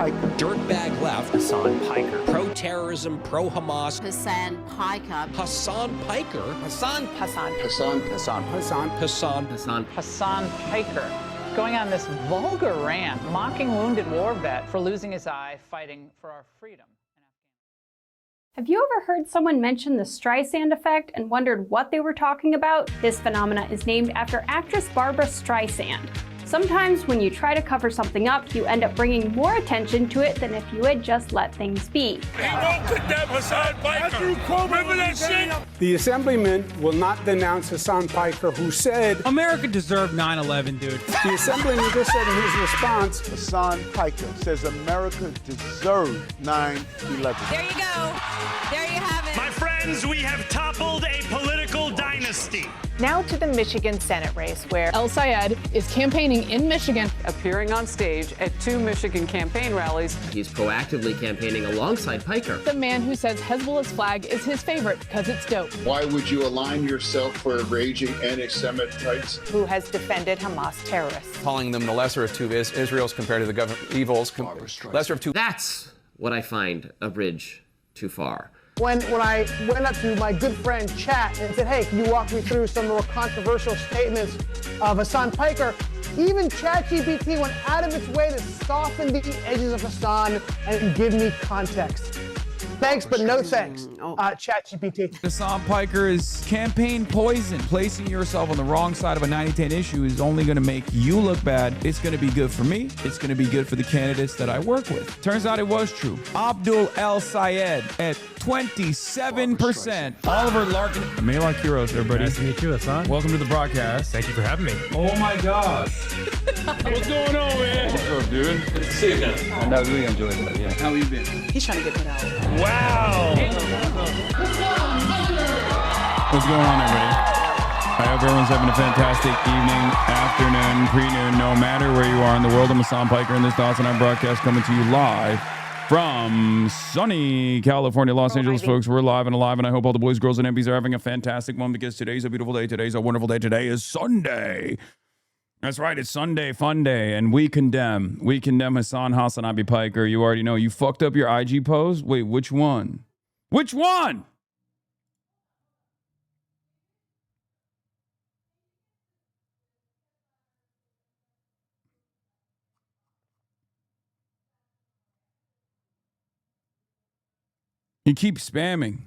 Piker. Dirtbag left. Hasan Piker. Pro-terrorism, pro-Hamas. Hasan Piker. Hasan Piker. Hasan. Hassan Piker. Going on this vulgar rant, mocking wounded war vet for losing his eye fighting for our freedom. Have you ever heard someone mention the Streisand effect and wondered what they were talking about? This phenomena is named after actress Barbra Streisand. Sometimes when you try to cover something up, you end up bringing more attention to it than if you had just let things be. The assemblyman will not denounce Hasan Piker, who said, America deserved 9/11, dude. the assemblyman just said in his response, Hasan Piker says America deserved 9/11. There you go. There you have it. My friends, we have toppled a political dynasty. Now to the Michigan Senate race, where El Sayed is campaigning in Michigan. Appearing on stage at 2 Michigan campaign rallies. He's proactively campaigning alongside Piker. The man who says Hezbollah's flag is his favorite because it's dope. Why would you align yourself for raging anti-Semites? who has defended Hamas terrorists. Calling them the lesser of two Israels compared to the government evils. Lesser of two. That's what I find a bridge too far. When I went up to my good friend Chat and said, hey, can you walk me through some more controversial statements of Hasan Piker, even ChatGPT went out of its way to soften the edges of Hasan and give me context. Thanks, but no thanks, ChatGPT. Hasan Piker is campaign poison. Placing yourself on the wrong side of a 90-10 issue is only going to make you look bad. It's going to be good for me. It's going to be good for the candidates that I work with. Turns out it was true. Abdul El Sayed at 27%. Oliver Larkin. Malak Kuros, everybody. Nice to meet you, Hasan. Welcome to the broadcast. Thank you for having me. Oh my gosh. What's going on, man? What's up, dude? Good to see you again. I really enjoyed that, yeah. How you been? He's trying to get put out. Wow. What's going on, everybody? I hope everyone's having a fantastic evening, afternoon, pre-noon, no matter where you are in the world. I'm Hasan Piker, and this HasanAbi broadcast coming to you live from sunny California, Los Angeles, folks. We're live and alive, and I hope all the boys, girls, and MPs are having a fantastic one because today's a beautiful day. Today's a wonderful day. Today is Sunday. That's right. It's Sunday Fun Day, and we condemn HasanAbi Piker. You already know. You fucked up your IG pose. Wait, which one? Which one? You keep spamming.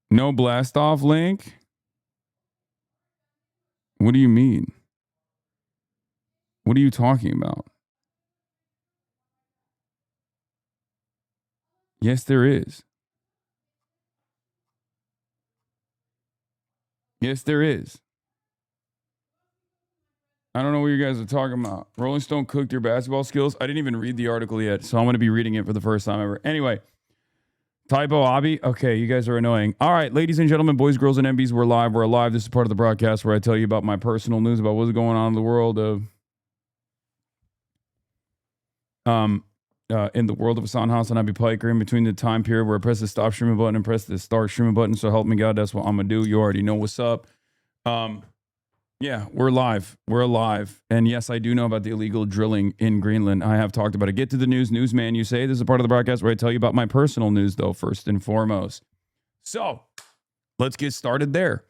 No blast off link? What do you mean? What are you talking about? Yes, there is. Yes, there is. I don't know what you guys are talking about. Rolling Stone cooked your basketball skills. I didn't even read the article yet, so I'm going to be reading it for the first time ever. Anyway, Typo Abi. Okay, you guys are annoying. All right, ladies and gentlemen, boys, girls, and MBs, we're live. We're alive. This is part of the broadcast where I tell you about my personal news about what's going on in the world of in the world of HasanAbi Piker, in between the time period where I press the stop streaming button and press the start streaming button. So help me God, that's what I'm gonna do. You already know what's up. Yeah, we're live. We're alive. And yes, I do know about the illegal drilling in Greenland. I have talked about it. Get to the news, newsman, you say. This is a part of the broadcast where I tell you about my personal news, though, first and foremost. So let's get started there.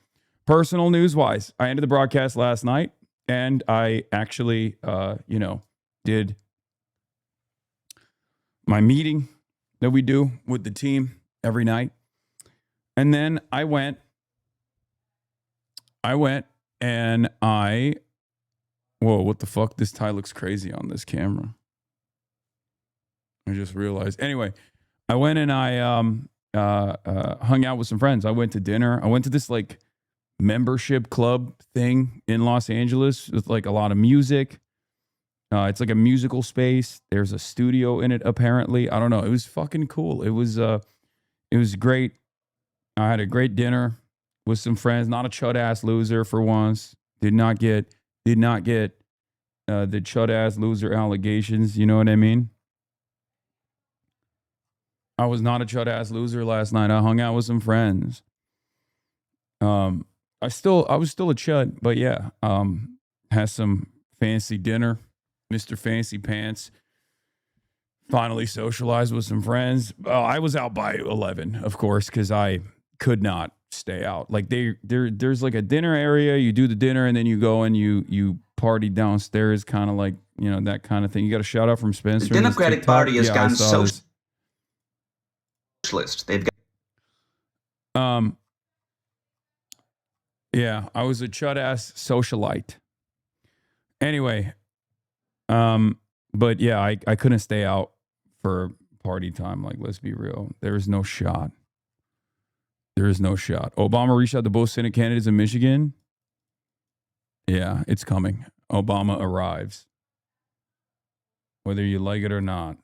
Personal news-wise, I ended the broadcast last night, and I actually, did my meeting that we do with the team every night. And then I went and whoa, what the fuck? This tie looks crazy on this camera. I just realized. Anyway, I went and I hung out with some friends. I went to dinner. I went to this like membership club thing in Los Angeles with like a lot of music. It's like a musical space. There's a studio in it, apparently. I don't know. It was fucking cool. It was great. I had a great dinner with some friends. Not a chud ass loser for once. Did not get the chud ass loser allegations. You know what I mean? I was not a chud ass loser last night. I hung out with some friends. I was still a chud, but yeah, had some fancy dinner, Mr. Fancy Pants. Finally socialized with some friends. I was out by 11, of course, because I could not stay out. Like there's like a dinner area. You do the dinner and then you go and you party downstairs, kind of like, you know, that kind of thing. You got a shout out from Spencer. The Democratic Party has gone socialist. They've got. Yeah, I was a chud ass socialite. Anyway, but yeah, I couldn't stay out for party time. Like, let's be real. There is no shot. There is no shot. Obama reached out to both Senate candidates in Michigan. Yeah, it's coming. Obama arrives. Whether you like it or not.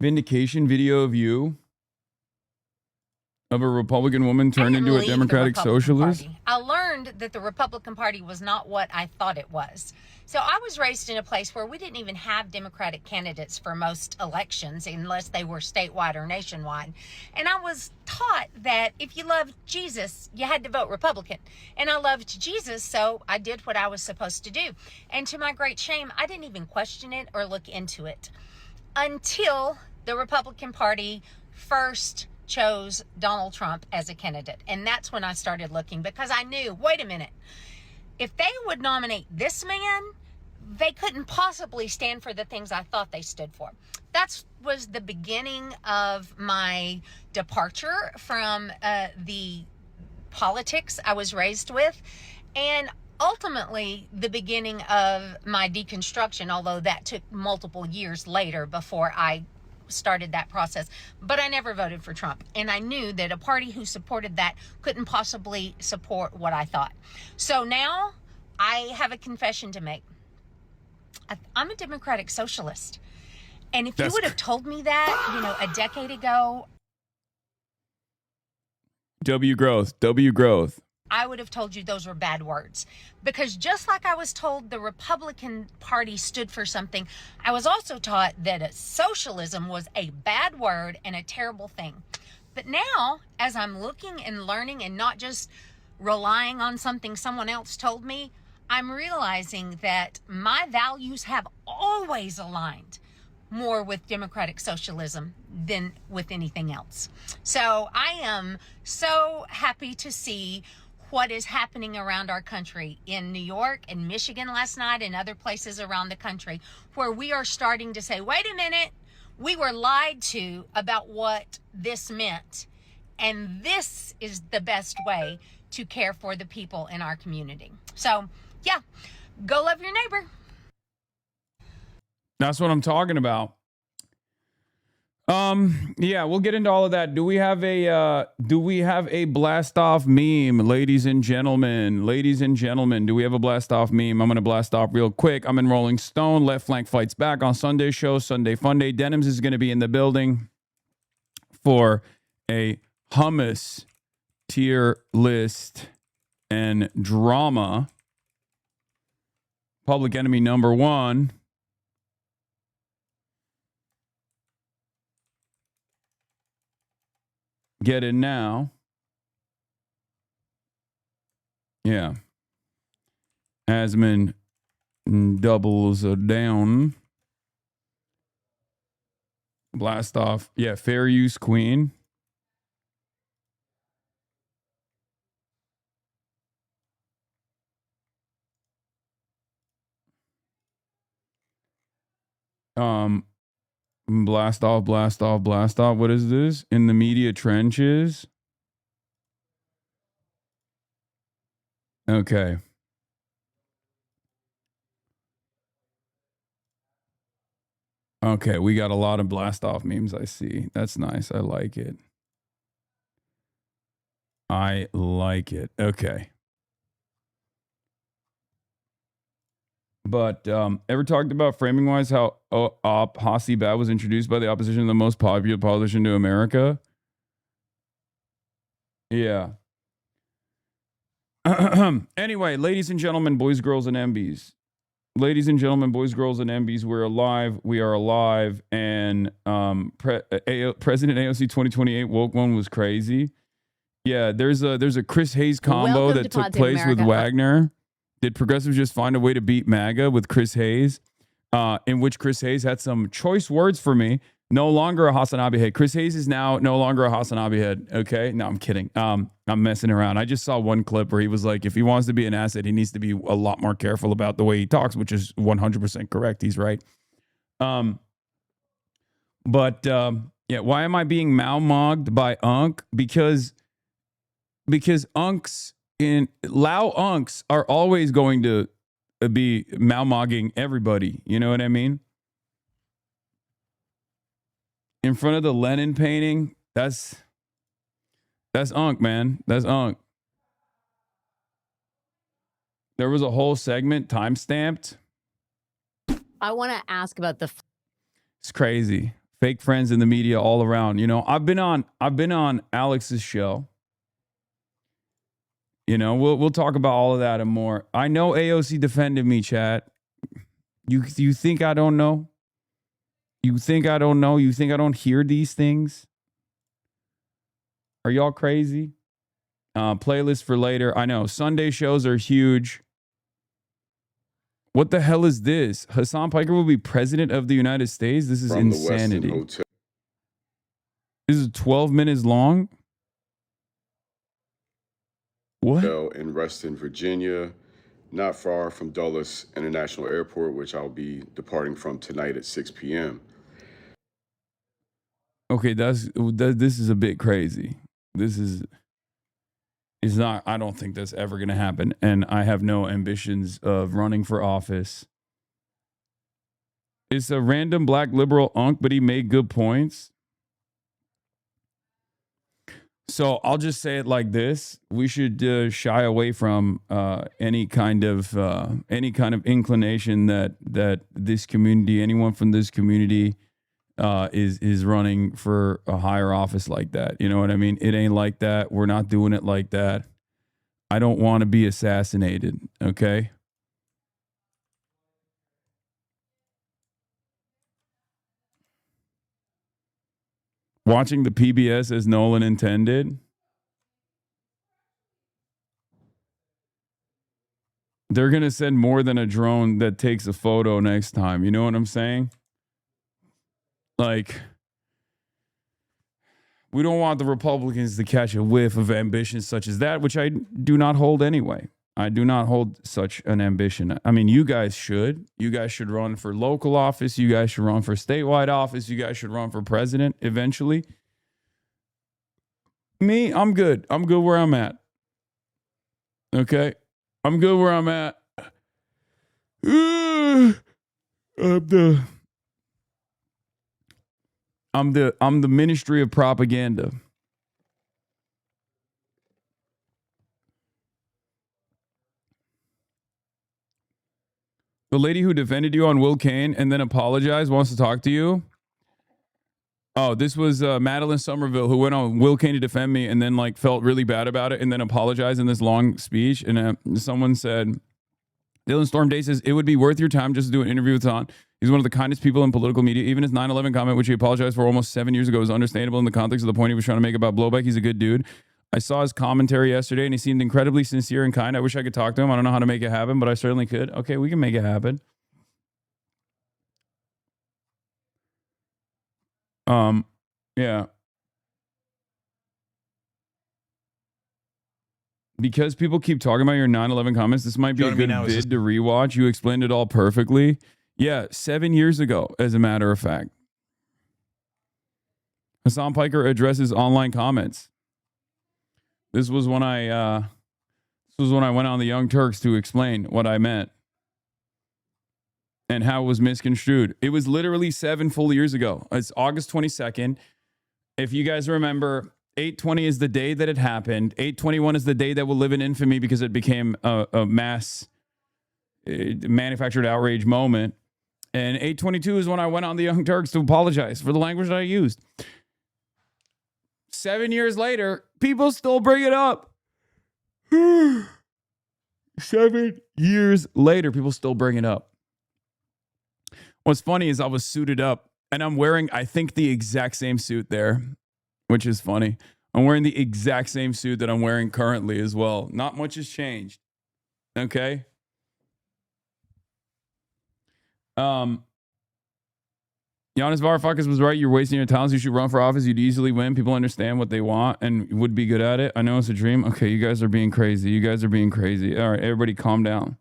Vindication video of you, of a Republican woman turned into a Democratic socialist. I learned that the Republican Party was not what I thought it was. So I was raised in a place where we didn't even have Democratic candidates for most elections unless they were statewide or nationwide. And I was taught that if you loved Jesus, you had to vote Republican. And I loved Jesus, so I did what I was supposed to do. And to my great shame, I didn't even question it or look into it until the Republican Party first chose Donald Trump as a candidate. And that's when I started looking, because I knew, wait a minute, if they would nominate this man, they couldn't possibly stand for the things I thought they stood for. That was the beginning of my departure from the politics I was raised with, and ultimately the beginning of my deconstruction, although that took multiple years later before I started that process. But I never voted for Trump, and I knew that a party who supported that couldn't possibly support what I thought. So now I have a confession to make. I'm a Democratic socialist, and if you would have told me that, a decade ago, W growth, I would have told you those were bad words. Because just like I was told the Republican Party stood for something, I was also taught that socialism was a bad word and a terrible thing. But now, as I'm looking and learning and not just relying on something someone else told me, I'm realizing that my values have always aligned more with democratic socialism than with anything else. So I am so happy to see what is happening around our country in New York and Michigan last night and other places around the country, where we are starting to say, wait a minute, we were lied to about what this meant. And this is the best way to care for the people in our community. So yeah, go love your neighbor. That's what I'm talking about. Yeah, we'll get into all of that. Do we have a blast off meme, ladies and gentlemen? Ladies and gentlemen, do we have a blast off meme? I'm gonna blast off real quick. I'm in Rolling Stone. Left Flank Fights Back on Sunday show, Sunday FUNDAY. Denims is gonna be in the building for a hummus tier list and drama. Public Enemy #1. Get in now. Yeah. Asman doubles down. Blast off. Yeah, fair use queen. Blast off, blast off, blast off. What is this? In the media trenches. Okay. Okay, we got a lot of blast off memes, I see. That's nice. I like it. I like it. Okay. But ever talked about framing wise how HasanAbi was introduced by the opposition to the most popular politician to America? Yeah. Anyway, ladies and gentlemen, boys, girls, and MBs. Ladies and gentlemen, boys, girls, and MBs, we're alive. We are alive. And President AOC 2028 woke one was crazy. Yeah, there's a Chris Hayes combo Welcome that to took Pod Save place with America. Wagner. Did progressives just find a way to beat MAGA with Chris Hayes? In which Chris Hayes had some choice words for me. No longer a HasanAbi head. Chris Hayes is now no longer a HasanAbi head. Okay, no, I'm kidding. I'm messing around. I just saw one clip where he was like, if he wants to be an asset, he needs to be a lot more careful about the way he talks, which is 100% correct. He's right. Yeah, why am I being malmogged by Unk? Because unks in Lao unks are always going to be malmogging everybody. You know what I mean? In front of the Lenin painting, that's Unk, man. That's Unk. There was a whole segment time-stamped. I want to ask about the. It's crazy. Fake friends in the media all around. You know, I've been on Alex's show. You know, we'll talk about all of that and more. I know AOC defended me, chat. You think I don't know? You think I don't know? You think I don't hear these things? Are y'all crazy? Playlist for later. I know. Sunday shows are huge. What the hell is this? Hasan Piker will be president of the United States? This is insanity. This is 12 minutes long? What? In Reston, Virginia, not far from Dulles International Airport, which I'll be departing from tonight at 6 p.m. Okay, this is a bit crazy. It's not, I don't think that's ever going to happen. And I have no ambitions of running for office. It's a random black liberal Unk, but he made good points. So I'll just say it like this: we should shy away from any kind of inclination that this community, anyone from this community, is running for a higher office like that. You know what I mean? It ain't like that. We're not doing it like that. I don't want to be assassinated. Okay. Watching the PBS as Nolan intended. They're going to send more than a drone that takes a photo next time. You know what I'm saying? Like, we don't want the Republicans to catch a whiff of ambitions such as that, which I do not hold anyway. I do not hold such an ambition. I mean, you guys should. You guys should run for local office. You guys should run for statewide office. You guys should run for president eventually. Me, I'm good. I'm good where I'm at. Okay? I'm good where I'm at. I'm the Ministry of Propaganda. The lady who defended you on Will Kane and then apologized wants to talk to you. Oh, this was Madeline Somerville, who went on Will Kane to defend me and then like felt really bad about it and then apologized in this long speech. And someone said, Dylan Storm Day says, it would be worth your time just to do an interview with Hasan. He's one of the kindest people in political media. Even his 9/11 comment, which he apologized for almost 7 years ago, is understandable in the context of the point he was trying to make about blowback. He's a good dude. I saw his commentary yesterday and he seemed incredibly sincere and kind. I wish I could talk to him. I don't know how to make it happen, but I certainly could. Okay, we can make it happen. Yeah. Because people keep talking about your 9/11 comments, this might be a good vid to rewatch. You explained it all perfectly. Yeah, 7 years ago, as a matter of fact. Hasan Piker addresses online comments. This was when I went on the Young Turks to explain what I meant and how it was misconstrued. It was literally 7 full years ago. It's August 22nd. If you guys remember, 8/20 is the day that it happened. 8/21 is the day that will live in infamy because it became a mass manufactured outrage moment. And 8/22 is when I went on the Young Turks to apologize for the language that I used. 7 years later, people still bring it up. 7 years later, people still bring it up. What's funny is I was suited up and I'm wearing, I think, the exact same suit there, which is funny. I'm wearing the exact same suit that I'm wearing currently as well. Not much has changed. Okay. Giannis Varoufakis was right. You're wasting your talents. You should run for office. You'd easily win. People understand what they want and would be good at it. I know it's a dream. Okay, you guys are being crazy. You guys are being crazy. All right, everybody calm down.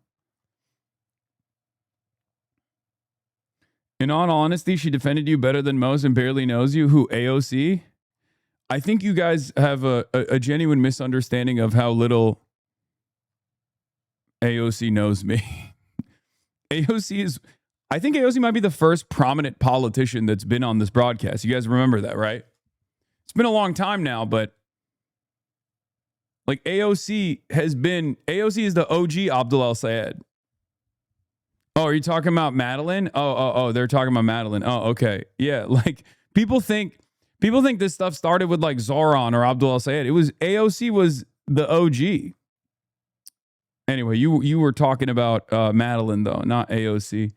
In all honesty, she defended you better than most and barely knows you. Who, AOC? I think you guys have a genuine misunderstanding of how little AOC knows me. AOC is... I think AOC might be the first prominent politician that's been on this broadcast. You guys remember that, right? It's been a long time now, but like AOC is the OG Abdul El Sayed. Oh, are you talking about Madeline? Oh, they're talking about Madeline. Oh, okay. Yeah, like people think this stuff started with like Zoran or Abdul El Sayed. It was AOC was the OG. Anyway, you were talking about Madeline though, not AOC.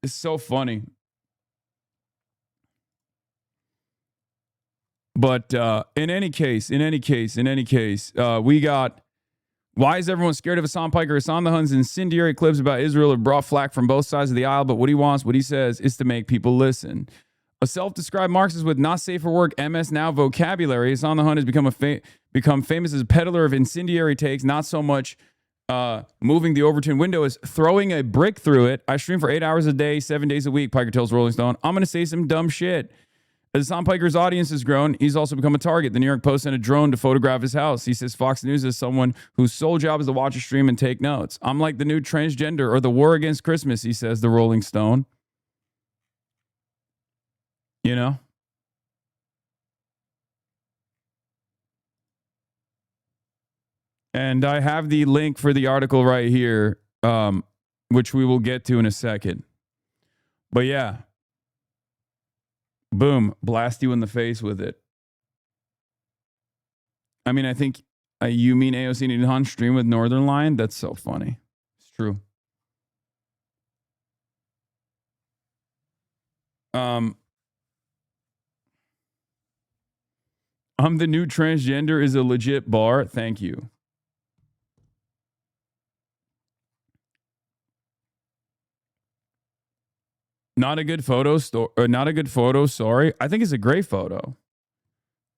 It's so funny. But in any case, we got, why is everyone scared of Hasan Piker? Hasan the Hun's incendiary clips about Israel have brought flack from both sides of the aisle, but what he wants, what he says, is to make people listen. A self-described Marxist with not safe for work MS now vocabulary, Hasan the Hun has become famous as a peddler of incendiary takes, not so much moving the Overton window is throwing a brick through it. I stream for 8 hours a day, 7 days a week, Piker tells Rolling Stone. I'm going to say some dumb shit. As Hasan Piker's audience has grown, he's also become a target. The New York Post sent a drone to photograph his house. He says Fox News is someone whose sole job is to watch a stream and take notes. I'm like the new transgender or the war against Christmas, he says, the Rolling Stone. You know? And I have the link for the article right here, which we will get to in a second. But yeah. Boom. Blast you in the face with it. I mean, I think you mean AOC needed Han stream with Northern Line? That's so funny. It's true. I'm the new transgender is a legit bar. Thank you. Not a good photo, sorry. I think it's a great photo.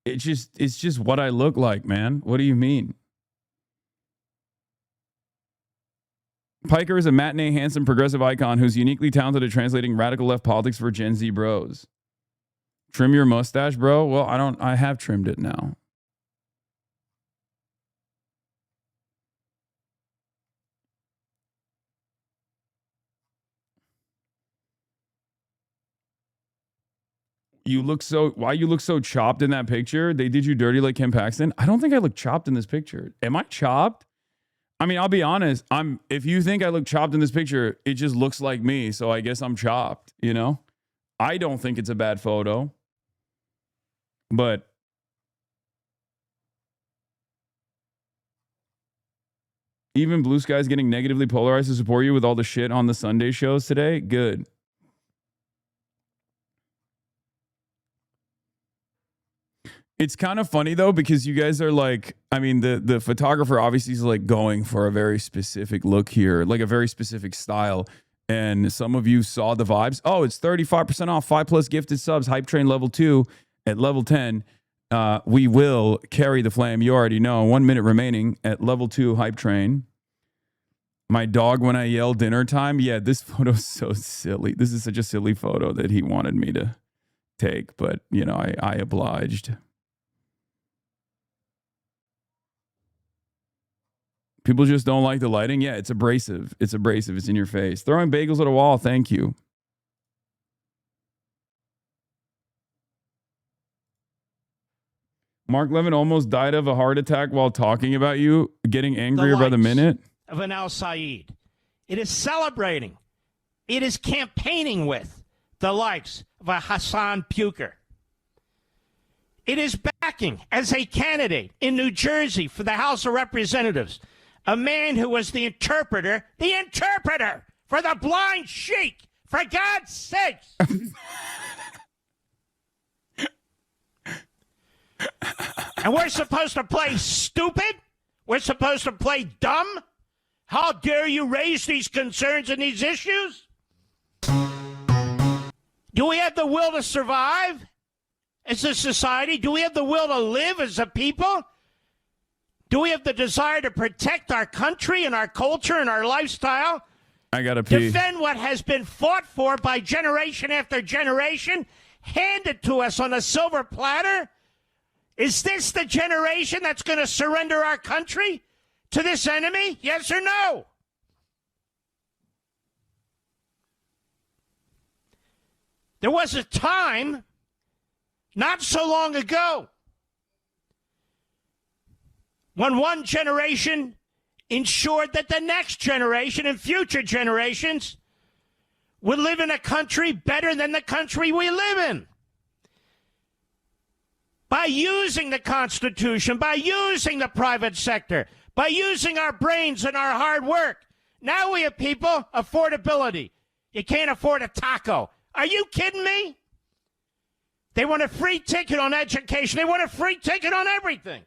It's just what I look like, man. What do you mean? Piker is a matinee, handsome, progressive icon who's uniquely talented at translating radical left politics for Gen Z bros. Trim your mustache, bro? Well, I have trimmed it now. Why you look so chopped in that picture? They did you dirty like Kim Paxton? I don't think I look chopped in this picture. Am I chopped? I mean, I'll be honest. If you think I look chopped in this picture, it just looks like me. So I guess I'm chopped, you know? I don't think it's a bad photo. But even Blue Sky's getting negatively polarized to support you with all the shit on the Sunday shows today. Good. It's kind of funny though, because you guys are like, I mean, the photographer obviously is like going for a very specific look here, like a very specific style. And some of you saw the vibes. Oh, it's 35% off, 5+ gifted subs, Hype Train level 2 at level 10. We will carry the flame. You already know. 1 minute remaining at level 2 Hype Train. My dog when I yell dinner time. Yeah, this photo's so silly. This is such a silly photo that he wanted me to take, but you know, I obliged. People just don't like the lighting. Yeah, it's abrasive. It's abrasive. It's in your face. Throwing bagels at a wall. Thank you. Mark Levin almost died of a heart attack while talking about you, getting angrier by the minute. Of an Al Said. It is celebrating. It is campaigning with the likes of a Hasan Puker. It is backing as a candidate in New Jersey for the House of Representatives a man who was the interpreter for the blind sheik, for God's sakes. And we're supposed to play stupid? We're supposed to play dumb? How dare you raise these concerns and these issues? Do we have the will to survive as a society? Do we have the will to live as a people? Do we have the desire to protect our country and our culture and our lifestyle? I gotta pee. Defend what has been fought for by generation after generation, handed to us on a silver platter? Is this the generation that's going to surrender our country to this enemy? Yes or no? There was a time, not so long ago, when one generation ensured that the next generation and future generations would live in a country better than the country we live in. By using the Constitution, by using the private sector, by using our brains and our hard work. Now we have people, affordability. You can't afford a taco. Are you kidding me? They want a free ticket on education. They want a free ticket on everything.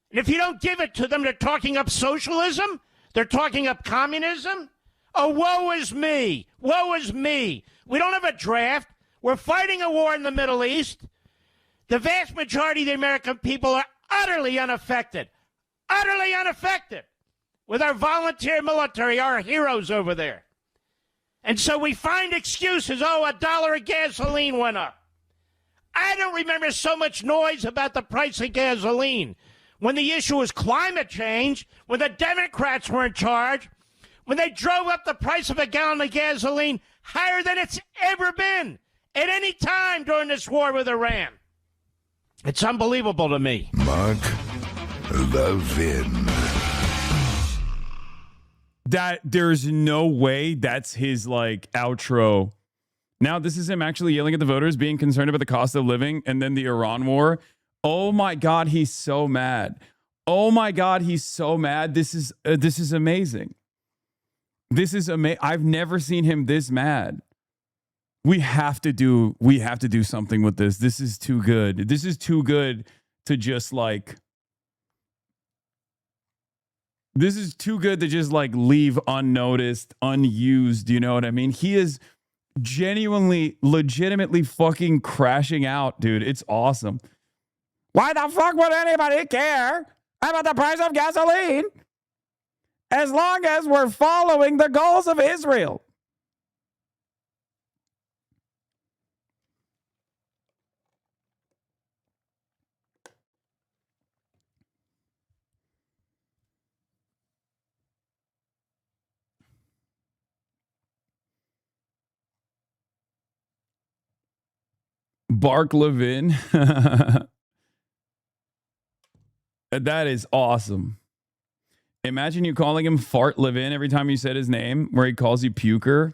And if you don't give it to them, they're talking up socialism. They're talking up communism. Oh, woe is me. Woe is me. We don't have a draft. We're fighting a war in the Middle East. The vast majority of the American people are utterly unaffected with our volunteer military, our heroes over there. And so we find excuses. Oh, $1 of gasoline went up. I don't remember so much noise about the price of gasoline when the issue was climate change, when the Democrats were in charge, when they drove up the price of a gallon of gasoline higher than it's ever been at any time during this war with Iran. It's unbelievable to me. Mark Levin. That there's no way that's his like outro. Now this is him actually yelling at the voters, being concerned about the cost of living, and then the Iran war. Oh my God, he's so mad. Oh my God, he's so mad. This is amazing. This is amazing. I've never seen him this mad. We have to do something with this. This is too good. This is too good to just like. This is too good to just like leave unnoticed, unused. You know what I mean? He is genuinely, legitimately fucking crashing out, dude. It's awesome. Why the fuck would anybody care about the price of gasoline as long as we're following the goals of Israel? Bark Levin. That is awesome. Imagine you calling him Fart Levin every time you said his name, where he calls you Puker.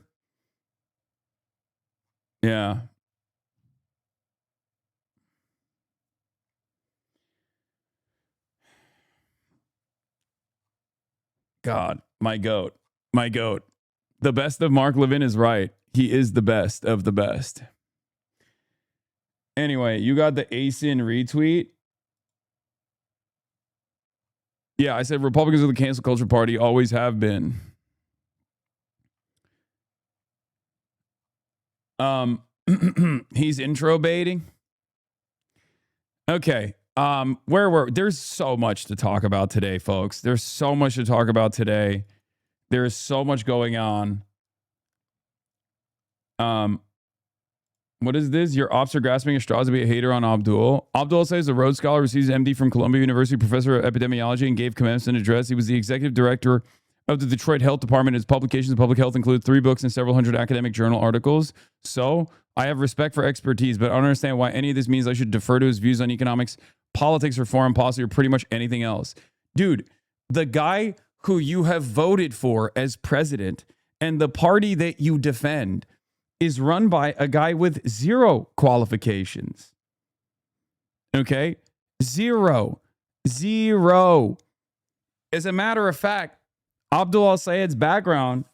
Yeah. God, my goat. My goat. The best of Mark Levin is right. He is the best of the best. Anyway, you got the ASIN retweet. Yeah, I said Republicans are the cancel culture party, always have been. He's intro baiting. Okay. There's so much to talk about today, folks. There's so much to talk about today. There is so much going on. What is this? Your ops are grasping at straws to be a hater on Abdul. Abdul says a Rhodes Scholar, receives MD from Columbia University, professor of epidemiology, and gave commencement address. He was the executive director of the Detroit Health Department. His publications in public health include 3 books and several hundred academic journal articles. So I have respect for expertise, but I don't understand why any of this means I should defer to his views on economics, politics, or foreign policy, or pretty much anything else. Dude, the guy who you have voted for as president and the party that you defend is run by a guy with 0 qualifications. Okay? 0. As a matter of fact, Abdul al-Sayed's background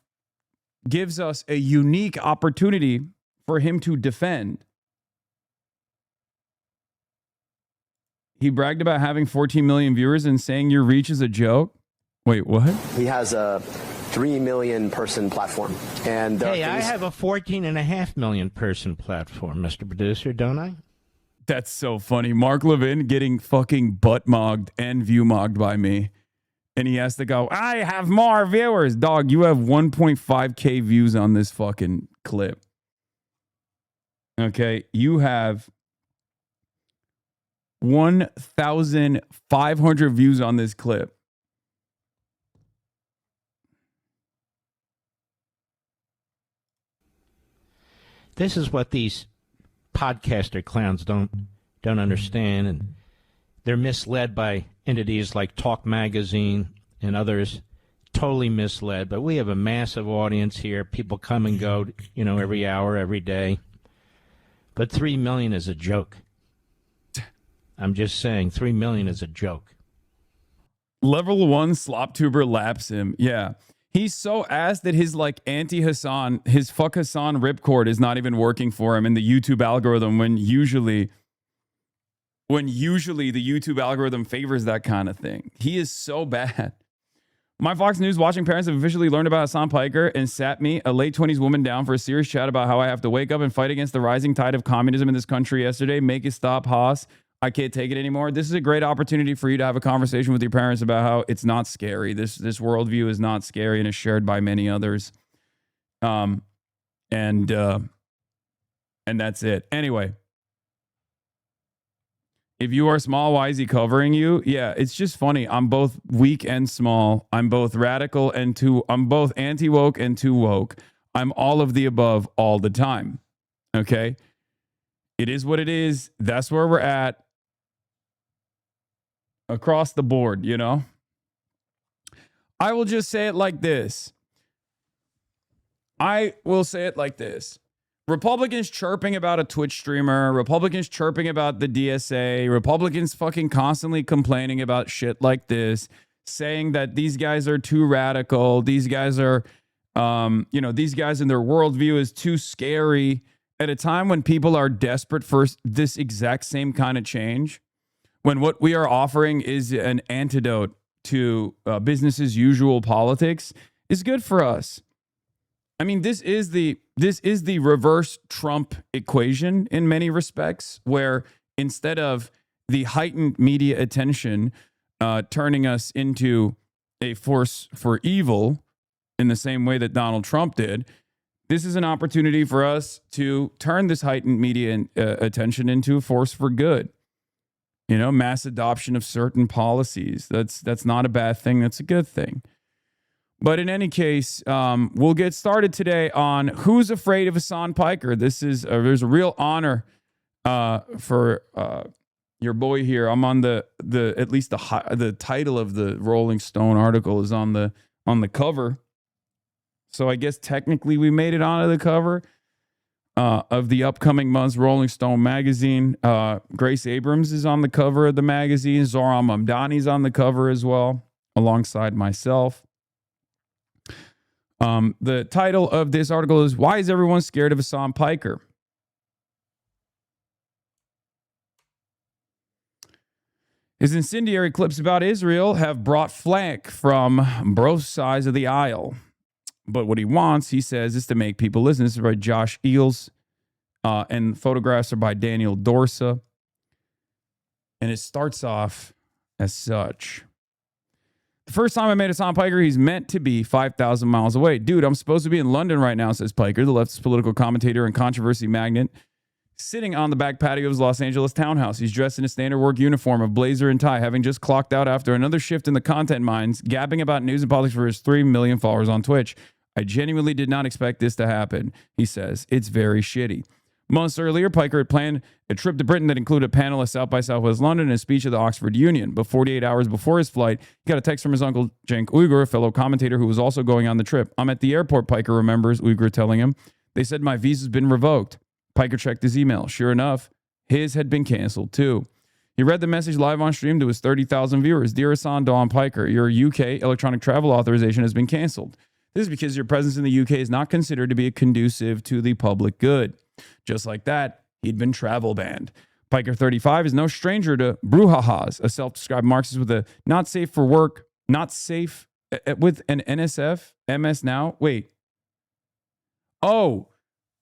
gives us a unique opportunity for him to defend. He bragged about having 14 million viewers and saying your reach is a joke. Wait, what? He has a 3 million person platform. And hey, I have a 14.5 million person platform, Mr. Producer, don't I? That's so funny. Mark Levin getting fucking butt mogged and view mogged by me. And he has to go, I have more viewers. Dog, you have 1.5K views on this fucking clip. Okay, you have 1,500 views on this clip. This is what these podcaster clowns don't understand, and they're misled by entities like Talk Magazine and others. Totally misled, but we have a massive audience here. People come and go, every hour, every day. But 3 million is a joke. I'm just saying, 3 million is a joke. Level 1 slop tuber laps him. Yeah. He's so ass that his anti-Hasan, his fuck Hasan ripcord is not even working for him in the YouTube algorithm when usually the YouTube algorithm favors that kind of thing. He is so bad. My Fox News watching parents have officially learned about Hasan Piker and sat me, a late 20s woman, down for a serious chat about how I have to wake up and fight against the rising tide of communism in this country yesterday. Make it stop, Haas. I can't take it anymore. This is a great opportunity for you to have a conversation with your parents about how it's not scary. This worldview is not scary and is shared by many others. And that's it. Anyway, if you are small, why is he covering you? Yeah, it's just funny. I'm both weak and small. I'm both radical and I'm both anti-woke and too woke. I'm all of the above all the time. Okay? It is what it is. That's where we're at. Across the board, I will just say it like this. Republicans chirping about a Twitch streamer, Republicans chirping about the DSA, Republicans fucking constantly complaining about shit like this, saying that these guys are too radical, these guys are, these guys in their worldview is too scary at a time when people are desperate for this exact same kind of change. When what we are offering is an antidote to business as usual politics, is good for us. I mean, this is the reverse Trump equation in many respects, where instead of the heightened media attention turning us into a force for evil in the same way that Donald Trump did, this is an opportunity for us to turn this heightened media attention into a force for good. Mass adoption of certain policies. That's not a bad thing. That's a good thing. But in any case, we'll get started today on who's afraid of Hasan Piker. There's a real honor for your boy here. I'm on the title of the Rolling Stone article is on the cover. So I guess technically we made it onto the cover of the upcoming month's Rolling Stone magazine. Grace Abrams is on the cover of the magazine. Zohran Mamdani's on the cover as well, alongside myself. The title of this article is, Why is Everyone Scared of Hasan Piker? His incendiary clips about Israel have brought flack from both sides of the aisle. But what he wants, he says, is to make people listen. This is by Josh Eels, and photographs are by Daniel Dorsa. And it starts off as such. The first time I met Hasan Piker, he's meant to be 5,000 miles away. Dude, I'm supposed to be in London right now, says Piker, the leftist political commentator and controversy magnate, sitting on the back patio of his Los Angeles townhouse. He's dressed in a standard work uniform of blazer and tie, having just clocked out after another shift in the content mines, gabbing about news and politics for his 3 million followers on Twitch. I genuinely did not expect this to happen, he says. It's very shitty. Months earlier, Piker had planned a trip to Britain that included a panel at South by Southwest London and a speech at the Oxford Union. But 48 hours before his flight, he got a text from his uncle, Cenk Uygur, a fellow commentator who was also going on the trip. I'm at the airport, Piker remembers Uygur telling him. They said my visa's been revoked. Piker checked his email. Sure enough, his had been canceled too. He read the message live on stream to his 30,000 viewers. Dear Hasan Dawn Piker, your UK electronic travel authorization has been canceled. This is because your presence in the UK is not considered to be conducive to the public good. Just like that, he'd been travel banned. Piker 35 is no stranger to brouhahas, a self-described Marxist with a not safe for work, not safe with an NSF, MS Now. Wait. Oh,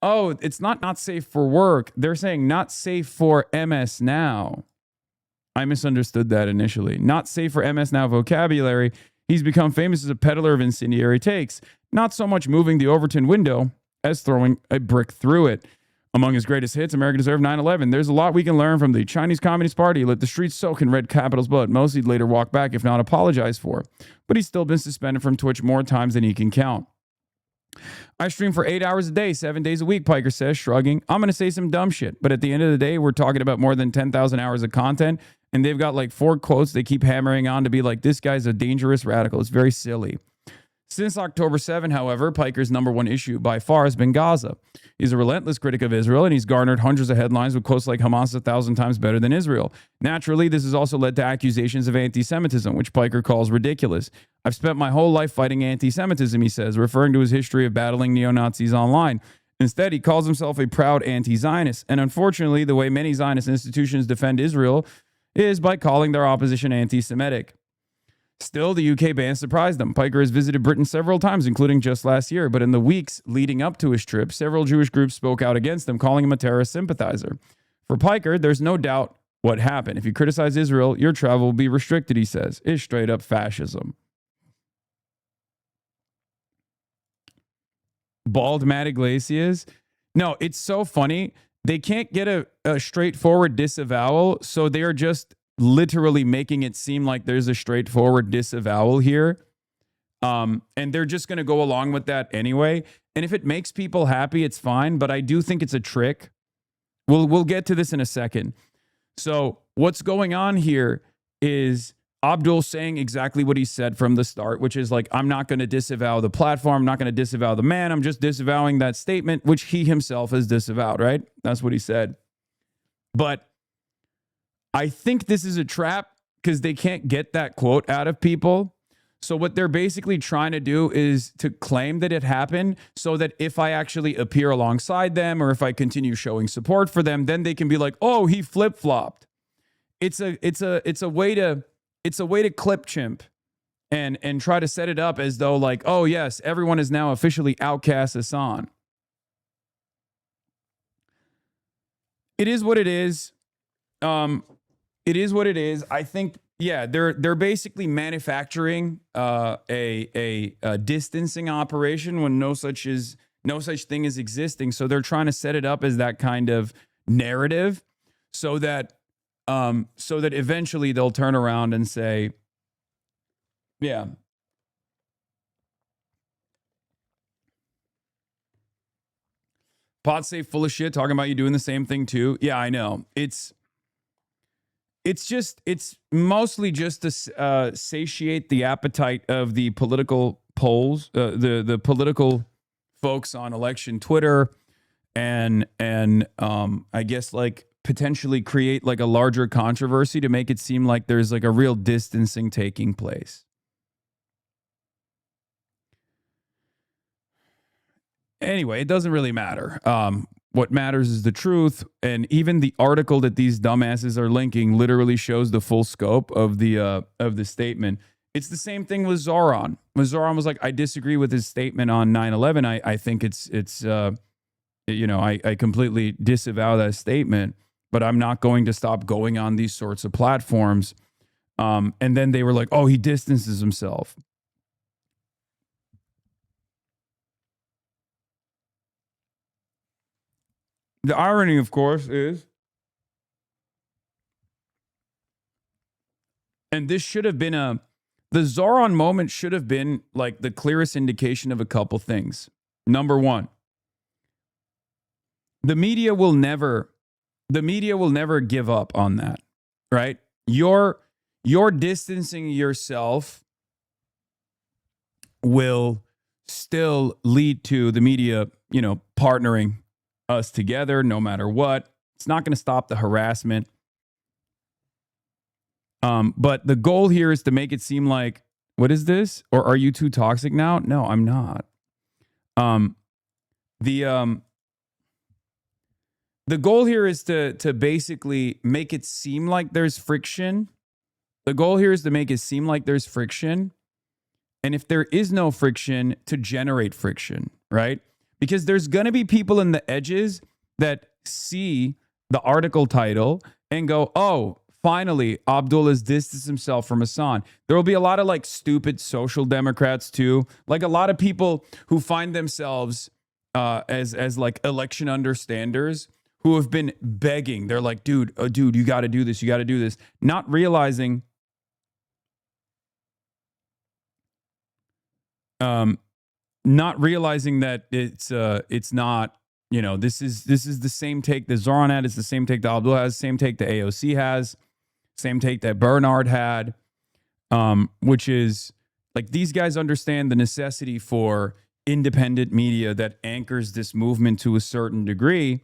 it's not safe for work. They're saying not safe for MS Now. I misunderstood that initially. Not safe for MS Now vocabulary. He's become famous as a peddler of incendiary takes, not so much moving the Overton window as throwing a brick through it. Among his greatest hits, America Deserved 9/11. There's a lot we can learn from the Chinese Communist Party. Let the streets soak in red capital's blood. Most he'd later walk back, if not apologize for. But he's still been suspended from Twitch more times than he can count. I stream for 8 hours a day, 7 days a week, Piker says, shrugging. I'm going to say some dumb shit, but at the end of the day, we're talking about more than 10,000 hours of content, and they've got like 4 quotes they keep hammering on to be like, this guy's a dangerous radical. It's very silly. Since October 7, however, Piker's #1 issue by far has been Gaza. He's a relentless critic of Israel, and he's garnered hundreds of headlines with quotes like Hamas 1,000 times better than Israel. Naturally, this has also led to accusations of anti-Semitism, which Piker calls ridiculous. I've spent my whole life fighting anti-Semitism, he says, referring to his history of battling neo-Nazis online. Instead, he calls himself a proud anti-Zionist, and unfortunately, the way many Zionist institutions defend Israel is by calling their opposition anti-Semitic. Still, the UK ban surprised him. Piker has visited Britain several times, including just last year, but in the weeks leading up to his trip, several Jewish groups spoke out against him, calling him a terrorist sympathizer. For Piker, there's no doubt what happened. If you criticize Israel, your travel will be restricted, he says. It's straight up fascism. Bald Matt Iglesias. No, it's so funny. They can't get a straightforward disavowal, so they're just literally making it seem like there's a straightforward disavowal here. And they're just going to go along with that anyway. And if it makes people happy, it's fine. But I do think it's a trick. We'll get to this in a second. So what's going on here is Abdul saying exactly what he said from the start, which is like, I'm not going to disavow the platform. I'm not going to disavow the man. I'm just disavowing that statement, which he himself has disavowed, right? That's what he said. But I think this is a trap because they can't get that quote out of people. So what they're basically trying to do is to claim that it happened so that if I actually appear alongside them or if I continue showing support for them, then they can be like, oh, he flip-flopped. It's a way to clip chimp and try to set it up as though like, oh yes, everyone is now officially outcast Hasan. It is what it is. It is what it is. I think, yeah, they're basically manufacturing a distancing operation when no such thing is existing. So they're trying to set it up as that kind of narrative, so that eventually they'll turn around and say, yeah. Pod safe full of shit talking about you doing the same thing too. Yeah, I know. It's mostly just to satiate the appetite of the political polls, the political folks on election Twitter, and I guess like potentially create like a larger controversy to make it seem like there's like a real distancing taking place. Anyway, it doesn't really matter. What matters is the truth, and even the article that these dumbasses are linking literally shows the full scope of the statement. It's the same thing with Zoran. When Zoran was like, I disagree with his statement on 9/11. I think it's I completely disavow that statement, but I'm not going to stop going on these sorts of platforms. And then they were like, oh, he distances himself. The irony, of course, is, and this should have been the Zoran moment should have been like the clearest indication of a couple things. Number one, the media will never give up on that, right? You're distancing yourself will still lead to the media, partnering us together no matter what. It's not going to stop the harassment. But the goal here is to make it seem like, what is this? Or are you too toxic now? No, I'm not. The goal here is to basically make it seem like there's friction. The goal here is to make it seem like there's friction. And if there is no friction, to generate friction, right? Because there's going to be people in the edges that see the article title and go, oh, finally, Abdul has distanced himself from Hasan. There will be a lot of like stupid social democrats too. Like a lot of people who find themselves as like election understanders who have been begging. They're like, dude, you got to do this. You got to do this. Not realizing that it's not, this is the same take that Zoran had. It's the same take that Abdul has, same take that AOC has, same take that Bernard had, which is like these guys understand the necessity for independent media that anchors this movement to a certain degree.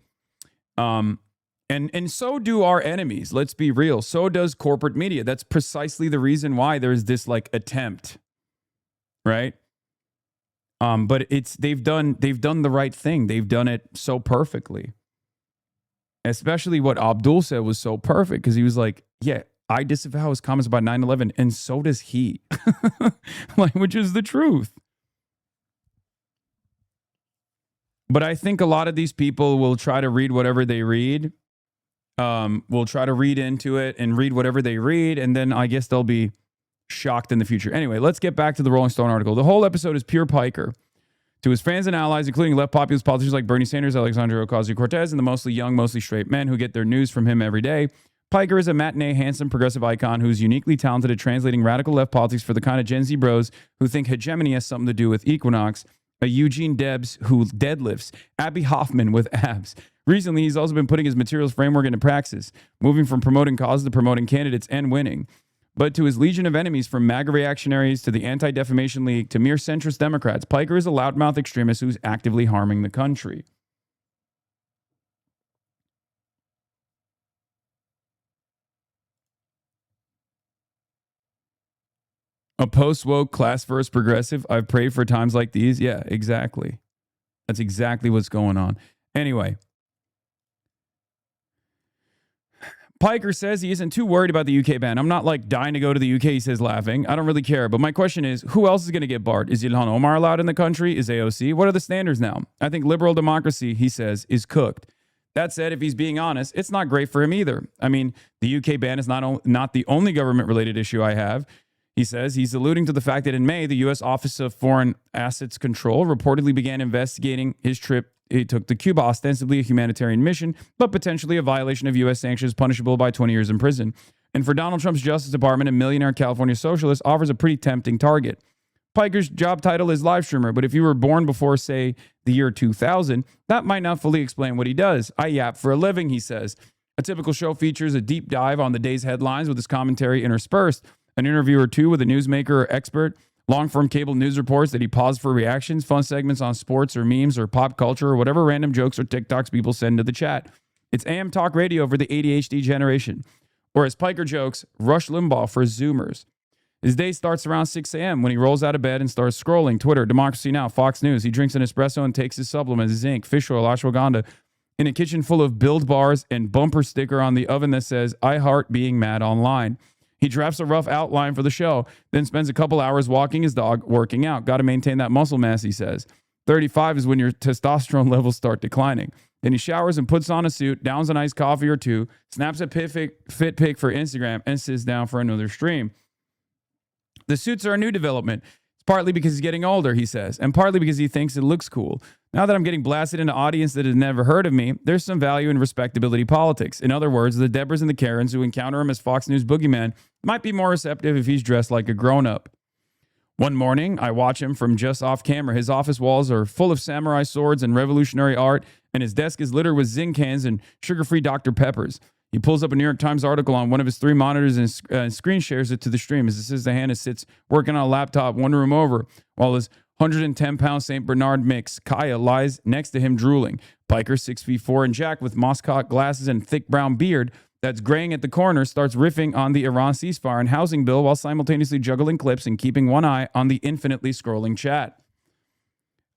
And so do our enemies. Let's be real. So does corporate media. That's precisely the reason why there's this like attempt, right? But they've done the right thing. They've done it so perfectly. Especially what Abdul said was so perfect because he was like, yeah, I disavow his comments about 9/11, and so does he. Like, which is the truth. But I think a lot of these people will try to read whatever they read. Will try to read into it and read whatever they read, and then I guess they'll be shocked in the future. Anyway, let's get back to the Rolling Stone article. The whole episode is pure Piker. To his fans and allies, including left populist politicians like Bernie Sanders, Alexandria Ocasio-Cortez, and the mostly young, mostly straight men who get their news from him every day, Piker is a matinee, handsome, progressive icon who's uniquely talented at translating radical left politics for the kind of Gen Z bros who think hegemony has something to do with Equinox, a Eugene Debs who deadlifts, Abby Hoffman with abs. Recently, he's also been putting his materials framework into praxis, moving from promoting causes to promoting candidates and winning. But to his legion of enemies, from MAGA reactionaries to the Anti-Defamation League to mere centrist Democrats, Piker is a loudmouth extremist who's actively harming the country. A post-woke, class-first progressive. I've prayed for times like these. Yeah, exactly. That's exactly what's going on. Anyway. Piker says he isn't too worried about the UK ban. I'm not like dying to go to the UK, he says, laughing. I don't really care. But my question is, who else is going to get barred? Is Ilhan Omar allowed in the country? Is AOC? What are the standards now? I think liberal democracy, he says, is cooked. That said, if he's being honest, it's not great for him either. I mean, the UK ban is not the only government-related issue I have. He says he's alluding to the fact that in May, the U.S. Office of Foreign Assets Control reportedly began investigating his trip he took to Cuba, ostensibly a humanitarian mission, but potentially a violation of U.S. sanctions punishable by 20 years in prison. And for Donald Trump's Justice Department, a millionaire California socialist offers a pretty tempting target. Piker's job title is live streamer, but if you were born before, say, the year 2000, that might not fully explain what he does. I yap for a living, he says. A typical show features a deep dive on the day's headlines with his commentary interspersed, an interview or two with a newsmaker or expert, long-form cable news reports that he paused for reactions, fun segments on sports or memes or pop culture or whatever random jokes or TikToks people send to the chat. It's AM talk radio for the ADHD generation. Or as Piker jokes, Rush Limbaugh for Zoomers. His day starts around 6 a.m. when he rolls out of bed and starts scrolling Twitter, Democracy Now!, Fox News. He drinks an espresso and takes his supplements, zinc, fish oil, ashwagandha, in a kitchen full of Build bars and bumper sticker on the oven that says, I heart being mad online. He drafts a rough outline for the show, then spends a couple hours walking his dog, working out. Got to maintain that muscle mass, he says. 35 is when your testosterone levels start declining. Then he showers and puts on a suit, downs an iced coffee or two, snaps a fit pic for Instagram, and sits down for another stream. The suits are a new development. It's partly because he's getting older, he says, and partly because he thinks it looks cool. Now that I'm getting blasted in an audience that has never heard of me, there's some value in respectability politics. In other words, the Debras and the Karens who encounter him as Fox News boogeyman might be more receptive if he's dressed like a grown-up. One morning, I watch him from just off camera. His office walls are full of samurai swords and revolutionary art, and his desk is littered with Zing cans and sugar-free Dr. Peppers. He pulls up a New York Times article on one of his 3 monitors and screen shares it to the stream. As he sits the hand and sits working on a laptop one room over, while his 110-pound St. Bernard mix. Kaya lies next to him drooling. Piker, 6'4" and jacked with moss-cut glasses and thick brown beard that's graying at the corner, starts riffing on the Iran ceasefire and housing bill while simultaneously juggling clips and keeping one eye on the infinitely scrolling chat.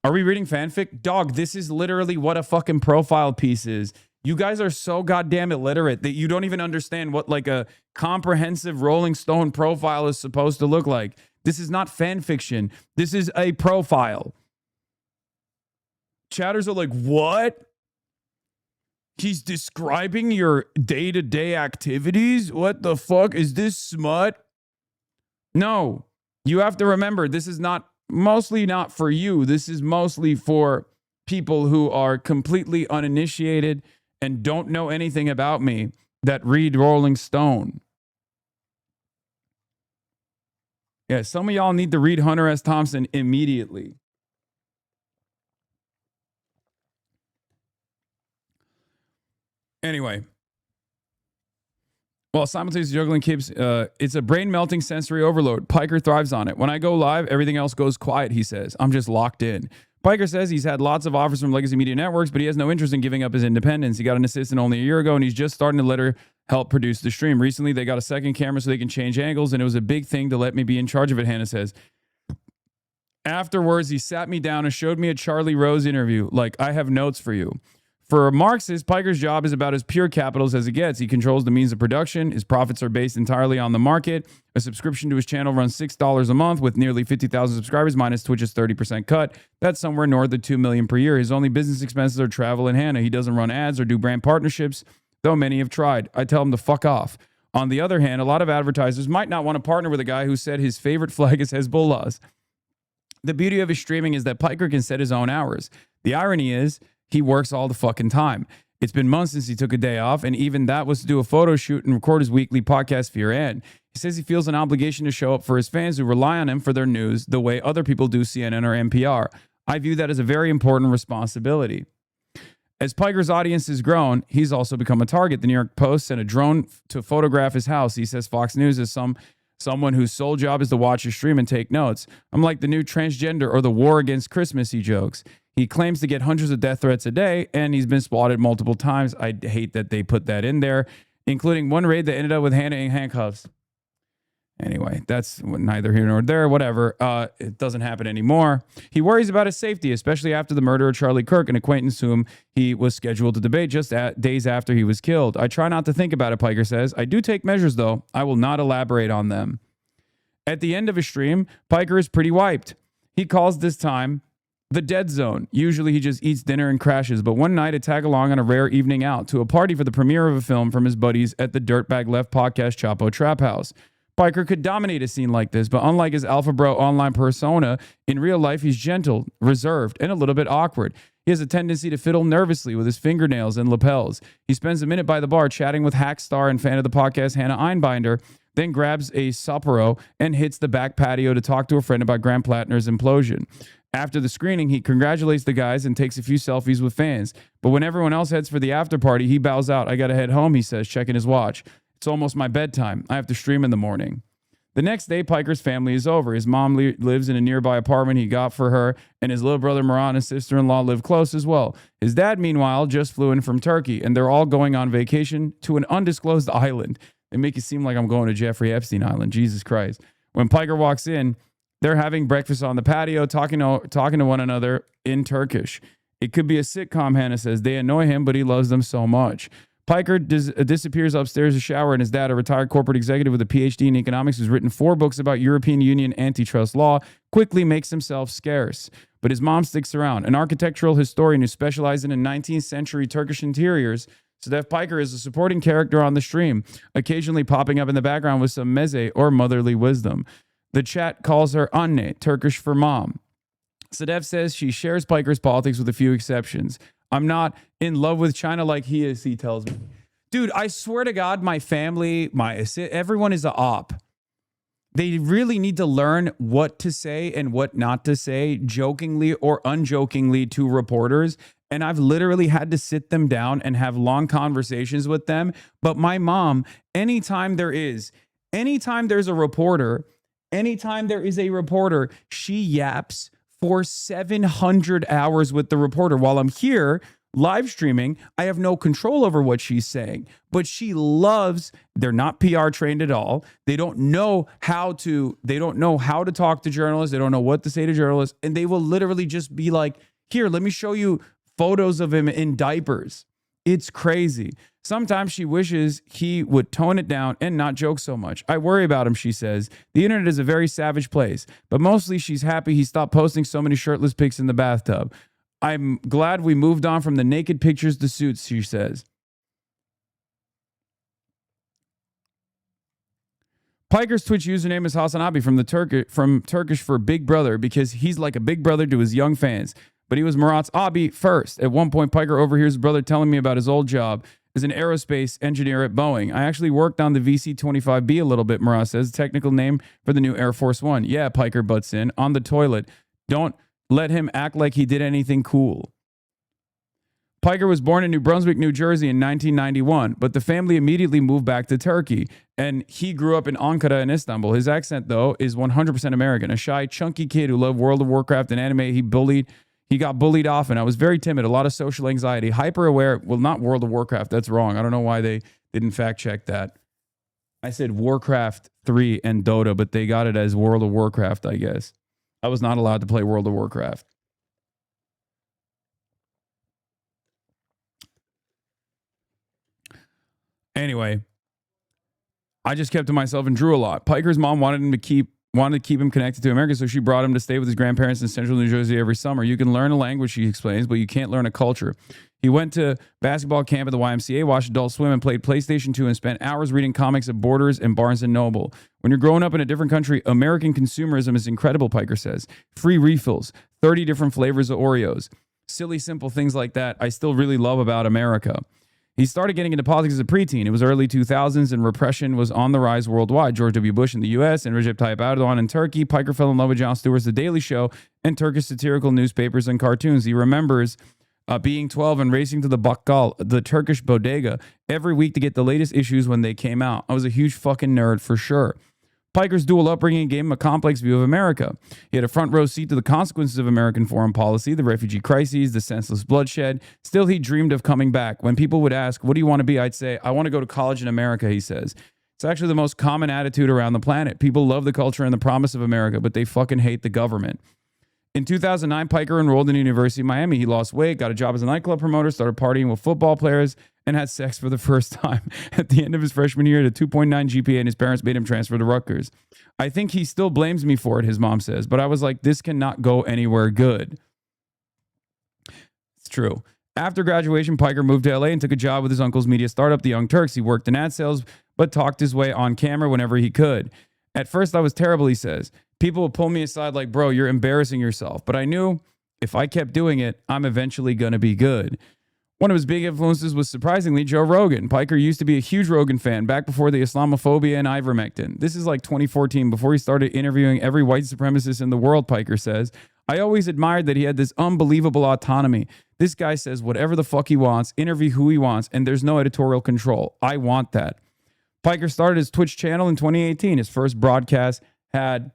Are we reading fanfic? Dog, this is literally what a fucking profile piece is. You guys are so goddamn illiterate that you don't even understand what like a comprehensive Rolling Stone profile is supposed to look like. This is not fan fiction. This is a profile. Chatters are like, what? He's describing your day-to-day activities? What the fuck? Is this smut? No. You have to remember, this is mostly not for you. This is mostly for people who are completely uninitiated and don't know anything about me that read Rolling Stone. Yeah, some of y'all need to read Hunter S. Thompson immediately. Anyway. Well, simultaneously juggling kids, it's a brain-melting sensory overload. Piker thrives on it. When I go live, everything else goes quiet, he says. I'm just locked in. Piker says he's had lots of offers from legacy media networks, but he has no interest in giving up his independence. He got an assistant only a year ago, and he's just starting to let her help produce the stream. Recently, they got a second camera so they can change angles, and it was a big thing to let me be in charge of it, Hannah says. Afterwards, he sat me down and showed me a Charlie Rose interview. Like, I have notes for you. For a Marxist, Piker's job is about as pure capitals as it gets. He controls the means of production. His profits are based entirely on the market. A subscription to his channel runs $6 a month with nearly 50,000 subscribers minus Twitch's 30% cut. That's somewhere north of $2 million per year. His only business expenses are travel and Hannah. He doesn't run ads or do brand partnerships, though many have tried. I tell him to fuck off. On the other hand, a lot of advertisers might not want to partner with a guy who said his favorite flag is Hezbollah's. The beauty of his streaming is that Piker can set his own hours. The irony is, he works all the fucking time. It's been months since he took a day off, and even that was to do a photo shoot and record his weekly podcast Fear Ed. He says he feels an obligation to show up for his fans who rely on him for their news the way other people do CNN or NPR. I view that as a very important responsibility. As Piker's audience has grown, he's also become a target. The New York Post sent a drone to photograph his house. He says Fox News is someone whose sole job is to watch his stream and take notes. I'm like the new transgender or the war against Christmas, he jokes. He claims to get hundreds of death threats a day, and he's been spotted multiple times. I hate that they put that in there, including one raid that ended up with Hannah in handcuffs. Anyway, that's neither here nor there, whatever. It doesn't happen anymore. He worries about his safety, especially after the murder of Charlie Kirk, an acquaintance whom he was scheduled to debate just days after he was killed. I try not to think about it, Piker says. I do take measures, though. I will not elaborate on them. At the end of a stream, Piker is pretty wiped. He calls this time the dead zone. Usually he just eats dinner and crashes, but one night I tag along on a rare evening out to a party for the premiere of a film from his buddies at the Dirtbag Left podcast Chapo Trap House. Piker could dominate a scene like this, but unlike his alpha bro online persona, in real life he's gentle, reserved, and a little bit awkward. He has a tendency to fiddle nervously with his fingernails and lapels. He spends a minute by the bar chatting with hack star and fan of the podcast Hannah Einbinder, then grabs a Sapporo and hits the back patio to talk to a friend about Graham Plattner's implosion. After the screening, he congratulates the guys and takes a few selfies with fans. But when everyone else heads for the after party, he bows out. I gotta head home, he says, checking his watch. It's almost my bedtime. I have to stream in the morning. The next day, Piker's family is over. His mom lives in a nearby apartment he got for her, and his little brother Moran and sister-in-law live close as well. His dad, meanwhile, just flew in from Turkey, and they're all going on vacation to an undisclosed island. They make it seem like I'm going to Jeffrey Epstein Island. Jesus Christ. When Piker walks in, they're having breakfast on the patio, talking to one another in Turkish. It could be a sitcom, Hannah says. They annoy him, but he loves them so much. Piker disappears upstairs to shower, and his dad, a retired corporate executive with a PhD in economics who's written 4 books about European Union antitrust law, quickly makes himself scarce. But his mom sticks around. An architectural historian who specializes in 19th century Turkish interiors, Sedef Piker is a supporting character on the stream, occasionally popping up in the background with some meze or motherly wisdom. The chat calls her Anne, Turkish for mom. Sedef says she shares Piker's politics with a few exceptions. I'm not in love with China like he is, he tells me. Dude, I swear to God, my family, everyone is a op. They really need to learn what to say and what not to say, jokingly or unjokingly, to reporters. And I've literally had to sit them down and have long conversations with them. But my mom, anytime there is a reporter, she yaps for 700 hours with the reporter. While I'm here live streaming, I have no control over what she's saying, but she loves, they're not PR trained at all. They don't know how to talk to journalists. They don't know what to say to journalists. And they will literally just be like, here, let me show you photos of him in diapers. It's crazy. Sometimes she wishes he would tone it down and not joke so much. I worry about him, she says. The internet is a very savage place, but mostly she's happy he stopped posting so many shirtless pics in the bathtub. I'm glad we moved on from the naked pictures to suits, she says. Piker's Twitch username is HasanAbi from Turkish for Big Brother because he's like a big brother to his young fans. But he was Murat's Abi first. At one point, Piker overhears his brother telling me about his old job as an aerospace engineer at Boeing. I actually worked on the VC-25B a little bit, Murat says. Technical name for the new Air Force One. Yeah, Piker butts in. On the toilet. Don't let him act like he did anything cool. Piker was born in New Brunswick, New Jersey in 1991, but the family immediately moved back to Turkey, and he grew up in Ankara and Istanbul. His accent, though, is 100% American. A shy, chunky kid who loved World of Warcraft and anime. He got bullied often. I was very timid, a lot of social anxiety, hyper aware. Well, not World of Warcraft. That's wrong. I don't know why they didn't fact check that. I said Warcraft 3 and Dota, but they got it as World of Warcraft, I guess. I was not allowed to play World of Warcraft. Anyway, I just kept to myself and drew a lot. Piker's mom wanted to keep him connected to America, so she brought him to stay with his grandparents in central New Jersey every summer. You can learn a language, she explains, but you can't learn a culture. He went to basketball camp at the YMCA, watched Adult Swim, and played PlayStation 2 and spent hours reading comics at Borders and Barnes & Noble. When you're growing up in a different country, American consumerism is incredible, Piker says. Free refills, 30 different flavors of Oreos. Silly, simple things like that I still really love about America. He started getting into politics as a preteen. It was early 2000s and repression was on the rise worldwide. George W. Bush in the U.S. and Recep Tayyip Erdogan in Turkey. Piker fell in love with Jon Stewart's The Daily Show and Turkish satirical newspapers and cartoons. He remembers being 12 and racing to the bakkal, the Turkish bodega, every week to get the latest issues when they came out. I was a huge fucking nerd for sure. Piker's dual upbringing gave him a complex view of America. He had a front row seat to the consequences of American foreign policy, the refugee crises, the senseless bloodshed. Still, he dreamed of coming back. When people would ask, what do you want to be? I'd say, I want to go to college in America, he says. It's actually the most common attitude around the planet. People love the culture and the promise of America, but they fucking hate the government. In 2009, Piker enrolled in the University of Miami. He lost weight, got a job as a nightclub promoter, started partying with football players, and had sex for the first time. At the end of his freshman year, at a 2.9 GPA, and his parents made him transfer to Rutgers. I think he still blames me for it, his mom says, but I was like, this cannot go anywhere good. It's true. After graduation, Piker moved to LA and took a job with his uncle's media startup, The Young Turks. He worked in ad sales, but talked his way on camera whenever he could. At first, I was terrible, he says. People would pull me aside like, bro, you're embarrassing yourself. But I knew if I kept doing it, I'm eventually going to be good. One of his big influences was, surprisingly, Joe Rogan. Piker used to be a huge Rogan fan back before the Islamophobia and ivermectin. This is like 2014, before he started interviewing every white supremacist in the world, Piker says. I always admired that he had this unbelievable autonomy. This guy says whatever the fuck he wants, interview who he wants, and there's no editorial control. I want that. Piker started his Twitch channel in 2018. His first broadcast had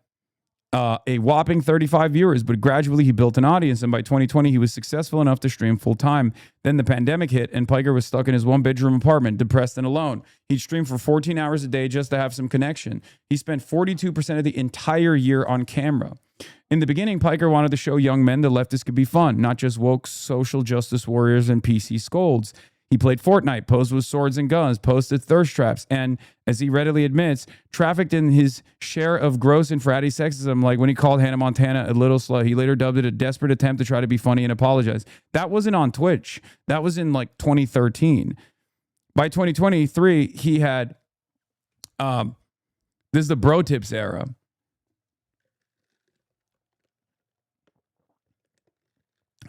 a whopping 35 viewers, but gradually he built an audience, and by 2020 he was successful enough to stream full-time. Then the pandemic hit, and Piker was stuck in his one-bedroom apartment, depressed and alone. He'd stream for 14 hours a day just to have some connection. He spent 42% of the entire year on camera. In the beginning, Piker wanted to show young men that leftists could be fun, not just woke social justice warriors and PC scolds. He played Fortnite, posed with swords and guns, posted thirst traps, and, as he readily admits, trafficked in his share of gross and fratty sexism, like when he called Hannah Montana a little slut. He later dubbed it a desperate attempt to try to be funny and apologize. That wasn't on Twitch. That was in like 2013. By 2023, he had, this is the bro tips era.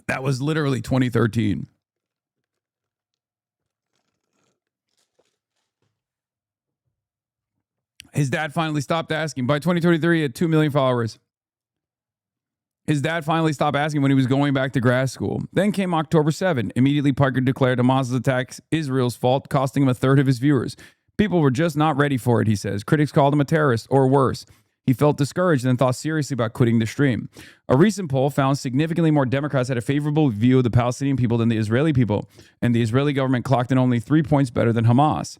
That was literally 2013. His dad finally stopped asking. By 2023, he had 2 million followers. His dad finally stopped asking when he was going back to grad school. Then came October 7. Immediately, Piker declared Hamas's attacks Israel's fault, costing him a third of his viewers. People were just not ready for it, he says. Critics called him a terrorist, or worse. he felt discouraged and thought seriously about quitting the stream. A recent poll found significantly more Democrats had a favorable view of the Palestinian people than the Israeli people, and the Israeli government clocked in only 3 points better than Hamas.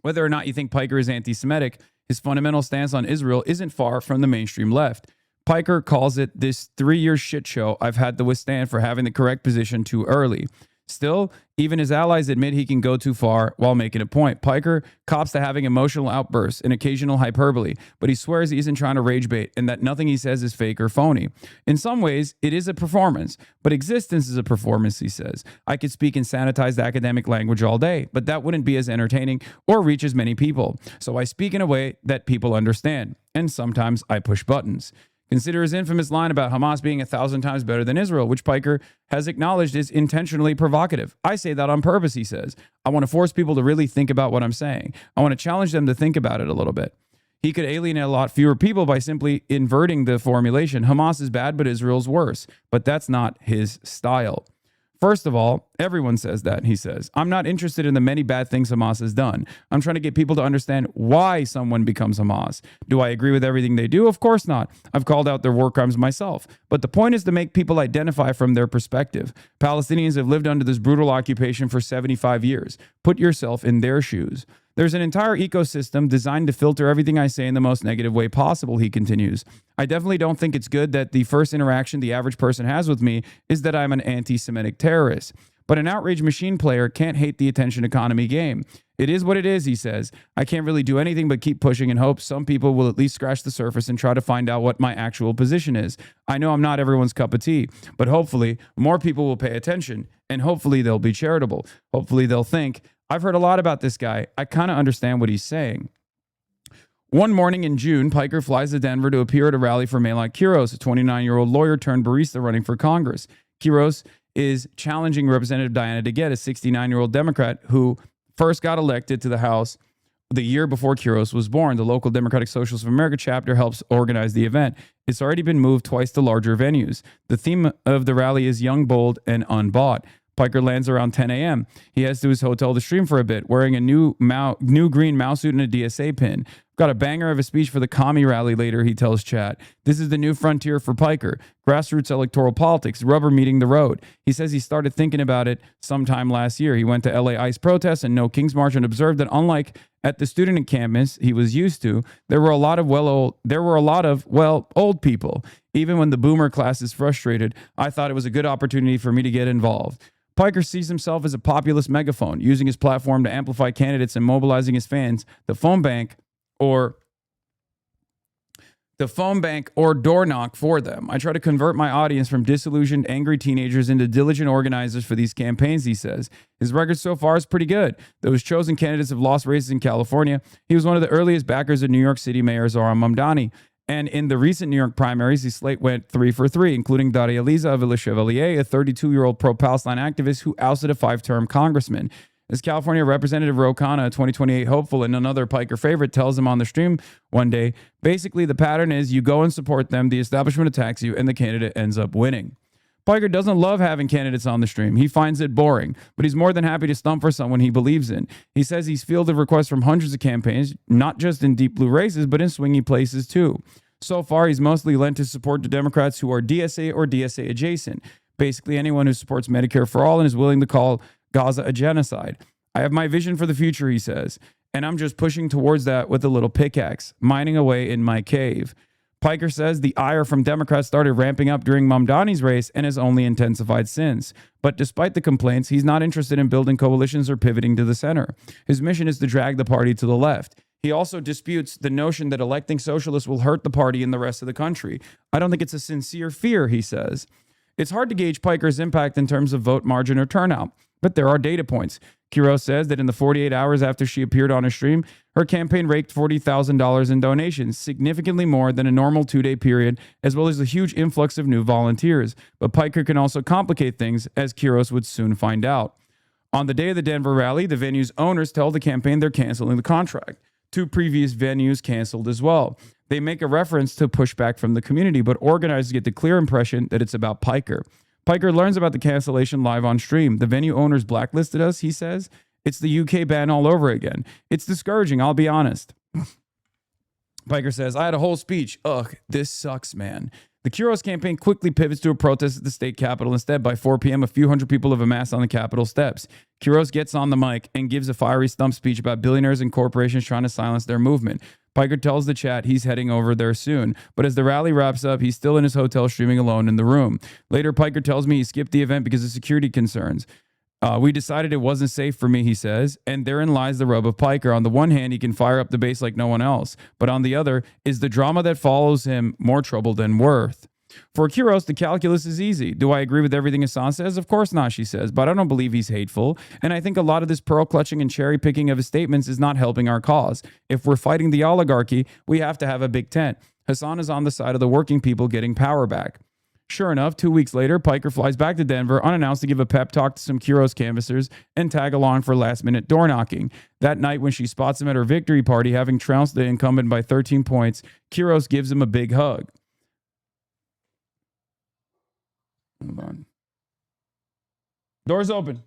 Whether or not you think Piker is anti-Semitic, his fundamental stance on Israel isn't far from the mainstream left. Piker calls it this 3-year shit show I've had to withstand for having the correct position too early. Still, even his allies admit he can go too far while making a point. Piker cops to having emotional outbursts and occasional hyperbole, but he swears he isn't trying to rage bait and that nothing he says is fake or phony. In some ways, it is a performance, but existence is a performance, he says. I could speak in sanitized academic language all day, but that wouldn't be as entertaining or reach as many people. So I speak in a way that people understand, and sometimes I push buttons. Consider his infamous line about Hamas being 1,000 times better than Israel, which Piker has acknowledged is intentionally provocative. I say that on purpose, he says. I want to force people to really think about what I'm saying. I want to challenge them to think about it a little bit. He could alienate a lot fewer people by simply inverting the formulation. Hamas is bad, but Israel's worse. But that's not his style. First of all, everyone says that, he says. I'm not interested in the many bad things Hamas has done. I'm trying to get people to understand why someone becomes Hamas. Do I agree with everything they do? Of course not. I've called out their war crimes myself. But the point is to make people identify from their perspective. Palestinians have lived under this brutal occupation for 75 years. Put yourself in their shoes. There's an entire ecosystem designed to filter everything I say in the most negative way possible, he continues. I definitely don't think it's good that the first interaction the average person has with me is that I'm an anti-Semitic terrorist. But an outraged machine player can't hate the attention economy game. It is what it is, he says. I can't really do anything but keep pushing and hope some people will at least scratch the surface and try to find out what my actual position is. I know I'm not everyone's cup of tea, but hopefully more people will pay attention, and hopefully they'll be charitable. Hopefully they'll think, I've heard a lot about this guy. I kind of understand what he's saying. One morning in June, Piker flies to Denver to appear at a rally for Melot Quiros, a 29-year-old lawyer turned barista running for Congress. Quiros is challenging Representative Diana DeGette, a 69-year-old Democrat who first got elected to the House the year before Quiros was born. The local Democratic Socialists of America chapter helps organize the event. It's already been moved twice to larger venues. The theme of the rally is young, bold, and unbought. Piker lands around 10 a.m. He heads to his hotel to stream for a bit, wearing a new green mouse suit and a DSA pin. Got a banger of a speech for the commie rally later, he tells chat. This is the new frontier for Piker. Grassroots electoral politics, rubber meeting the road. He says he started thinking about it sometime last year. He went to LA ICE protests and No King's March and observed that unlike at the student encampments he was used to, there were a lot of old people. Even when the boomer class is frustrated, I thought it was a good opportunity for me to get involved. Piker sees himself as a populist megaphone, using his platform to amplify candidates and mobilizing his fans. The phone bank or door knock for them. I try to convert my audience from disillusioned, angry teenagers into diligent organizers for these campaigns, he says. His record so far is pretty good. Those chosen candidates have lost races in California. He was one of the earliest backers of New York City Mayor Zohran Mamdani. And in the recent New York primaries, his slate went 3 for 3, including Daria Liza of Le Chevalier, a 32-year-old pro-Palestine activist who ousted a 5-term congressman. As California Representative Ro Khanna, a 2028 hopeful and another Piker favorite, tells him on the stream one day, basically the pattern is you go and support them, the establishment attacks you, and the candidate ends up winning. Piker doesn't love having candidates on the stream. He finds it boring, but he's more than happy to stump for someone he believes in. He says he's fielded requests from hundreds of campaigns, not just in deep blue races, but in swingy places too. So far, he's mostly lent his support to Democrats who are DSA or DSA adjacent, basically anyone who supports Medicare for all and is willing to call Gaza a genocide. I have my vision for the future, he says, and I'm just pushing towards that with a little pickaxe, mining away in my cave. Piker says the ire from Democrats started ramping up during Mamdani's race and has only intensified since. But despite the complaints, he's not interested in building coalitions or pivoting to the center. His mission is to drag the party to the left. He also disputes the notion that electing socialists will hurt the party and the rest of the country. I don't think it's a sincere fear, he says. It's hard to gauge Piker's impact in terms of vote margin or turnout, but there are data points. Quiros says that in the 48 hours after she appeared on a stream, her campaign raked $40,000 in donations, significantly more than a normal 2-day period, as well as a huge influx of new volunteers. But Piker can also complicate things, as Quiros would soon find out. On the day of the Denver rally, the venue's owners tell the campaign they're canceling the contract. 2 previous venues canceled as well. They make a reference to pushback from the community, but organizers get the clear impression that it's about Piker. Piker learns about the cancellation live on stream. The venue owners blacklisted us, he says. It's the UK ban all over again. It's discouraging, I'll be honest. Piker says, I had a whole speech. Ugh, this sucks, man. The Kuros campaign quickly pivots to a protest at the state capitol. Instead, by 4 p.m., a few hundred people have amassed on the Capitol steps. Kuros gets on the mic and gives a fiery stump speech about billionaires and corporations trying to silence their movement. Piker tells the chat he's heading over there soon, but as the rally wraps up, he's still in his hotel streaming alone in the room. Later, Piker tells me he skipped the event because of security concerns. We decided it wasn't safe for me, he says, and therein lies the rub of Piker. On the one hand, he can fire up the base like no one else, but on the other, is the drama that follows him more trouble than worth? For Kuros, the calculus is easy. Do I agree with everything Hasan says? Of course not, she says, but I don't believe he's hateful, and I think a lot of this pearl clutching and cherry picking of his statements is not helping our cause. If we're fighting the oligarchy, we have to have a big tent. Hasan is on the side of the working people getting power back. Sure enough, 2 weeks later, Piker flies back to Denver unannounced to give a pep talk to some Kuros canvassers and tag along for last-minute door knocking. That night, when she spots him at her victory party, having trounced the incumbent by 13 points, Kuros gives him a big hug. Hold on. Doors open.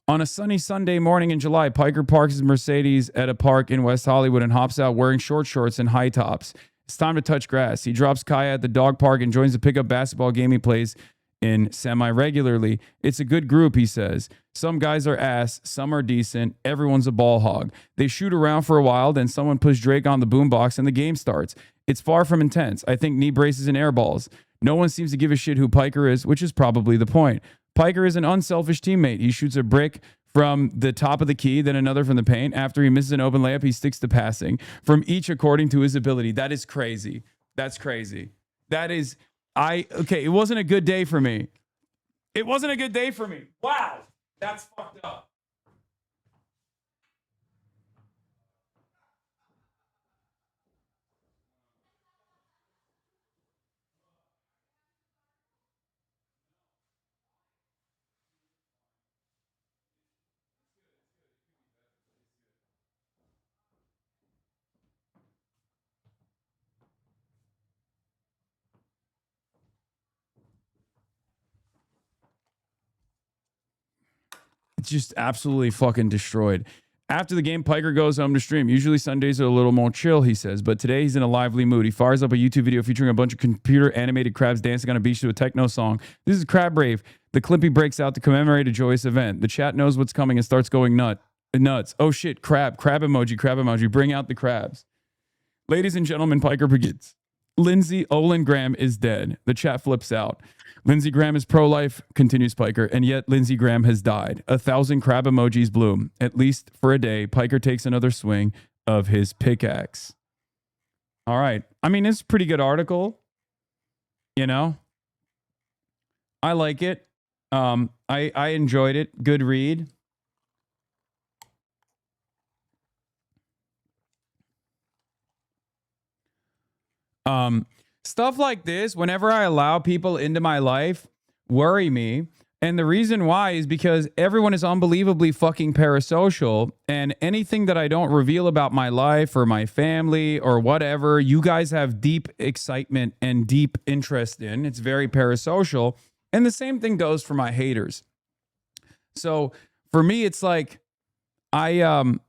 On a sunny Sunday morning in July, Piker parks his Mercedes at a park in West Hollywood and hops out wearing short shorts and high tops. It's time to touch grass. He drops Kaya at the dog park and joins the pickup basketball game he plays in semi-regularly. It's a good group, he says. Some guys are ass, some are decent, everyone's a ball hog. They shoot around for a while, then someone puts Drake on the boombox and the game starts. It's far from intense. I think knee braces and air balls. No one seems to give a shit who Piker is, which is probably the point. Piker is an unselfish teammate. He shoots a brick from the top of the key, then another from the paint. After he misses an open layup, he sticks to passing from each according to his ability. That is crazy. That's crazy. That is, okay, it wasn't a good day for me. It wasn't a good day for me. Wow. That's fucked up. It's just absolutely fucking destroyed. After the game, Piker goes home to stream. Usually Sundays are a little more chill, he says, but today he's in a lively mood. He fires up a YouTube video featuring a bunch of computer animated crabs dancing on a beach to a techno song. This is Crab Rave. The clip he breaks out to commemorate a joyous event. The chat knows what's coming and starts going nuts. Oh shit, crab emoji. Bring out the crabs. Ladies and gentlemen, Piker begins. Lindsey Olin Graham is dead. The chat flips out. Lindsey Graham is pro-life, continues Piker, and yet Lindsey Graham has died. 1,000 crab emojis bloom. At least for a day, Piker takes another swing of his pickaxe. All right. I mean, it's a pretty good article. You know? I like it. I enjoyed it. Good read. Stuff like this, whenever I allow people into my life, worry me. And the reason why is because everyone is unbelievably fucking parasocial, and anything that I don't reveal about my life or my family or whatever, you guys have deep excitement and deep interest in. It's very parasocial. And the same thing goes for my haters. So for me, it's like I am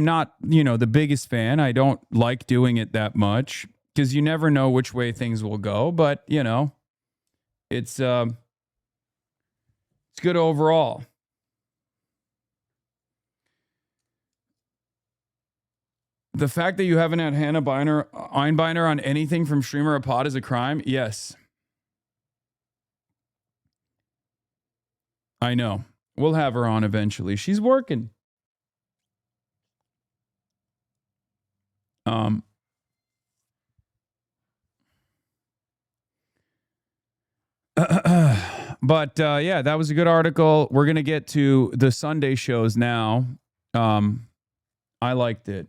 not, the biggest fan. I don't like doing it that much, because you never know which way things will go. But, it's good overall. The fact that you haven't had Hannah Einbeiner on anything from Streamer or Pod is a crime? Yes. I know. We'll have her on eventually. She's working. But yeah, that was a good article. We're going to get to the Sunday shows now. I liked it.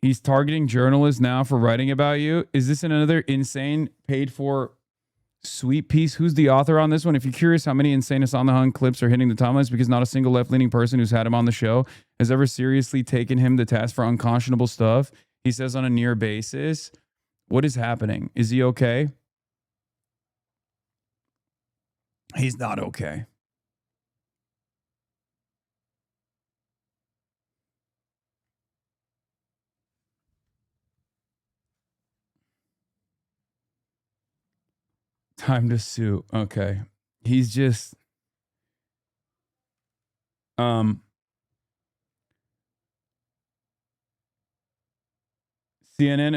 He's targeting journalists now for writing about you. Is this another insane paid for sweet piece? Who's the author on this one? If you're curious how many insane Hasan the Hun clips are hitting the timelines, because not a single left-leaning person who's had him on the show has ever seriously taken him to task for unconscionable stuff. He says on a near basis. What is happening? Is he okay? He's not okay. Time to sue. Okay. He's just CNN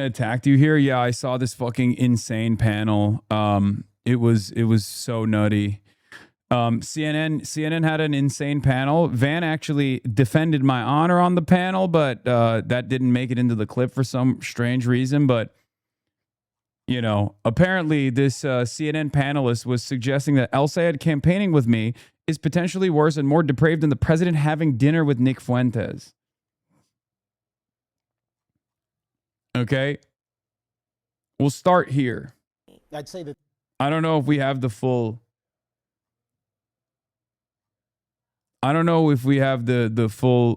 attacked you here. Yeah, I saw this fucking insane panel. It was so nutty. CNN had an insane panel. Van actually defended my honor on the panel, but that didn't make it into the clip for some strange reason. But you know, apparently this CNN panelist was suggesting that El Sayed campaigning with me is potentially worse and more depraved than the president having dinner with Nick Fuentes. Okay. We'll start here. I'd say that I don't know if we have the full. I don't know if we have the full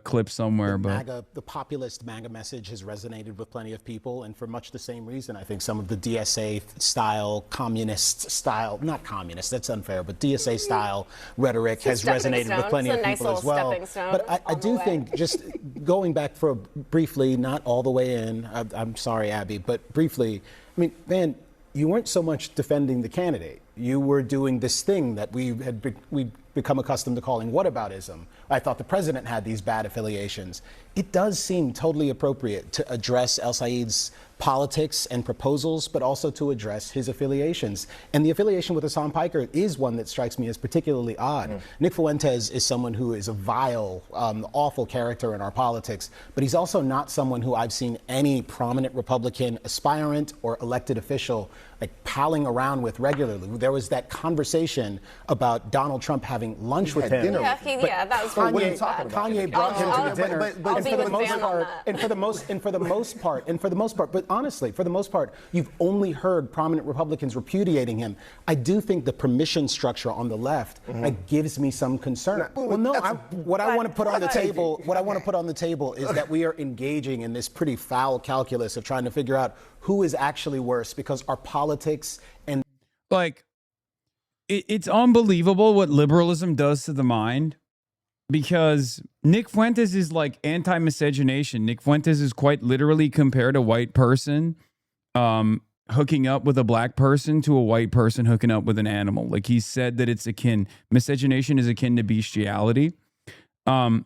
clip somewhere, but the populist MAGA message has resonated with plenty of people, and for much the same reason. I think some of the DSA style, communist style, not communist, that's unfair, but DSA style rhetoric has resonated with plenty of people as well. But I do think, just going back for briefly, not all the way in, I'm sorry, Abby, but briefly, I mean, Van, you weren't so much defending the candidate. You were doing this thing that we've become accustomed to calling whataboutism. I thought the president had these bad affiliations. It does seem totally appropriate to address El Sayed's politics and proposals, but also to address his affiliations. And the affiliation with Hasan Piker is one that strikes me as particularly odd. Nick Fuentes is someone who is a vile, awful character in our politics, but he's also not someone who I've seen any prominent Republican aspirant or elected official like palling around with regularly. There was that conversation about Donald Trump having lunch with him. Yeah, that was Kanye, what are you talking about? Kanye brought him to the dinner. I'll be with Van on that. And for the most part, but honestly, for the most part, you've only heard prominent Republicans repudiating him. I do think the permission structure on the left gives me some concern. What I want to put on the table is that we are engaging in this pretty foul calculus of trying to figure out who is actually worse, because our politics and like it's unbelievable what liberalism does to the mind. Because Nick Fuentes is like anti-miscegenation. Nick Fuentes is quite literally compared a white person hooking up with a black person to a white person hooking up with an animal. Like he said that it's akin, miscegenation is akin to bestiality.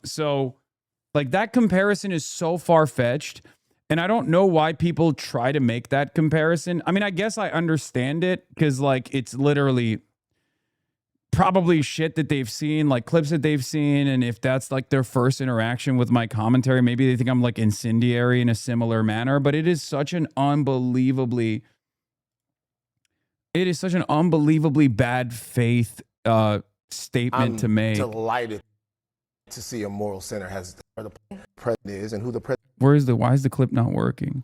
So like that comparison is so far-fetched. And I don't know why people try to make that comparison. I mean, I guess I understand it because like it's literally probably shit that they've seen, like clips that they've seen. And if that's like their first interaction with my commentary, maybe they think I'm like incendiary in a similar manner. But it is such an unbelievably bad faith statement to make. I'm delighted to see a moral center has where the president is and who the president. Why is the clip not working?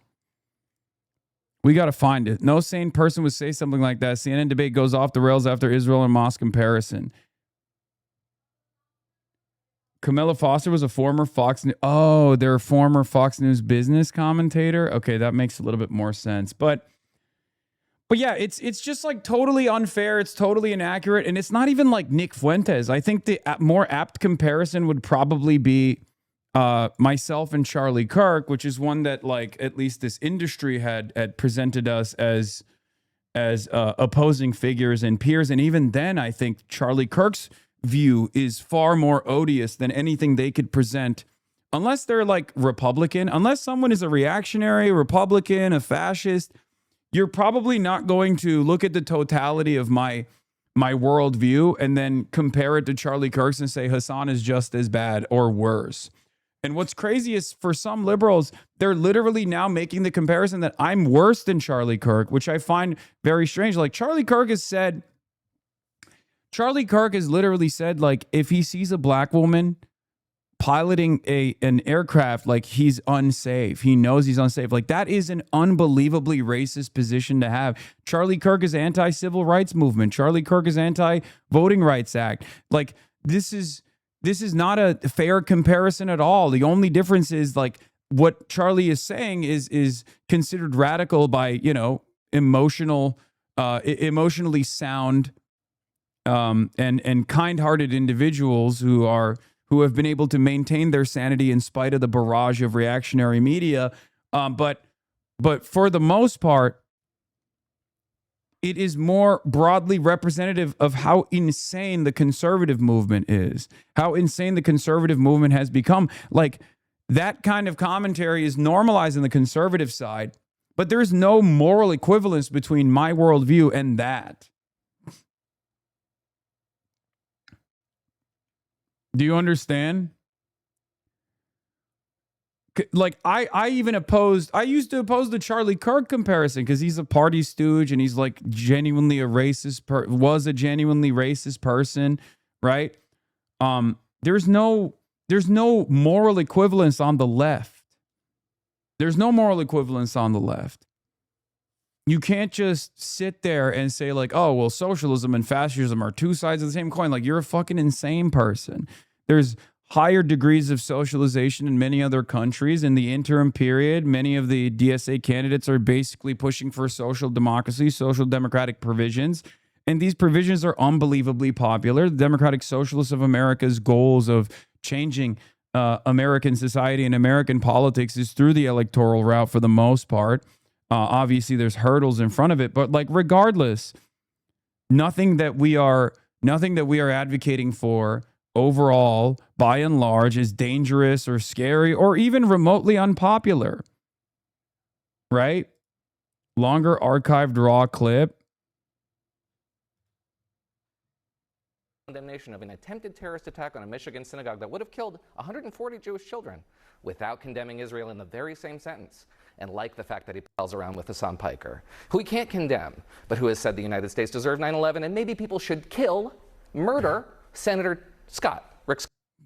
We got to find it. No sane person would say something like that. CNN debate goes off the rails after Israel and Hamas comparison. Camilla Foster was a former Fox News. Oh, they're a former Fox News business commentator. Okay, that makes a little bit more sense. But yeah, it's just like totally unfair. It's totally inaccurate. And it's not even like Nick Fuentes. I think the more apt comparison would probably be myself and Charlie Kirk, which is one that like at least this industry had presented us as opposing figures and peers. And even then, I think Charlie Kirk's view is far more odious than anything they could present, unless they're like Republican, unless someone is a reactionary, Republican, a fascist. You're probably not going to look at the totality of my worldview and then compare it to Charlie Kirk's and say Hasan is just as bad or worse. And what's crazy is for some liberals, they're literally now making the comparison that I'm worse than Charlie Kirk, which I find very strange. Like Charlie Kirk has literally said, like, if he sees a black woman piloting an aircraft, like he's unsafe. He knows he's unsafe. Like that is an unbelievably racist position to have. Charlie Kirk is anti-civil rights movement. Charlie Kirk is anti-Voting Rights Act. Like this is not a fair comparison at all. The only difference is like what Charlie is saying is considered radical by, emotionally sound and kind-hearted individuals who have been able to maintain their sanity in spite of the barrage of reactionary media. But for the most part, it is more broadly representative of how insane the conservative movement is, how insane the conservative movement has become. Like, that kind of commentary is normalized on the conservative side, but there's no moral equivalence between my worldview and that. Do you understand? Like, I even used to oppose the Charlie Kirk comparison because he's a party stooge and he's like genuinely a racist, was a genuinely racist person, right? There's no moral equivalence on the left. There's no moral equivalence on the left. You can't just sit there and say like, oh, well, socialism and fascism are two sides of the same coin. Like, you're a fucking insane person. There's higher degrees of socialization in many other countries. In the interim period, many of the DSA candidates are basically pushing for social democracy, social democratic provisions. And these provisions are unbelievably popular. The Democratic Socialists of America's goals of changing American society and American politics is through the electoral route for the most part. Obviously, there's hurdles in front of it. But like, regardless, nothing that we are advocating for overall, by and large, is dangerous or scary or even remotely unpopular, right? Longer archived raw clip. Condemnation of an attempted terrorist attack on a Michigan synagogue that would have killed 140 Jewish children without condemning Israel in the very same sentence. And like the fact that he pals around with Hasan Piker, who he can't condemn, but who has said the United States deserved 9/11 and maybe people should murder Senator Rick Scott.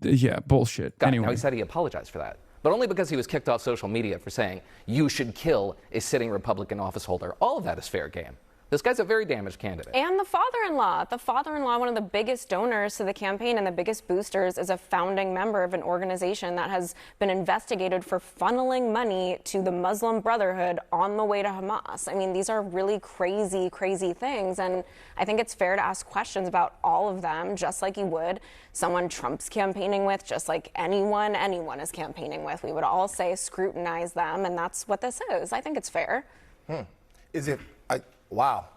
Yeah, bullshit. Anyway. Now, he said he apologized for that, but only because he was kicked off social media for saying you should kill a sitting Republican office holder. All of that is fair game. This guy's a very damaged candidate. And the father-in-law, one of the biggest donors to the campaign and the biggest boosters, is a founding member of an organization that has been investigated for funneling money to the Muslim Brotherhood on the way to Hamas. I mean, these are really crazy, crazy things. And I think it's fair to ask questions about all of them, just like you would someone Trump's campaigning with, just like anyone is campaigning with. We would all say scrutinize them, and that's what this is. I think it's fair. Is it? Wow.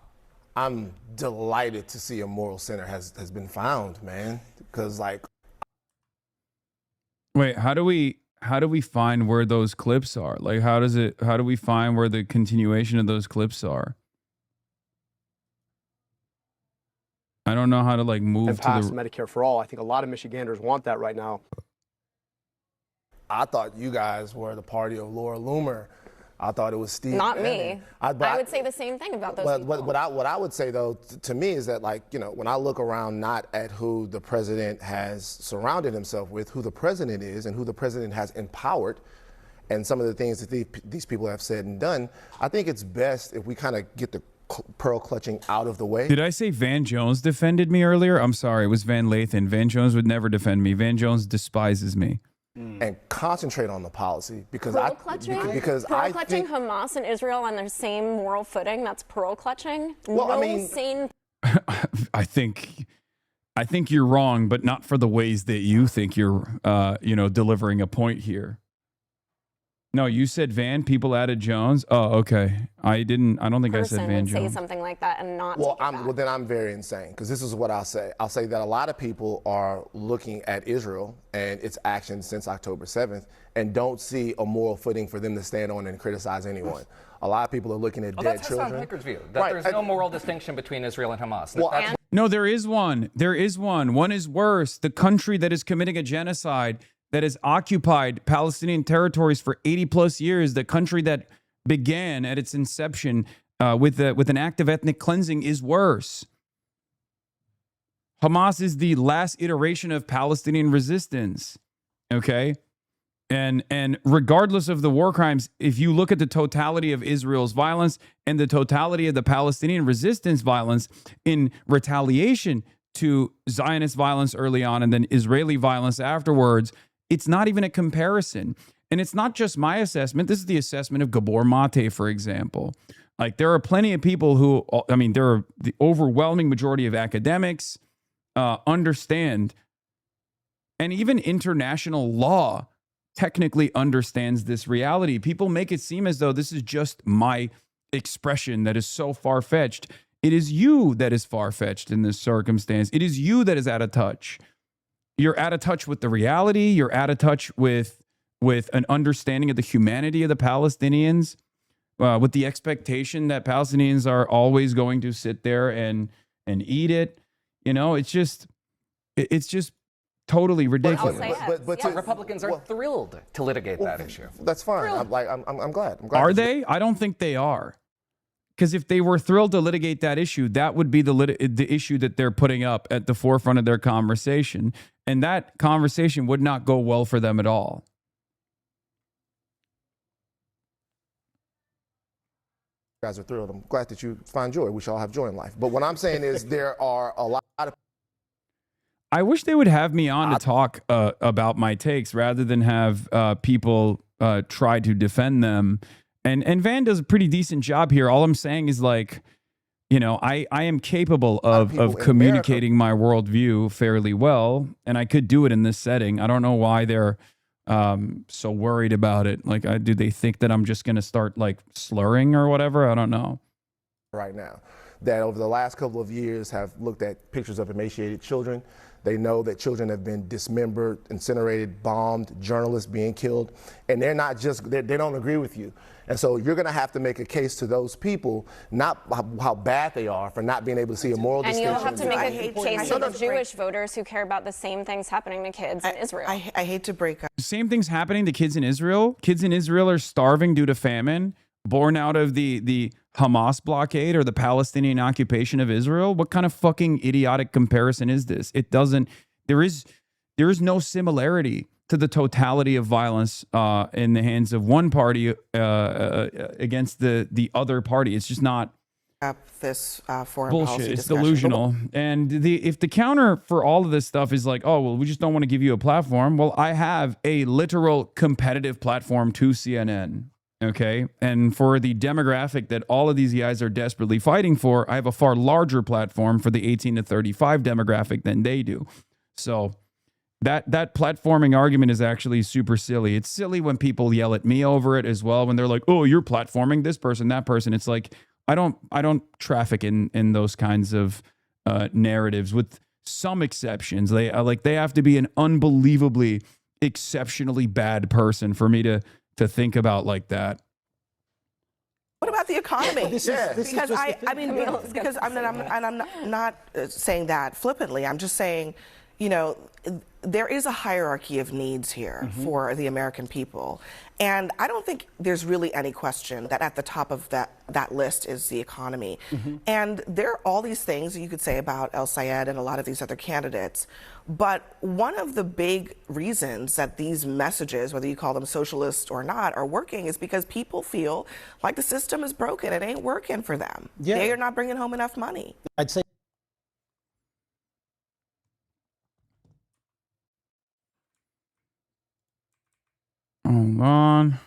I'm delighted to see a moral center has been found, man. Because, like, wait, how do we find where those clips are? Like, how do we find where the continuation of those clips are? I don't know how to like move and to pass the Medicare for all. I think a lot of Michiganders want that right now. I thought you guys were the party of Laura Loomer. I thought it was Steve. Not me. I would say the same thing about those people. What I would say, though, to me is that, like, you know, when I look around not at who the president has surrounded himself with, who the president is and who the president has empowered, and some of the things that these people have said and done, I think it's best if we kind of get the pearl clutching out of the way. Did I say Van Jones defended me earlier? I'm sorry. It was Van Lathan. Van Jones would never defend me. Van Jones despises me. And concentrate on the policy because pearl clutching Hamas and Israel on their same moral footing. That's pearl clutching. Well, no I mean, sane. I think you're wrong, but not for the ways that you think you're, delivering a point here. No, you said Van. People added Jones. Oh, okay. I don't think I said Van would Jones. Say something like that and not. Well, then I'm very insane because this is what I'll say. I'll say that a lot of people are looking at Israel and its actions since October 7th and don't see a moral footing for them to stand on and criticize anyone. A lot of people are looking at dead children. That's Hasan Piker's view. That there's no moral distinction between Israel and Hamas. No, there is one. There is one. One is worse. The country that is committing a genocide, that has occupied Palestinian territories for 80 plus years, the country that began at its inception with an act of ethnic cleansing, is worse. Hamas is the last iteration of Palestinian resistance. Okay? And regardless of the war crimes, if you look at the totality of Israel's violence and the totality of the Palestinian resistance violence in retaliation to Zionist violence early on and then Israeli violence afterwards, it's not even a comparison. And it's not just my assessment. This is the assessment of Gabor Mate, for example. Like, there are plenty of people who, there are the overwhelming majority of academics, understand, and even international law technically understands this reality. People make it seem as though this is just my expression that is so far-fetched. It is you that is far-fetched in this circumstance. It is you that is out of touch. You're out of touch with the reality. You're out of touch with an understanding of the humanity of the Palestinians, with the expectation that Palestinians are always going to sit there and eat it. You know, it's just totally ridiculous. But Republicans are thrilled to litigate that issue. That's fine. I'm glad. I'm glad. Are they? I don't think they are. Because if they were thrilled to litigate that issue, that would be the issue that they're putting up at the forefront of their conversation. And that conversation would not go well for them at all. You guys are thrilled. I'm glad that you find joy. We should all have joy in life. But what I'm saying is there are a lot of... I wish they would have me on to talk about my takes rather than have people try to defend them. And Van does a pretty decent job here. All I'm saying is, like, you know, I am capable of communicating my worldview fairly well, and I could do it in this setting. I don't know why they're so worried about it. Like, do they think that I'm just going to start, like, slurring or whatever? I don't know. Right now, that over the last couple of years have looked at pictures of emaciated children. They know that children have been dismembered, incinerated, bombed, journalists being killed, and they're not just, they don't agree with you. And so you're going to have to make a case to those people, not how bad they are for not being able to see a moral distinction. And you'll have to make a case to the Jewish voters who care about the same things happening to kids in Israel. I hate to break up. Same things happening to kids in Israel. Kids in Israel are starving due to famine, born out of the Hamas blockade or the Palestinian occupation of Israel. What kind of fucking idiotic comparison is this? It doesn't, there is no similarity to the totality of violence in the hands of one party against the other party. It's just not this foreign bullshit. policy It's discussion. delusional. And if the counter for all of this stuff is like, oh, well, we just don't want to give you a platform. Well, I have a literal competitive platform to CNN. Okay. And for the demographic that all of these guys are desperately fighting for, I have a far larger platform for the 18 to 35 demographic than they do. So that platforming argument is actually super silly. It's silly when people yell at me over it as well, when they're like, oh, you're platforming this person, that person. It's like, I don't traffic in those kinds of narratives, with some exceptions. They have to be an unbelievably exceptionally bad person for me to think about like that. What about the economy? Because I'm not saying that flippantly. I'm just saying, you know, there is a hierarchy of needs here for the American people. And I don't think there's really any question that at the top of that list is the economy. And there are all these things you could say about El Sayed and a lot of these other candidates. But one of the big reasons that these messages, whether you call them socialist or not, are working is because people feel like the system is broken. It ain't working for them. Yeah. They are not bringing home enough money. I'd say hold on.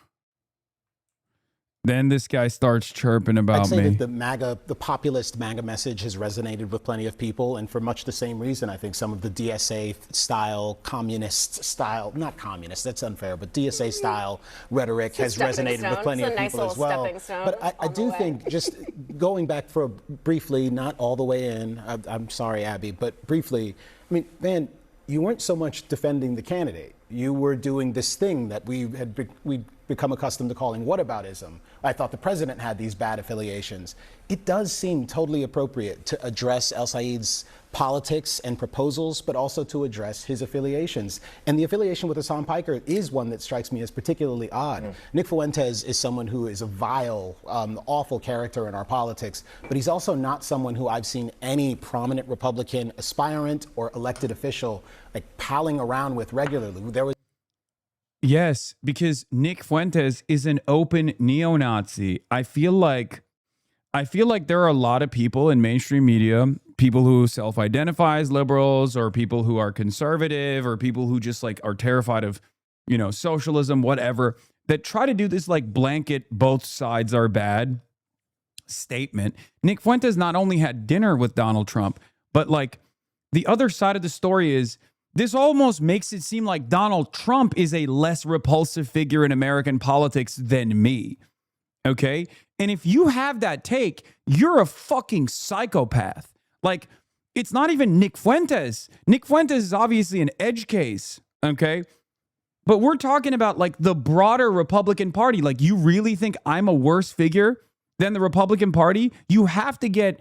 Then this guy starts chirping about I'd say me. that the populist MAGA message has resonated with plenty of people, and for much the same reason, I think some of the DSA style, communist style, not communist, that's unfair, but DSA style rhetoric has resonated with plenty of people as well. But I do think, just going back for briefly, not all the way in, I'm sorry, Abby, but briefly, I mean, Van, you weren't so much defending the candidate. You were doing this thing that we'd become accustomed to calling whataboutism. I thought the president had these bad affiliations. It does seem totally appropriate to address El Sayed's politics and proposals, but also to address his affiliations. And the affiliation with Hasan Piker is one that strikes me as particularly odd. Nick Fuentes is someone who is a vile, awful character in our politics, but he's also not someone who I've seen any prominent Republican aspirant or elected official like palling around with regularly. Yes, because Nick Fuentes is an open neo-Nazi. I feel like there are a lot of people in mainstream media, people who self-identify as liberals, or people who are conservative, or people who just like are terrified of, you know, socialism, whatever, that try to do this like blanket both sides are bad statement. Nick Fuentes not only had dinner with Donald Trump, but like the other side of the story is this almost makes it seem like Donald Trump is a less repulsive figure in American politics than me. Okay? And if you have that take, you're a fucking psychopath. Like, it's not even Nick Fuentes. Nick Fuentes is obviously an edge case. Okay? But we're talking about like the broader Republican Party. Like, you really think I'm a worse figure than the Republican Party? You have to get,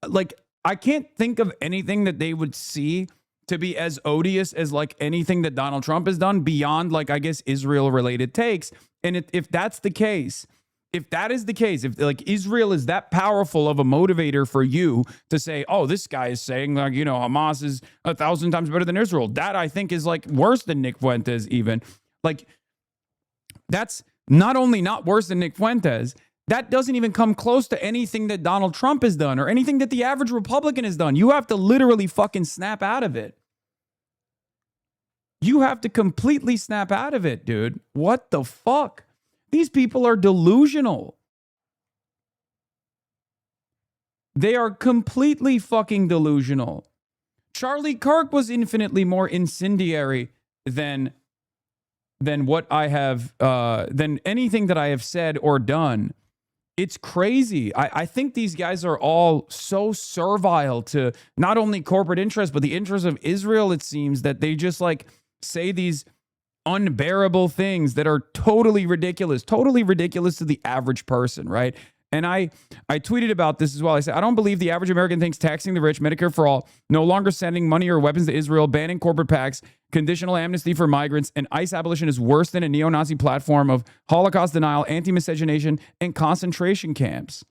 like, I can't think of anything that they would see to be as odious as like anything that Donald Trump has done beyond, like, I guess, Israel related takes. And if that's the case, if that is the case, if like Israel is that powerful of a motivator for you to say, oh, this guy is saying, like, you know, Hamas is 1,000 times better than Israel. That I think is like worse than Nick Fuentes even. Like, that's not only not worse than Nick Fuentes, that doesn't even come close to anything that Donald Trump has done or anything that the average Republican has done. You have to literally fucking snap out of it. You have to completely snap out of it, dude. What the fuck? These people are delusional. They are completely fucking delusional. Charlie Kirk was infinitely more incendiary than what I have, than anything that I have said or done. It's crazy. I think these guys are all so servile to not only corporate interests, but the interests of Israel, it seems, that they just like say these unbearable things that are totally ridiculous to the average person, right? And I tweeted about this as well. I said, I don't believe the average American thinks taxing the rich, Medicare for all, no longer sending money or weapons to Israel, banning corporate PACs, conditional amnesty for migrants, and ICE abolition is worse than a neo-Nazi platform of Holocaust denial, anti-miscegenation, and concentration camps.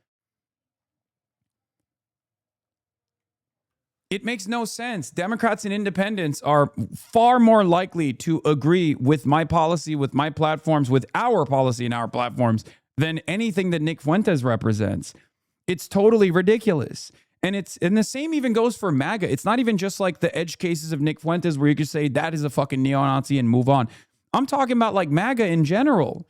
It makes no sense. Democrats and independents are far more likely to agree with my policy, with my platforms, with our policy and our platforms than anything that Nick Fuentes represents. It's totally ridiculous. And the same even goes for MAGA. It's not even just like the edge cases of Nick Fuentes where you could say that is a fucking neo-Nazi and move on. I'm talking about like MAGA in general.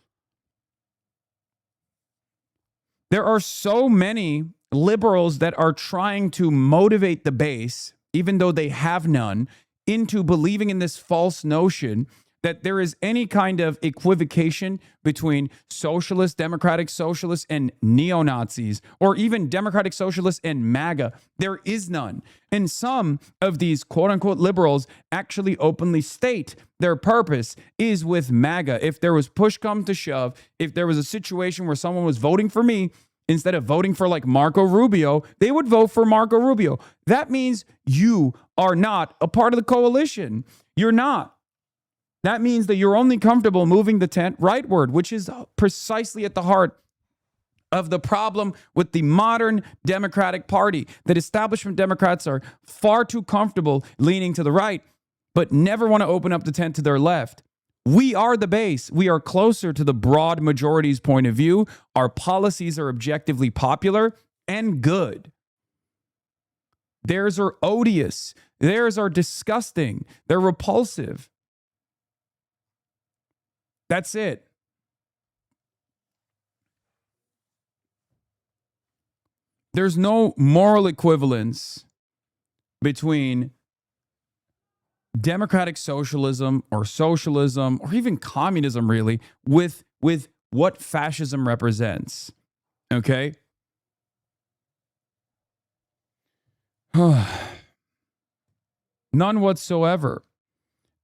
There are so many liberals that are trying to motivate the base, even though they have none, into believing in this false notion that there is any kind of equivocation between socialists, democratic socialists, and neo-Nazis, or even democratic socialists and MAGA. There is none. And some of these quote-unquote liberals actually openly state their purpose is with MAGA. If there was push come to shove, if there was a situation where someone was voting for me, instead of voting for like Marco Rubio, they would vote for Marco Rubio. That means you are not a part of the coalition. You're not. That means that you're only comfortable moving the tent rightward, which is precisely at the heart of the problem with the modern Democratic Party. That establishment Democrats are far too comfortable leaning to the right, but never want to open up the tent to their left. We are the base. We are closer to the broad majority's point of view. Our policies are objectively popular and good. Theirs are odious. Theirs are disgusting. They're repulsive. That's it. There's no moral equivalence between democratic socialism or even communism, really, with what fascism represents. Okay? None whatsoever.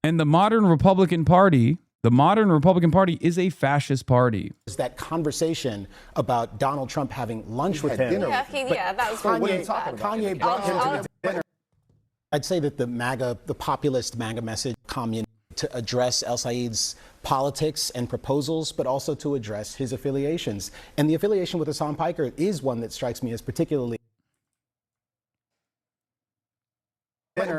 And the modern Republican Party is a fascist party. Is that conversation about Donald Trump having lunch with him? That was Kanye brought him to the dinner. I'd say that the populist MAGA message, communist, to address El Said's politics and proposals, but also to address his affiliations. And the affiliation with Hasan Piker is one that strikes me as particularly. But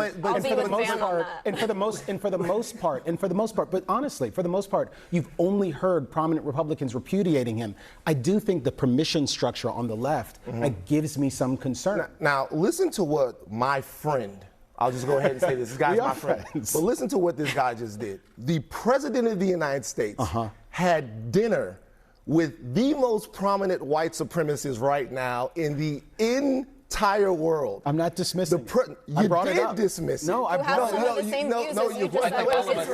honestly, for the most part, you've only heard prominent Republicans repudiating him. I do think the permission structure on the left gives me some concern. Now, listen to what my friend, I'll just go ahead and say this guy's my friend. But listen to what this guy just did. The President of the United States had dinner with the most prominent white supremacists right now in the entire world. I'm not dismissing. You did dismiss it. No, I no,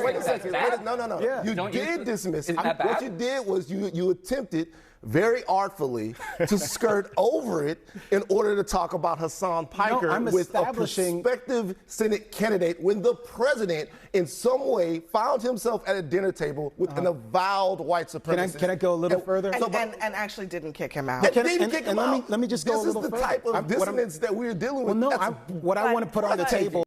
wait a second. No. Yeah. You did dismiss it. That bad? What you did was you attempted very artfully to skirt over it in order to talk about Hasan Piker with a prospective Senate candidate when the president in some way found himself at a dinner table with an avowed white supremacist. Can I go a little further? And actually didn't kick him out. Let me just go a little further. This is the type of dissonance that we're dealing with. Well, no, what I want to put on the table.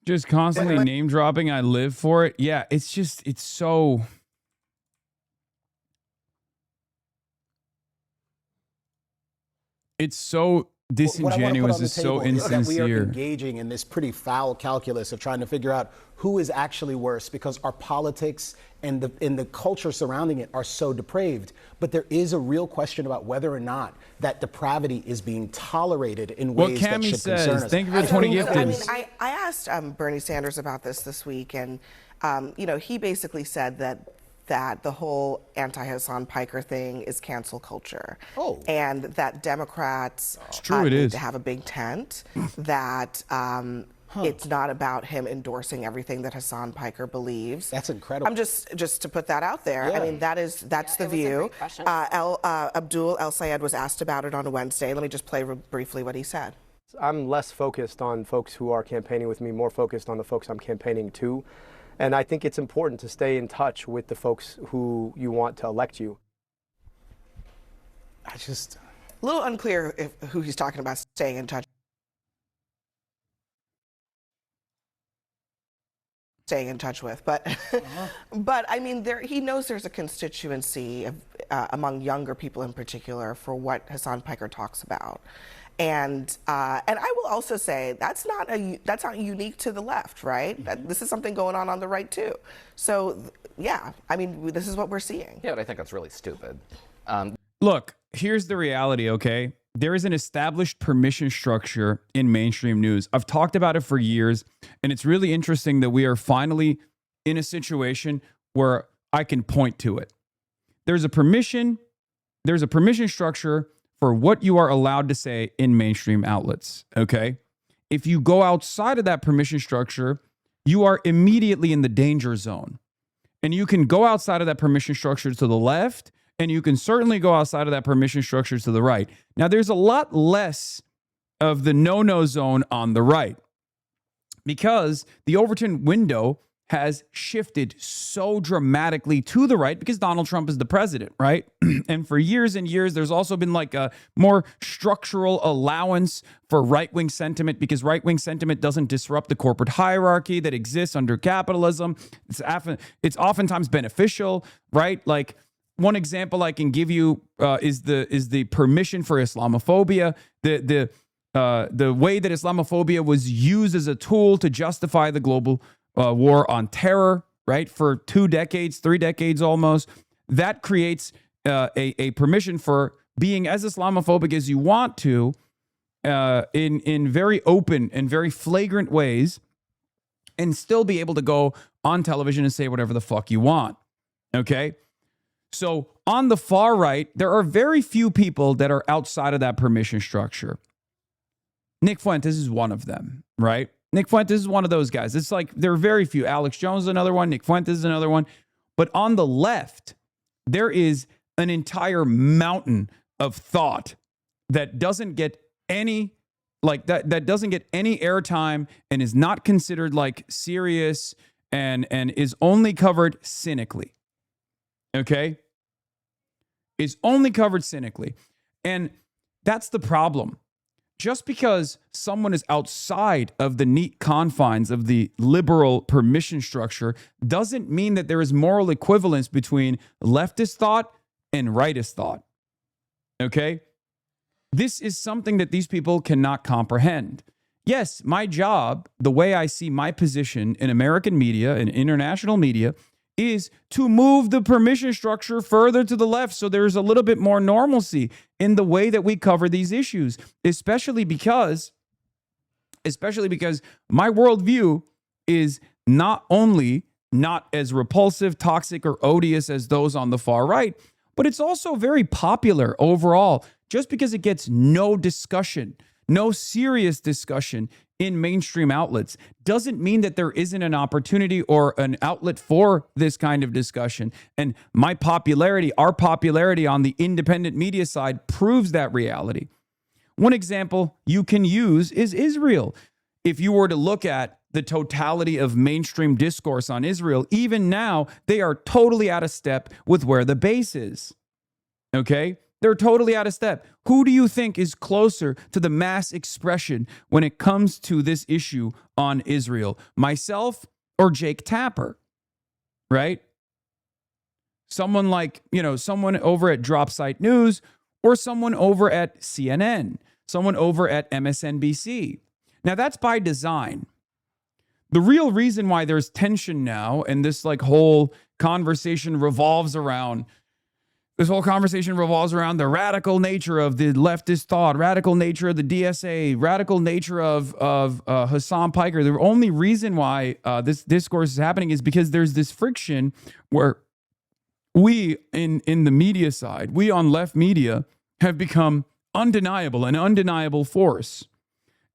Just constantly name dropping. I live for it. Yeah, it's so. It's so disingenuous. It's so insincere. We are engaging in this pretty foul calculus of trying to figure out who is actually worse because our politics and the culture surrounding it are so depraved. But there is a real question about whether or not that depravity is being tolerated in ways that should concern us. Thank you for 20 giftings. I asked Bernie Sanders about this week, and he basically said that the whole anti-Hasan Piker thing is cancel culture. Oh. And that Democrats need to have a big tent, that it's not about him endorsing everything that Hasan Piker believes. That's incredible. I'm just to put that out there. Yeah. I mean, that's the view. Abdul El Sayed was asked about it on Wednesday. Let me just play briefly what he said. I'm less focused on folks who are campaigning with me, more focused on the folks I'm campaigning to. And I think it's important to stay in touch with the folks who you want to elect you. A little unclear who he's talking about staying in touch. With, but I mean, he knows there's a constituency among younger people in particular for what Hasan Piker talks about. And I will also say that's not unique to the left, right? This is something going on the right too. So yeah, I mean, this is what we're seeing. Yeah, but I think that's really stupid. Look, here's the reality, okay? There is an established permission structure in mainstream news. I've talked about it for years, and it's really interesting that we are finally in a situation where I can point to it. There's a permission structure for what you are allowed to say in mainstream outlets, okay? If you go outside of that permission structure, you are immediately in the danger zone. And you can go outside of that permission structure to the left, and you can certainly go outside of that permission structure to the right. Now, there's a lot less of the no-no zone on the right because the Overton window has shifted so dramatically to the right because Donald Trump is the president, right? And for years and years, there's also been like a more structural allowance for right-wing sentiment because right-wing sentiment doesn't disrupt the corporate hierarchy that exists under capitalism. It's oftentimes beneficial, right? Like one example I can give you is the permission for Islamophobia, the way that Islamophobia was used as a tool to justify the global war on terror, right? For 2 decades, 3 decades almost. That creates a permission for being as Islamophobic as you want to in very open and very flagrant ways and still be able to go on television and say whatever the fuck you want, okay? So on the far right, there are very few people that are outside of that permission structure. Nick Fuentes is one of them, right? Nick Fuentes is one of those guys. It's like there are very few. Alex Jones is another one. Nick Fuentes is another one. But on the left, there is an entire mountain of thought that doesn't get any that doesn't get any airtime and is not considered like serious and is only covered cynically. Okay? Is only covered cynically. And that's the problem. Just because someone is outside of the neat confines of the liberal permission structure doesn't mean that there is moral equivalence between leftist thought and rightist thought. Okay? This is something that these people cannot comprehend. Yes, my job, the way I see my position in American media and international media, is to move the permission structure further to the left so there's a little bit more normalcy in the way that we cover these issues, especially because especially because my worldview is not only not as repulsive, toxic, or odious as those on the far right, but it's also very popular overall. Just because it gets no discussion, no serious discussion in mainstream outlets, doesn't mean that there isn't an opportunity or an outlet for this kind of discussion. And my popularity, our popularity on the independent media side proves that reality. One example you can use is Israel. If you were to look at the totality of mainstream discourse on Israel, even now, they are totally out of step with where the base is. Okay? They're totally out of step. Who do you think is closer to the mass expression when it comes to this issue on Israel? Myself or Jake Tapper? Right? Someone like, someone over at Dropsite News or someone over at CNN, someone over at MSNBC. Now, that's by design. The real reason why there's tension now and this whole conversation revolves around the radical nature of the leftist thought, radical nature of the DSA, radical nature of Hasan Piker. The only reason why this discourse is happening is because there's this friction where we in the media side, we on left media have become an undeniable force.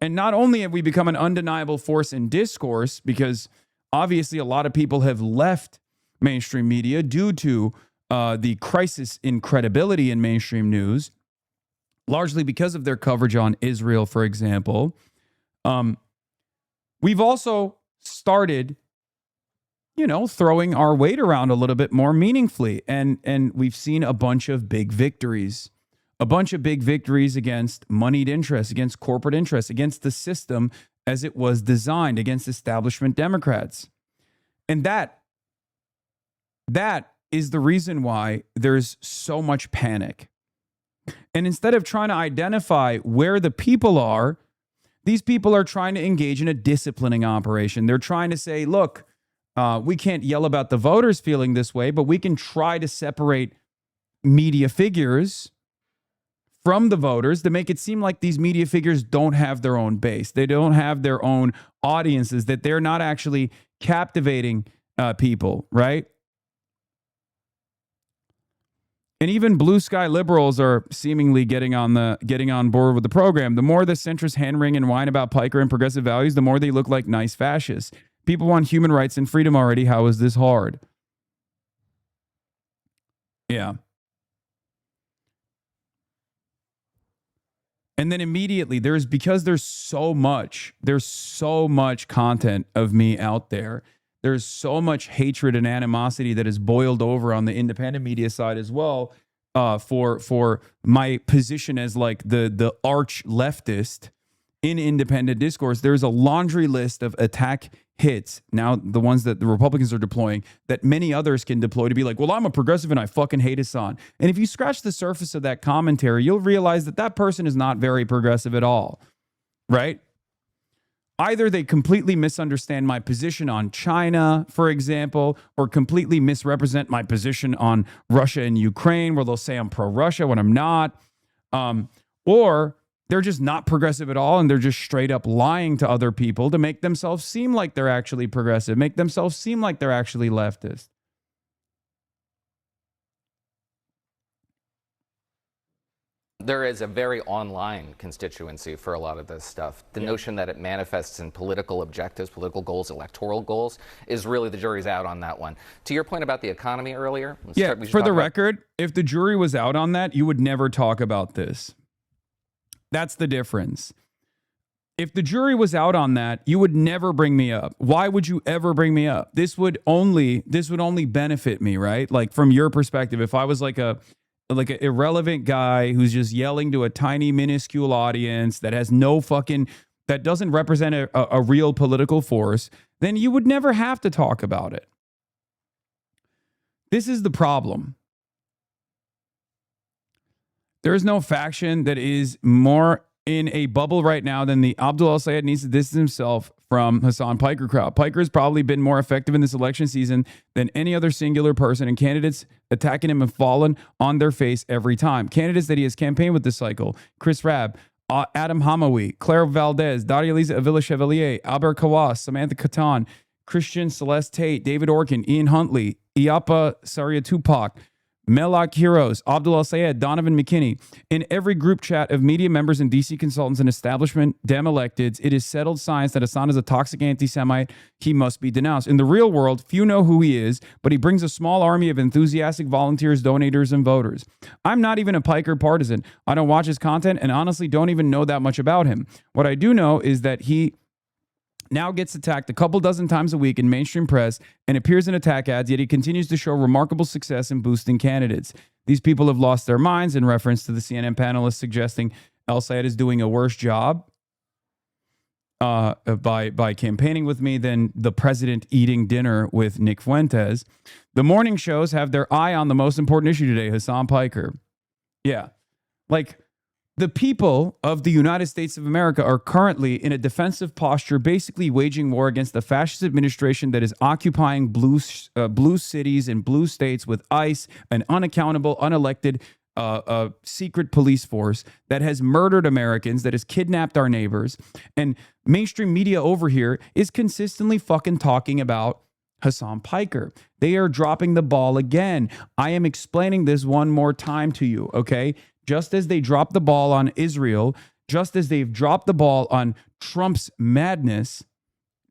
And not only have we become an undeniable force in discourse, because obviously a lot of people have left mainstream media due to the crisis in credibility in mainstream news, largely because of their coverage on Israel, for example. We've also started, throwing our weight around a little bit more meaningfully. And we've seen a bunch of big victories. A bunch of big victories against moneyed interests, against corporate interests, against the system as it was designed, against establishment Democrats. And that is the reason why there's so much panic. And instead of trying to identify where the people are, these people are trying to engage in a disciplining operation. They're trying to say, look, we can't yell about the voters feeling this way, but we can try to separate media figures from the voters to make it seem like these media figures don't have their own base. They don't have their own audiences, that they're not actually captivating people, right? And even blue sky liberals are seemingly getting on board with the program. The more the centrists hand-wring and whine about Piker and progressive values, the more they look like nice fascists. People want human rights and freedom already. How is this hard? Yeah. And then immediately because there's so much content of me out there. There's so much hatred and animosity that is boiled over on the independent media side as well, for my position as the arch leftist in independent discourse. There's a laundry list of attack hits, now the ones that the Republicans are deploying, that many others can deploy to be like, well, I'm a progressive and I fucking hate Hasan. And if you scratch the surface of that commentary, you'll realize that person is not very progressive at all, right? Either they completely misunderstand my position on China, for example, or completely misrepresent my position on Russia and Ukraine, where they'll say I'm pro-Russia when I'm not, or they're just not progressive at all, and they're just straight up lying to other people to make themselves seem like they're actually progressive, make themselves seem like they're actually leftist. There is a very online constituency for a lot of this stuff. The notion that it manifests in political objectives, political goals, electoral goals, is really the jury's out on that one. To your point about the economy earlier. For the record, if the jury was out on that, you would never talk about this. That's the difference. If the jury was out on that, you would never bring me up. Why would you ever bring me up? This would only benefit me, right? Like from your perspective, if I was like an irrelevant guy who's just yelling to a tiny minuscule audience that has that doesn't represent a real political force, then you would never have to talk about it. This is the problem. There is no faction that is more in a bubble right now than the Abdul El-Sayed needs to distance himself from Hasan Piker crowd. Piker has probably been more effective in this election season than any other singular person, and candidates attacking him have fallen on their face every time. Candidates that he has campaigned with this cycle: Chris Rabb, Adam Hamawi, Claire Valdez, Daria Lisa Avila Chevalier, Albert Kawas, Samantha Catan, Christian Celeste Tate, David Orkin, Ian Huntley, Iapa Saria Tupac, Melak Heroes, Abdullah Sayed, Donovan McKinney. In every group chat of media members and DC consultants and establishment Dem electeds, it is settled science that Hasan is a toxic anti-Semite. He must be denounced. In the real world, few know who he is, but he brings a small army of enthusiastic volunteers, donators, and voters. I'm not even a Piker partisan. I don't watch his content and honestly don't even know that much about him. What I do know is that he now gets attacked a couple dozen times a week in mainstream press and appears in attack ads, yet he continues to show remarkable success in boosting candidates. These people have lost their minds in reference to the CNN panelists suggesting El Sayed is doing a worse job by campaigning with me than the president eating dinner with Nick Fuentes. The morning shows have their eye on the most important issue today, Hasan Piker. Yeah, like... The people of the United States of America are currently in a defensive posture, basically waging war against the fascist administration that is occupying blue cities and blue states with ICE, an unaccountable, unelected, secret police force that has murdered Americans, that has kidnapped our neighbors. And mainstream media over here is consistently fucking talking about Hasan Piker. They are dropping the ball again. I am explaining this one more time to you, okay? Just as they dropped the ball on Israel, just as they've dropped the ball on Trump's madness,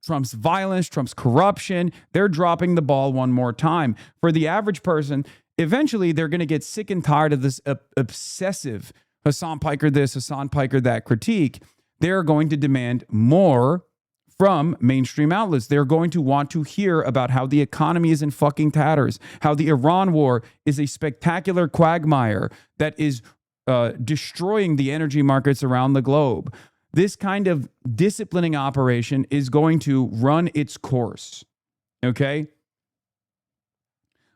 Trump's violence, Trump's corruption, they're dropping the ball one more time. For the average person, eventually they're going to get sick and tired of this obsessive Hasan Piker this, Hasan Piker that critique. They're going to demand more from mainstream outlets. They're going to want to hear about how the economy is in fucking tatters, how the Iran war is a spectacular quagmire that is destroying the energy markets around the globe. This kind of disciplining operation is going to run its course. Okay?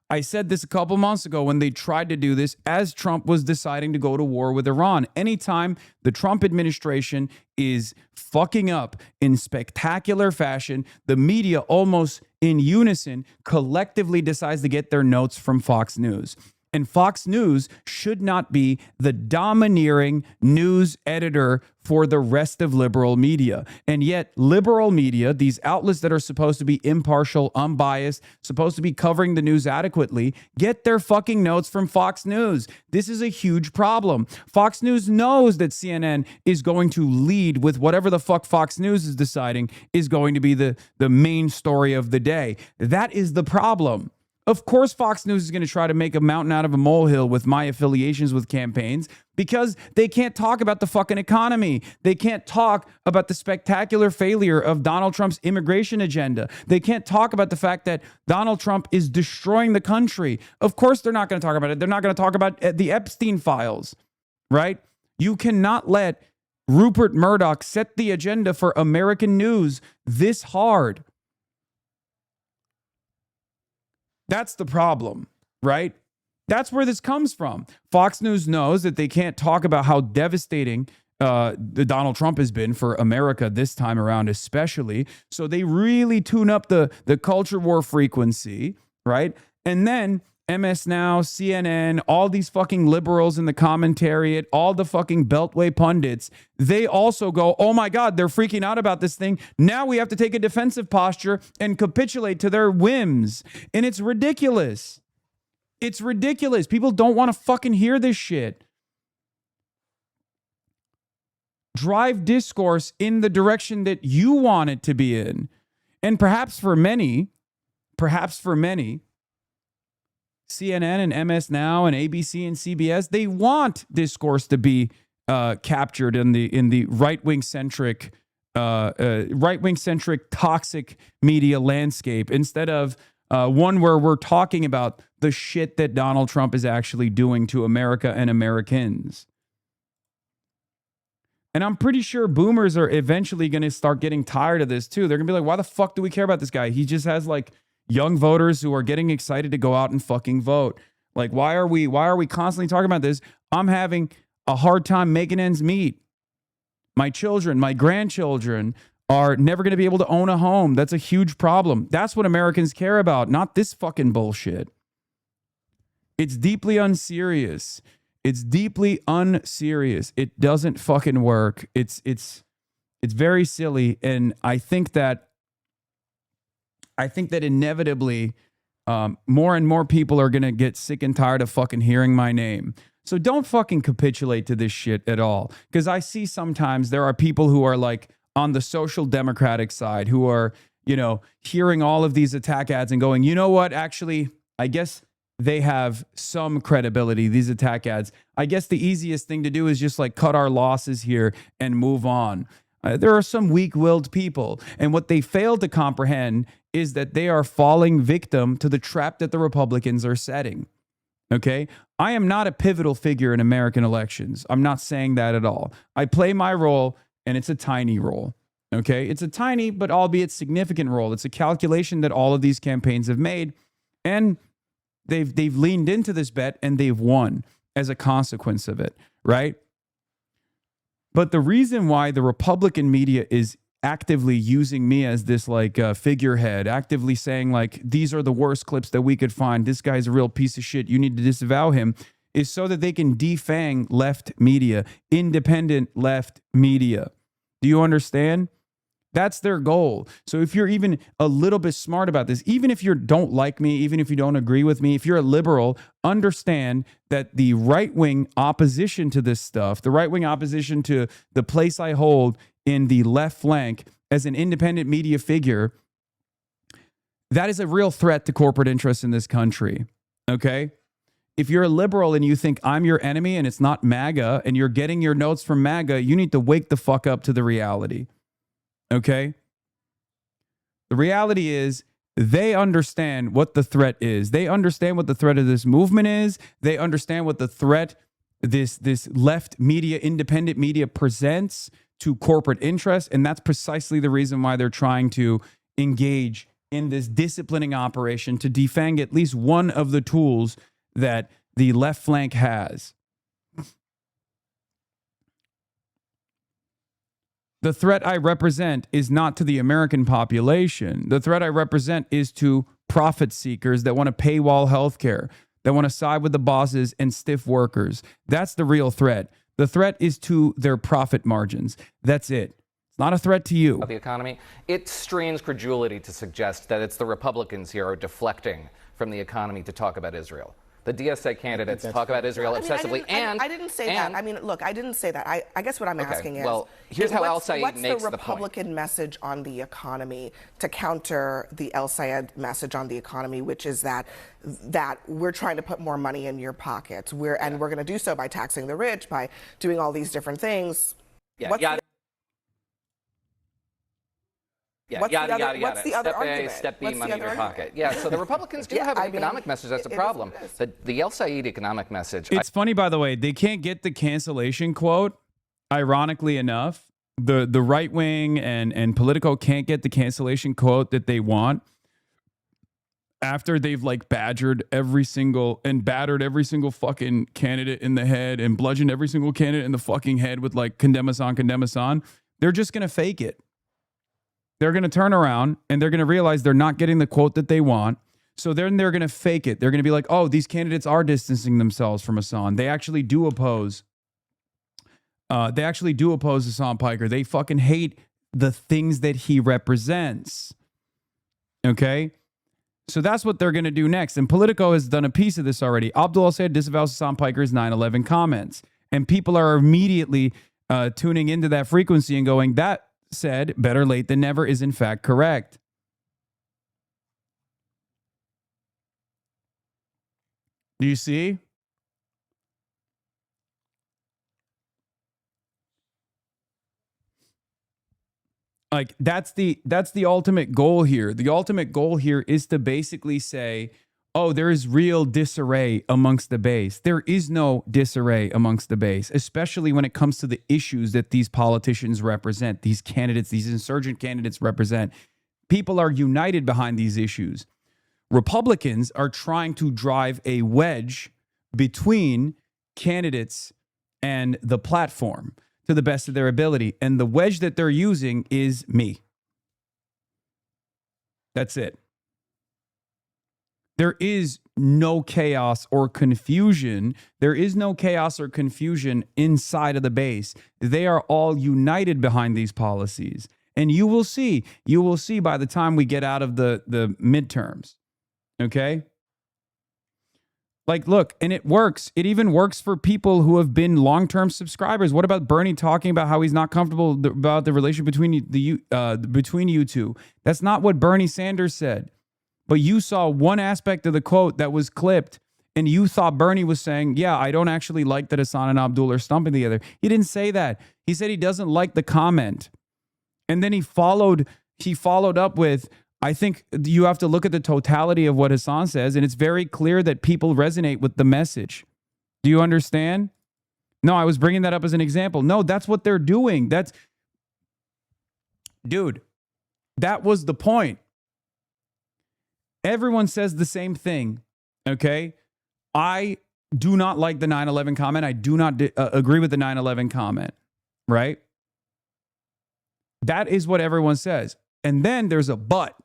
I said this a couple months ago when they tried to do this as Trump was deciding to go to war with Iran. Anytime the Trump administration is fucking up in spectacular fashion, the media almost in unison collectively decides to get their notes from Fox News. And Fox News should not be the domineering news editor for the rest of liberal media. And yet, liberal media, these outlets that are supposed to be impartial, unbiased, supposed to be covering the news adequately, get their fucking notes from Fox News. This is a huge problem. Fox News knows that CNN is going to lead with whatever the fuck Fox News is deciding is going to be the main story of the day. That is the problem. Of course, Fox News is going to try to make a mountain out of a molehill with my affiliations with campaigns because they can't talk about the fucking economy. They can't talk about the spectacular failure of Donald Trump's immigration agenda. They can't talk about the fact that Donald Trump is destroying the country. Of course, they're not going to talk about it. They're not going to talk about the Epstein files, right? You cannot let Rupert Murdoch set the agenda for American news this hard. That's the problem, right? That's where this comes from. Fox News knows that they can't talk about how devastating the Donald Trump has been for America this time around, especially. So they really tune up the culture war frequency, right? And then MS Now, CNN, all these fucking liberals in the commentariat, all the fucking Beltway pundits, they also go, oh my God, they're freaking out about this thing. Now we have to take a defensive posture and capitulate to their whims. And it's ridiculous. It's ridiculous. People don't want to fucking hear this shit. Drive discourse in the direction that you want it to be in. And perhaps for many, CNN and MS Now and ABC and CBS, they want discourse to be captured in the right-wing centric toxic media landscape instead of one where we're talking about the shit that Donald Trump is actually doing to America and Americans. And I'm pretty sure boomers are eventually going to start getting tired of this too. They're going to be like, why the fuck do we care about this guy? He just has like young voters who are getting excited to go out and fucking vote. Like, why are we constantly talking about this? I'm having a hard time making ends meet. My children, my grandchildren are never going to be able to own a home. That's a huge problem. That's what Americans care about, not this fucking bullshit. It's deeply unserious. It's deeply unserious. It doesn't fucking work. It's very silly, and I think that inevitably more and more people are gonna get sick and tired of fucking hearing my name. So don't fucking capitulate to this shit at all. Because I see sometimes there are people who are like on the social democratic side who are, you know, hearing all of these attack ads and going, you know what, actually, I guess they have some credibility, these attack ads. I guess the easiest thing to do is just like cut our losses here and move on. There are some weak-willed people, and what they fail to comprehend is that they are falling victim to the trap that the Republicans are setting. Okay? I am not a pivotal figure in American elections. I'm not saying that at all. I play my role, and it's a tiny role. Okay? It's a tiny, but albeit significant role. It's a calculation that all of these campaigns have made, and they've leaned into this bet, and they've won as a consequence of it, right? But the reason why the Republican media is actively using me as this like figurehead, actively saying like, these are the worst clips that we could find, this guy's a real piece of shit, you need to disavow him, is so that they can defang left media, independent left media. Do you understand? That's their goal. So if you're even a little bit smart about this, even if you don't like me, even if you don't agree with me, if you're a liberal, understand that the right-wing opposition to this stuff, the right-wing opposition to the place I hold in the left flank as an independent media figure, that is a real threat to corporate interests in this country, okay? If you're a liberal and you think I'm your enemy and it's not MAGA and you're getting your notes from MAGA, you need to wake the fuck up to the reality. Okay? The reality is they understand what the threat is. They understand what the threat of this movement is. They understand what the threat this left media, independent media presents to corporate interests. And that's precisely the reason why they're trying to engage in this disciplining operation to defang at least one of the tools that the left flank has. The threat I represent is not to the American population. The threat I represent is to profit seekers that want to paywall healthcare, that want to side with the bosses and stiff workers. That's the real threat. The threat is to their profit margins. That's it. It's not a threat to you. The economy. It strains credulity to suggest that it's the Republicans here are deflecting from the economy to talk about Israel. The DSA candidates talk about Israel excessively, I didn't say that. I mean, look, I didn't say that. I guess what I'm asking is, well, here's how El Sayed what's makes the the point. Republican message on the economy to counter the El Sayed message on the economy, which is that we're trying to put more money in your pockets. We're going to do so by taxing the rich, by doing all these different things. What's the other argument? Step B, money in your pocket. Yeah, so the Republicans do have an economic message. That's a problem. The El Sayed economic message. It's funny, by the way, they can't get the cancellation quote. Ironically enough, the right wing and Politico can't get the cancellation quote that they want after they've like battered every single fucking candidate in the head and bludgeoned every single candidate in the fucking head with like condemn us on. They're just gonna fake it. They're going to turn around and they're going to realize they're not getting the quote that they want. So then they're going to fake it. They're going to be like, oh, these candidates are distancing themselves from Hasan. They actually do oppose. Hasan Piker. They fucking hate the things that he represents. Okay? So that's what they're going to do next. And Politico has done a piece of this already. Abdul said disavows Hasan Piker's 9/11 comments. And people are immediately tuning into that frequency and going, that said better late than never is in fact correct. Do you see? Like that's the ultimate goal here. The ultimate goal here is to basically say, oh, there is real disarray amongst the base. There is no disarray amongst the base, especially when it comes to the issues that these politicians represent, these candidates, these insurgent candidates represent. People are united behind these issues. Republicans are trying to drive a wedge between candidates and the platform to the best of their ability. And the wedge that they're using is me. That's it. There is no chaos or confusion. There is no chaos or confusion inside of the base. They are all united behind these policies. And you will see by the time we get out of the midterms. Okay? Like, look, and it works. It even works for people who have been long-term subscribers. What about Bernie talking about how he's not comfortable about the relationship between you two? That's not what Bernie Sanders said. But you saw one aspect of the quote that was clipped, and you thought Bernie was saying, yeah, I don't actually like that Hasan and Abdul are stumping together. He didn't say that. He said he doesn't like the comment. And then he followed up with, I think you have to look at the totality of what Hasan says, and it's very clear that people resonate with the message. Do you understand? No, I was bringing that up as an example. No, that's what they're doing. Dude, that was the point. Everyone says the same thing, okay? I do not like the 9/11 comment. I do not agree with the 9/11 comment, right? That is what everyone says. And then there's a but.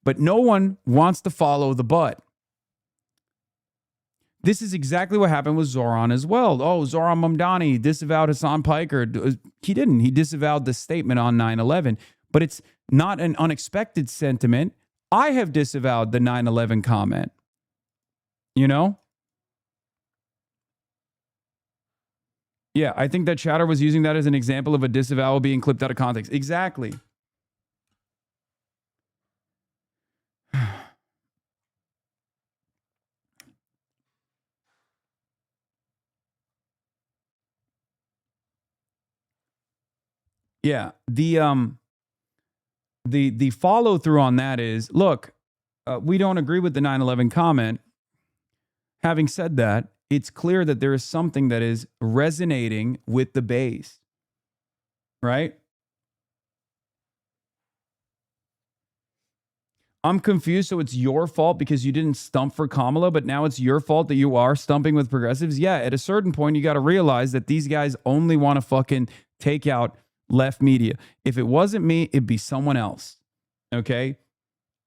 But no one wants to follow the but. This is exactly what happened with Zoran as well. Oh, Zoran Mamdani disavowed Hasan Piker. He didn't. He disavowed the statement on 9/11. But it's not an unexpected sentiment. I have disavowed the 9/11 comment. You know? Yeah, I think that Chatter was using that as an example of a disavowal being clipped out of context. Exactly. Yeah, the follow through on that is, look, we don't agree with the 9/11 comment. Having said that, it's clear that there is something that is resonating with the base, right? I'm confused, so it's your fault because you didn't stump for Kamala, but now it's your fault that you are stumping with progressives? Yeah, at a certain point, you got to realize that these guys only want to fucking take out left media. If it wasn't me, it'd be someone else, okay?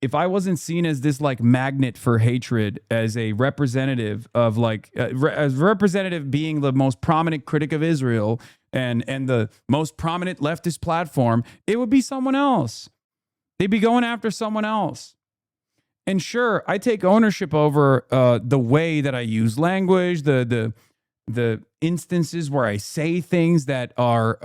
If I wasn't seen as this like magnet for hatred, as a representative of like, as representative being the most prominent critic of Israel and the most prominent leftist platform, it would be someone else. They'd be going after someone else. And sure, I take ownership over the way that I use language, the instances where I say things that are,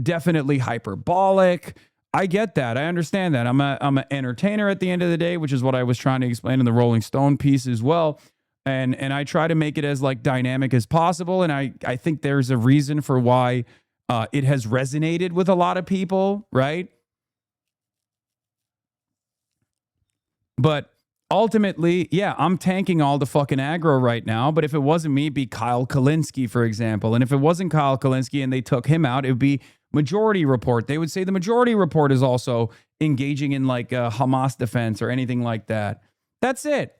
definitely hyperbolic. I get that. I understand that. I'm an entertainer at the end of the day, which is what I was trying to explain in the Rolling Stone piece as well. And I try to make it as like dynamic as possible. And I think there's a reason for why it has resonated with a lot of people, right? But ultimately, yeah, I'm tanking all the fucking aggro right now. But if it wasn't me, it'd be Kyle Kalinske, for example. And if it wasn't Kyle Kalinske and they took him out, it would be Majority Report. They would say the Majority Report is also engaging in like Hamas defense or anything like that. That's it.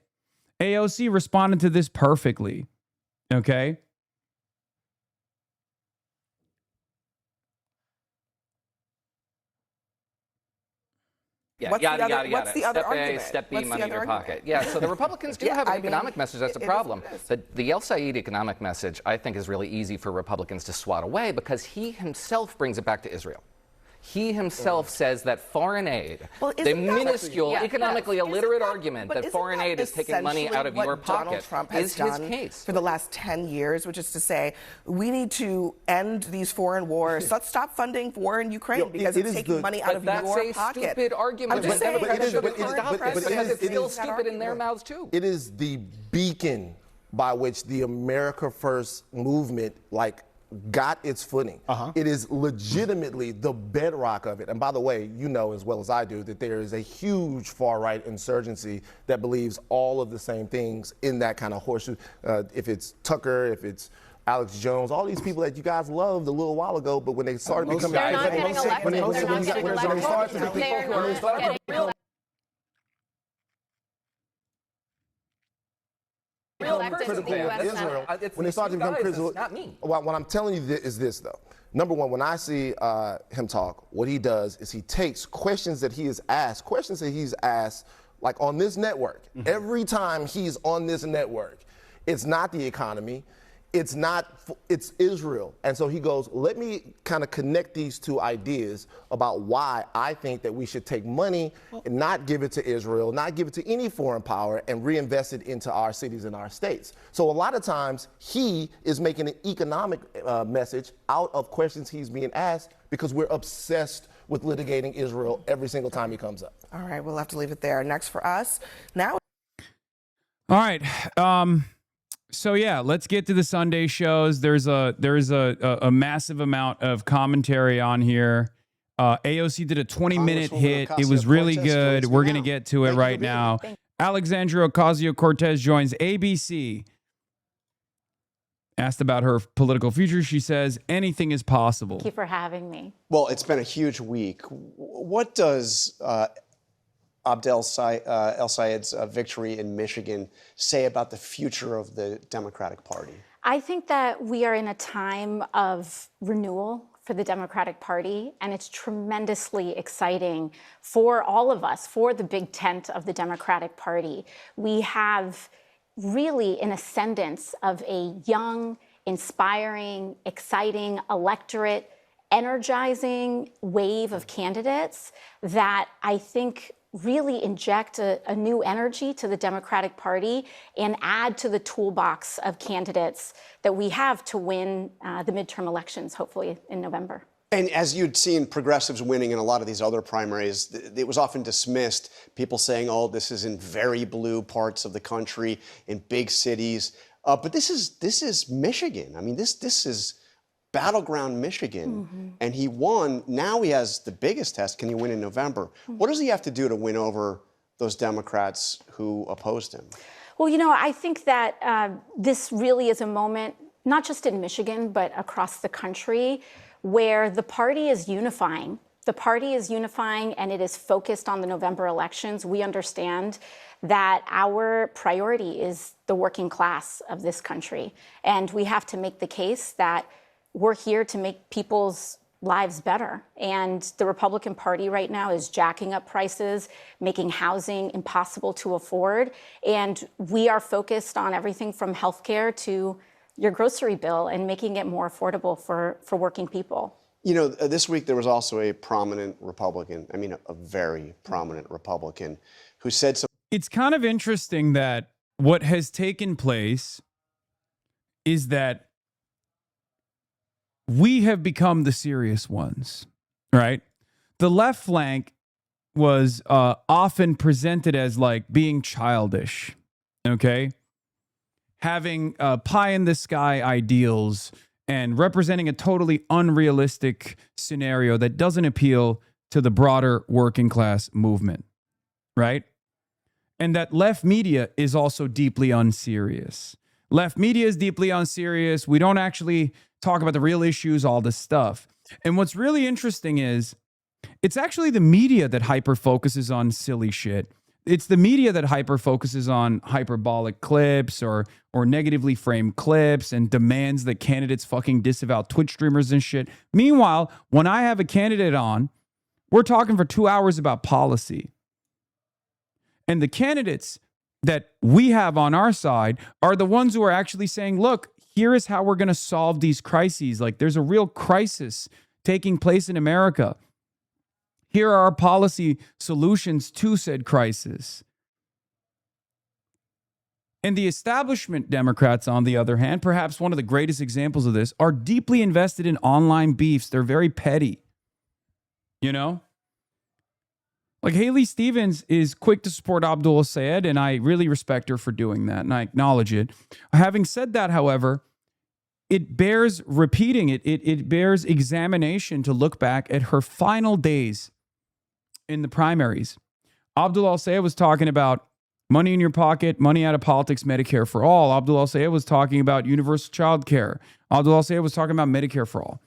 AOC responded to this perfectly. Okay. Yeah, What's yada, the other, yada, yada. what's the other Step argument? A, step B, What's money the in your other pocket. argument? Yeah, so the Republicans do have an economic message. That's the problem. It is. But the El Sayed economic message, I think, is really easy for Republicans to swat away because he himself brings it back to Israel. He himself says that foreign aid, the minuscule, economically illiterate argument that foreign aid is taking money out of your pocket, Donald Trump has is his done case. For the last 10 years, which is to say, we need to end these foreign wars. Let's stop funding war in Ukraine because it's taking money out of your pocket. That's a stupid argument. I'm just saying, Democrats should stop it because it's still stupid in their mouths too. It is the beacon by which the America First movement, got its footing. It is legitimately the bedrock of it. And by the way, you know as well as I do that there is a huge far-right insurgency that believes all of the same things in that kind of horseshoe. If it's Tucker, if it's Alex Jones, all these people that you guys loved a little while ago, but when they started becoming... They're not getting elected. They're not getting elected. When they start to become critical, what I'm telling you is this, though. Number one, when I see him talk, what he does is he takes questions that he has asked Like on this network, every time he's on this network, it's not the economy, it's Israel. And so he goes, let me kind of connect these two ideas about why I think that we should take money and not give it to Israel, not give it to any foreign power, and reinvest it into our cities and our states. So a lot of times he is making an economic message out of questions he's being asked because we're obsessed with litigating Israel every single time he comes up. All right, we'll have to leave it there. Next for us, now. All right. So yeah, let's get to the Sunday shows. There's a massive amount of commentary on here. AOC did a 20-minute hit. It was really good. We're going to get to it right now. Alexandria Ocasio-Cortez joins ABC. Asked about her political future, she says, anything is possible. Thank you for having me. Well, it's been a huge week. What does Abdel El-Sayed's victory in Michigan say about the future of the Democratic Party? I think that we are in a time of renewal for the Democratic Party, and it's tremendously exciting for all of us, for the big tent of the Democratic Party. We have really an ascendance of a young, inspiring, exciting electorate, energizing wave of candidates that I think really inject a new energy to the Democratic Party and add to the toolbox of candidates that we have to win the midterm elections, hopefully in November. And as you'd seen progressives winning in a lot of these other primaries, it was often dismissed, people saying, oh, this is in very blue parts of the country, in big cities. But this is Michigan. I mean, this is battleground Michigan, and he won. Now he has the biggest test. Can he win in November? What does he have to do to win over those Democrats who opposed him? Well, you know, I think that this really is a moment, not just in Michigan, but across the country, where the party is unifying. The party is unifying, and it is focused on the November elections. We understand that our priority is the working class of this country, and we have to make the case that we're here to make people's lives better. And the Republican Party right now is jacking up prices, making housing impossible to afford. And we are focused on everything from healthcare to your grocery bill and making it more affordable for working people. You know, this week there was also a prominent Republican, I mean, a very prominent Republican, who said something. It's kind of interesting that what has taken place is that we have become the serious ones, right? The left flank was often presented as like being childish, okay? Having pie-in-the-sky ideals and representing a totally unrealistic scenario that doesn't appeal to the broader working class movement, right? And that left media is also deeply unserious. Left media is deeply unserious. We don't actually talk about the real issues, all this stuff. And what's really interesting is it's actually the media that hyper-focuses on silly shit. It's the media that hyper-focuses on hyperbolic clips or negatively framed clips and demands that candidates fucking disavow Twitch streamers and shit. Meanwhile, when I have a candidate on, we're talking for 2 hours about policy. And the candidates that we have on our side are the ones who are actually saying, look, here is how we're going to solve these crises. Like, there's a real crisis taking place in America. Here are our policy solutions to said crisis. And the establishment Democrats, on the other hand, perhaps one of the greatest examples of this, are deeply invested in online beefs. They're very petty. You know? Like, Haley Stevens is quick to support Abdul El-Sayed, and I really respect her for doing that, and I acknowledge it. Having said that, however, it bears repeating. It bears examination to look back at her final days in the primaries. Abdul El-Sayed was talking about money in your pocket, money out of politics, Medicare for all. Abdul El-Sayed was talking about universal child care. Abdul El-Sayed was talking about Medicare for all.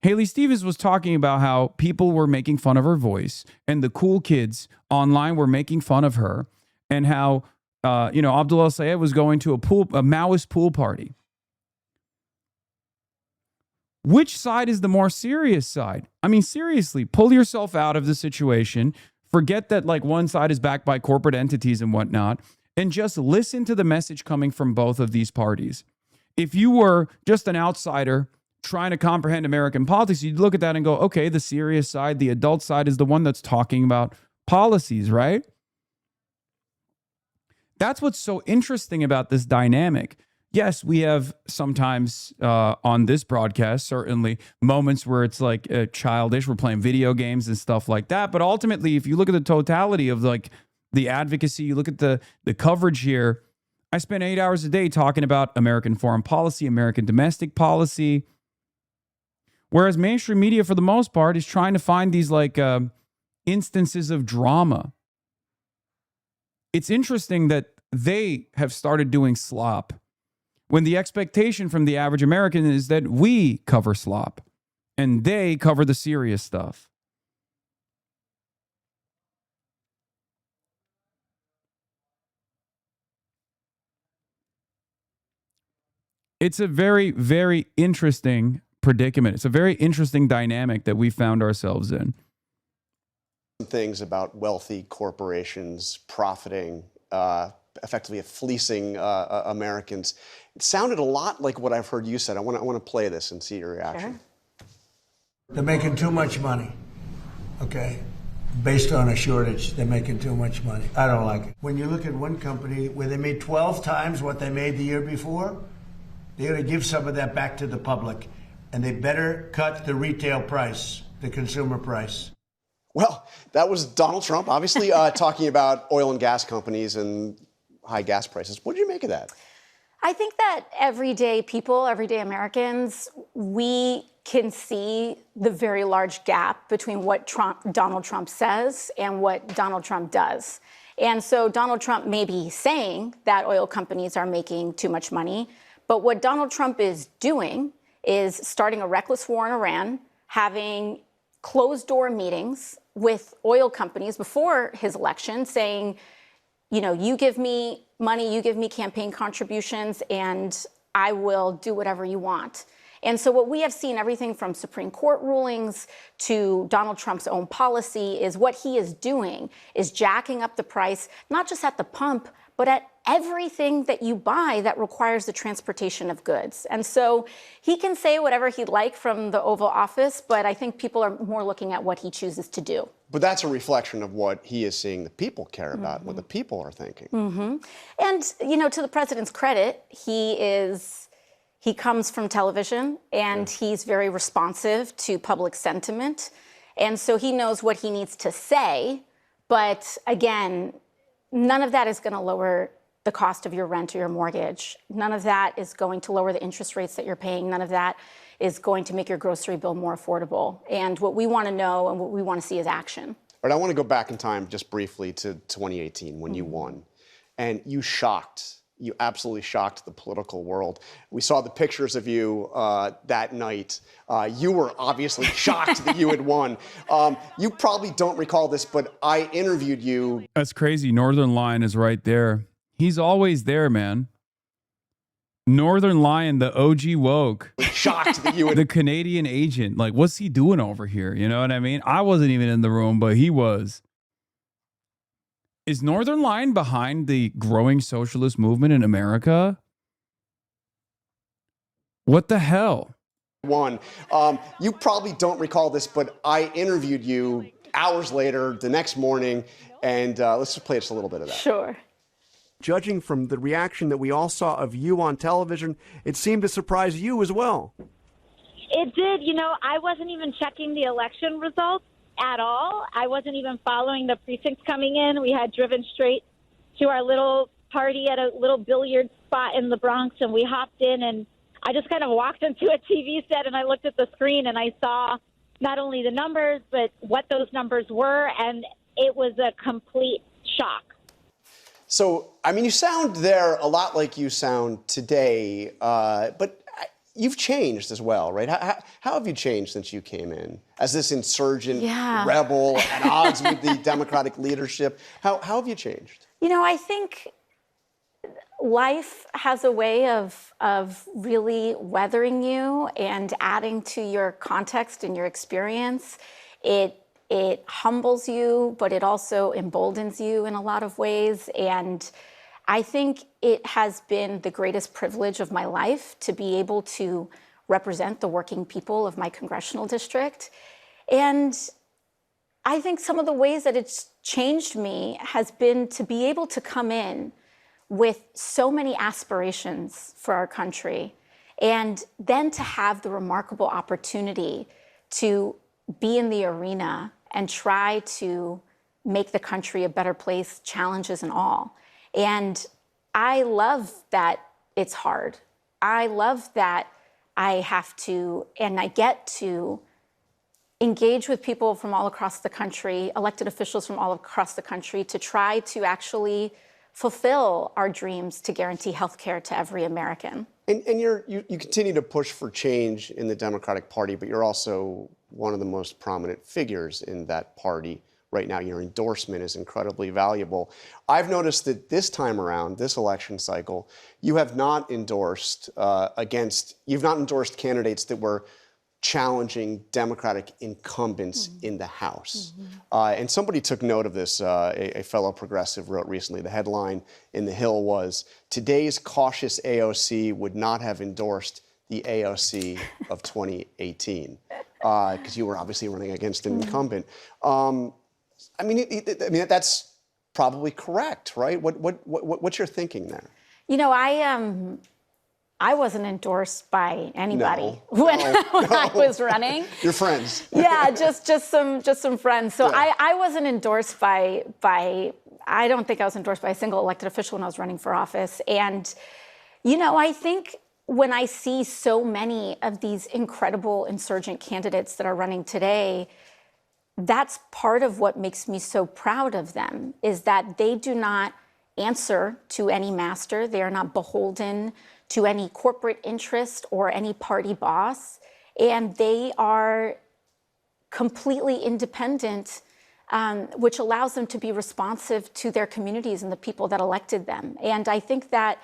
Haley Stevens was talking about how people were making fun of her voice and the cool kids online were making fun of her, and how, Abdul El-Sayed was going to a Maoist pool party. Which side is the more serious side? I mean, seriously, pull yourself out of the situation, Forget that like one side is backed by corporate entities and whatnot, and just listen to the message coming from both of these parties. If you were just an outsider trying to comprehend American politics, you'd look at that and go, okay, the serious side, the adult side is the one that's talking about policies, right? That's what's so interesting about this dynamic. Yes, we have sometimes on this broadcast, certainly moments where it's like childish. We're playing video games and stuff like that. But ultimately, if you look at the totality of like the advocacy, you look at the coverage here, I spend 8 hours a day talking about American foreign policy, American domestic policy. Whereas mainstream media, for the most part, is trying to find these like instances of drama. It's interesting that they have started doing slop when the expectation from the average American is that we cover slop and they cover the serious stuff. It's a very, very interesting predicament. It's a very interesting dynamic that we found ourselves in. Things about wealthy corporations profiting, effectively fleecing Americans. It sounded a lot like what I've heard you said. I want to play this and see your reaction. Sure. They're making too much money, okay? Based on a shortage, they're making too much money. I don't like it. When you look at one company where they made 12 times what they made the year before, they're going to give some of that back to the public, and they better cut the retail price, the consumer price. Well, that was Donald Trump, obviously, talking about oil and gas companies and high gas prices. What did you make of that? I think that everyday people, everyday Americans, we can see the very large gap between what Donald Trump says and what Donald Trump does. And so Donald Trump may be saying that oil companies are making too much money, but what Donald Trump is doing is starting a reckless war in Iran, having closed-door meetings with oil companies before his election saying, you know, you give me money, you give me campaign contributions, and I will do whatever you want. And so what we have seen, everything from Supreme Court rulings to Donald Trump's own policy, is what he is doing is jacking up the price, not just at the pump, but at everything that you buy that requires the transportation of goods. And so he can say whatever he'd like from the Oval Office, but I think people are more looking at what he chooses to do. But that's a reflection of what he is seeing the people care about, what the people are thinking. And, you know, to the president's credit, he comes from television and he's very responsive to public sentiment. And so he knows what he needs to say. But again, none of that is going to lower the cost of your rent or your mortgage. None of that is going to lower the interest rates that you're paying. None of that is going to make your grocery bill more affordable. And what we want to know and what we want to see is action. All right, I want to go back in time just briefly to 2018 when you won. And you absolutely shocked the political world. We saw the pictures of you that night. You were obviously shocked that you had won. You probably don't recall this, but I interviewed you. That's crazy. Northern Lion is right there. He's always there, man. Northern Lion, the OG woke. Shocked that you would. The Canadian agent. Like, what's he doing over here? You know what I mean? I wasn't even in the room, but he was. Is Northern Lion behind the growing socialist movement in America? What the hell? Won. You probably don't recall this, but I interviewed you hours later, the next morning, and let's just play just a little bit of that. Sure. Judging from the reaction that we all saw of you on television, it seemed to surprise you as well. It did. You know, I wasn't even checking the election results at all. I wasn't even following the precincts coming in. We had driven straight to our little party at a little billiard spot in the Bronx, and we hopped in, and I just kind of walked into a TV set, and I looked at the screen, and I saw not only the numbers, but what those numbers were, and it was a complete shock. So, I mean, you sound there a lot like you sound today, but you've changed as well, right? How have you changed since you came in as this insurgent rebel at odds with the Democratic leadership? How have you changed? You know, I think life has a way of really weathering you and adding to your context and your experience. It it humbles you, but it also emboldens you in a lot of ways. And I think it has been the greatest privilege of my life to be able to represent the working people of my congressional district. And I think some of the ways that it's changed me has been to be able to come in with so many aspirations for our country, and then to have the remarkable opportunity to be in the arena and try to make the country a better place, challenges and all. And I love that it's hard. I love that I have to, and I get to, engage with people from all across the country, elected officials from all across the country, to try to actually fulfill our dreams to guarantee health care to every American. And you continue to push for change in the Democratic Party, but you're also one of the most prominent figures in that party right now. Your endorsement is incredibly valuable. I've noticed that this time around, this election cycle, you have not endorsed candidates that were challenging Democratic incumbents in the House. And somebody took note of this. A fellow progressive wrote recently, the headline in The Hill was, "Today's cautious AOC would not have endorsed the AOC of 2018." Because you were obviously running against an incumbent. I mean, that's probably correct, right? What's your thinking there? You know, I wasn't endorsed by anybody when I was running. Your friends. Yeah, just some friends. So yeah. I wasn't endorsed by I don't think I was endorsed by a single elected official when I was running for office. And, you know, I think when I see so many of these incredible insurgent candidates that are running today, that's part of what makes me so proud of them, is that they do not answer to any master. They are not beholden to any corporate interest or any party boss. And they are completely independent, which allows them to be responsive to their communities and the people that elected them. And I think that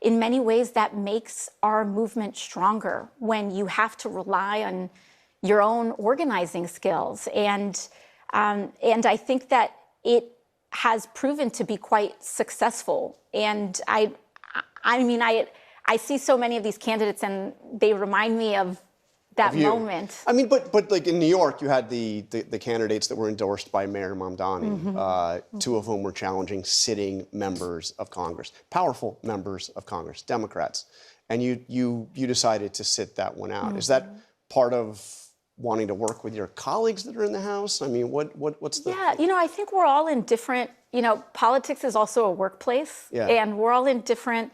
in many ways that makes our movement stronger, when you have to rely on your own organizing skills. And I think that it has proven to be quite successful. And I mean, I see so many of these candidates and they remind me of that moment. I mean, but like in New York, you had the candidates that were endorsed by Mayor Mamdani, two of whom were challenging sitting members of Congress, powerful members of Congress, Democrats. And you decided to sit that one out. Is that part of wanting to work with your colleagues that are in the House? I mean, what's the... Yeah, you know, I think we're all in different, you know, politics is also a workplace, and we're all in different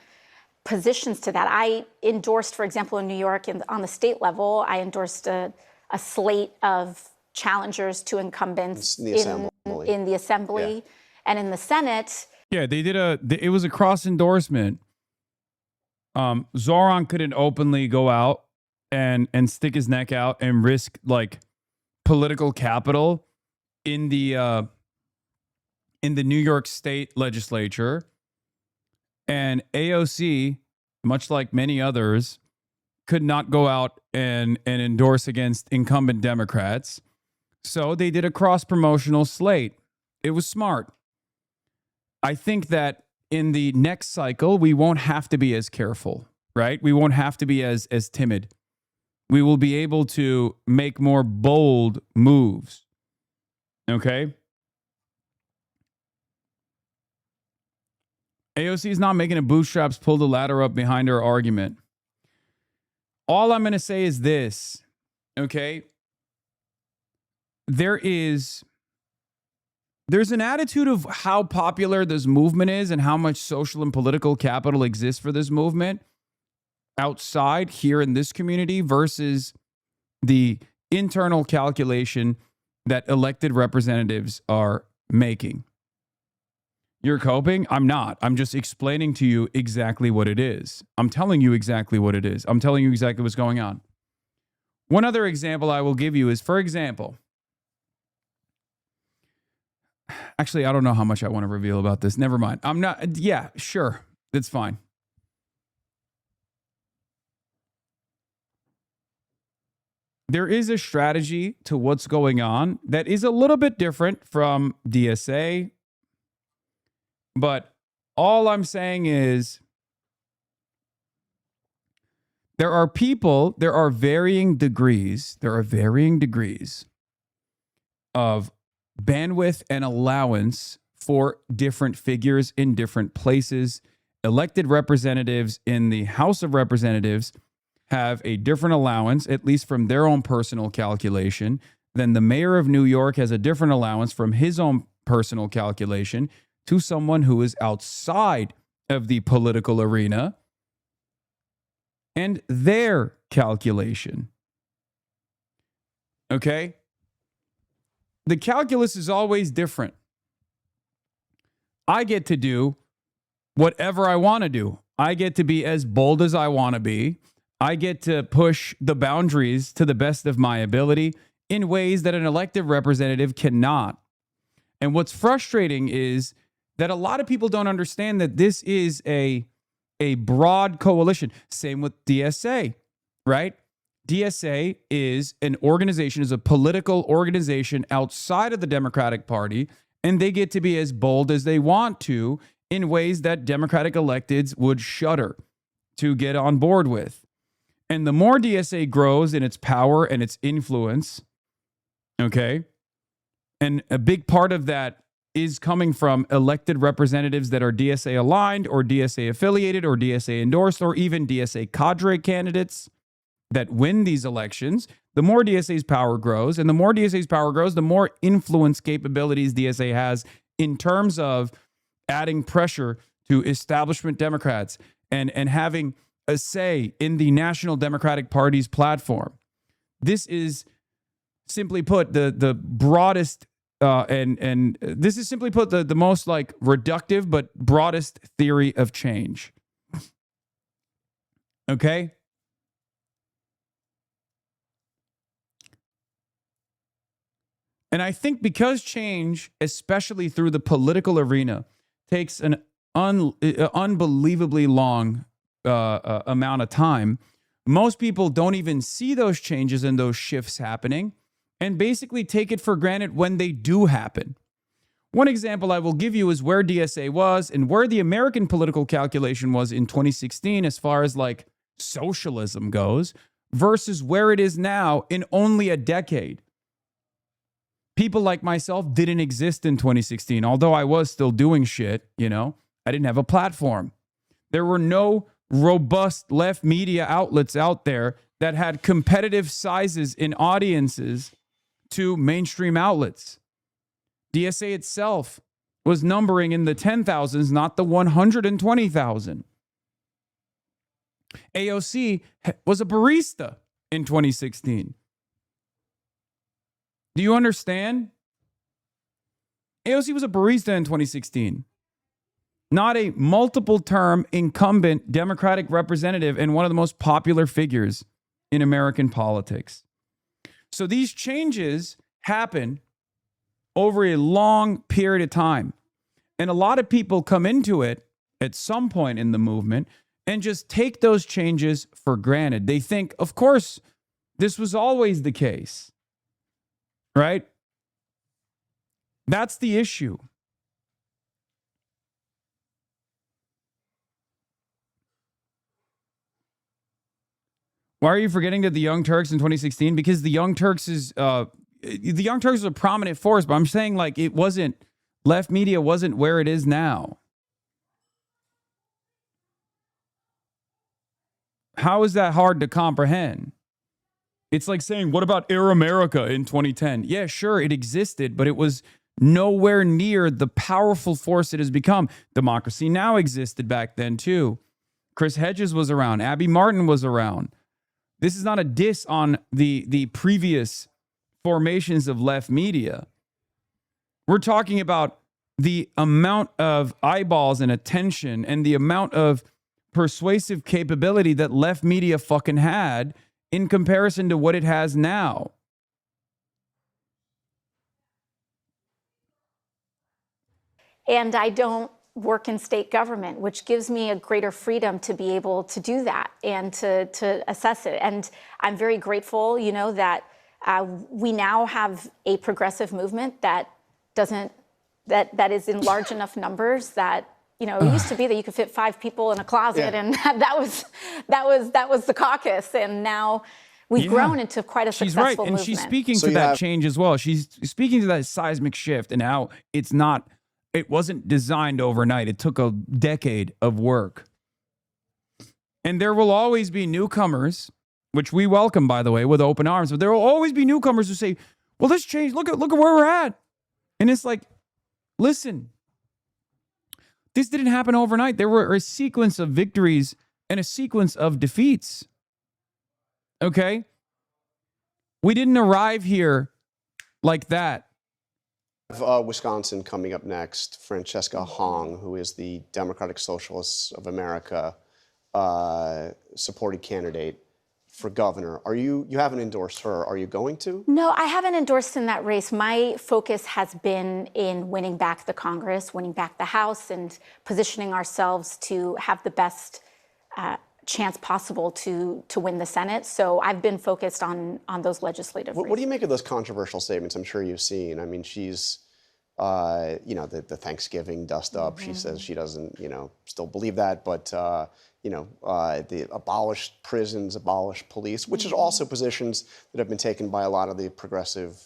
positions to that. I endorsed, for example, in New York, on the state level, I endorsed a slate of challengers to incumbents in the Assembly and in the Senate. Yeah, they did it was a cross endorsement. Zoran couldn't openly go out and stick his neck out and risk like political capital in the New York State legislature. And AOC, much like many others, could not go out and endorse against incumbent Democrats. So they did a cross-promotional slate. It was smart. I think that in the next cycle, we won't have to be as careful, right? We won't have to be as timid. We will be able to make more bold moves. Okay? AOC is not making a bootstraps pull the ladder up behind her argument. All I'm going to say is this, okay? There's an attitude of how popular this movement is and how much social and political capital exists for this movement outside here in this community versus the internal calculation that elected representatives are making. You're coping? I'm not. I'm just explaining to you exactly what it is. I'm telling you exactly what it is. I'm telling you exactly what's going on. One other example I will give you is, for example, actually, I don't know how much I want to reveal about this. Never mind. I'm not. Yeah, sure. That's fine. there is a strategy to what's going on that is a little bit different from DSA. But all I'm saying is there are varying degrees of bandwidth and allowance for different figures in different places. Elected representatives in the House of Representatives have a different allowance, at least from their own personal calculation. Then the mayor of New York has a different allowance from his own personal calculation to someone who is outside of the political arena and their calculation. Okay? The calculus is always different. I get to do whatever I want to do. I get to be as bold as I want to be. I get to push the boundaries to the best of my ability in ways that an elected representative cannot. And what's frustrating is that a lot of people don't understand that this is a broad coalition. Same with DSA, right? DSA is an organization, is a political organization outside of the Democratic Party, and they get to be as bold as they want to in ways that Democratic electeds would shudder to get on board with. And the more DSA grows in its power and its influence, okay, and a big part of that is coming from elected representatives that are DSA aligned or DSA affiliated or DSA endorsed or even DSA cadre candidates that win these elections. The more DSA's power grows, and the more DSA's power grows, the more influence capabilities DSA has in terms of adding pressure to establishment Democrats and having a say in the National Democratic Party's platform. This is simply put the broadest and this is simply put the most like reductive but broadest theory of change. Okay? And I think because change, especially through the political arena, takes an unbelievably long amount of time, most people don't even see those changes and those shifts happening and basically take it for granted when they do happen. One example I will give you is where DSA was and where the American political calculation was in 2016 as far as like socialism goes versus where it is now in only a decade. People like myself didn't exist in 2016, although I was still doing shit, you know. I didn't have a platform. There were no robust left media outlets out there that had competitive sizes in audiences to mainstream outlets. DSA itself was numbering in the 10,000s, not the 120,000. AOC was a barista in 2016. Do you understand? AOC was a barista in 2016, not a multiple-term incumbent Democratic representative and one of the most popular figures in American politics. So these changes happen over a long period of time. And a lot of people come into it at some point in the movement and just take those changes for granted. They think, of course, this was always the case. Right? That's the issue. Why are you forgetting that the Young Turks in 2016? Because the Young Turks is a prominent force, but I'm saying like it wasn't, left media wasn't where it is now. How is that hard to comprehend? It's like saying, what about Air America in 2010? Yeah, sure, it existed, but it was nowhere near the powerful force it has become. Democracy Now! Existed back then too. Chris Hedges was around. Abby Martin was around. This is not a diss on the previous formations of left media. We're talking about the amount of eyeballs and attention and the amount of persuasive capability that left media fucking had in comparison to what it has now. And I don't work in state government, which gives me a greater freedom to be able to do that and to assess it. And I'm very grateful, you know, that we now have a progressive movement that is in large enough numbers that, you know, it used to be that you could fit 5 people in a closet, and that was the caucus, and now we've grown into quite a successful movement. She's right, and she's speaking to that change as well. She's speaking to that seismic shift and how it wasn't designed overnight. It took a decade of work. And there will always be newcomers, which we welcome, by the way, with open arms, but there will always be newcomers who say, well, this changed. Look at where we're at. And it's like, listen, this didn't happen overnight. There were a sequence of victories and a sequence of defeats. Okay? We didn't arrive here like that. Wisconsin coming up next, Francesca Hong, who is the Democratic Socialists of America supported candidate for governor. You haven't endorsed her. Are you going to? No, I haven't endorsed in that race. My focus has been in winning back the Congress, winning back the House, and positioning ourselves to have the best chance possible to win the Senate. So I've been focused on those legislative races. What do you make of those controversial statements? I'm sure you've seen. I mean, she's, you know, the Thanksgiving dust up. She says she doesn't, you know, still believe that, but, you know, the abolished prisons, abolished police, which is also positions that have been taken by a lot of the progressive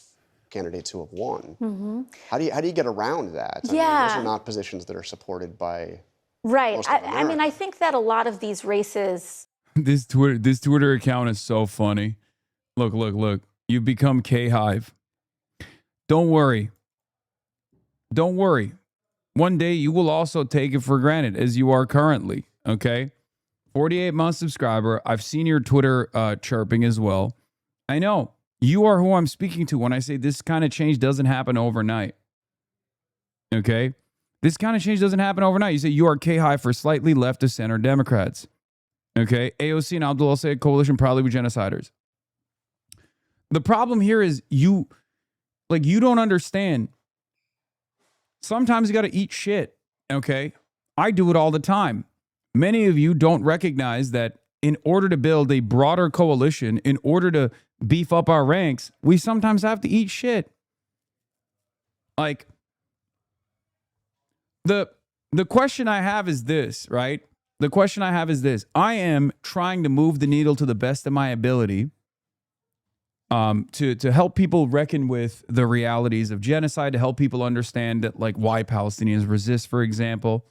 candidates who have won. How do you get around that? I mean, those are not positions that are supported by. Right. I mean, I think that a lot of these races. This Twitter account is so funny. Look. You've become K-Hive. Don't worry. One day you will also take it for granted, as you are currently. Okay? 48-month subscriber. I've seen your Twitter chirping as well. I know. You are who I'm speaking to when I say this kind of change doesn't happen overnight. Okay? This kind of change doesn't happen overnight. You say you are K-High for slightly left of center Democrats. Okay? AOC and Abdullah say coalition probably with genociders. The problem here is you don't understand. Sometimes you got to eat shit. Okay? I do it all the time. Many of you don't recognize that in order to build a broader coalition, in order to beef up our ranks, we sometimes have to eat shit. Like, the question I have is this, right? The question I have is this. I am trying to move the needle to the best of my ability to help people reckon with the realities of genocide, to help people understand that, like, why Palestinians resist, for example,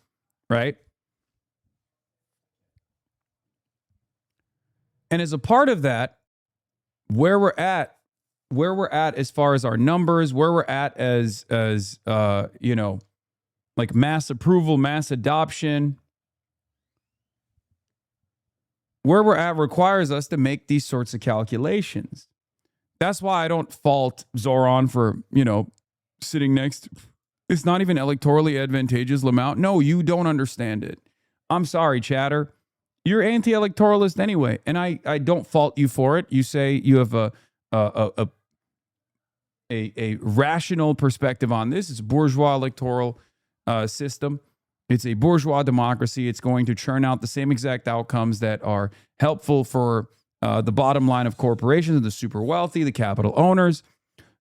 right? And as a part of that, where we're at as far as our numbers, where we're at as you know, like mass approval, mass adoption, where we're at requires us to make these sorts of calculations. That's why I don't fault Zoran for, you know, sitting next. It's not even electorally advantageous, Lamount. No, you don't understand it. I'm sorry, chatter. You're anti-electoralist anyway, and I don't fault you for it. You say you have a rational perspective on this. It's a bourgeois electoral system. It's a bourgeois democracy. It's going to churn out the same exact outcomes that are helpful for the bottom line of corporations, the super wealthy, the capital owners.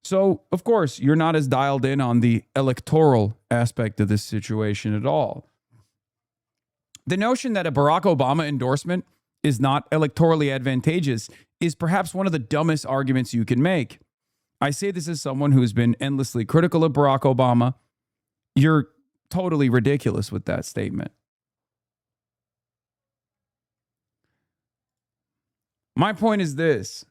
So, of course, you're not as dialed in on the electoral aspect of this situation at all. The notion that a Barack Obama endorsement is not electorally advantageous is perhaps one of the dumbest arguments you can make. I say this as someone who's been endlessly critical of Barack Obama. You're totally ridiculous with that statement. My point is this.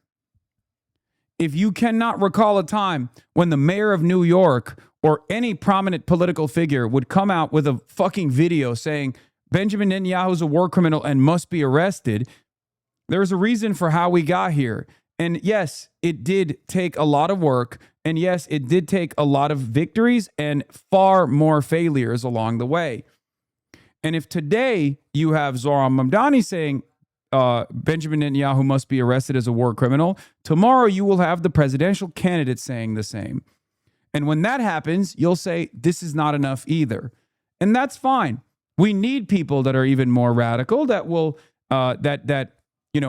If you cannot recall a time when the mayor of New York or any prominent political figure would come out with a fucking video saying Benjamin Netanyahu is a war criminal and must be arrested, there's a reason for how we got here. And yes, it did take a lot of work. And yes, it did take a lot of victories and far more failures along the way. And if today you have Zoran Mamdani saying Benjamin Netanyahu must be arrested as a war criminal, tomorrow you will have the presidential candidate saying the same. And when that happens, you'll say this is not enough either. And that's fine. We need people that are even more radical that will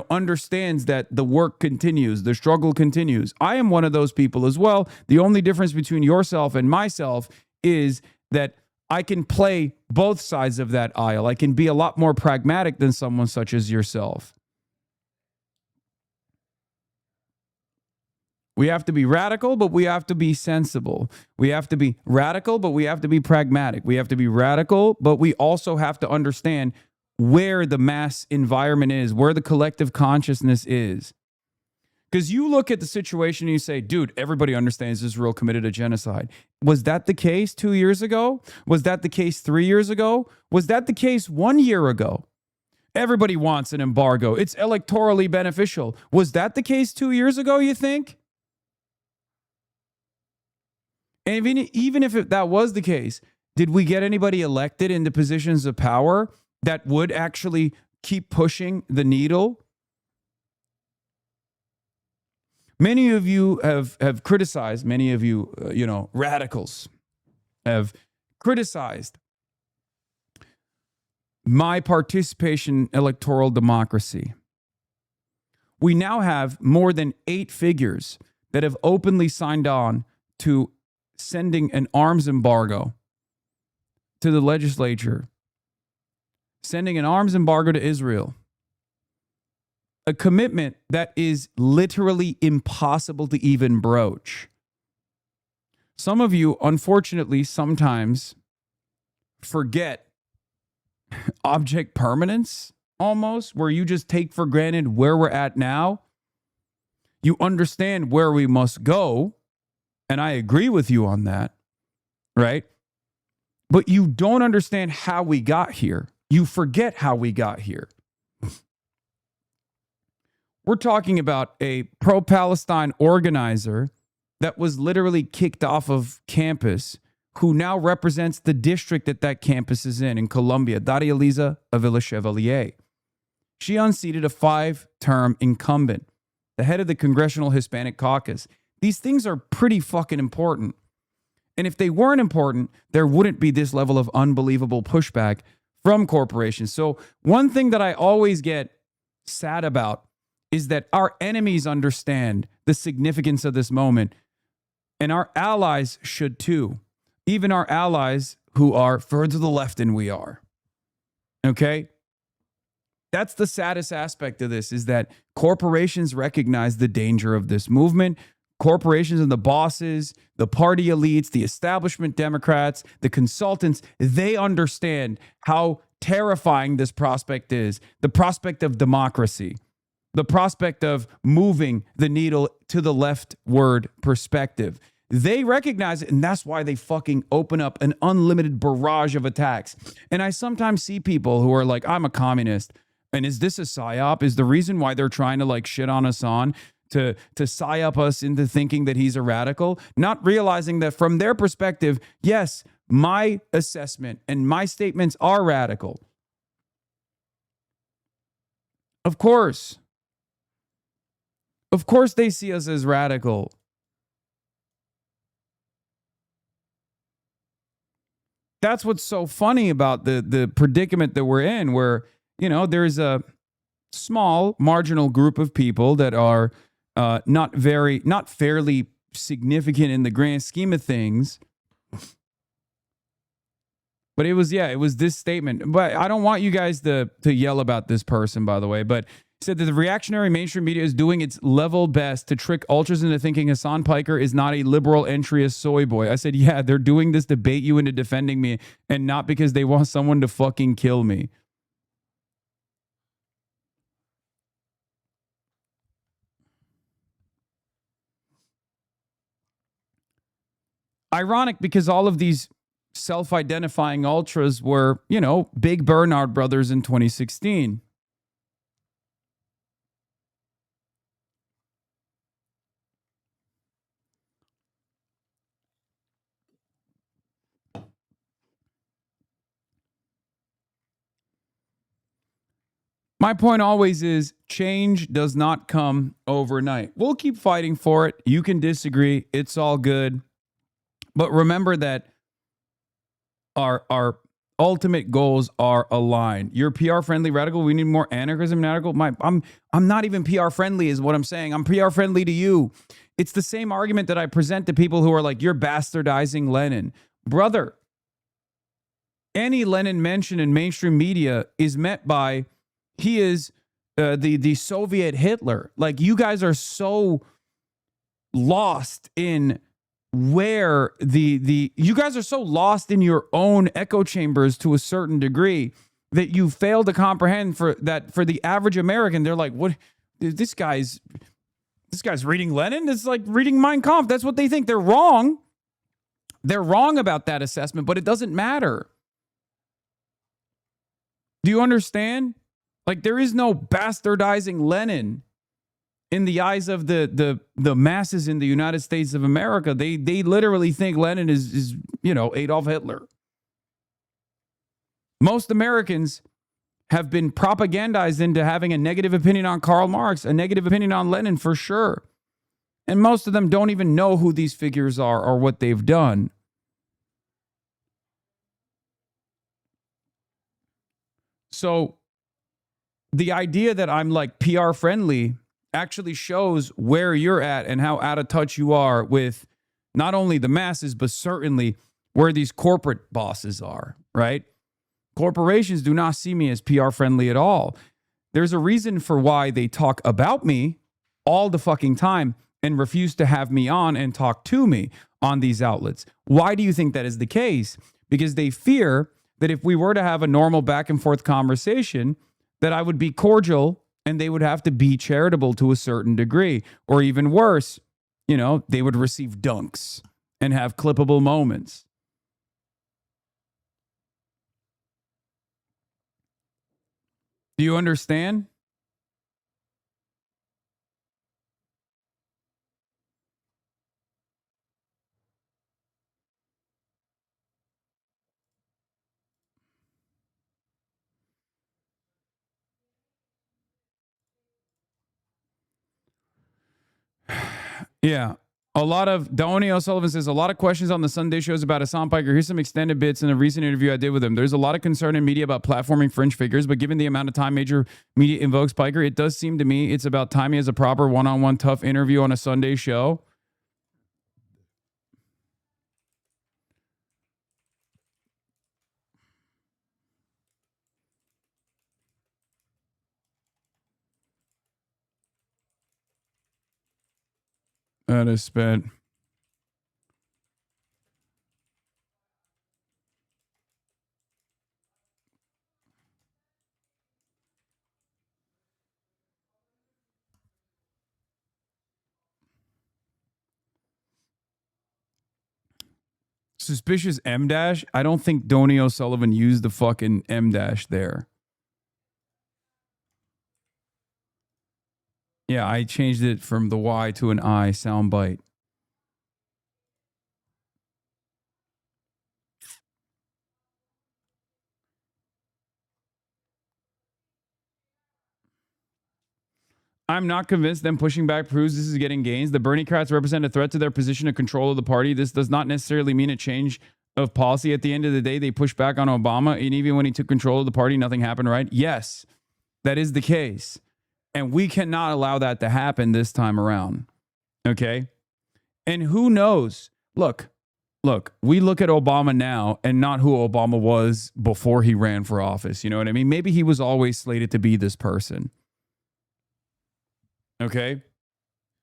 understands that the work continues, the struggle continues. I am one of those people as well. The only difference between yourself and myself is that I can play both sides of that aisle. I can be a lot more pragmatic than someone such as yourself. We have to be radical, but we have to be sensible. We have to be radical, but we have to be pragmatic. We have to be radical, but we also have to understand where the mass environment is, where the collective consciousness is. Because you look at the situation and you say, dude, everybody understands Israel committed a genocide. Was that the case 2 years ago? Was that the case 3 years ago? Was that the case 1 year ago? Everybody wants an embargo. It's electorally beneficial. Was that the case 2 years ago, you think? And even if that was the case, did we get anybody elected into positions of power that would actually keep pushing the needle? Many of you have criticized, many of you, radicals have criticized my participation in electoral democracy. We now have more than 8 figures that have openly signed on to sending an arms embargo to the legislature, sending an arms embargo to Israel, a commitment that is literally impossible to even broach. Some of you, unfortunately, sometimes forget object permanence, almost, where you just take for granted where we're at now. You understand where we must go, and I agree with you on that, right? But you don't understand how we got here. You forget how we got here. We're talking about a pro-Palestine organizer that was literally kicked off of campus, who now represents the district that campus is in Columbia, Daria Liza Avila Chevalier. She unseated a 5-term incumbent, the head of the Congressional Hispanic Caucus. These things are pretty fucking important. And if they weren't important, there wouldn't be this level of unbelievable pushback from corporations. So one thing that I always get sad about is that our enemies understand the significance of this moment, and our allies should too. Even our allies who are further to the left than we are. Okay? That's the saddest aspect of this, is that corporations recognize the danger of this movement. Corporations and the bosses, the party elites, the establishment Democrats, the consultants, they understand how terrifying this prospect is. The prospect of democracy, the prospect of moving the needle to the leftward perspective. They recognize it, and that's why they fucking open up an unlimited barrage of attacks. And I sometimes see people who are like, I'm a communist. And is this a psyop? Is the reason why they're trying to like shit on Hasan to psyop us into thinking that he's a radical, not realizing that from their perspective, yes, my assessment and my statements are radical. Of course they see us as radical. That's what's so funny about the predicament that we're in, where, there's a small marginal group of people that are not fairly significant in the grand scheme of things. But it was this statement. But I don't want you guys to yell about this person, by the way. But he said that the reactionary mainstream media is doing its level best to trick ultras into thinking Hasan Piker is not a liberal entryist soy boy. I said, yeah, they're doing this to bait you into defending me, and not because they want someone to fucking kill me. Ironic, because all of these self-identifying ultras were, big Bernard brothers in 2016. My point always is change does not come overnight. We'll keep fighting for it. You can disagree. It's all good. But remember that our ultimate goals are aligned. You're PR friendly radical. We need more anarchism radical. I'm not even PR friendly is what I'm saying. I'm PR friendly to you. It's the same argument that I present to people who are like, you're bastardizing Lenin. Brother, any Lenin mention in mainstream media is met by, he is the Soviet Hitler. Like, you guys are so lost in where you guys are so lost in your own echo chambers to a certain degree that you fail to comprehend for the average American. They're like, what? This guy's reading Lenin. It's like reading Mein Kampf. That's what they think. They're wrong. They're wrong about that assessment, but it doesn't matter. Do you understand? Like, there is no bastardizing Lenin in the eyes of the masses in the United States of America. They literally think Lenin is Adolf Hitler. Most Americans have been propagandized into having a negative opinion on Karl Marx, a negative opinion on Lenin for sure. And most of them don't even know who these figures are or what they've done. So the idea that I'm like PR friendly actually shows where you're at and how out of touch you are with not only the masses, but certainly where these corporate bosses are, right? Corporations do not see me as PR friendly at all. There's a reason for why they talk about me all the fucking time and refuse to have me on and talk to me on these outlets. Why do you think that is the case? Because they fear that if we were to have a normal back and forth conversation, that I would be cordial and they would have to be charitable to a certain degree. Or even worse, they would receive dunks and have clippable moments. Do you understand? Yeah. Donnie O'Sullivan says, a lot of questions on the Sunday shows about Hasan Piker. Here's some extended bits in a recent interview I did with him. There's a lot of concern in media about platforming fringe figures, but given the amount of time major media invokes Piker, it does seem to me it's about timing as a proper one-on-one tough interview on a Sunday show. That is spent. Suspicious M dash. I don't think Donnie O'Sullivan used the fucking M dash there. Yeah, I changed it from the Y to an I soundbite. I'm not convinced them pushing back proves this is getting gains. The Bernie-crats represent a threat to their position of control of the party. This does not necessarily mean a change of policy. At the end of the day, they push back on Obama, and even when he took control of the party, nothing happened, right? Yes, that is the case. And we cannot allow that to happen this time around. Okay? And who knows? Look, we look at Obama now and not who Obama was before he ran for office. You know what I mean? Maybe he was always slated to be this person. Okay?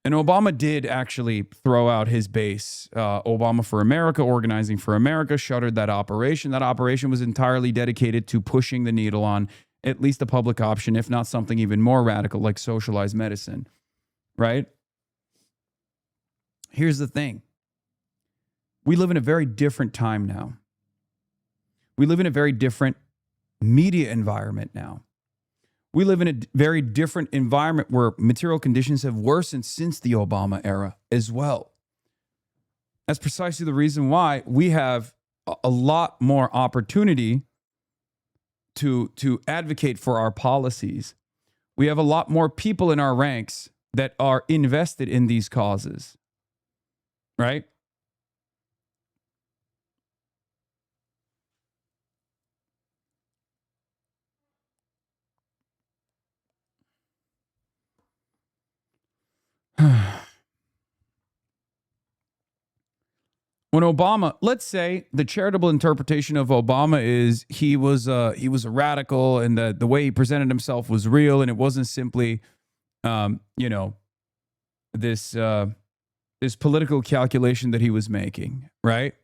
And Obama did actually throw out his base. Obama for America, Organizing for America, shuttered that operation. That operation was entirely dedicated to pushing the needle on at least a public option, if not something even more radical like socialized medicine, right? Here's the thing. We live in a very different time now. We live in a very different media environment now. We live in a very different environment where material conditions have worsened since the Obama era as well. That's precisely the reason why we have a lot more opportunity to advocate for our policies. We have a lot more people in our ranks that are invested in these causes, right? when Obama, let's say the charitable interpretation of Obama is he was a radical, and the way he presented himself was real, and it wasn't simply, this political calculation that he was making, right?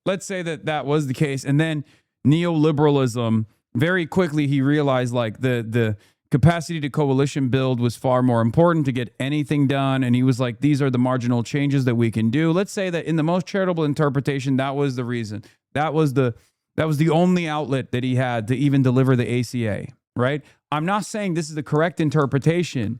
Let's say that was the case, and then neoliberalism, very quickly he realized like the capacity to coalition build was far more important to get anything done, and he was like, these are the marginal changes that we can do. Let's say that in the most charitable interpretation, that was the reason. That was the only outlet that he had to even deliver the ACA, right? I'm not saying this is the correct interpretation.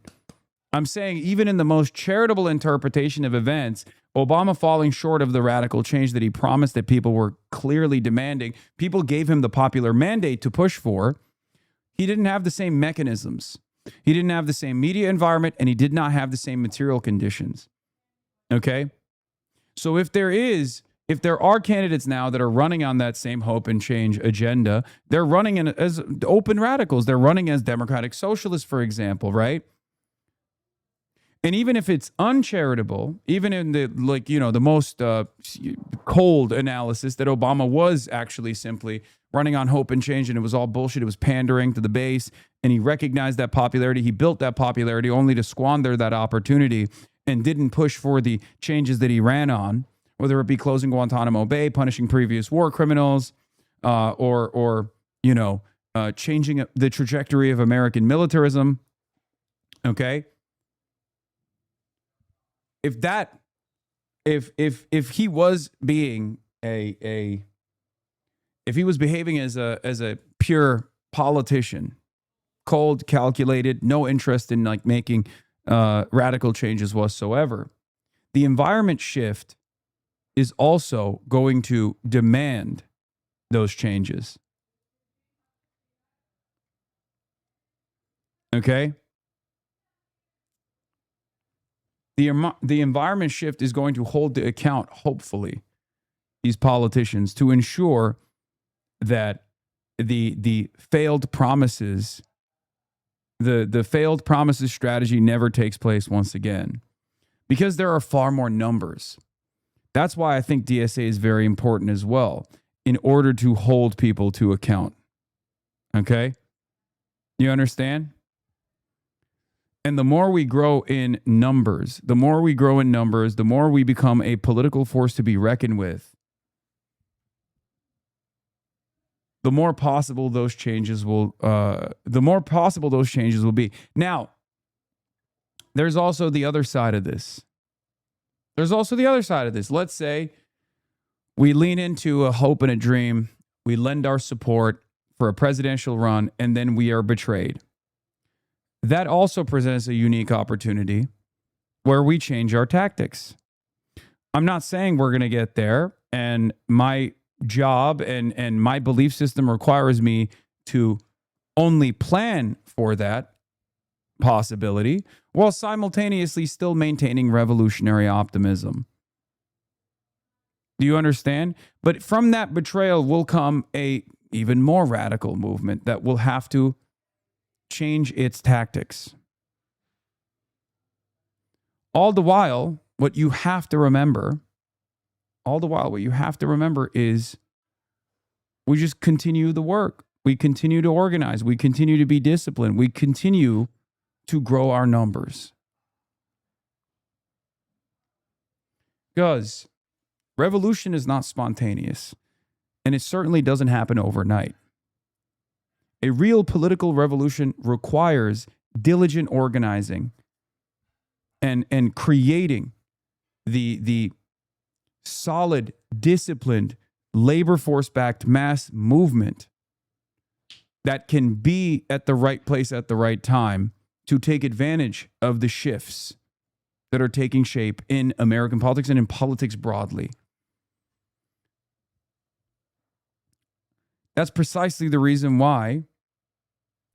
I'm saying even in the most charitable interpretation of events, Obama falling short of the radical change that he promised that people were clearly demanding, people gave him the popular mandate to push for. He didn't have the same mechanisms. He didn't have the same media environment, and he did not have the same material conditions. Okay? So if there are candidates now that are running on that same hope and change agenda, they're running as open radicals. They're running as democratic socialists, for example, right? And even if it's uncharitable, even in the the most cold analysis that Obama was actually simply running on hope and change, and it was all bullshit. It was pandering to the base, and he recognized that popularity. He built that popularity only to squander that opportunity and didn't push for the changes that he ran on, whether it be closing Guantanamo Bay, punishing previous war criminals, or changing the trajectory of American militarism. Okay. If he was being if he was behaving as a pure politician, cold, calculated, no interest in like making radical changes whatsoever, the environment shift is also going to demand those changes. Okay? The environment shift is going to hold to account, hopefully, these politicians to ensure that the failed promises, the failed promises strategy never takes place once again, because there are far more numbers. That's why I think DSA is very important as well, in order to hold people to account. Okay? You understand? And the more we grow in numbers, the more we become a political force to be reckoned with, the more possible those changes will be. Now, there's also the other side of this. Let's say we lean into a hope and a dream. We lend our support for a presidential run, and then we are betrayed. That also presents a unique opportunity where we change our tactics. I'm not saying we're going to get there, and my job and my belief system requires me to only plan for that possibility while simultaneously still maintaining revolutionary optimism. Do you understand? But from that betrayal will come a even more radical movement that will have to change its tactics. All the while, what you have to remember is we just continue the work. We continue to organize. We continue to be disciplined. We continue to grow our numbers. Because revolution is not spontaneous, and it certainly doesn't happen overnight. A real political revolution requires diligent organizing and creating the solid, disciplined, labor force-backed mass movement that can be at the right place at the right time to take advantage of the shifts that are taking shape in American politics and in politics broadly. That's precisely the reason why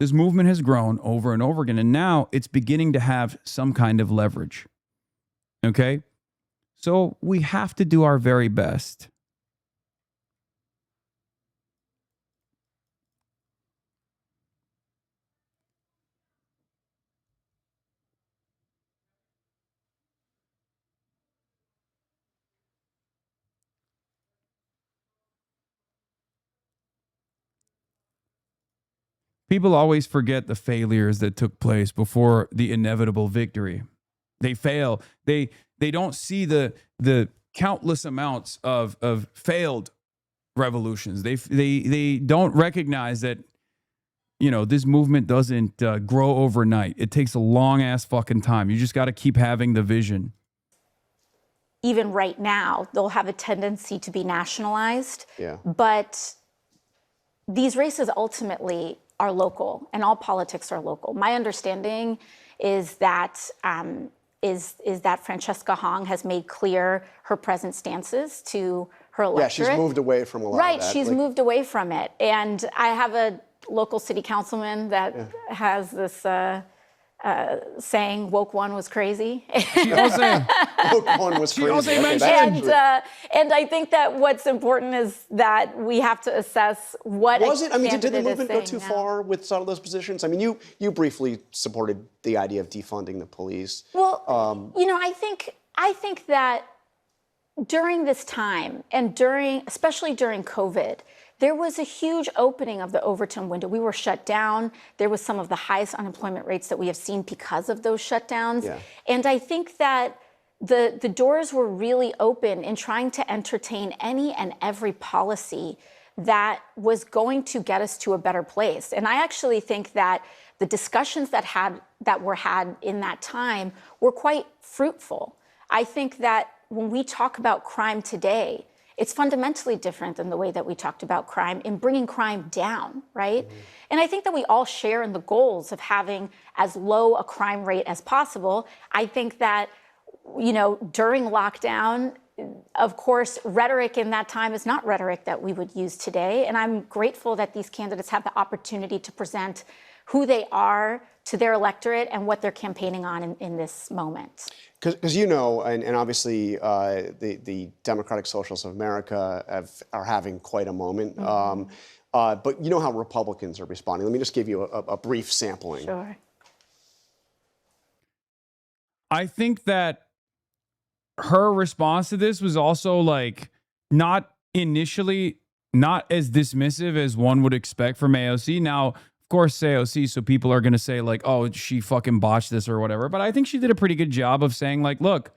this movement has grown over and over again, and now it's beginning to have some kind of leverage. Okay? So we have to do our very best. people always forget the failures that took place before the inevitable victory. They fail. They don't see the countless amounts of failed revolutions. They don't recognize that, you know, this movement doesn't grow overnight. It takes a long ass fucking time. You just got to keep having the vision. Even right now, they'll have a tendency to be nationalized. Yeah. But these races ultimately are local, and all politics are local. My understanding is that Francesca Hong has made clear her present stances to her electorate. Yeah, she's moved away from a lot right, of that. she's moved away from it. And I have a local city councilman that has this saying, woke one was crazy. Woke one was crazy. And I think that what's important is that we have to assess what did the movement go too far with some of those positions? I mean, you briefly supported the idea of defunding the police. Well, you know, I think that during this time and especially during COVID, there was a huge opening of the Overton window. We were shut down. There was some of the highest unemployment rates that we have seen because of those shutdowns. Yeah. And I think that the doors were really open in trying to entertain any and every policy that was going to get us to a better place. And I actually think that the discussions that were had in that time were quite fruitful. I think that when we talk about crime today, it's fundamentally different than the way that we talked about crime in bringing crime down, right? Mm-hmm. And I think that we all share in the goals of having as low a crime rate as possible. I think that, you know, during lockdown, of course, rhetoric in that time is not rhetoric that we would use today. And I'm grateful that these candidates have the opportunity to present who they are to their electorate and what they're campaigning on in this moment. Because you know, and obviously the Democratic Socialists of America are having quite a moment. Mm-hmm. But you know how Republicans are responding. Let me just give you a brief sampling. Sure. I think that her response to this was also like not initially not as dismissive as one would expect from AOC. Now, of course, AOC, so people are going to say like, oh, she fucking botched this or whatever. But I think she did a pretty good job of saying like, look,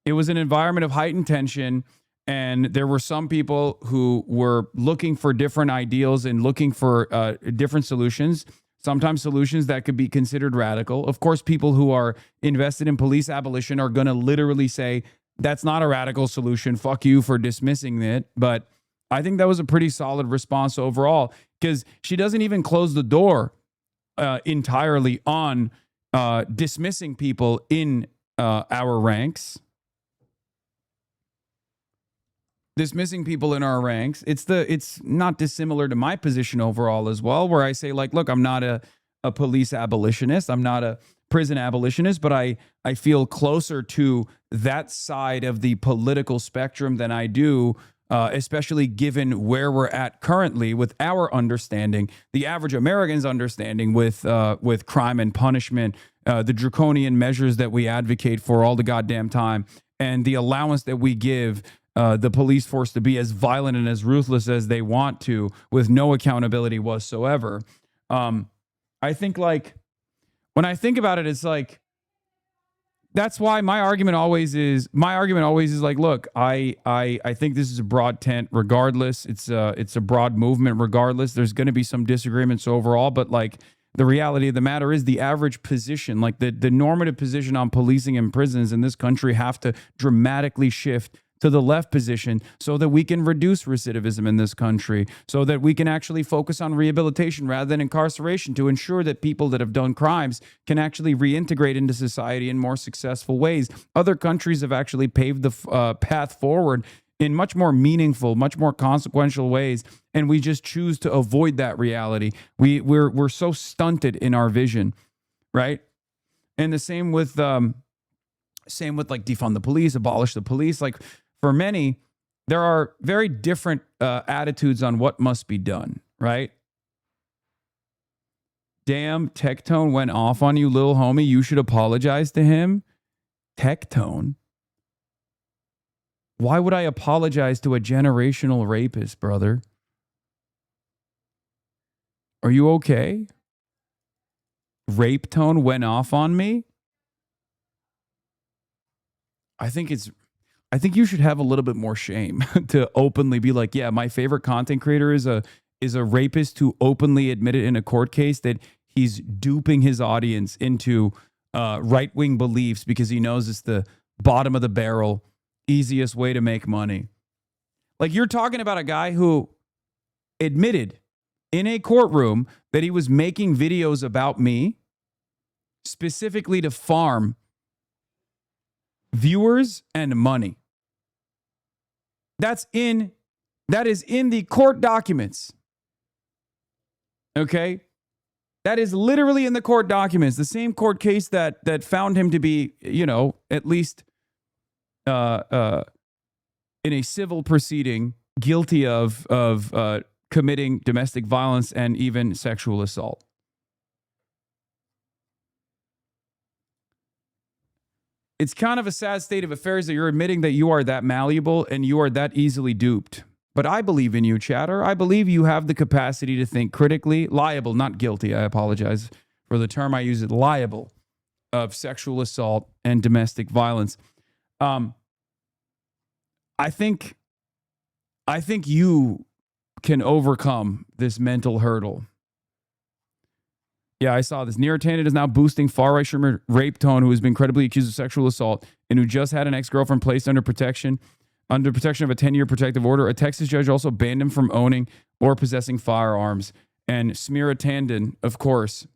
it was an environment of heightened tension. And there were some people who were looking for different ideals and looking for different solutions, sometimes solutions that could be considered radical. Of course, people who are invested in police abolition are going to literally say, that's not a radical solution. Fuck you for dismissing it. But I think that was a pretty solid response overall, because she doesn't even close the door entirely on dismissing people in our ranks. Dismissing people in our ranks. It's not dissimilar to my position overall as well, where I say like, look, I'm not a police abolitionist. I'm not a prison abolitionist, but I feel closer to that side of the political spectrum than I do, especially given where we're at currently with our understanding, the average American's understanding with crime and punishment, the draconian measures that we advocate for all the goddamn time, and the allowance that we give the police force to be as violent and as ruthless as they want to, with no accountability whatsoever. I think like when I think about it, it's like, that's why my argument always is like, look, I think this is a broad tent regardless. It's a broad movement regardless. There's going to be some disagreements overall, but like the reality of the matter is the average position, like the normative position on policing and prisons in this country have to dramatically shift to the left position so that we can reduce recidivism in this country, so that we can actually focus on rehabilitation rather than incarceration, to ensure that people that have done crimes can actually reintegrate into society in more successful ways. Other countries have actually paved the path forward in much more meaningful, much more consequential ways, and we just choose to avoid that reality. We're so stunted in our vision, right? And the same with like defund the police, abolish the police. Like, for many, there are very different attitudes on what must be done, right? Damn, Tectone went off on you, little homie. You should apologize to him. Tectone? Why would I apologize to a generational rapist, brother? Are you okay? Rape tone went off on me. I think you should have a little bit more shame to openly be like, yeah, my favorite content creator is a rapist who openly admitted in a court case that he's duping his audience into right-wing beliefs because he knows it's the bottom of the barrel, easiest way to make money. Like, you're talking about a guy who admitted in a courtroom that he was making videos about me specifically to farm viewers and money. That is in the court documents. Okay? That is literally in the court documents. The same court case that found him to be, at least in a civil proceeding, guilty of committing domestic violence and even sexual assault. It's kind of a sad state of affairs that you're admitting that you are that malleable and you are that easily duped. But I believe in you, chatter. I believe you have the capacity to think critically, liable, not guilty. I apologize for the term I use, liable of sexual assault and domestic violence. I think you can overcome this mental hurdle. Yeah, I saw this. Near Tandon is now boosting far-right streamer Rape Tone, who has been credibly accused of sexual assault and who just had an ex-girlfriend placed under protection of a 10-year protective order. A Texas judge also banned him from owning or possessing firearms. And Smira Tandon, of course,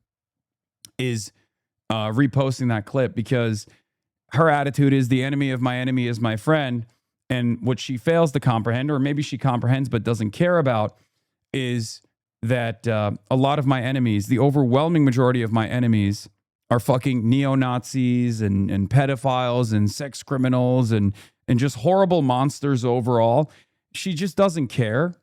is reposting that clip because her attitude is the enemy of my enemy is my friend. And what she fails to comprehend, or maybe she comprehends but doesn't care about, is that a lot of my enemies, the overwhelming majority of my enemies, are fucking neo-Nazis and pedophiles and sex criminals and just horrible monsters overall. She just doesn't care.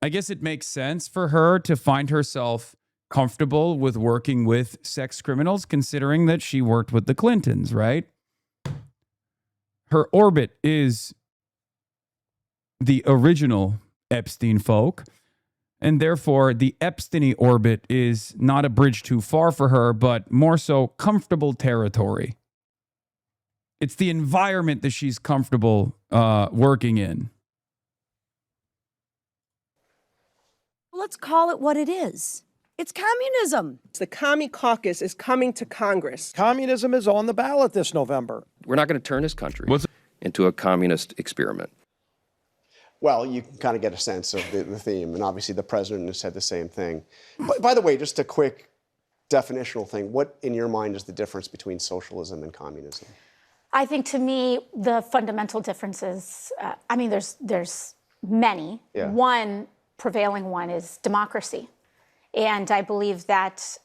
I guess it makes sense for her to find herself comfortable with working with sex criminals, considering that she worked with the Clintons, right? Her orbit is the original Epstein folk, and therefore the Epstein orbit is not a bridge too far for her, but more so comfortable territory. It's the environment that she's comfortable working in. Let's call it what it is. It's communism. The Commie Caucus is coming to Congress. Communism is on the ballot this November. We're not going to turn this country into a communist experiment. Well, you can kind of get a sense of the theme, and obviously the president has said the same thing. But by the way, just a quick definitional thing. What, in your mind, is the difference between socialism and communism? I think, to me, the fundamental differences, there's many. Yeah. One prevailing one is democracy. And I believe that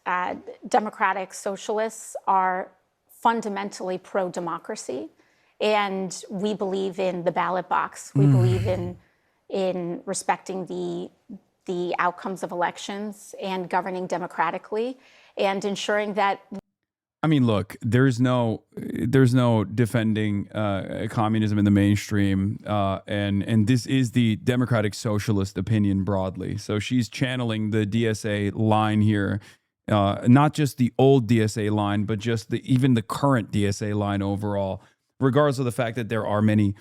democratic socialists are fundamentally pro-democracy. And we believe in the ballot box. We believe in respecting the outcomes of elections and governing democratically and ensuring that. I mean, look, there's no defending communism in the mainstream, and this is the democratic socialist opinion broadly. So she's channeling the DSA line here, not just the old DSA line, but just even the current DSA line overall, regardless of the fact that there are many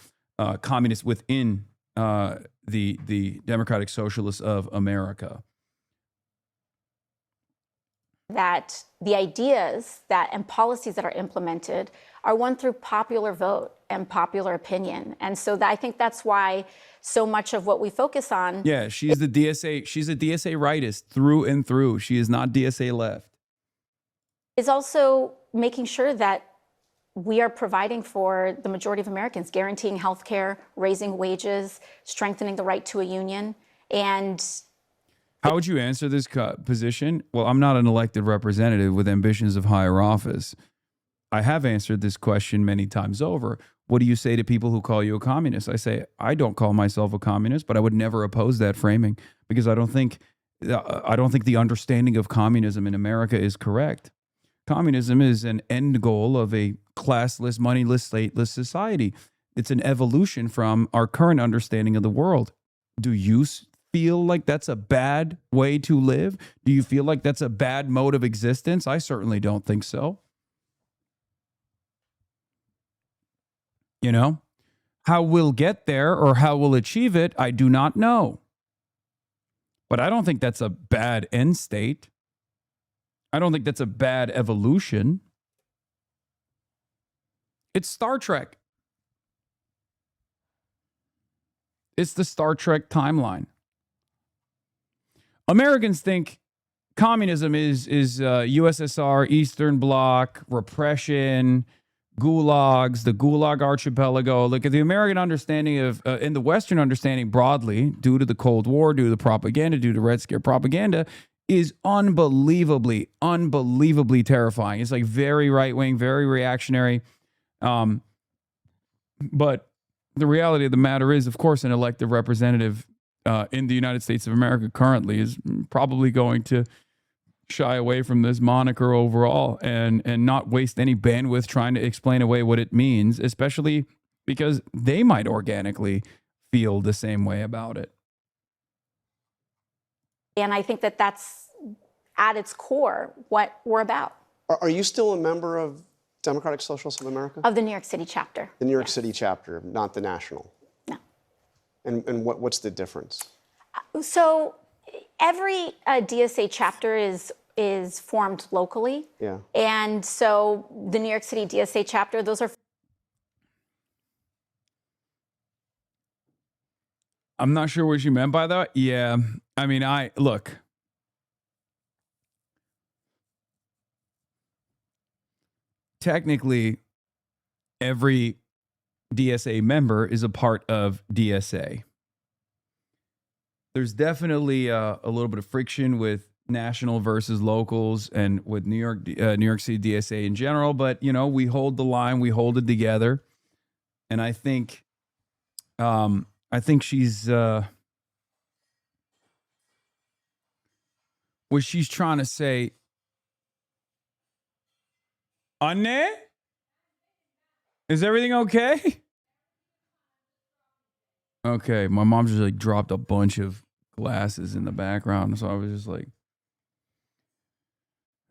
communists within the Democratic Socialists of America. That the ideas and policies that are implemented are won through popular vote and popular opinion. And so I think that's why so much of what we focus on. Yeah, she's the DSA. She's a DSA rightist through and through. She is not DSA left. Is also making sure that we are providing for the majority of Americans, guaranteeing health care, raising wages, strengthening the right to a union. And how would you answer this position? Well, I'm not an elected representative with ambitions of higher office. I have answered this question many times over. What do you say to people who call you a communist? I say, I don't call myself a communist, but I would never oppose that framing because I don't think the understanding of communism in America is correct. Communism is an end goal of a classless, moneyless, stateless society. It's an evolution from our current understanding of the world. Do you feel like that's a bad way to live? Do you feel like that's a bad mode of existence? I certainly don't think so. You know, how we'll get there or how we'll achieve it, I do not know. But I don't think that's a bad end state. I don't think that's a bad evolution. It's Star Trek. It's the Star Trek timeline. Americans think communism is USSR, Eastern Bloc, repression, gulags, the Gulag Archipelago. Look at the American understanding of, and the Western understanding broadly, due to the Cold War, due to the propaganda, due to Red Scare propaganda, is unbelievably terrifying. It's like very right-wing, very reactionary. But the reality of the matter is, of course, an elected representative in the United States of America currently is probably going to shy away from this moniker overall and not waste any bandwidth trying to explain away what it means, especially because they might organically feel the same way about it. And I think that that's at its core what we're about. Are you still a member of Democratic Socialists of America? Of the New York City chapter. The New York City chapter, not the national? No. And what's the difference? So every DSA chapter is formed locally. Yeah. And so the New York City DSA chapter, those are... I'm not sure what you meant by that. Yeah. I mean, look. Technically, every DSA member is a part of DSA. There's definitely a little bit of friction with national versus locals and with New York City DSA in general, but you know, we hold the line, we hold it together, and I think she's what she's trying to say. Anne? Is everything okay? Okay, my mom just like dropped a bunch of glasses in the background, so I was just like,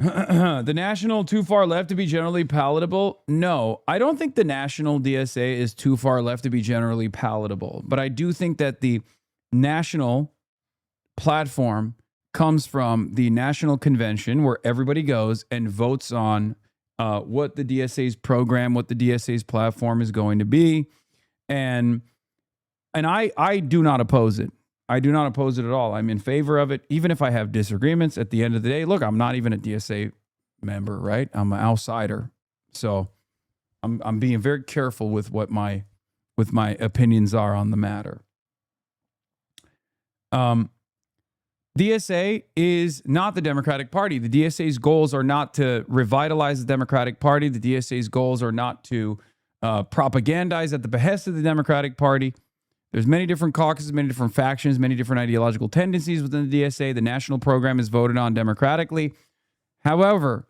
the national too far left to be generally palatable? No, I don't think the national DSA is too far left to be generally palatable, but I do think that the national platform comes from the national convention where everybody goes and votes on what the DSA's program, what the DSA's platform is going to be. And I do not oppose it. I do not oppose it at all. I'm in favor of it, even if I have disagreements. At the end of the day, look, I'm not even a DSA member, right? I'm an outsider. So I'm being very careful with what my opinions are on the matter. DSA is not the Democratic Party. The DSA's goals are not to revitalize the Democratic Party. The DSA's goals are not to propagandize at the behest of the Democratic Party. There's many different caucuses, many different factions, many different ideological tendencies within the DSA. The national program is voted on democratically. However,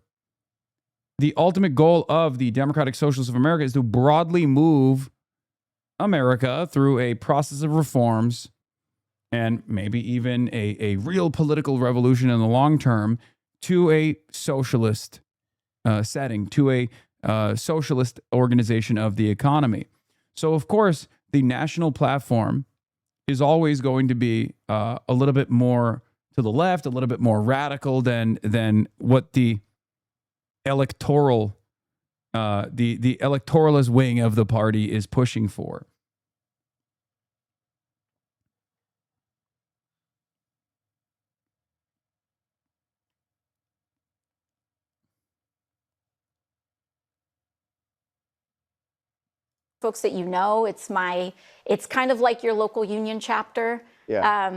the ultimate goal of the Democratic Socialists of America is to broadly move America through a process of reforms and maybe even a real political revolution in the long term to a socialist setting, to a socialist organization of the economy. So, of course, the national platform is always going to be a little bit more to the left, a little bit more radical than what the electoral, the electoralist wing of the party is pushing for. Folks that you know, it's kind of like your local union chapter. Yeah.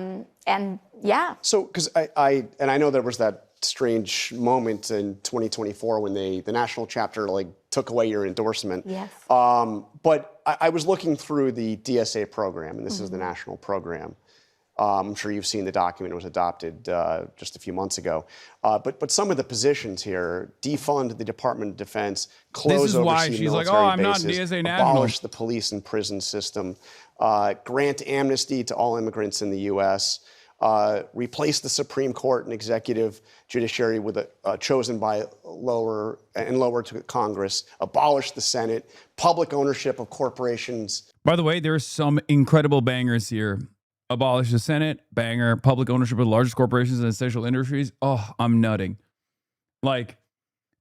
And yeah. So, because I know there was that strange moment in 2024 when the national chapter like took away your endorsement. Yes. But I was looking through the DSA program, and this is the national program. I'm sure you've seen the document. It was adopted just a few months ago. But some of the positions here: defund the Department of Defense, close overseas military bases, abolish the police and prison system, grant amnesty to all immigrants in the U.S., replace the Supreme Court and executive judiciary with a chosen by lower to Congress, abolish the Senate, public ownership of corporations. By the way, there's some incredible bangers here. Abolish the Senate, banger. Public ownership of the largest corporations and essential industries. Oh, I'm nutting. Like,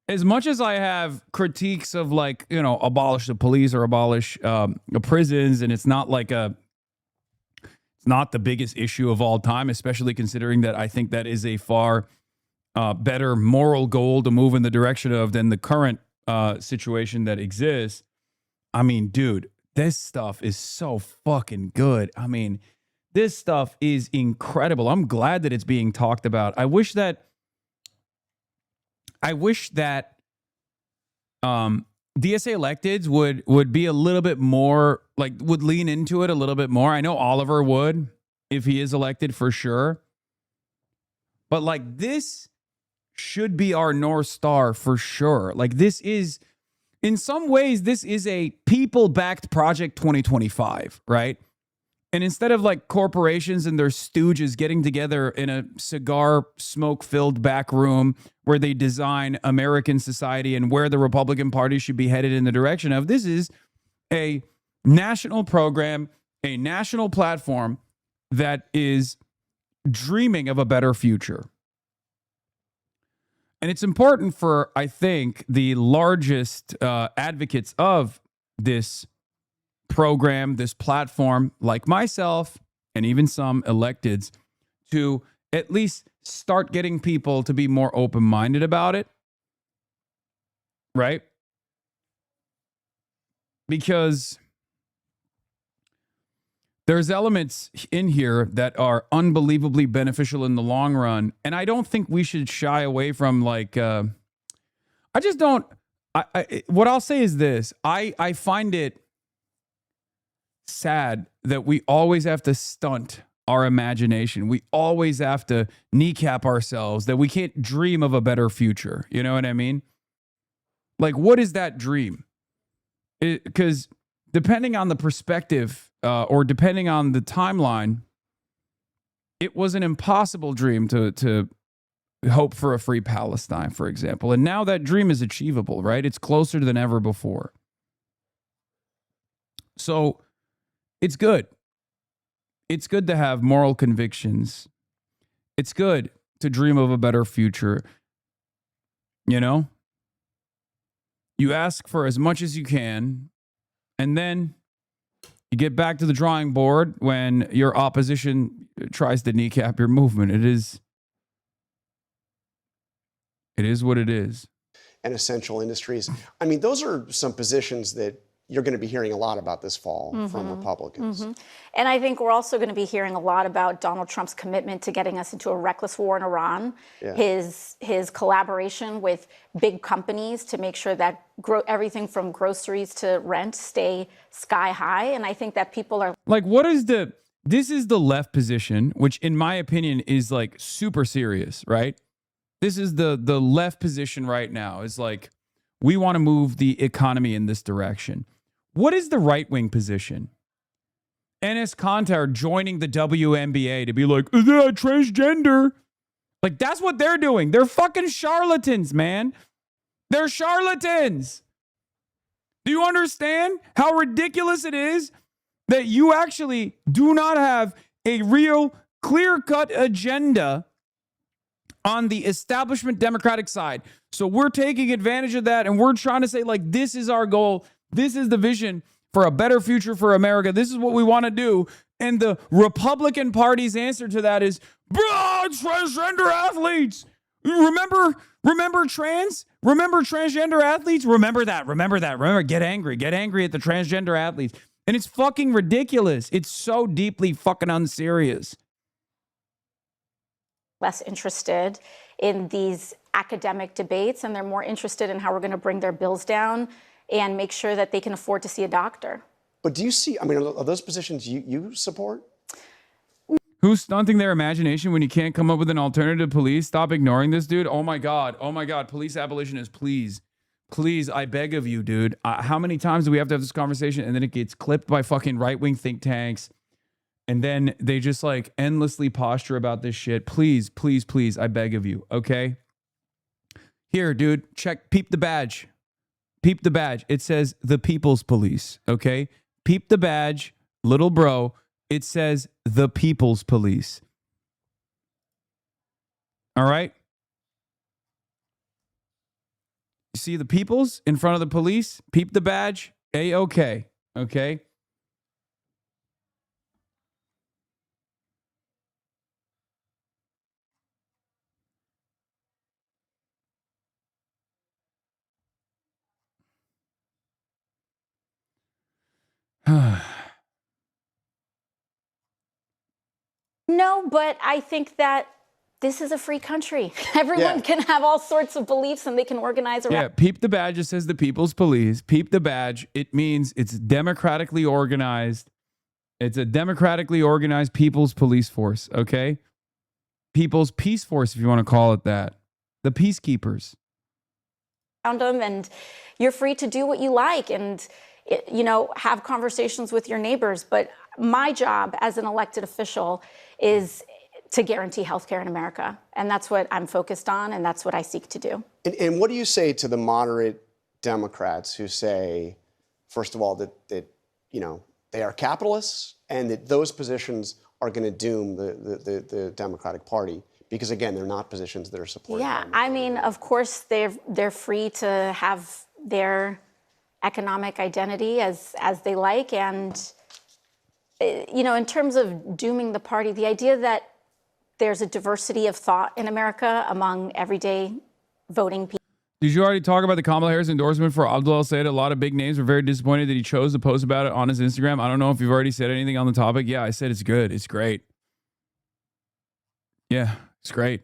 as much as I have critiques of, like, you know, abolish the police or abolish the prisons, and it's not the biggest issue of all time, especially considering that I think that is a far better moral goal to move in the direction of than the current situation that exists. I mean, dude, this stuff is so fucking good. I mean, this stuff is incredible. I'm glad that it's being talked about. I wish that DSA electeds would be a little bit more, like, would lean into it a little bit more. I know Oliver would if he is elected for sure. But, like, this should be our North Star for sure. Like, this is, in some ways, this is a people-backed Project 2025, right? And instead of, like, corporations and their stooges getting together in a cigar smoke-filled back room where they design American society and where the Republican Party should be headed in the direction of, this is a national program, a national platform that is dreaming of a better future. And it's important for, I think, the largest advocates of this program, this platform, like myself and even some electeds, to at least start getting people to be more open-minded about it, right? Because there's elements in here that are unbelievably beneficial in the long run, and I don't think we should shy away from, like, I just don't, what I'll say is this, I find it sad that we always have to stunt our imagination. We always have to kneecap ourselves, that we can't dream of a better future. You know what I mean? Like, what is that dream? Because depending on the perspective or depending on the timeline, it was an impossible dream to hope for a free Palestine, for example. And now that dream is achievable, right? It's closer than ever before. So it's good. It's good to have moral convictions. It's good to dream of a better future. You know? You ask for as much as you can, and then you get back to the drawing board when your opposition tries to kneecap your movement. It is what it is. And essential industries. I mean, those are some positions that you're going to be hearing a lot about this fall from Republicans. And I think we're also going to be hearing a lot about Donald Trump's commitment to getting us into a reckless war in Iran, his collaboration with big companies to make sure that everything from groceries to rent stay sky high. And I think that people are like, this is the left position, which in my opinion is, like, super serious, right? This is the left position right now. Is like, we want to move the economy in this direction. What is the right-wing position? Enes Kanter joining the WNBA to be like, is that transgender? Like, that's what they're doing. They're fucking charlatans, man. They're charlatans. Do you understand how ridiculous it is that you actually do not have a real clear-cut agenda on the establishment Democratic side? So we're taking advantage of that, and we're trying to say, like, this is our goal. This is the vision for a better future for America. This is what we want to do. And the Republican Party's answer to that is, transgender athletes. Remember trans? Remember transgender athletes? Remember that. Remember, get angry at the transgender athletes. And it's fucking ridiculous. It's so deeply fucking unserious. less interested in these academic debates, and they're more interested in how we're going to bring their bills down and make sure that they can afford to see a doctor. But do you see, I mean, are those positions you support? Who's stunting their imagination when you can't come up with an alternative police? Stop ignoring this, dude. Oh my God. Oh my God. Police abolitionists, please. Please, I beg of you, dude. How many times do we have to have this conversation and then it gets clipped by fucking right-wing think tanks and then they just like endlessly posture about this shit? Please, please, please, I beg of you, okay? Here, dude, check, peep the badge. Peep the badge. It says the People's Police, okay? Peep the badge, little bro. It says the People's Police. All right? You see the peoples in front of the police? Peep the badge. A-okay. Okay? No, but I think that this is a free country. Everyone can have all sorts of beliefs and they can organize around. Yeah, peep the badge. It says the People's Police. Peep the badge. It means it's democratically organized. It's a democratically organized people's police force, okay? People's peace force, if you want to call it that. The peacekeepers. Them, and you're free to do what you like and, you know, have conversations with your neighbors. But my job as an elected official is to guarantee healthcare in America. And that's what I'm focused on, and that's what I seek to do. And what do you say to the moderate Democrats who say, first of all, that you know, they are capitalists and that those positions are going to doom the Democratic Party? Because again, they're not positions that are supported. Yeah, I mean, of course, they're free to have their economic identity as they like. And, you know, in terms of dooming the party, the idea that there's a diversity of thought in America among everyday voting people. Did you already talk about the Kamala Harris endorsement for Abdul El-Sayed? A lot of big names were very disappointed that he chose to post about it on his Instagram. I don't know if you've already said anything on the topic. Yeah, I said it's good. It's great. Yeah, it's great.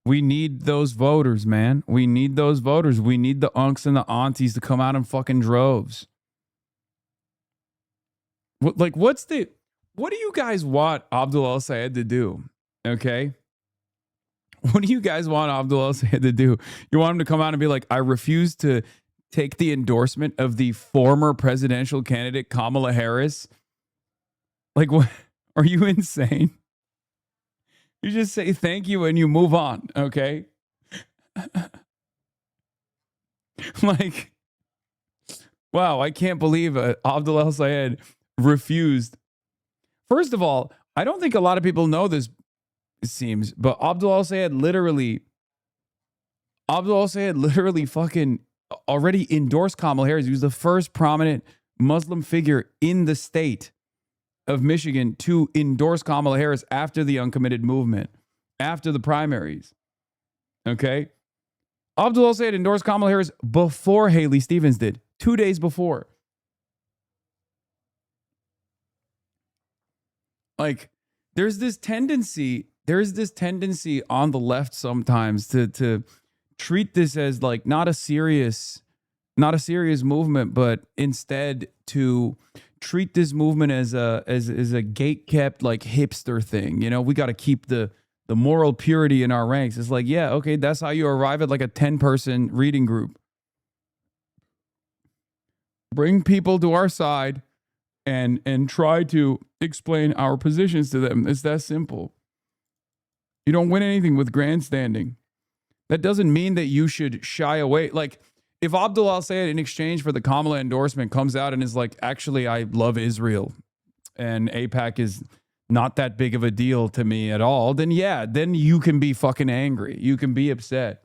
We need those voters, man. We need those voters. We need the unks and the aunties to come out in fucking droves. What do you guys want Abdul El-Sayed to do? Okay? What do you guys want Abdul El-Sayed to do? You want him to come out and be like, I refuse to take the endorsement of the former presidential candidate Kamala Harris? Like, what? Are you insane? You just say thank you and you move on, okay? Like, wow, I can't believe Abdul El-Sayed refused. First of all, I don't think a lot of people know this, it seems, but Abdul El-Sayed literally fucking already endorsed Kamala Harris. He was the first prominent Muslim figure in the state of Michigan to endorse Kamala Harris after the uncommitted movement, after the primaries. Okay? Abdul El-Sayed endorsed Kamala Harris before Haley Stevens did, 2 days before. Like, there's this tendency on the left sometimes to treat this as like not a serious movement, but instead to treat this movement as a gate-kept like hipster thing. You know, we got to keep the moral purity in our ranks. It's like, yeah, okay, that's how you arrive at like a 10-person reading group. Bring people to our side and try to explain our positions to them. It's that simple. You don't win anything with grandstanding. That doesn't mean that you should shy away. Like, if Abdul El-Sayed, in exchange for the Kamala endorsement, comes out and is like, actually, I love Israel and AIPAC is not that big of a deal to me at all, then yeah, then you can be fucking angry. You can be upset.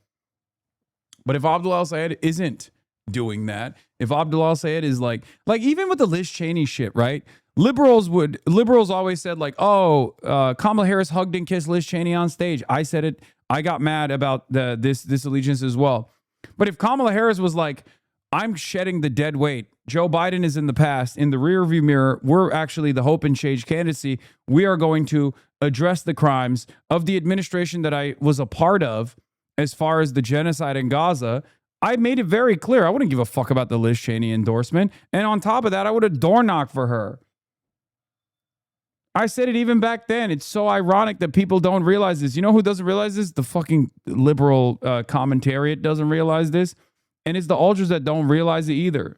But if Abdul El-Sayed isn't doing that, if Abdul El-Sayed is like even with the Liz Cheney shit, right? Liberals always said like, oh, Kamala Harris hugged and kissed Liz Cheney on stage. I said it. I got mad about this allegiance as well. But if Kamala Harris was like, I'm shedding the dead weight. Joe Biden is in the past. In the rearview mirror, we're actually the hope and change candidacy. We are going to address the crimes of the administration that I was a part of as far as the genocide in Gaza. I made it very clear. I wouldn't give a fuck about the Liz Cheney endorsement. And on top of that, I would have door knocked for her. I said it even back then. It's so ironic that people don't realize this. You know who doesn't realize this? The fucking liberal commentariat doesn't realize this. And it's the ultras that don't realize it either.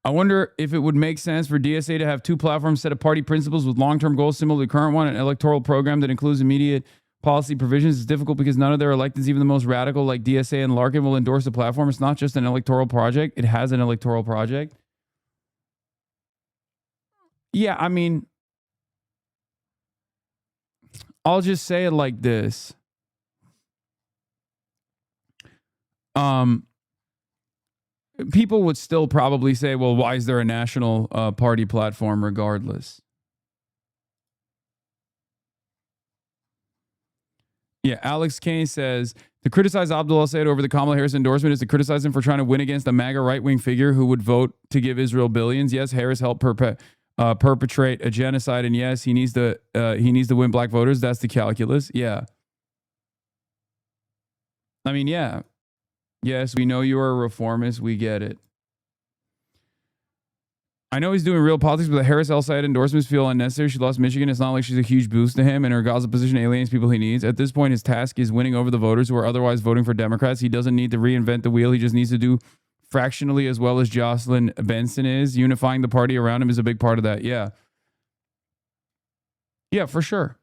I wonder if it would make sense for DSA to have two platforms, set of party principles with long-term goals similar to the current one, an electoral program that includes immediate policy provisions. It's difficult because none of their electeds, even the most radical like DSA and Larkin, will endorse the platform. It's not just an electoral project. It has an electoral project. Yeah, I mean, I'll just say it like this. People would still probably say, well, why is there a national party platform regardless? Yeah, Alex Kane says, to criticize Abdul al-Sayed over the Kamala Harris endorsement is to criticize him for trying to win against a MAGA right-wing figure who would vote to give Israel billions. Yes, Harris helped perpetrate a genocide, and yes, he needs to win black voters. That's the calculus. Yeah. I mean, yeah. Yes, we know you are a reformist. We get it. I know he's doing real politics, but the Harris al-Sayed endorsements feel unnecessary. She lost Michigan. It's not like she's a huge boost to him, and her Gaza position alienates people he needs. At this point, his task is winning over the voters who are otherwise voting for Democrats. He doesn't need to reinvent the wheel. He just needs to do fractionally as well as Jocelyn Benson is. Unifying the party around him is a big part of that. Yeah. Yeah, for sure.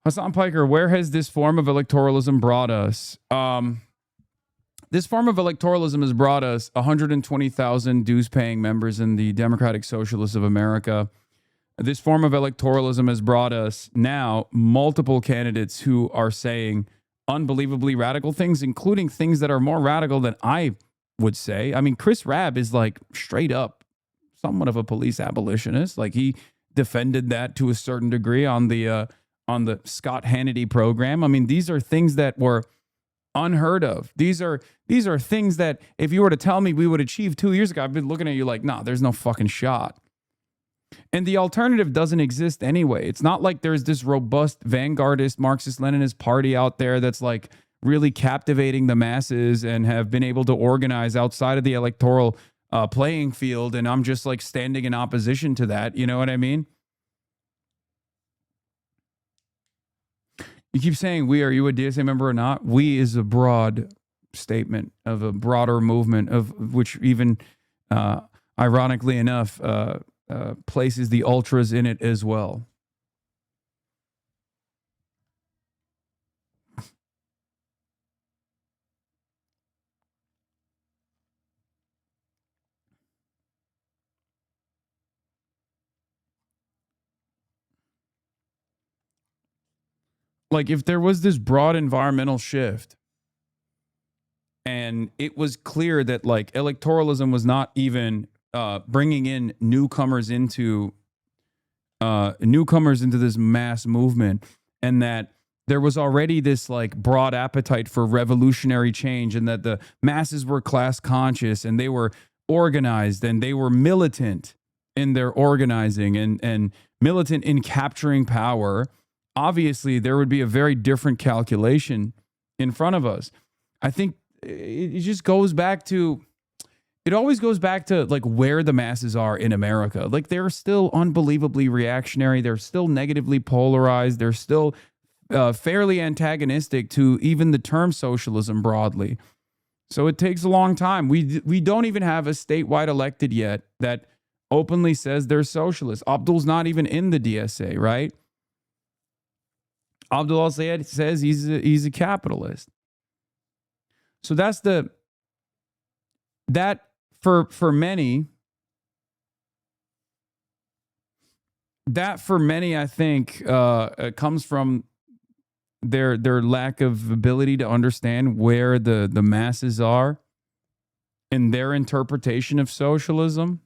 Hasan Piker, where has this form of electoralism brought us? This form of electoralism has brought us 120,000 dues-paying members in the Democratic Socialists of America. This form of electoralism has brought us now multiple candidates who are saying unbelievably radical things, including things that are more radical than I would say. I mean, Chris Rabb is like straight up somewhat of a police abolitionist. Like he defended that to a certain degree on the Scott Hannity program. I mean, these are things that were unheard of. These are things that if you were to tell me we would achieve 2 years ago, I've been looking at you like, nah, there's no fucking shot. And the alternative doesn't exist anyway. It's not like there's this robust vanguardist Marxist-Leninist party out there that's like really captivating the masses and have been able to organize outside of the electoral playing field. And I'm just like standing in opposition to that. You know what I mean? You keep saying we. Are you a DSA member or not? We is a broad statement of a broader movement of which even, ironically enough, places the ultras in it as well. Like if there was this broad environmental shift and it was clear that like electoralism was not even bringing in newcomers into this mass movement, and that there was already this like broad appetite for revolutionary change, and that the masses were class conscious and they were organized and they were militant in their organizing and militant in capturing power. Obviously, there would be a very different calculation in front of us. I think it just goes back to, it always goes back to like where the masses are in America. Like they're still unbelievably reactionary. They're still negatively polarized. They're still fairly antagonistic to even the term socialism broadly. So it takes a long time. We don't even have a statewide elected yet that openly says they're socialists. Abdul's not even in the DSA, right? Abdul al-Sayed says he's a capitalist. So that's for many, I think, comes from their lack of ability to understand where the masses are in their interpretation of socialism.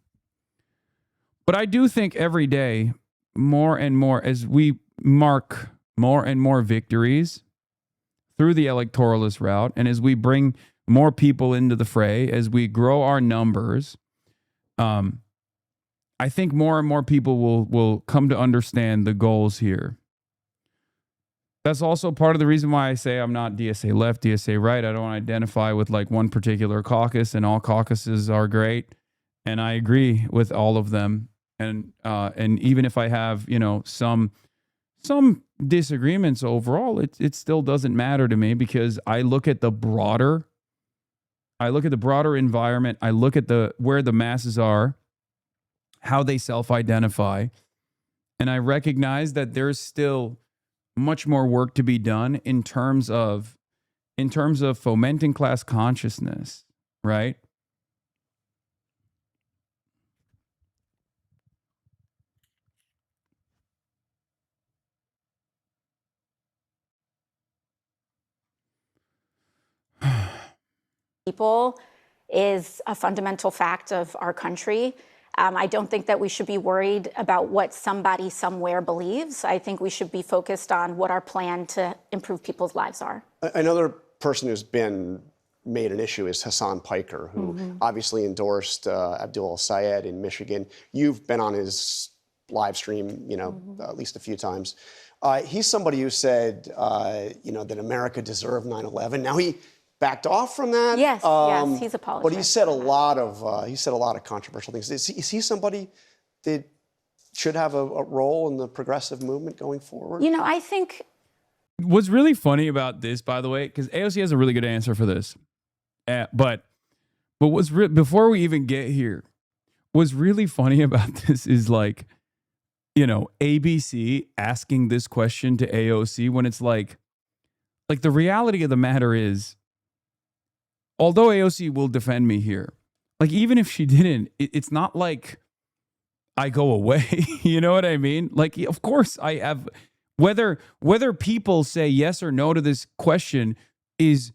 But I do think every day, more and more, as we mark more and more victories through the electoralist route, and as we bring more people into the fray, as we grow our numbers, I think more and more people will come to understand the goals here. That's also part of the reason why I say I'm not DSA left, DSA right. I don't identify with like one particular caucus, and all caucuses are great. and I agree with all of them. And even if I have, you know, some disagreements overall, it still doesn't matter to me, because I look at the broader environment. I look at where the masses are, how they self-identify, and I recognize that there's still much more work to be done in terms of fomenting class consciousness, right? People is a fundamental fact of our country. I don't think that we should be worried about what somebody somewhere believes. I think we should be focused on what our plan to improve people's lives are. Another person who's been made an issue is Hasan Piker, who obviously endorsed Abdul al-Sayed in Michigan. You've been on his live stream, you know, at least a few times. He's somebody who said, you know, that America deserved 9/11. Now he backed off from that. Yes, yes, he's apologized. But he said a lot of controversial things. Is he somebody that should have a role in the progressive movement going forward? You know, I think what's really funny about this, by the way, because AOC has a really good answer for this, but before we even get here, what's really funny about this is, like, you know, ABC asking this question to AOC when it's like the reality of the matter is, although AOC will defend me here, like, even if she didn't, it's not like I go away. You know what I mean? Like, of course I have, whether people say yes or no to this question is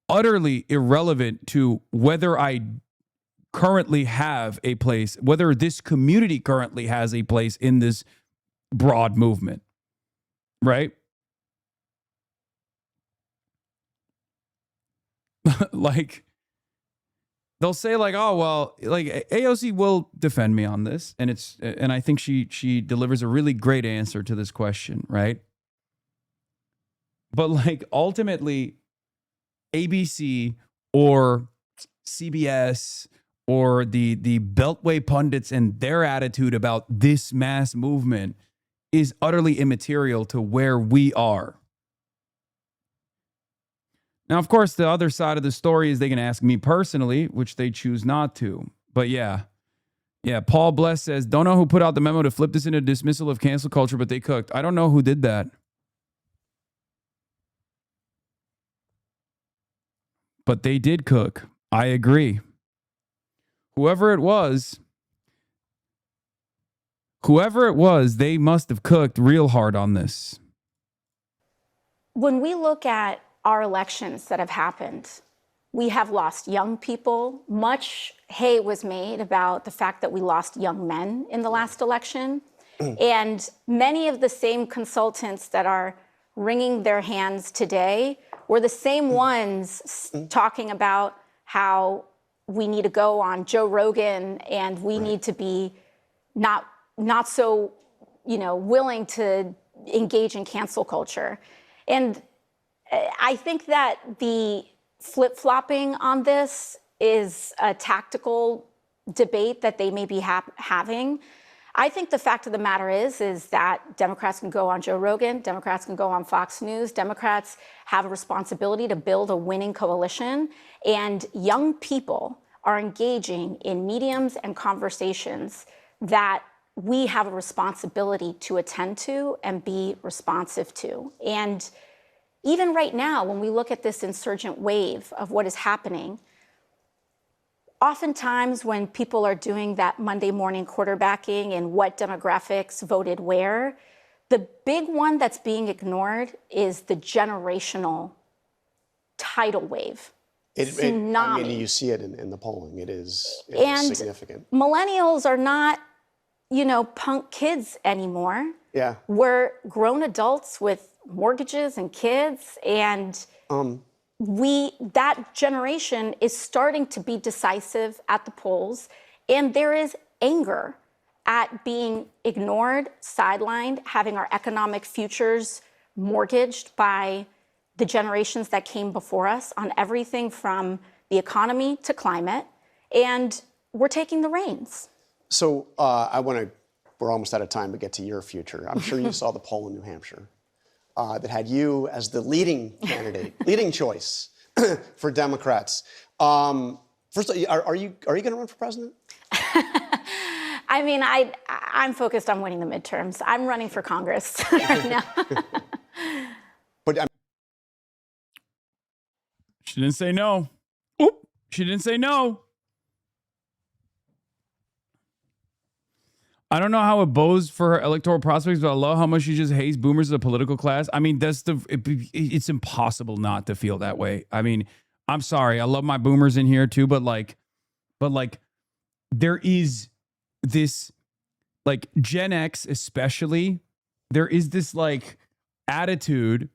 utterly irrelevant to whether I currently have a place, whether this community currently has a place in this broad movement, right? Like, they'll say, like, oh, well, like, AOC will defend me on this, and I think she delivers a really great answer to this question, right? But, like, ultimately, ABC or CBS or the Beltway pundits and their attitude about this mass movement is utterly immaterial to where we are. Now, of course, the other side of the story is they can ask me personally, which they choose not to. But yeah, Paul Bless says, don't know who put out the memo to flip this into dismissal of cancel culture, but they cooked. I don't know who did that. But they did cook. I agree. Whoever it was, they must have cooked real hard on this. When we look at our elections that have happened, we have lost young people. Much hay was made about the fact that we lost young men in the last election. And many of the same consultants that are wringing their hands today were the same ones talking about how we need to go on Joe Rogan and we need to be not so, you know, willing to engage in cancel culture. And I think that the flip-flopping on this is a tactical debate that they may be having. I think the fact of the matter is that Democrats can go on Joe Rogan, Democrats can go on Fox News, Democrats have a responsibility to build a winning coalition, and young people are engaging in mediums and conversations that we have a responsibility to attend to and be responsive to. And even right now, when we look at this insurgent wave of what is happening, oftentimes when people are doing that Monday morning quarterbacking and what demographics voted where, the big one that's being ignored is the generational tidal wave. Tsunami. I mean, you see it in the polling. It is significant. Millennials are not, you know, punk kids anymore. Yeah. We're grown adults with mortgages and kids, and that generation is starting to be decisive at the polls, and there is anger at being ignored, sidelined, having our economic futures mortgaged by the generations that came before us on everything from the economy to climate. And we're taking the reins. So we're almost out of time to get to your future. I'm sure you saw the poll in New Hampshire that had you as the leading candidate, leading choice for Democrats. First, are you going to run for president? I mean, I'm focused on winning the midterms. I'm running for Congress right now. But she didn't say no. Oop. She didn't say no. I don't know how it bows for her electoral prospects, but I love how much she just hates boomers as a political class. I mean, it's impossible not to feel that way. I mean, I'm sorry. I love my boomers in here too, but there is this, like, Gen X especially, there is this like attitude.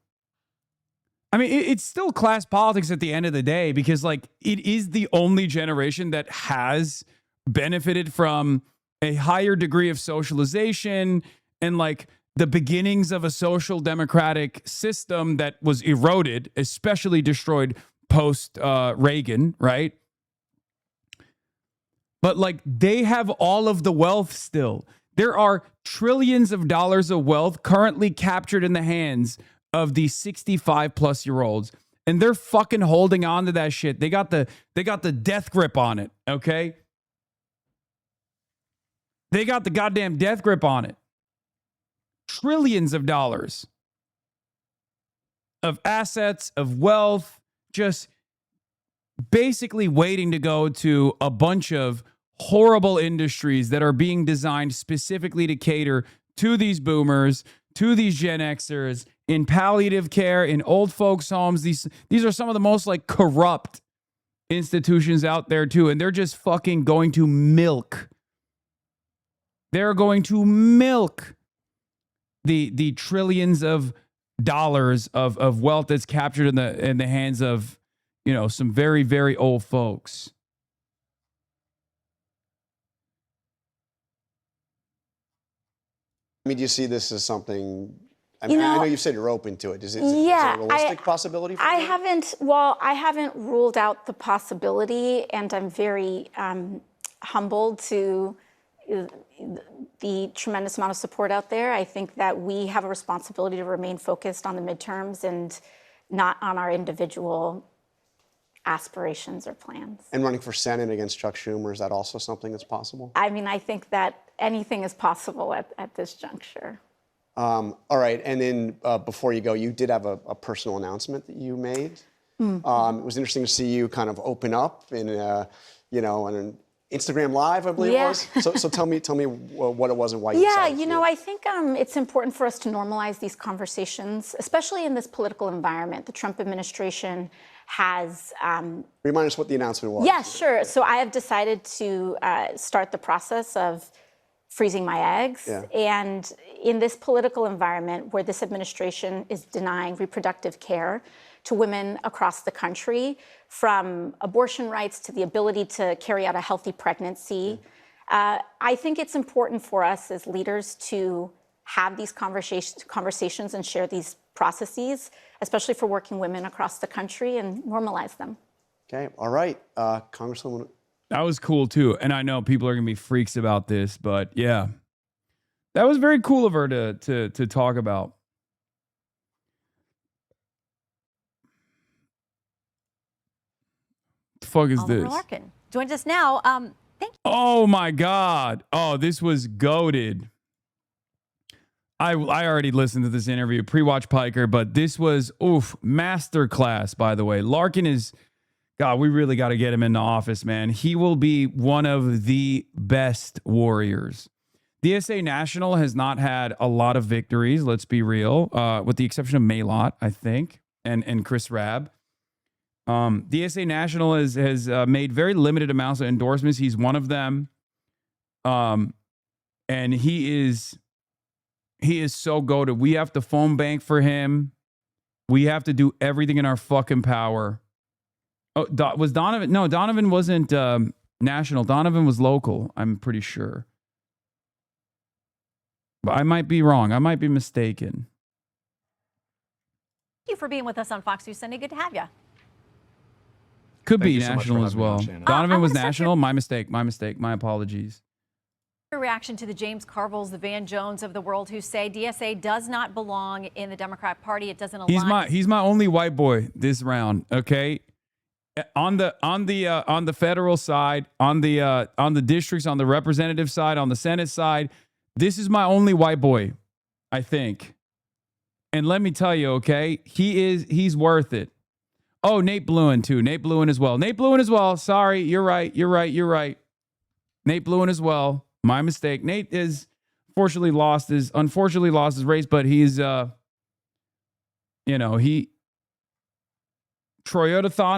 I mean, it's still class politics at the end of the day, because like it is the only generation that has benefited from a higher degree of socialization and like the beginnings of a social democratic system that was eroded, especially destroyed post Reagan, right? But like they have all of the wealth still. There are trillions of dollars of wealth currently captured in the hands of these 65-plus-year-olds, and they're fucking holding on to that shit. They got the death grip on it, okay? They got the goddamn death grip on it. Trillions of dollars of assets, of wealth, just basically waiting to go to a bunch of horrible industries that are being designed specifically to cater to these boomers, to these Gen Xers, in palliative care, in old folks' homes. These are some of the most like corrupt institutions out there too, and they're just fucking going to milk. They're going to milk the trillions of dollars of wealth that's captured in the hands of, you know, some very, very old folks. I mean, do you see this as something? I mean, I know you said you're open to it. Is it a realistic possibility for you? I haven't ruled out the possibility, and I'm very humbled to the tremendous amount of support out there. I think that we have a responsibility to remain focused on the midterms and not on our individual aspirations or plans. And running for Senate against Chuck Schumer, is that also something that's possible? I mean, I think that anything is possible at this juncture. All right, and then before you go, you did have a personal announcement that you made. It was interesting to see you kind of open up in, on an Instagram Live, I believe it was. So tell me what it was and why you decided to do it. I think it's important for us to normalize these conversations, especially in this political environment. The Trump administration has... Remind us what the announcement was. Yeah, sure. So I have decided to start the process of freezing my eggs. Yeah. And in this political environment where this administration is denying reproductive care to women across the country, from abortion rights to the ability to carry out a healthy pregnancy, I think it's important for us as leaders to have these conversations and share these processes, especially for working women across the country, and normalize them. Okay, all right. Congresswoman. That was cool too. And I know people are gonna be freaks about this, but yeah. That was very cool of her to talk about. The fuck is this? Larkin joins us now. Thank you. Oh my God. Oh, this was goated. I already listened to this interview, pre-watch Piker, but this was masterclass, by the way. Larkin is, God, we really got to get him in the office, man. He will be one of the best warriors. DSA National has not had a lot of victories, let's be real, with the exception of Maylott, I think, and Chris Rabb. DSA National has made very limited amounts of endorsements. He's one of them. And he is so goated. We have to phone bank for him. We have to do everything in our fucking power. Oh, was Donovan? No, Donovan wasn't national. Donovan was local, I'm pretty sure. But I might be wrong. I might be mistaken. Thank you for being with us on Fox News Sunday. Good to have you. Could Thank be you so much for national as having me on, well. Shannon. Donovan was national. My mistake. My mistake. My apologies. Your reaction to the James Carvilles, the Van Jones of the world, who say DSA does not belong in the Democrat Party. It doesn't align. He's my only white boy this round. Okay, on the federal side, on the districts, on the representative side, on the Senate side, this is my only white boy, I think. And let me tell you, okay, he's worth it. Oh, Nate Bluin too. Nate Bluin as well. Sorry, you're right. Nate Bluin as well. My mistake. Nate is unfortunately lost his race, but he's Troyotathon.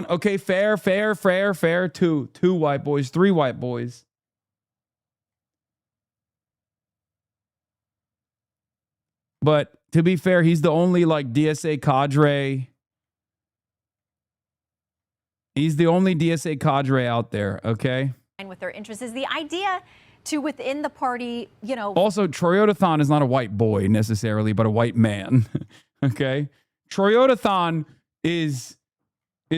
Okay, fair. Two white boys, three white boys. But to be fair, he's the only like DSA cadre. He's the only DSA cadre out there, okay? And with their interests is the idea to within the party, Also, Troyotathon is not a white boy necessarily, but a white man. Okay? Troyotathon is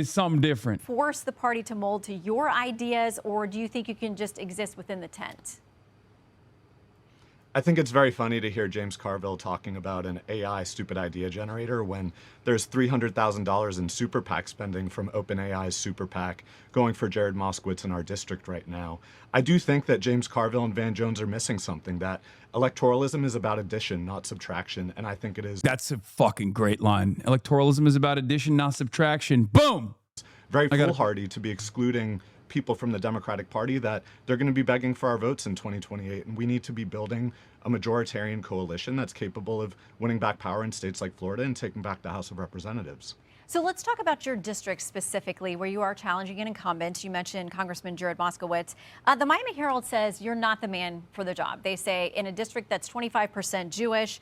something different. force the party to mold to your ideas, or do you think you can just exist within the tent? I think it's very funny to hear James Carville talking about an AI stupid idea generator when there's $300,000 in super PAC spending from OpenAI's super PAC going for Jared Moskowitz in our district right now. I do think that James Carville and Van Jones are missing something, that electoralism is about addition, not subtraction, and I think it is. That's a fucking great line. Electoralism is about addition, not subtraction. Boom! Very foolhardy to be excluding people from the Democratic Party, that they're going to be begging for our votes in 2028, and we need to be building a majoritarian coalition that's capable of winning back power in states like Florida and taking back the House of Representatives. So let's talk about your district specifically, where you are challenging an incumbent. You mentioned Congressman Jared Moskowitz. The Miami Herald says you're not the man for the job. They say in a district that's 25% Jewish,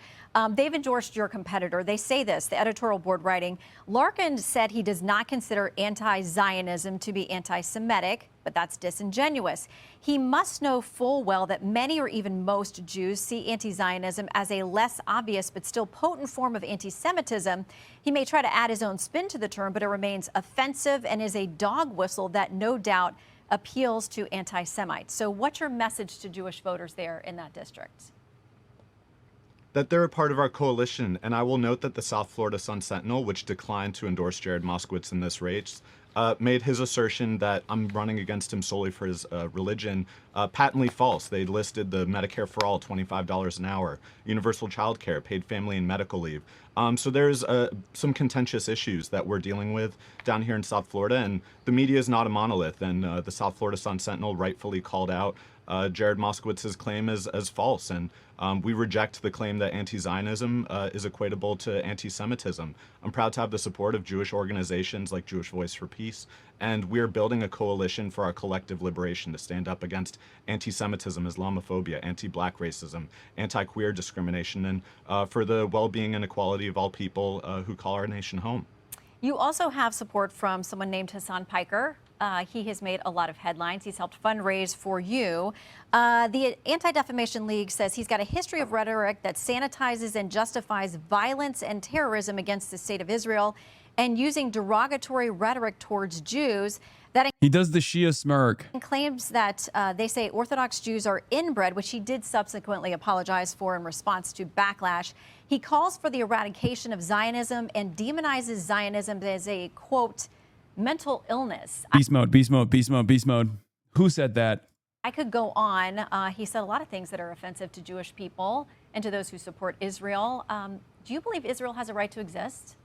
they've endorsed your competitor. They say this, the editorial board writing, Larkin said he does not consider anti-Zionism to be anti-Semitic, but that's disingenuous. He must know full well that many or even most Jews see anti-Zionism as a less obvious but still potent form of anti-Semitism. He may try to add his own spin to the term, but it remains offensive and is a dog whistle that no doubt appeals to anti-Semites. So what's your message to Jewish voters there in that district? That they're a part of our coalition, and I will note that the South Florida Sun-Sentinel, which declined to endorse Jared Moskowitz in this race, made his assertion that I'm running against him solely for his religion patently false. They listed the Medicare for All, $25 an hour, universal child care, paid family and medical leave. So there's some contentious issues that we're dealing with down here in South Florida, and the media is not a monolith, and the South Florida Sun-Sentinel rightfully called out Jared Moskowitz's claim as false, and we reject the claim that anti-Zionism is equatable to anti-Semitism. I'm proud to have the support of Jewish organizations like Jewish Voice for Peace, and we're building a coalition for our collective liberation to stand up against anti-Semitism, Islamophobia, anti-black racism, anti-queer discrimination, and for the well-being and equality of all people who call our nation home. You also have support from someone named Hasan Piker. He has made a lot of headlines. He's helped fundraise for you. The Anti-Defamation League says he's got a history of rhetoric that sanitizes and justifies violence and terrorism against the state of Israel and using derogatory rhetoric towards Jews. That He does the Shia smirk. claims that they say Orthodox Jews are inbred, which he did subsequently apologize for in response to backlash. He calls for the eradication of Zionism and demonizes Zionism as a, quote, mental illness. Beast mode, beast mode, beast mode, beast mode. Who said that? I could go on. He said a lot of things that are offensive to Jewish people and to those who support Israel. Do you believe Israel has a right to exist?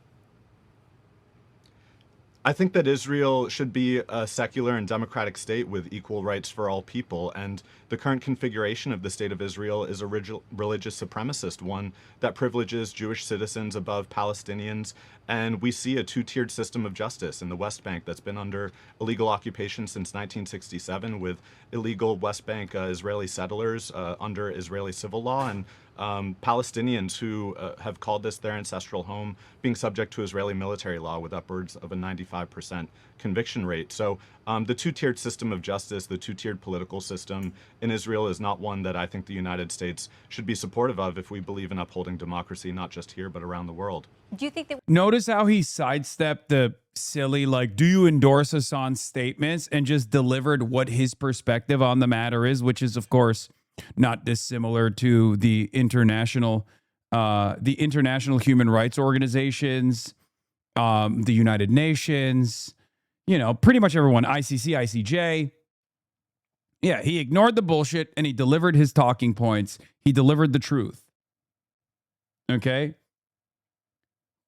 I think that Israel should be a secular and democratic state with equal rights for all people, and the current configuration of the state of Israel is a religious supremacist one that privileges Jewish citizens above Palestinians, and we see a two-tiered system of justice in the West Bank that's been under illegal occupation since 1967 with illegal West Bank Israeli settlers under Israeli civil law, and Palestinians who have called this their ancestral home being subject to Israeli military law with upwards of a 95% conviction rate. So the two-tiered system of justice, the two-tiered political system in Israel is not one that I think the United States should be supportive of if we believe in upholding democracy, not just here, but around the world. Do you think that? Notice how he sidestepped the silly, like, do you endorse Hasan's statements, and just delivered what his perspective on the matter is, which is, of course, not dissimilar to the international human rights organizations, the United Nations, you know, pretty much everyone, ICC, ICJ. Yeah, he ignored the bullshit and he delivered his talking points. He delivered the truth. Okay?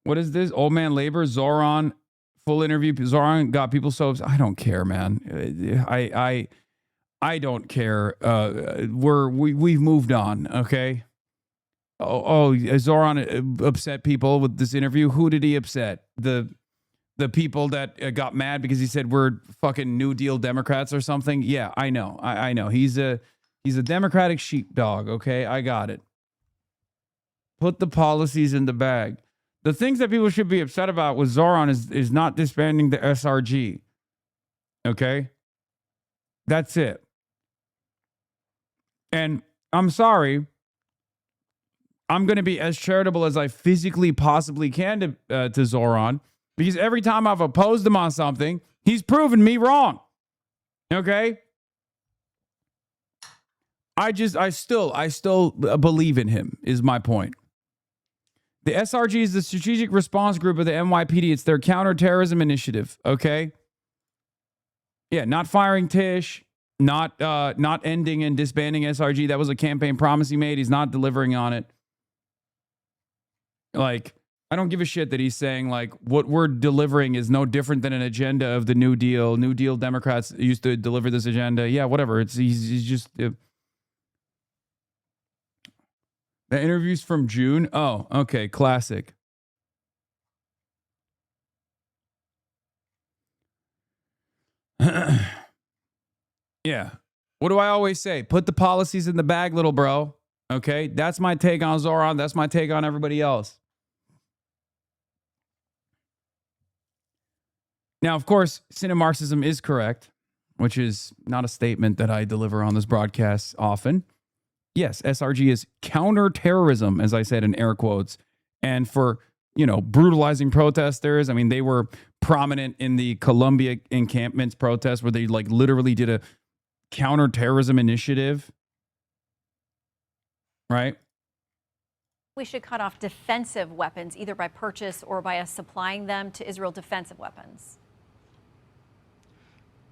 What is this? Old Man Labor, Zoran, full interview. Zoran got people so upset. I don't care, man. I don't care. We've moved on, okay? Zoran upset people with this interview. Who did he upset? The people that got mad because he said we're fucking New Deal Democrats or something? Yeah, I know. I know. He's a Democratic sheepdog, okay? I got it. Put the policies in the bag. The things that people should be upset about with Zoran is not disbanding the SRG. Okay? That's it. And I'm sorry, I'm going to be as charitable as I physically possibly can to Zoran, because every time I've opposed him on something, he's proven me wrong. Okay? I still believe in him, is my point. The SRG is the Strategic Response Group of the NYPD. It's their counterterrorism initiative, okay? Yeah, not firing Tish, not ending and disbanding SRG. That was a campaign promise he made. He's not delivering on it. Like, I don't give a shit that he's saying, like, what we're delivering is no different than an agenda of the New Deal. New Deal Democrats used to deliver this agenda. Yeah, whatever. He's just... The interview's from June. Oh, okay. Classic. Yeah. What do I always say? Put the policies in the bag, little bro. Okay? That's my take on Zoran. That's my take on everybody else. Now, of course, Cinemarxism is correct, which is not a statement that I deliver on this broadcast often. Yes, SRG is counterterrorism, as I said in air quotes. And for, brutalizing protesters, I mean, they were prominent in the Columbia encampments protest where they literally did a counterterrorism initiative. Right? We should cut off defensive weapons, either by purchase or by us supplying them to Israel defensive weapons.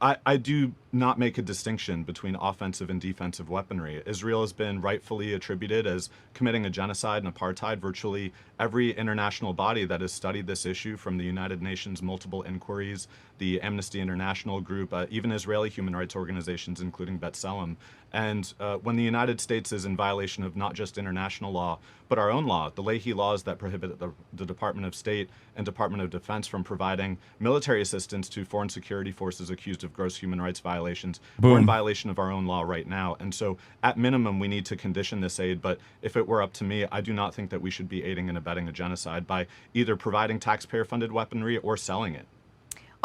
I do not make a distinction between offensive and defensive weaponry. Israel has been rightfully attributed as committing a genocide and apartheid. Virtually every international body that has studied this issue, from the United Nations multiple inquiries, the Amnesty International group, even Israeli human rights organizations, including B'Tselem. And when the United States is in violation of not just international law, but our own law, the Leahy laws that prohibit the Department of State and Department of Defense from providing military assistance to foreign security forces accused of gross human rights violations, Boom. we're in violation of our own law right now. And so at minimum, we need to condition this aid. But if it were up to me, I do not think that we should be aiding and abetting a genocide by either providing taxpayer-funded weaponry or selling it.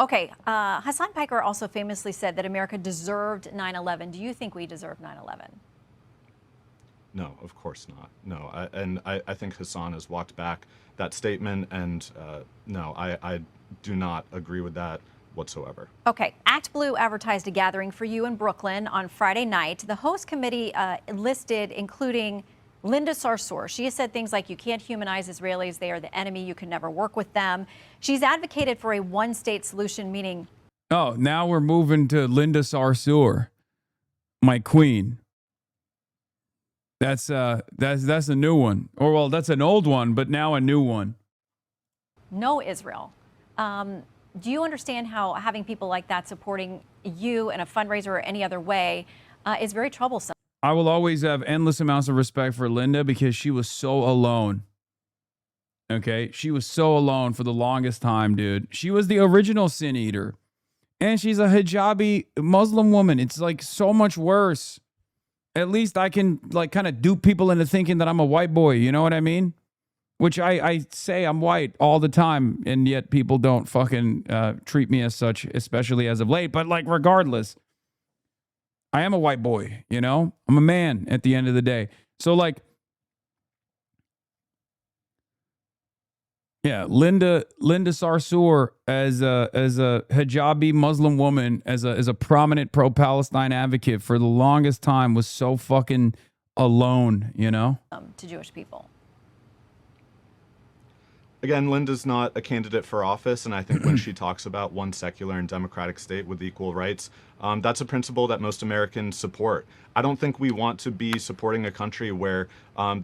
Okay, Hasan Piker also famously said that America deserved 9/11. Do you think we deserve 9/11? No, of course not. No, I think Hasan has walked back that statement, and no, I do not agree with that whatsoever. Okay, Act Blue advertised a gathering for you in Brooklyn on Friday night. The host committee listed, including Linda Sarsour. She has said things like, you can't humanize Israelis, they are the enemy, you can never work with them. She's advocated for a one-state solution, meaning... Oh, now we're moving to Linda Sarsour, my queen. That's a new one. Or, well, that's an old one, but now a new one. No Israel. Do you understand how having people like that supporting you in a fundraiser or any other way is very troublesome? I will always have endless amounts of respect for Linda because she was so alone. Okay? She was so alone for the longest time, dude. She was the original sin eater. And she's a hijabi Muslim woman. It's like so much worse. at least I can like kind of dupe people into thinking that I'm a white boy. You know what I mean? Which I say I'm white all the time, and yet people don't fucking treat me as such, especially as of late. But like, regardless, I am a white boy, you know? I'm a man at the end of the day. So like, yeah, Linda Sarsour as a hijabi Muslim woman, as a prominent pro-Palestine advocate for the longest time, was so fucking alone, you know? To Jewish people. Again, Linda's not a candidate for office, and I think when she talks about one secular and democratic state with equal rights, that's a principle that most Americans support. I don't think we want to be supporting a country where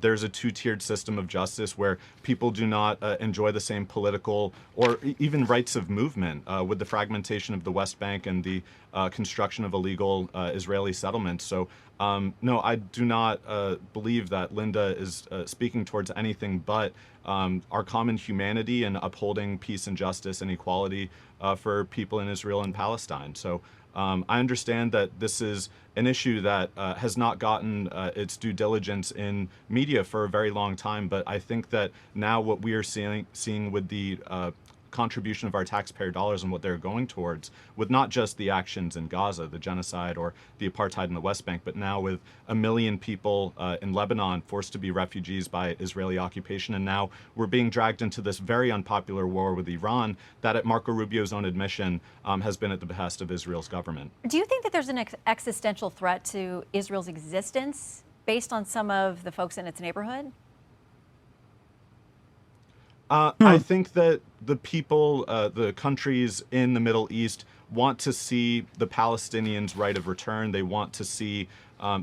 there's a two-tiered system of justice, where people do not enjoy the same political or even rights of movement with the fragmentation of the West Bank and the construction of illegal Israeli settlements. So no, I do not believe that Linda is speaking towards anything but our common humanity and upholding peace and justice and equality for people in Israel and Palestine. So I understand that this is an issue that has not gotten its due diligence in media for a very long time, but I think that now what we are seeing with the contribution of our taxpayer dollars and what they're going towards, with not just the actions in Gaza, the genocide or the apartheid in the West Bank, but now with 1 million people in Lebanon forced to be refugees by Israeli occupation. And now we're being dragged into this very unpopular war with Iran that, at Marco Rubio's own admission, has been at the behest of Israel's government. Do you think that there's an existential threat to Israel's existence based on some of the folks in its neighborhood? I think that the people, the countries in the Middle East want to see the Palestinians' right of return. They want to see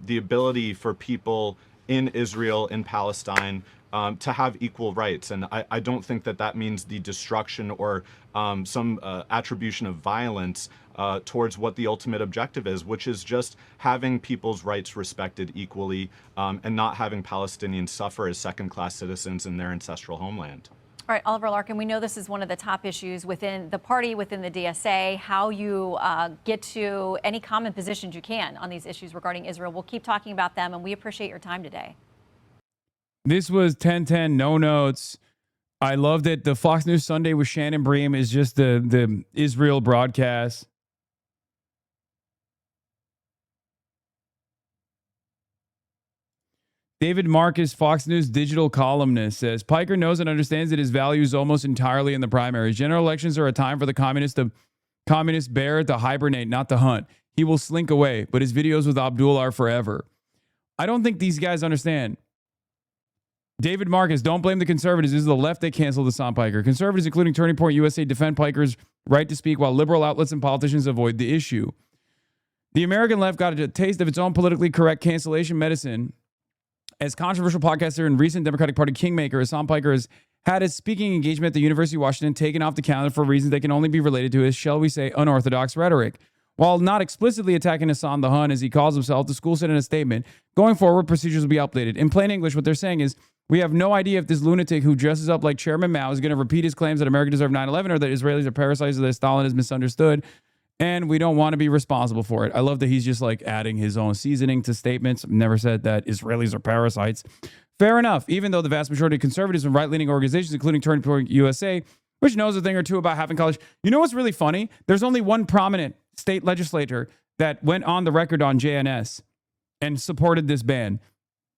the ability for people in Israel, in Palestine, to have equal rights. And I don't think that that means the destruction or some attribution of violence towards what the ultimate objective is, which is just having people's rights respected equally and not having Palestinians suffer as second-class citizens in their ancestral homeland. All right, Oliver Larkin, we know this is one of the top issues within the party, within the DSA, how you get to any common positions you can on these issues regarding Israel. We'll keep talking about them, and we appreciate your time today. This was 1010 No Notes. I love that the Fox News Sunday with Shannon Bream is just the Israel broadcast. David Marcus, Fox News digital columnist, says, Piker knows and understands that his value is almost entirely in the primaries. General elections are a time for the communist bear to hibernate, not to hunt. He will slink away, but his videos with Abdul are forever. I don't think these guys understand. David Marcus, don't blame the conservatives. This is the left that canceled Hasan Piker. Conservatives, including Turning Point USA, defend Piker's right to speak, while liberal outlets and politicians avoid the issue. The American left got a taste of its own politically correct cancellation medicine. As controversial podcaster and recent Democratic Party kingmaker, Hasan Piker has had his speaking engagement at the University of Washington taken off the calendar for reasons that can only be related to his, shall we say, unorthodox rhetoric. While not explicitly attacking Hasan the Hun, as he calls himself, the school said in a statement, going forward, procedures will be updated. In plain English, what they're saying is, we have no idea if this lunatic who dresses up like Chairman Mao is going to repeat his claims that America deserved 9/11 or that Israelis are parasites or that Stalin is misunderstood. And we don't want to be responsible for it. I love that he's just like adding his own seasoning to statements. Never said that Israelis are parasites. Fair enough, even though the vast majority of conservatives and right-leaning organizations, including Turning Point USA, which knows a thing or two about having college. You know what's really funny? There's only one prominent state legislator that went on the record on JNS and supported this ban.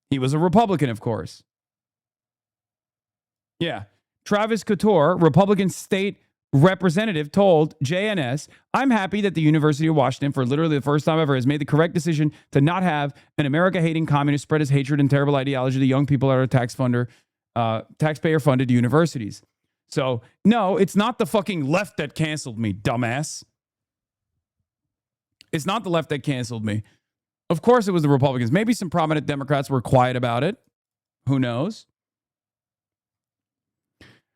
He was a Republican, of course. Yeah. Travis Couture, Republican state representative, told JNS, I'm happy that the University of Washington, for literally the first time ever, has made the correct decision to not have an America-hating communist spread his hatred and terrible ideology to young people at our taxpayer-funded universities. So, no, it's not the fucking left that canceled me, dumbass. It's not the left that canceled me. Of course it was the Republicans. Maybe some prominent Democrats were quiet about it. Who knows?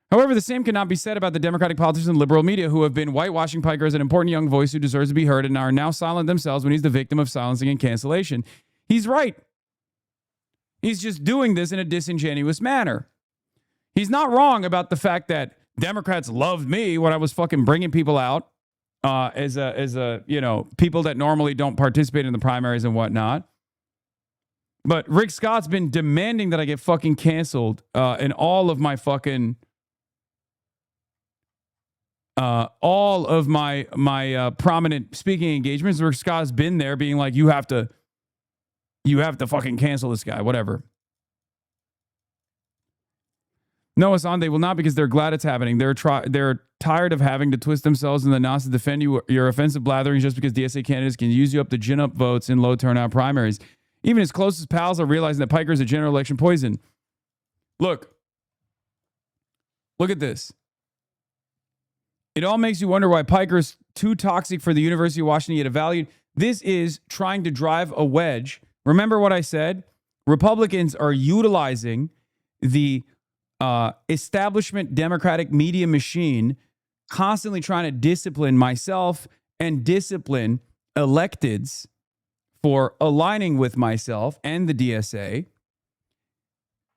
However, the same cannot be said about the Democratic politicians and liberal media who have been whitewashing Piker as an important young voice who deserves to be heard and are now silent themselves when he's the victim of silencing and cancellation. He's right. He's just doing this in a disingenuous manner. He's not wrong about the fact that Democrats loved me when I was fucking bringing people out as a people that normally don't participate in the primaries and whatnot. But Rick Scott's been demanding that I get fucking canceled in all of my fucking all of my prominent speaking engagements. Rick Scott's been there being like, you have to fucking cancel this guy, whatever. No, Hasan, they will not, because they're glad it's happening. They're tired of having to twist themselves in the knots to defend your offensive blathering just because DSA candidates can use you up to gin up votes in low turnout primaries. Even his closest pals are realizing that Piker is a general election poison. Look at this. It all makes you wonder why Piker is too toxic for the University of Washington yet evaluated. This is trying to drive a wedge. Remember what I said? Republicans are utilizing the establishment Democratic media machine, constantly trying to discipline myself and discipline electeds for aligning with myself and the DSA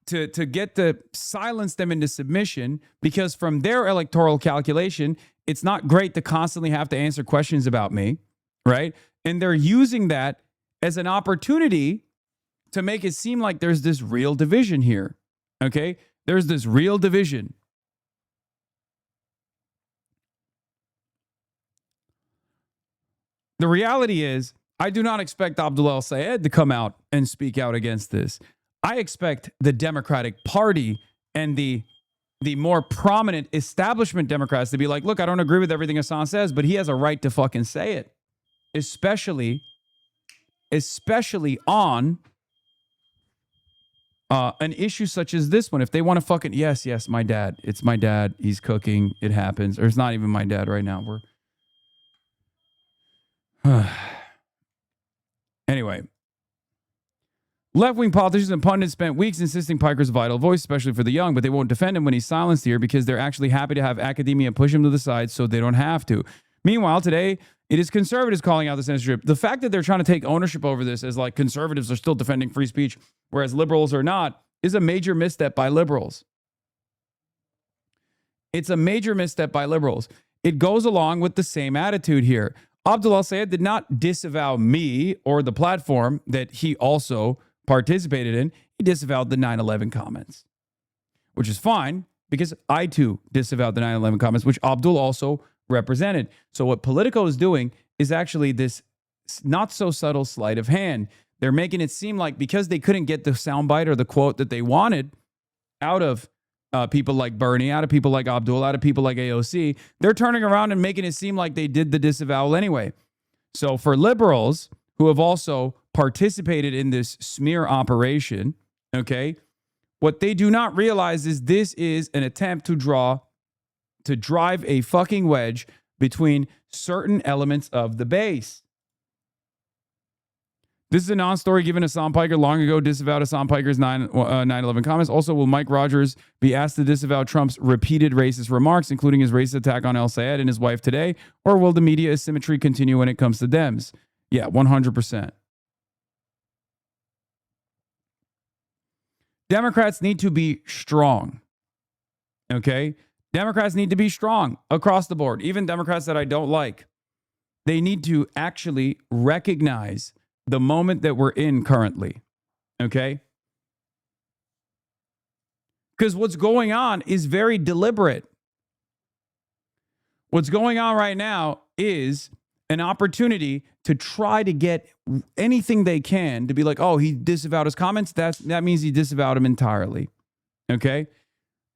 to get to silence them into submission, because from their electoral calculation, it's not great to constantly have to answer questions about me, right? And they're using that as an opportunity to make it seem like there's this real division here, okay? There's this real division. The reality is, I do not expect Abdul El-Sayed to come out and speak out against this. I expect the Democratic Party and the more prominent establishment Democrats to be like, look, I don't agree with everything Hasan says, but he has a right to fucking say it. Especially on an issue such as this one. If they want to fucking, yes, my dad. It's my dad. He's cooking. It happens. Or it's not even my dad right now. Anyway. Left-wing politicians and pundits spent weeks insisting Piker's a vital voice, especially for the young, but they won't defend him when he's silenced here because they're actually happy to have academia push him to the side so they don't have to. Meanwhile, today, it is conservatives calling out the censorship. The fact that they're trying to take ownership over this as like conservatives are still defending free speech, whereas liberals are not, is a major misstep by liberals. It's a major misstep by liberals. It goes along with the same attitude here. Abdul El-Sayed did not disavow me or the platform that he also participated in. He disavowed the 9/11 comments, which is fine because I too disavowed the 9/11 comments, which Abdul also represented. So what Politico is doing is actually this not so subtle sleight of hand. They're making it seem like because they couldn't get the soundbite or the quote that they wanted out of people like Bernie, out of people like Abdul, out of people like AOC, they're turning around and making it seem like they did the disavowal anyway. So for liberals who have also participated in this smear operation, okay, what they do not realize is this is an attempt to drive a fucking wedge between certain elements of the base. This is a non-story given Hasan Piker long ago disavowed Hasan Piker's 9/11 comments. Also, will Mike Rogers be asked to disavow Trump's repeated racist remarks, including his racist attack on El-Sayed and his wife today? Or will the media asymmetry continue when it comes to Dems? Yeah, 100%. Democrats need to be strong. Okay? Democrats need to be strong across the board. Even Democrats that I don't like. They need to actually recognize the moment that we're in currently. Okay? Because what's going on is very deliberate. What's going on right now is an opportunity to try to get anything they can to be like, oh, he disavowed his comments. That means he disavowed them entirely. Okay?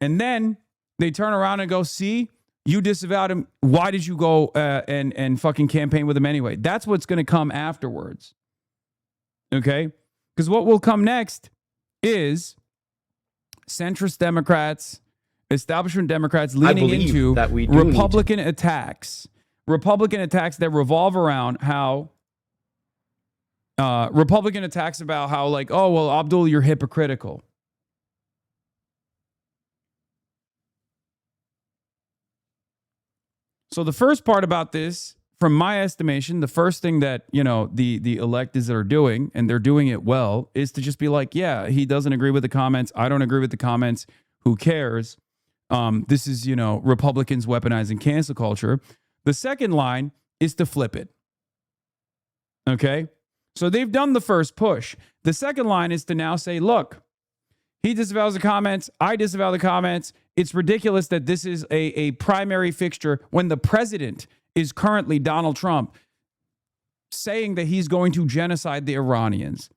And then they turn around and go, see, you disavowed him. Why did you go and fucking campaign with him anyway? That's what's going to come afterwards. Okay? Because what will come next is centrist Democrats, establishment Democrats leaning into Republican attacks. Republican attacks that revolve around how Republican attacks about how like, oh, well, Abdul, you're hypocritical. So the first part about this, from my estimation, the first thing that, you know, the electeds that are doing, and they're doing it well, is to just be like, yeah, he doesn't agree with the comments. I don't agree with the comments. Who cares? This is, you know, Republicans weaponizing cancel culture. The second line is to flip it. Okay? So they've done the first push. The second line is to now say, look, he disavows the comments. I disavow the comments. It's ridiculous that this is a primary fixture when the president is currently Donald Trump saying that he's going to genocide the Iranians,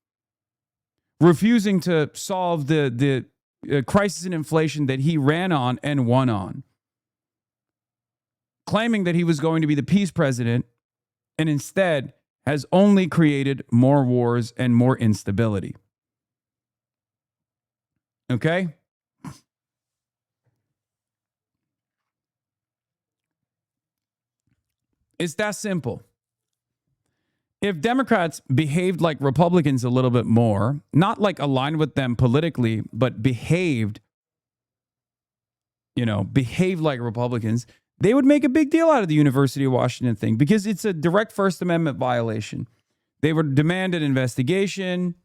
refusing to solve the crisis in inflation that he ran on and won on, claiming that he was going to be the peace president, and instead has only created more wars and more instability. Okay? It's that simple. If Democrats behaved like Republicans a little bit more, not like aligned with them politically, but behaved like Republicans, they would make a big deal out of the University of Washington thing because it's a direct First Amendment violation. They would demand an investigation.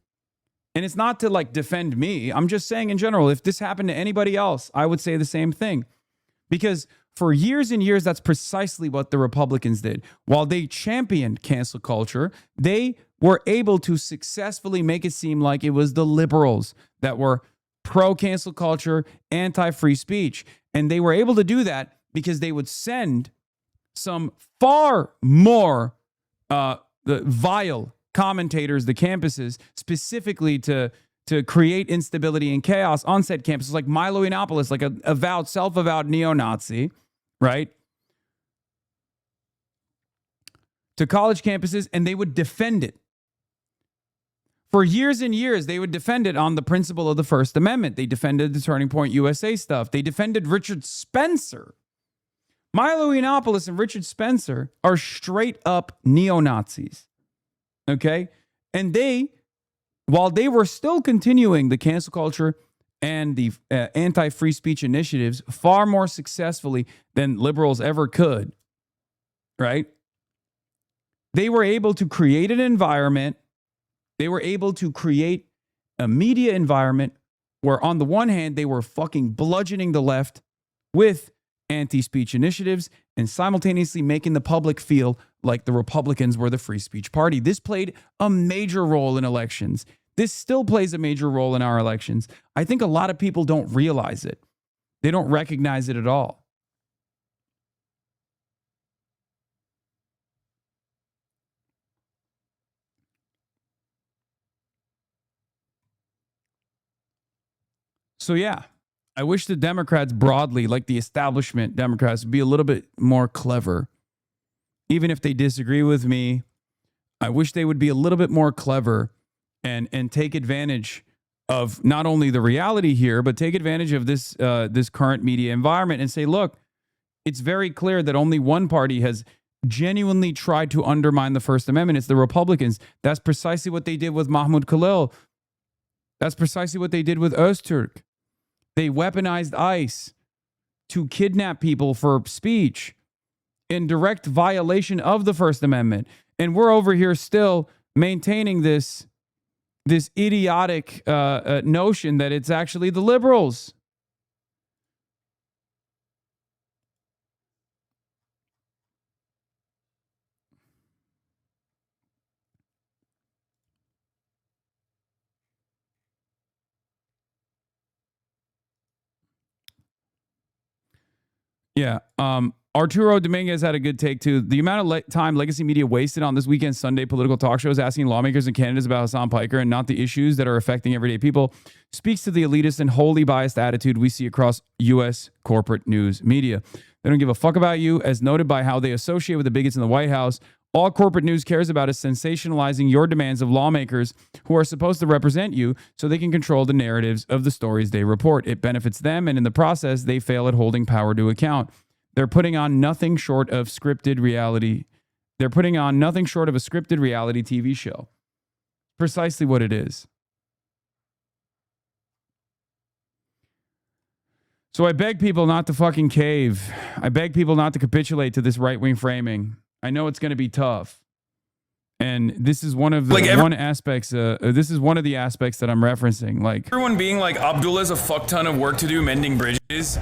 And it's not to like defend me. I'm just saying in general, if this happened to anybody else, I would say the same thing. Because for years and years, that's precisely what the Republicans did. While they championed cancel culture, they were able to successfully make it seem like it was the liberals that were pro-cancel culture, anti-free speech. And they were able to do that because they would send some far more the vile commentators, the campuses, specifically to create instability and chaos on said campuses, like Milo Yiannopoulos, like a self-avowed neo-Nazi, right? To college campuses, and they would defend it. For years and years, they would defend it on the principle of the First Amendment. They defended the Turning Point USA stuff. They defended Richard Spencer. Milo Yiannopoulos and Richard Spencer are straight up neo-Nazis. Okay? And they, while they were still continuing the cancel culture and the anti-free speech initiatives far more successfully than liberals ever could, right? They were able to create an environment. They were able to create a media environment where on the one hand, they were fucking bludgeoning the left with anti-speech initiatives and simultaneously making the public feel like the Republicans were the free speech party. This played a major role in elections. This still plays a major role in our elections. I think a lot of people don't realize it. They don't recognize it at all. So yeah, I wish the Democrats broadly, like the establishment Democrats, would be a little bit more clever. Even if they disagree with me, I wish they would be a little bit more clever and take advantage of not only the reality here, but take advantage of this this current media environment and say, look, it's very clear that only one party has genuinely tried to undermine the First Amendment. It's the Republicans. That's precisely what they did with Mahmoud Khalil. That's precisely what they did with Öztürk. They weaponized ICE to kidnap people for speech in direct violation of the First Amendment. And we're over here still maintaining this idiotic notion that it's actually the liberals. Yeah. Arturo Dominguez had a good take too. The amount of time legacy media wasted on this weekend's Sunday political talk shows asking lawmakers and candidates about Hasan Piker and not the issues that are affecting everyday people speaks to the elitist and wholly biased attitude we see across U.S. corporate news media. They don't give a fuck about you, as noted by how they associate with the bigots in the White House. All corporate news cares about is sensationalizing your demands of lawmakers who are supposed to represent you so they can control the narratives of the stories they report. It benefits them, and in the process, they fail at holding power to account. They're putting on nothing short of scripted reality. They're putting on nothing short of a scripted reality TV show. Precisely what it is. So I beg people not to fucking cave. I beg people not to capitulate to this right-wing framing. I know it's going to be tough. And this is one of the this is one of the aspects that I'm referencing. Like everyone being like, Abdullah has a fuck ton of work to do mending bridges.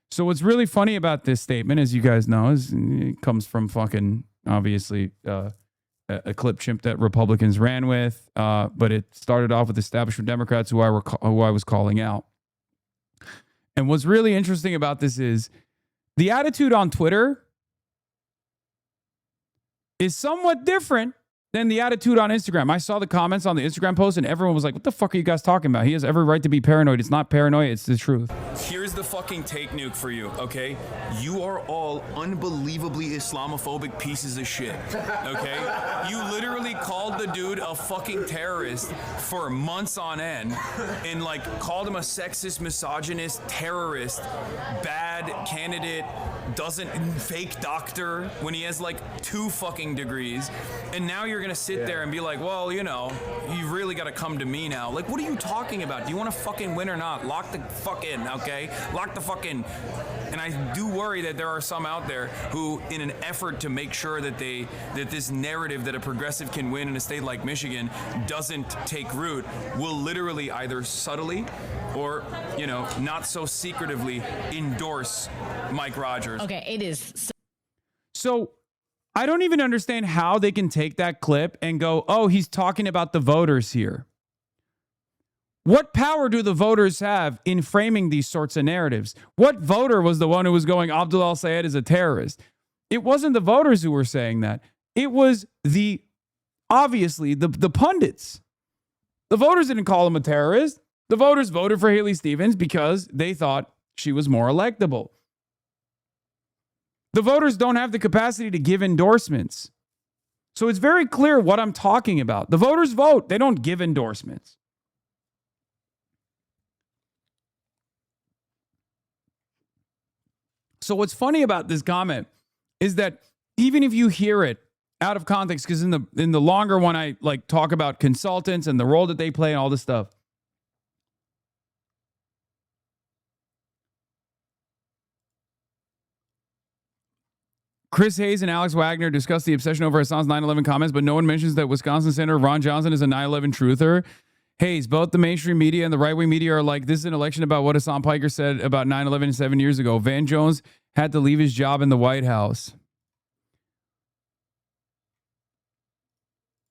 So what's really funny about this statement, as you guys know, is it comes from fucking, obviously, a clip chimp that Republicans ran with, but it started off with establishment Democrats who I was calling out. And what's really interesting about this is the attitude on Twitter is somewhat different than the attitude on Instagram. I saw the comments on the Instagram post and everyone was like, what the fuck are you guys talking about? He has every right to be paranoid. It's not paranoia, it's the truth. Here's the fucking take nuke for you, okay? You are all unbelievably Islamophobic pieces of shit, okay? You literally called the dude a fucking terrorist for months on end and like called him a sexist, misogynist, terrorist, bad candidate, fake doctor when he has like 2 fucking degrees. And now you're gonna sit there and be like, well, you know, you really gotta come to me now. Like, what are you talking about? Do you wanna fucking win or not? Lock the fuck in, okay? Lock the fuck in. And I do worry that there are some out there who, in an effort to make sure that this narrative that a progressive can win in a state like Michigan doesn't take root, will literally either subtly or, you know, not so secretively endorse Mike Rogers. Okay, it is. So I don't even understand how they can take that clip and go, oh, he's talking about the voters here. What power do the voters have in framing these sorts of narratives? What voter was the one who was going, Abdul al-Sayed is a terrorist? It wasn't the voters who were saying that. It was obviously the pundits. The voters didn't call him a terrorist. The voters voted for Haley Stevens because they thought she was more electable. The voters don't have the capacity to give endorsements. So it's very clear what I'm talking about. The voters vote. They don't give endorsements. So what's funny about this comment is that even if you hear it out of context, because in the longer one, I like talk about consultants and the role that they play and all this stuff. Chris Hayes and Alex Wagner discussed the obsession over Hasan's 9/11 comments, but no one mentions that Wisconsin Senator Ron Johnson is a 9/11 truther. Hayes, both the mainstream media and the right-wing media are like, this is an election about what Hasan Piker said about 9/11 7 years ago. Van Jones had to leave his job in the White House.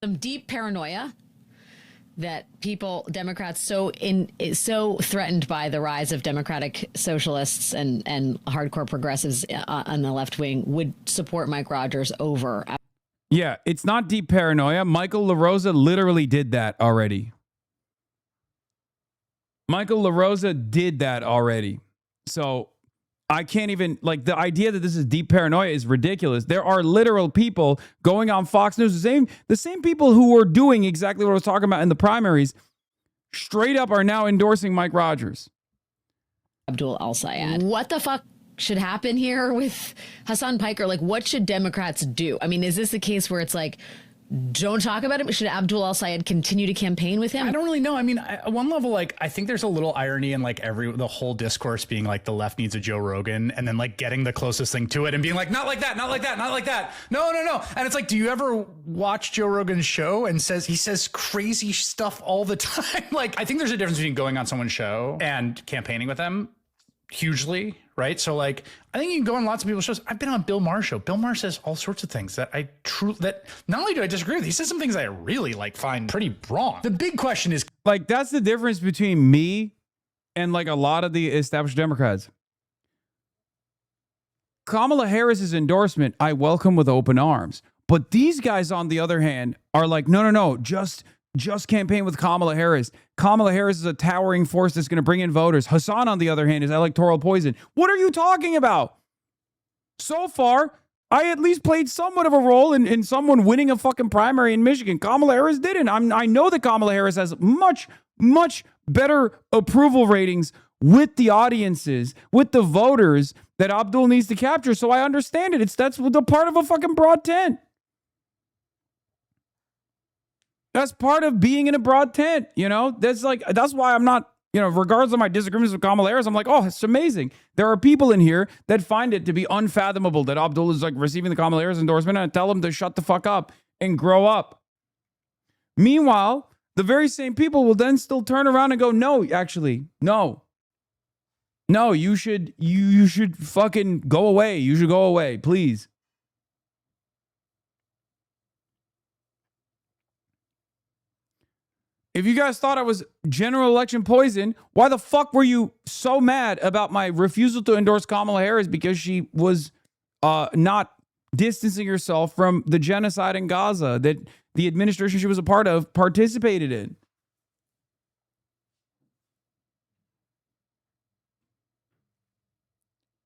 Some deep paranoia that Democrats so threatened by the rise of democratic socialists and hardcore progressives on the left wing would support Mike Rogers over. Yeah, it's not deep paranoia. Michael LaRosa literally did that already. Michael LaRosa did that already. So I can't even, like, the idea that this is deep paranoia is ridiculous. There are literal people going on Fox News, the same people who were doing exactly what I was talking about in the primaries, straight up are now endorsing Mike Rogers. Abdul al-Sayed. What the fuck should happen here with Hasan Piker? Like, what should Democrats do? I mean, is this a case where it's like, don't talk about it? Should Abdul al-Sayed continue to campaign with him? I don't really know. I mean, at one level, like, I think there's a little irony in like the whole discourse being like the left needs a Joe Rogan, and then like getting the closest thing to it and being like, not like that, not like that, not like that. No. And it's like, do you ever watch Joe Rogan's show and he says crazy stuff all the time? Like, I think there's a difference between going on someone's show and campaigning with them hugely, right? So like, I think you can go on lots of people's shows. I've been on Bill Maher's show. Bill Maher says all sorts of things that that not only do I disagree with, he says some things I really like find pretty wrong. The big question is, like, that's the difference between me and like a lot of the established Democrats. Kamala Harris's endorsement, I welcome with open arms. But these guys, on the other hand, are like, no, just campaign with Kamala Harris. Kamala Harris is a towering force that's going to bring in voters. Hasan, on the other hand, is electoral poison. What are you talking about? So far, I at least played somewhat of a role in someone winning a fucking primary in Michigan. Kamala Harris didn't. I know that Kamala Harris has much, much better approval ratings with the audiences, with the voters that Abdul needs to capture. So I understand it. That's the part of a fucking broad tent. That's part of being in a broad tent, you know? That's why I'm not, you know, regardless of my disagreements with Kamala Harris, I'm like, oh, it's amazing. There are people in here that find it to be unfathomable that Abdul is like receiving the Kamala Harris endorsement, and I tell them to shut the fuck up and grow up. Meanwhile, the very same people will then still turn around and go, no, actually, no, you should fucking go away. You should go away, please. If you guys thought I was general election poison, why the fuck were you so mad about my refusal to endorse Kamala Harris because she was not distancing herself from the genocide in Gaza that the administration she was a part of participated in?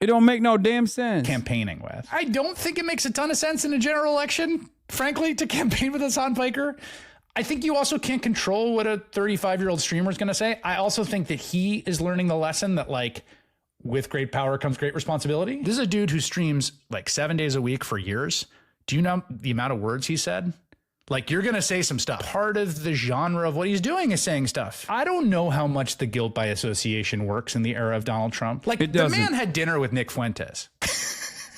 It don't make no damn sense. Campaigning with. I don't think it makes a ton of sense in a general election, frankly, to campaign with Hasan Piker. I think you also can't control what a 35-year-old streamer is going to say. I also think that he is learning the lesson that, like, with great power comes great responsibility. This is a dude who streams like 7 days a week for years. Do you know the amount of words he said? Like, you're going to say some stuff. Part of the genre of what he's doing is saying stuff. I don't know how much the guilt by association works in the era of Donald Trump. Like, the man had dinner with Nick Fuentes.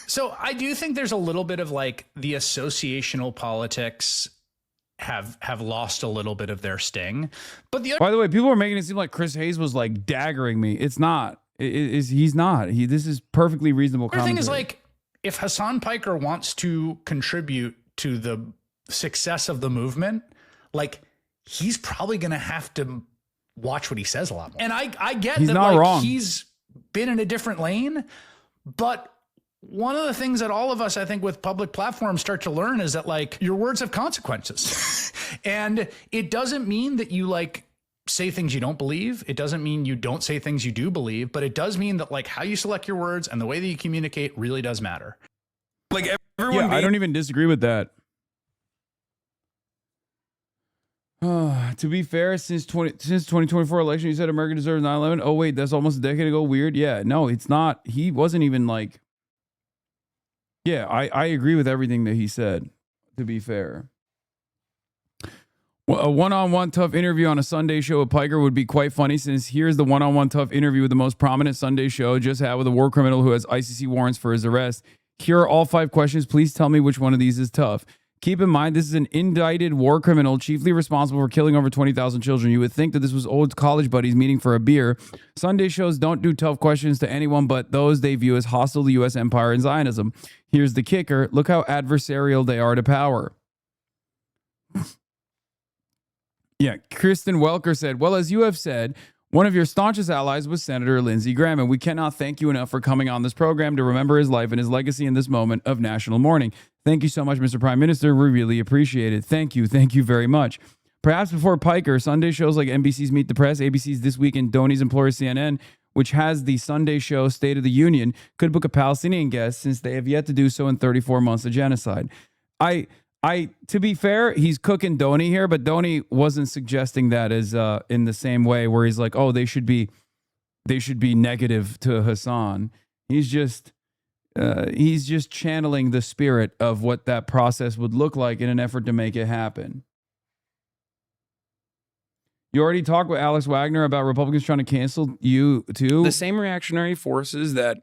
So I do think there's a little bit of, like, the associational politics have lost a little bit of their sting. But the other— By the way, people are making it seem like Chris Hayes was like daggering me. It's not. He's not. This is perfectly reasonable The commentary. thing is, like, if Hasan Piker wants to contribute to the success of the movement, like, he's probably going to have to watch what he says a lot more. And I get He's that, not like, wrong. he's been in a different lane, but one of the things that all of us, I think, with public platforms start to learn is that, like, your words have consequences. And it doesn't mean that you, like, say things you don't believe. It doesn't mean you don't say things you do believe, but it does mean that, like, how you select your words and the way that you communicate really does matter. Like, everyone I don't even disagree with that. To be fair, since 2024 election, you said America deserves 9/11. Oh wait, that's almost a decade ago. Weird. Yeah, no, it's not. He wasn't even like. Yeah, I agree with everything that he said. To be fair, well, a one-on-one tough interview on a Sunday show with Piker would be quite funny. Since here's the one-on-one tough interview with the most prominent Sunday show just had with a war criminal who has ICC warrants for his arrest. Here are all 5 questions. Please tell me which one of these is tough. Keep in mind, this is an indicted war criminal chiefly responsible for killing over 20,000 children. You would think that this was old college buddies meeting for a beer. Sunday shows don't do tough questions to anyone but those they view as hostile to the U.S. empire and Zionism. Here's the kicker. Look how adversarial they are to power. Yeah, Kristen Welker said, well, as you have said, one of your staunchest allies was Senator Lindsey Graham, and we cannot thank you enough for coming on this program to remember his life and his legacy in this moment of national mourning. Thank you so much, Mr. Prime Minister. We really appreciate it. Thank you. Thank you very much. Perhaps before Piker, Sunday shows like NBC's Meet the Press, ABC's This Week, and Donnie's Employer CNN, which has the Sunday show State of the Union, could book a Palestinian guest since they have yet to do so in 34 months of genocide. To be fair, he's cooking Donnie here, but Donnie wasn't suggesting that as in the same way where he's like, oh, they should be negative to Hasan. He's just channeling the spirit of what that process would look like in an effort to make it happen. You already talked with Alex Wagner about Republicans trying to cancel you too. The same reactionary forces that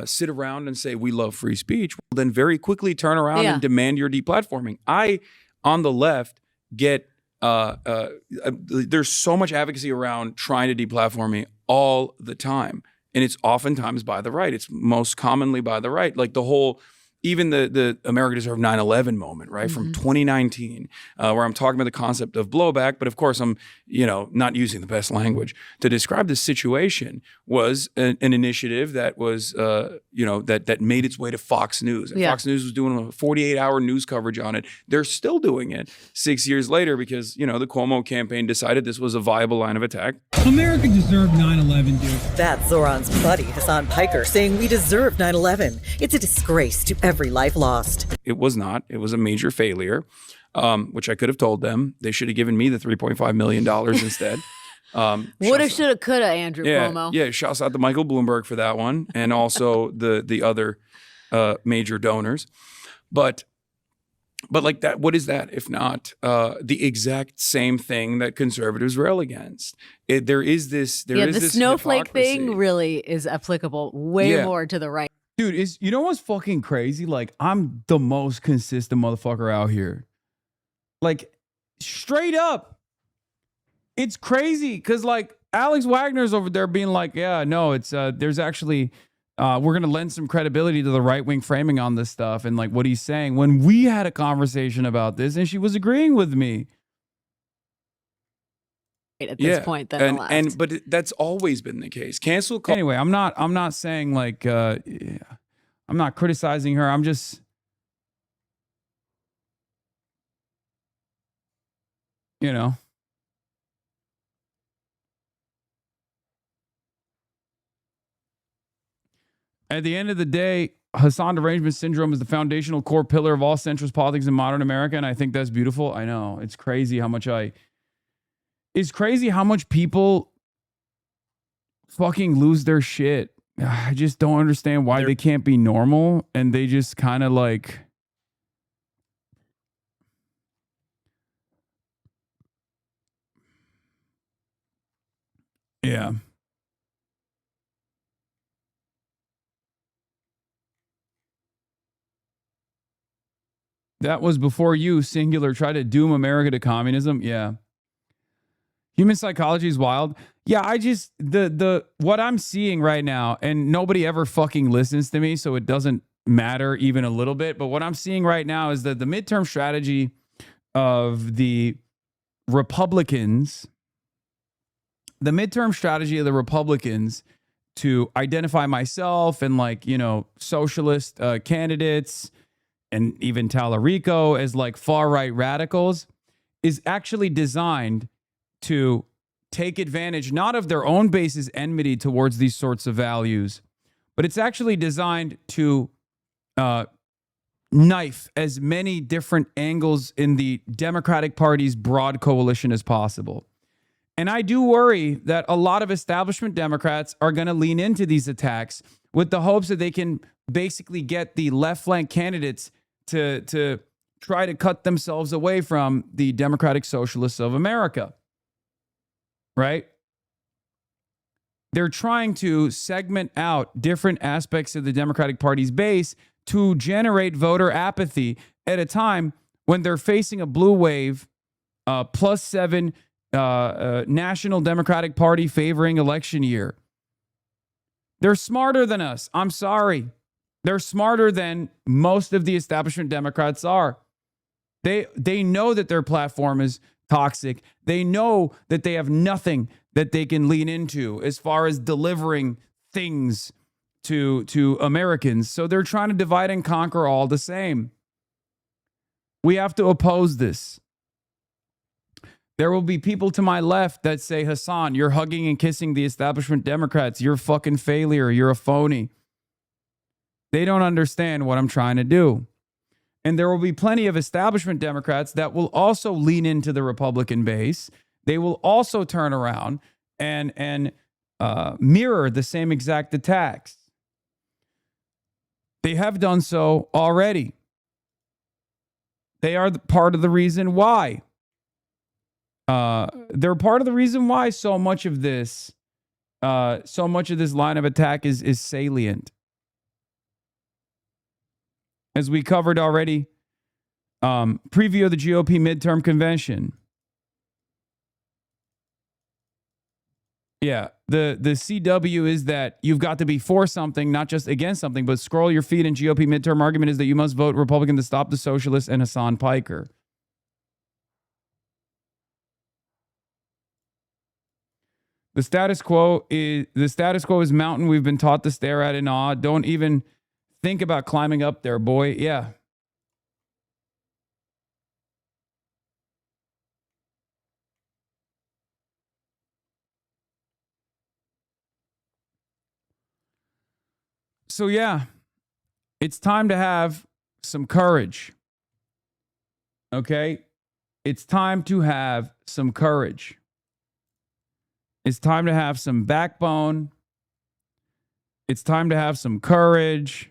sit around and say we love free speech will then very quickly turn around and demand your deplatforming. I, on the left, get there's so much advocacy around trying to deplatform me all the time. And it's oftentimes by the right. It's most commonly by the right. Like the whole, even the America Deserved 9/11 moment, right? From 2019, where I'm talking about the concept of blowback. But of course, I'm, not using the best language to describe the situation, was an initiative that was, that made its way to Fox News. And Fox News was doing a 48-hour news coverage on it. They're still doing it 6 years later because, the Cuomo campaign decided this was a viable line of attack. America deserved 9/11, dude. That's Zoran's buddy, Hasan Piker, saying we deserve 9/11. It's a disgrace to every life lost. It was not. It was a major failure, which I could have told them. They should have given me the $3.5 million instead. Woulda, shoulda, coulda, Andrew Cuomo. Yeah, shouts out to Michael Bloomberg for that one, and also the other major donors. But like that, what is that if not the exact same thing that conservatives rail against? There is this snowflake hypocrisy. thing really is applicable way more to the right. Dude, you know what's fucking crazy? Like, I'm the most consistent motherfucker out here. Like, straight up. It's crazy because, like, Alex Wagner's over there being like, yeah, no, it's, there's actually, we're going to lend some credibility to the right-wing framing on this stuff and, like, what he's saying. When we had a conversation about this and she was agreeing with me. at this point than the left. But that's always been the case. Cancel culture. Anyway, I'm not saying like I'm not criticizing her. I'm just at the end of the day, Hasan derangement syndrome is the foundational core pillar of all centrist politics in modern America, and I think that's beautiful. I know. It's crazy how much people fucking lose their shit. I just don't understand why they can't be normal, and they just kind of like yeah. That was before you, singular, tried to doom America to communism. Yeah. Human psychology is wild. Yeah, I just what I'm seeing right now, and nobody ever fucking listens to me, so it doesn't matter even a little bit. But what I'm seeing right now is that the midterm strategy of the Republicans, to identify myself and socialist candidates and even Tallarico as like far-right radicals is actually designed to take advantage not of their own base's enmity towards these sorts of values, but it's actually designed to knife as many different angles in the Democratic Party's broad coalition as possible. And I do worry that a lot of establishment Democrats are going to lean into these attacks with the hopes that they can basically get the left flank candidates to try to cut themselves away from the Democratic Socialists of America. Right? They're trying to segment out different aspects of the Democratic Party's base to generate voter apathy at a time when they're facing a blue wave, +7 National Democratic Party favoring election year. They're smarter than us. I'm sorry. They're smarter than most of the establishment Democrats are. They know that their platform is toxic. They know that they have nothing that they can lean into as far as delivering things to Americans. So they're trying to divide and conquer all the same. We have to oppose this. There will be people to my left that say, Hasan, you're hugging and kissing the establishment Democrats. You're a fucking failure. You're a phony. They don't understand what I'm trying to do. And there will be plenty of establishment Democrats that will also lean into the Republican base. They will also turn around and mirror the same exact attacks. They have done so already. They are part of the reason why. They're part of the reason why so much of this line of attack is salient. As we covered already, preview of the GOP midterm convention. Yeah, the CW is that you've got to be for something, not just against something, but scroll your feed and GOP midterm argument is that you must vote Republican to stop the socialists and Hasan Piker. The status quo is mountain we've been taught to stare at in awe. Don't even think about climbing up there, boy. Yeah. So yeah, it's time to have some courage. Okay? It's time to have some courage. It's time to have some backbone. It's time to have some courage.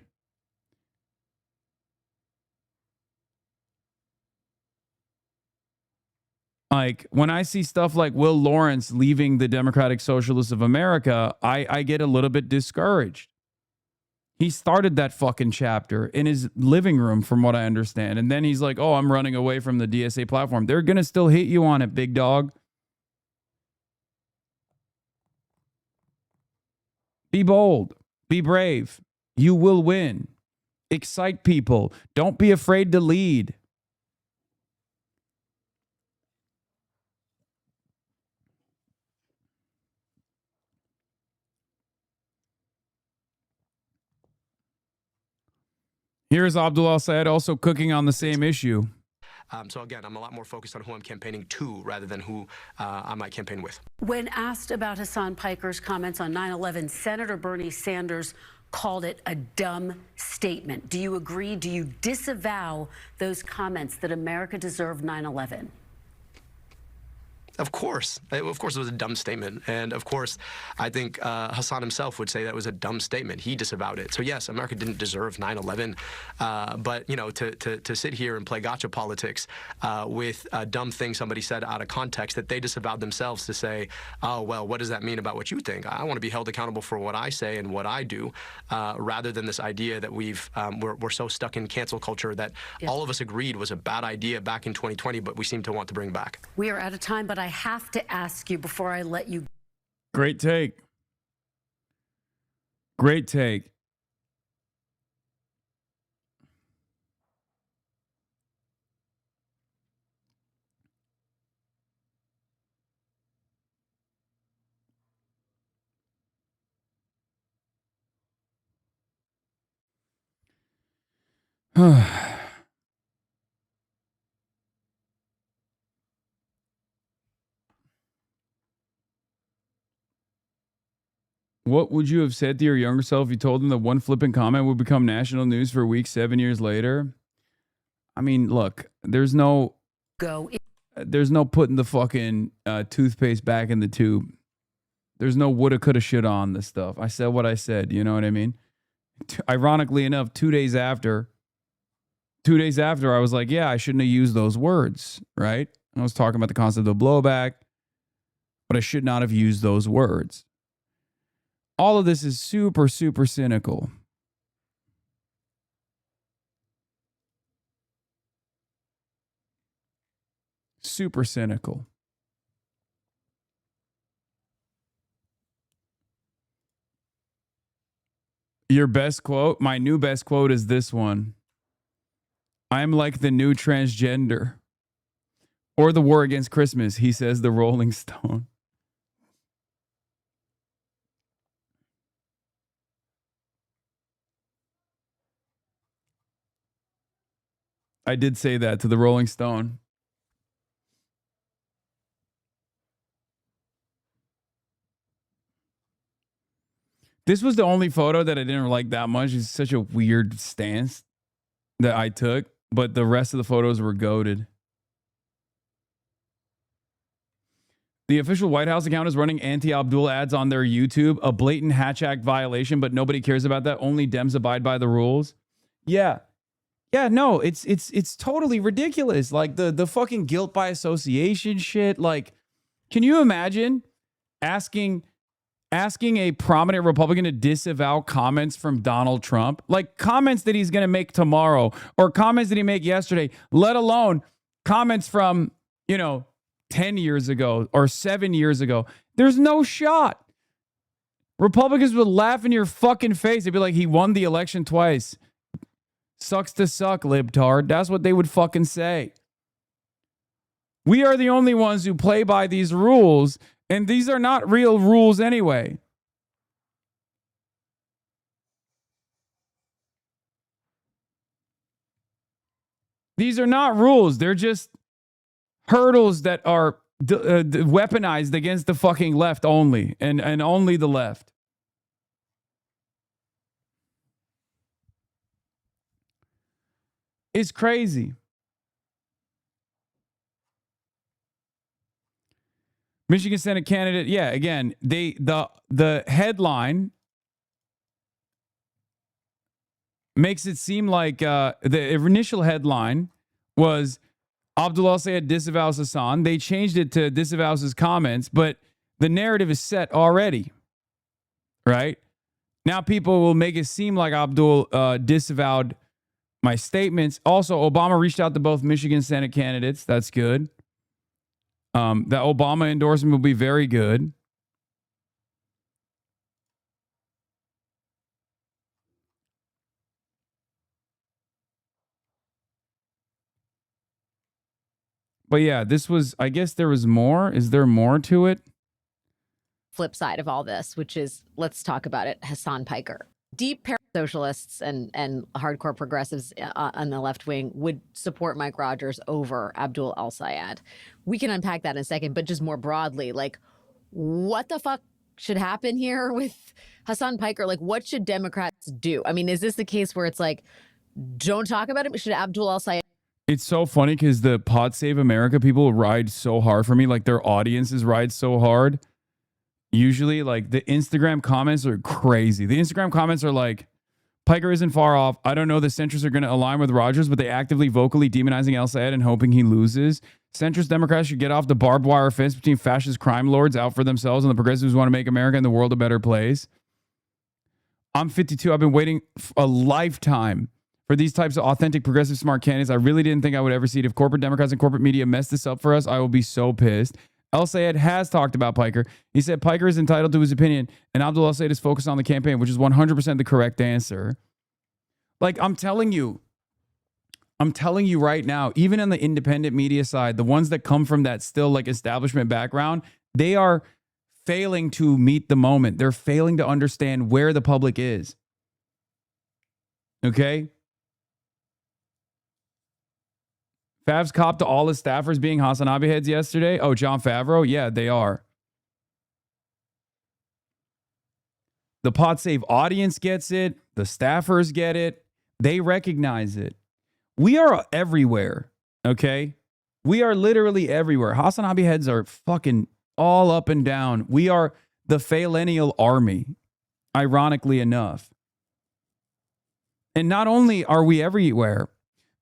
Like, when I see stuff like Will Lawrence leaving the Democratic Socialists of America, I get a little bit discouraged. He started that fucking chapter in his living room, from what I understand. And then he's like, oh, I'm running away from the DSA platform. They're going to still hit you on it, big dog. Be bold. Be brave. You will win. Excite people. Don't be afraid to lead. Here's Abdul al-Sayed also cooking on the same issue. So again, I'm a lot more focused on who I'm campaigning to rather than who I might campaign with. When asked about Hasan Piker's comments on 9/11, Senator Bernie Sanders called it a dumb statement. Do you agree? Do you disavow those comments that America deserved 9/11? Of course it was a dumb statement. And of course, I think Hasan himself would say that was a dumb statement. He disavowed it. So yes, America didn't deserve 9/11. But, you know, to sit here and play gotcha politics with a dumb thing somebody said out of context that they disavowed themselves to say, oh, well, what does that mean about what you think? I want to be held accountable for what I say and what I do, rather than this idea that we're so stuck in cancel culture that all of us agreed was a bad idea back in 2020, but we seem to want to bring back. We are out of time, but I have to ask you before I let you. Great take. Great take. What would you have said to your younger self if you told them that one flippant comment would become national news for a week 7 years later? I mean, look, there's no putting the fucking toothpaste back in the tube. There's no woulda, coulda, shoulda on this stuff. I said what I said. You know what I mean? Ironically enough, 2 days after, I was like, yeah, I shouldn't have used those words, right? I was talking about the concept of blowback, but I should not have used those words. All of this is super, super cynical. Super cynical. Your best quote? My new best quote is this one. I'm like the new transgender. Or the war against Christmas, he says, the Rolling Stone. I did say that to the Rolling Stone. This was the only photo that I didn't like that much. It's such a weird stance that I took, but the rest of the photos were goated. The official White House account is running anti-Abdul ads on their YouTube, a blatant Hatch Act violation, but nobody cares about that. Only Dems abide by the rules. Yeah. Yeah, no, it's totally ridiculous. Like the fucking guilt by association shit. Like, can you imagine asking a prominent Republican to disavow comments from Donald Trump? Like comments that he's going to make tomorrow or comments that he made yesterday, let alone comments from, 10 years ago or 7 years ago. There's no shot. Republicans would laugh in your fucking face. They'd be like, he won the election twice. Sucks to suck, libtard. That's what they would fucking say. We are the only ones who play by these rules, and these are not real rules anyway. These are not rules. They're just hurdles that are weaponized against the fucking left only, and only the left. It's crazy. Michigan Senate candidate, yeah, again, the headline makes it seem like the initial headline was Abdul al-Sayed disavows Hasan. They changed it to disavows his comments, but the narrative is set already, right? Now people will make it seem like Abdul disavowed my statements. Also, Obama reached out to both Michigan Senate candidates. That's good. That Obama endorsement will be very good. But yeah, this was, I guess there was more. Is there more to it? Flip side of all this, which is, let's talk about it, Hasan Piker. Deep socialists and hardcore progressives on the left wing would support Mike Rogers over Abdul El-Sayed. We can unpack that in a second, but just more broadly, like, what the fuck should happen here with Hasan Piker? Like, what should Democrats do? I mean, is this the case where it's like, don't talk about it? Should Abdul El-Sayed? It's so funny because the Pod Save America people ride so hard for me. Like, their audiences ride so hard. Usually, like, the Instagram comments are crazy. The Instagram comments are like, Piker isn't far off. I don't know the centrists are going to align with Rogers, but they actively vocally demonizing El-Sayed and hoping he loses. Centrist Democrats should get off the barbed wire fence between fascist crime lords out for themselves and the progressives who want to make America and the world a better place. I'm 52. I've been waiting a lifetime for these types of authentic, progressive, smart candidates. I really didn't think I would ever see it. If corporate Democrats and corporate media mess this up for us, I will be so pissed. El-Sayed has talked about Piker. He said Piker is entitled to his opinion, and Abdul El-Sayed is focused on the campaign, which is 100% the correct answer. Like, I'm telling you right now, even on the independent media side, the ones that come from that still like establishment background, they are failing to meet the moment. They're failing to understand where the public is. Okay? Fav's copped to all his staffers being HasanAbi heads yesterday. Oh, John Favreau? Yeah, they are. The Pod Save audience gets it. The staffers get it. They recognize it. We are everywhere, okay? We are literally everywhere. HasanAbi heads are fucking all up and down. We are the Faillennial army, ironically enough. And not only are we everywhere,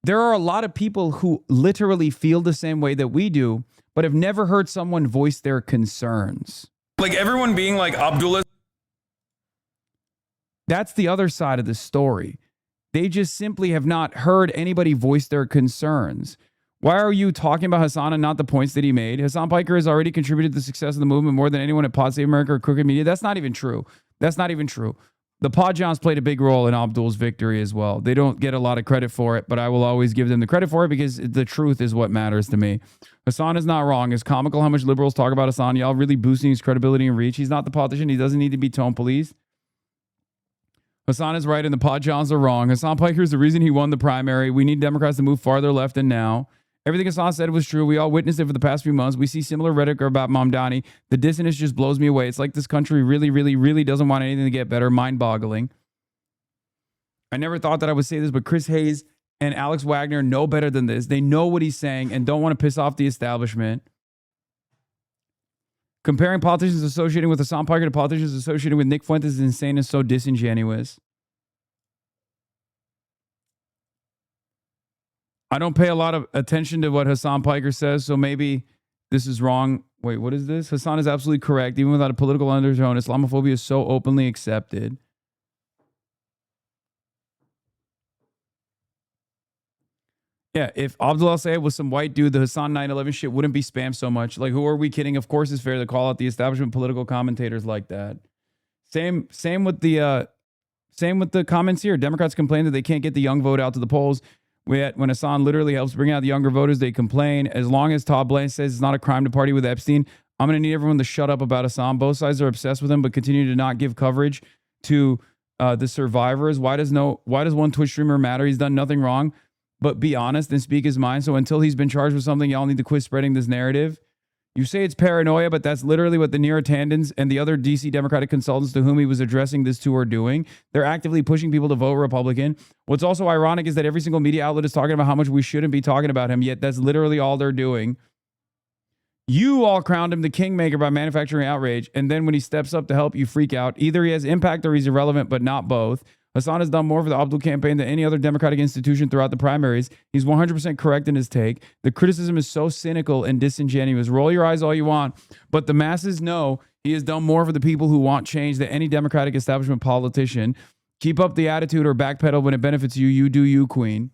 there are a lot of people who literally feel the same way that we do, but have never heard someone voice their concerns. Like, everyone being like, Abdullah. That's the other side of the story. They just simply have not heard anybody voice their concerns. Why are you talking about Hasan and not the points that he made? Hasan Piker has already contributed to the success of the movement more than anyone at Pod Save America or Crooked Media. That's not even true. That's not even true. The Pod Johns played a big role in Abdul's victory as well. They don't get a lot of credit for it, but I will always give them the credit for it because the truth is what matters to me. Hasan is not wrong. It's comical how much liberals talk about Hasan. Y'all really boosting his credibility and reach. He's not the politician. He doesn't need to be tone policed. Hasan is right and the Pod Johns are wrong. Hasan Piker is the reason he won the primary. We need Democrats to move farther left than now. Everything Hasan said was true. We all witnessed it for the past few months. We see similar rhetoric about Mamdani. The dissonance just blows me away. It's like this country really, really, really doesn't want anything to get better. Mind-boggling. I never thought that I would say this, but Chris Hayes and Alex Wagner know better than this. They know what he's saying and don't want to piss off the establishment. Comparing politicians associated with Hasan Piker to politicians associated with Nick Fuentes is insane and so disingenuous. I don't pay a lot of attention to what Hasan Piker says, so maybe this is wrong. Wait, what is this? Hasan is absolutely correct. Even without a political undertone, Islamophobia is so openly accepted. Yeah, if Abdul El-Sayed was some white dude, the Hasan 9/11 shit wouldn't be spammed so much. Like, who are we kidding? Of course it's fair to call out the establishment political commentators like that. Same with the comments here. Democrats complain that they can't get the young vote out to the polls. When Hasan literally helps bring out the younger voters, they complain. As long as Todd Blanche says it's not a crime to party with Epstein, I'm going to need everyone to shut up about Hasan. Both sides are obsessed with him, but continue to not give coverage to the survivors. Why does one Twitch streamer matter? He's done nothing wrong, but be honest and speak his mind. So until he's been charged with something, y'all need to quit spreading this narrative. You say it's paranoia, but that's literally what the Neera Tandons and the other DC Democratic consultants to whom he was addressing this to are doing. They're actively pushing people to vote Republican. What's also ironic is that every single media outlet is talking about how much we shouldn't be talking about him, yet that's literally all they're doing. You all crowned him the kingmaker by manufacturing outrage, and then when he steps up to help, you freak out. Either he has impact or he's irrelevant, but not both. Hasan has done more for the Abdul campaign than any other Democratic institution throughout the primaries. He's 100% correct in his take. The criticism is so cynical and disingenuous. Roll your eyes all you want, but the masses know he has done more for the people who want change than any Democratic establishment politician. Keep up the attitude or backpedal when it benefits you. You do you, Queen.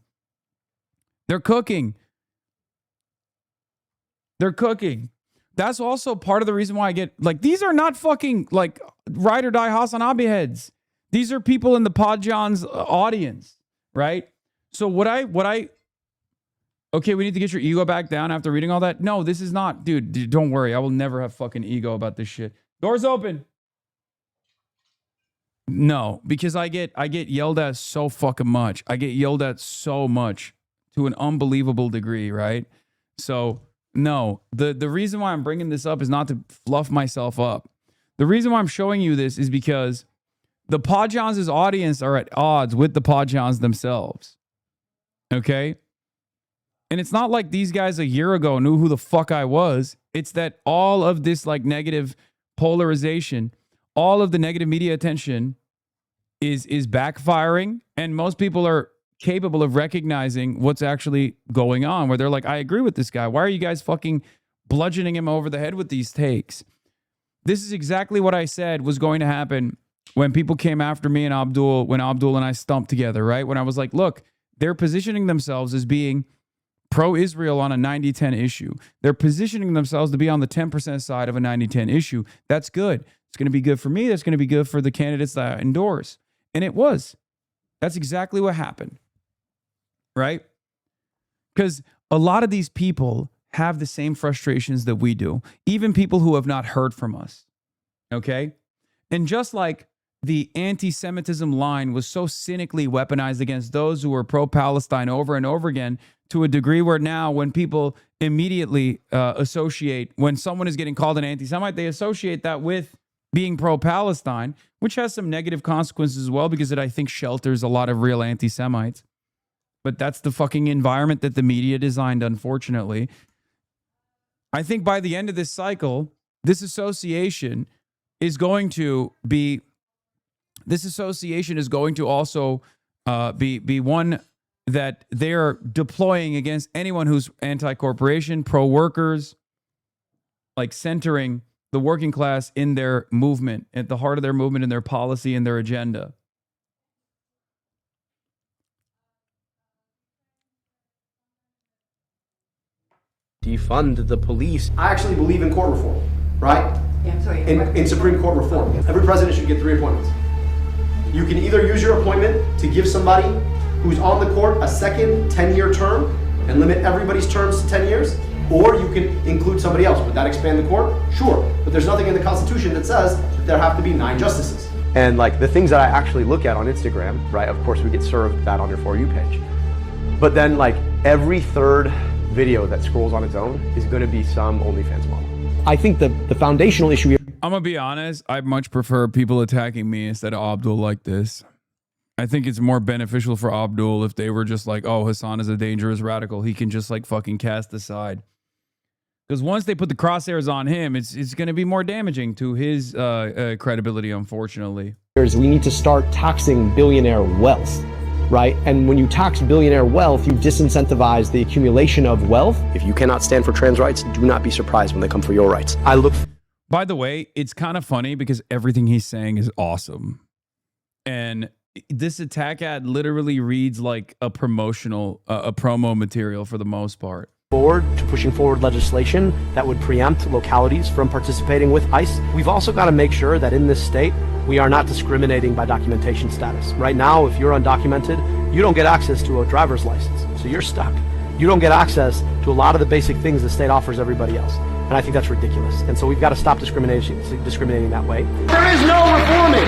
They're cooking. They're cooking. That's also part of the reason why I get, like, these are not fucking, like, ride or die HasanAbi heads. These are people in the Pod John's audience, right? So okay, we need to get your ego back down after reading all that. No, this is not, dude, don't worry. I will never have fucking ego about this shit. Doors open. No, because I get yelled at so fucking much. I get yelled at so much to an unbelievable degree, right? So no, the reason why I'm bringing this up is not to fluff myself up. The reason why I'm showing you this is because the Podjons' audience are at odds with the Podjons themselves. Okay? And it's not like these guys a year ago knew who the fuck I was. It's that all of this like negative polarization, all of the negative media attention is backfiring, and most people are capable of recognizing what's actually going on, where they're like, I agree with this guy. Why are you guys fucking bludgeoning him over the head with these takes? This is exactly what I said was going to happen when people came after me and Abdul, when Abdul and I stumped together, right? When I was like, look, they're positioning themselves as being pro-Israel on a 90-10 issue. They're positioning themselves to be on the 10% side of a 90-10 issue. That's good. It's going to be good for me. That's going to be good for the candidates that I endorse. And it was. That's exactly what happened. Right? Because a lot of these people have the same frustrations that we do. Even people who have not heard from us. Okay? And just like the anti-Semitism line was so cynically weaponized against those who were pro-Palestine over and over again, to a degree where now when people immediately associate, when someone is getting called an anti-Semite, they associate that with being pro-Palestine, which has some negative consequences as well, because it, I think, shelters a lot of real anti-Semites. But that's the fucking environment that the media designed, unfortunately. I think by the end of this cycle, this association is going to also be one that they're deploying against anyone who's anti-corporation, pro-workers, like centering the working class in their movement, at the heart of their movement and their policy and their agenda. Defund the police. I actually believe in court reform, right? In Supreme Court reform. Every president should get 3 appointments. You can either use your appointment to give somebody who's on the court a second 10-year term and limit everybody's terms to 10 years, or you can include somebody else. Would that expand the court? Sure. But there's nothing in the Constitution that says that there have to be 9 justices. And like the things that I actually look at on Instagram, right? Of course, we get served that on your For You page. But then like every third video that scrolls on its own is going to be some OnlyFans model. I think the foundational issue here. I'm going to be honest. I much prefer people attacking me instead of Abdul like this. I think it's more beneficial for Abdul if they were just like, oh, Hasan is a dangerous radical. He can just like fucking cast aside. Because once they put the crosshairs on him, it's going to be more damaging to his credibility, unfortunately. We need to start taxing billionaire wealth, right? And when you tax billionaire wealth, you disincentivize the accumulation of wealth. If you cannot stand for trans rights, do not be surprised when they come for your rights. By the way, it's kind of funny because everything he's saying is awesome. And this attack ad literally reads like a promotional, a promo material for the most part. Forward to pushing forward legislation that would preempt localities from participating with ICE. We've also got to make sure that in this state, we are not discriminating by documentation status. Right now, if you're undocumented, you don't get access to a driver's license, so you're stuck. You don't get access to a lot of the basic things the state offers everybody else. And I think that's ridiculous. And so we've got to stop discriminating that way. There is no reforming.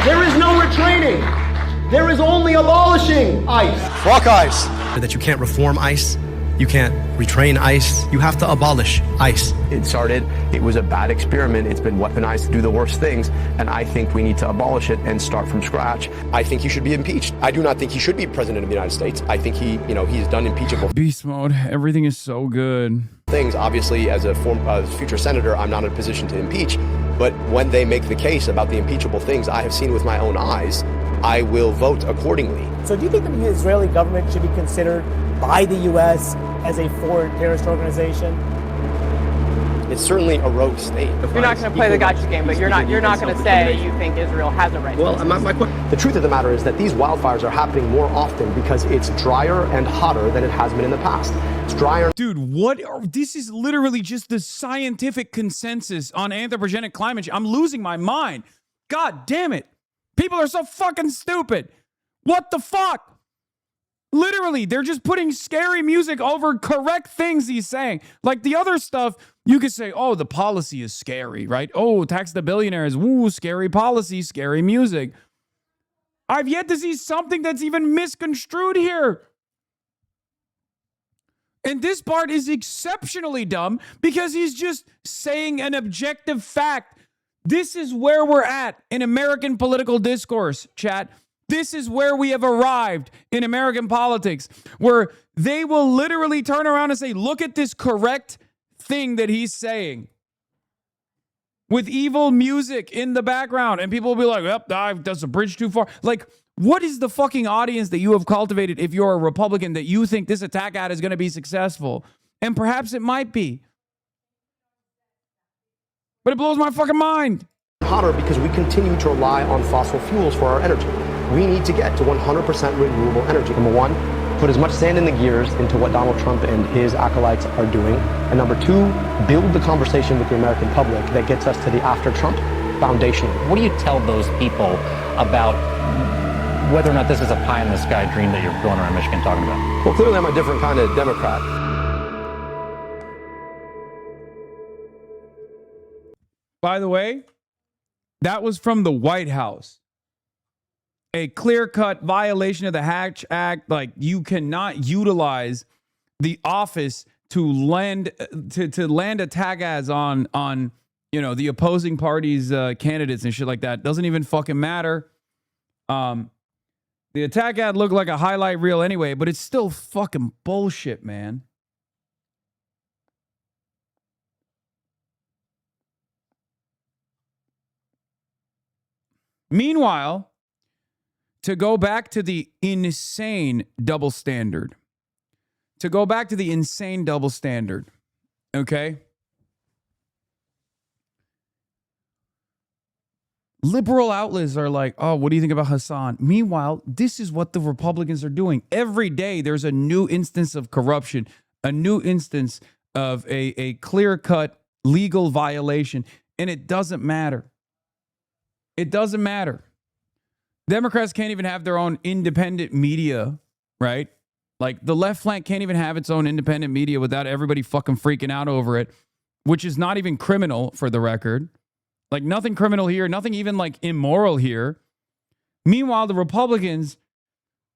There is no retraining. There is only abolishing ICE. Fuck ICE. That you can't reform ICE. You can't retrain ICE. You have to abolish ICE. It was a bad experiment. It's been weaponized to do the worst things. And I think we need to abolish it and start from scratch. I think he should be impeached. I do not think he should be president of the United States. I think he's done impeachable beast mode. Everything is so good. Things. Obviously, as a future senator, I'm not in a position to impeach. But when they make the case about the impeachable things I have seen with my own eyes, I will vote accordingly. So do you think that the Israeli government should be considered by the U.S. as a foreign terrorist organization? It's certainly a rogue state. You're not going to play the gotcha game, but you're not going to say you think Israel has a right to the truth of the matter is that these wildfires are happening more often because it's drier and hotter than it has been in the past. It's drier. Dude, what? This is literally just the scientific consensus on anthropogenic climate change. I'm losing my mind. God damn it. People are so fucking stupid. What the fuck? Literally, they're just putting scary music over correct things he's saying. Like the other stuff, You could say, oh, the policy is scary, right? Oh, tax the billionaires. Woo, scary policy, scary music. I've yet to see something that's even misconstrued here. And this part is exceptionally dumb because he's just saying an objective fact. This is where we're at in American political discourse, chat. This is where we have arrived in American politics, where they will literally turn around and say, look at this correct thing that he's saying with evil music in the background. And people will be like, yep, that's a bridge too far. Like, what is the fucking audience that you have cultivated if you're a Republican that you think this attack ad is going to be successful? And perhaps it might be. But it blows my fucking mind. Hotter because we continue to rely on fossil fuels for our energy. We need to get to 100% renewable energy. Number one, put as much sand in the gears into what Donald Trump and his acolytes are doing. And number two, build the conversation with the American public that gets us to the after Trump foundation. What do you tell those people about whether or not this is a pie in the sky dream that you're going around Michigan talking about? Well, clearly I'm a different kind of Democrat. By the way, that was from the White House. A clear-cut violation of the Hatch Act. Like, you cannot utilize the office to land attack ads on the opposing party's candidates and shit like that. Doesn't even fucking matter. The attack ad looked like a highlight reel anyway, but it's still fucking bullshit, man. Meanwhile, to go back to the insane double standard. Okay? Liberal outlets are like, oh, what do you think about Hasan? Meanwhile, this is what the Republicans are doing. Every day there's a new instance of corruption, a new instance of a clear-cut legal violation, and it doesn't matter. It doesn't matter. Democrats can't even have their own independent media, right? Like, the left flank can't even have its own independent media without everybody fucking freaking out over it, which is not even criminal, for the record. Like, nothing criminal here, nothing even, like, immoral here. Meanwhile, the Republicans,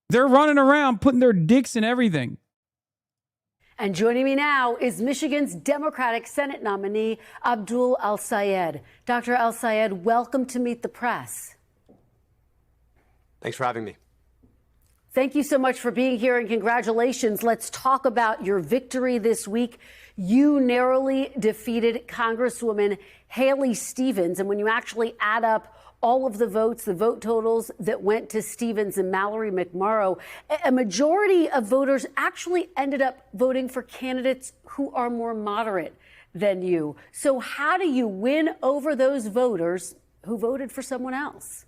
they're running around putting their dicks in everything. And joining me now is Michigan's Democratic Senate nominee, Abdul El-Sayed. Dr. El-Sayed, welcome to Meet the Press. Thanks for having me. Thank you so much for being here, and congratulations. Let's talk about your victory this week. You narrowly defeated Congresswoman Haley Stevens, and when you actually add up all of the votes, the vote totals that went to Stevens and Mallory McMorrow, a majority of voters actually ended up voting for candidates who are more moderate than you. So how do you win over those voters who voted for someone else?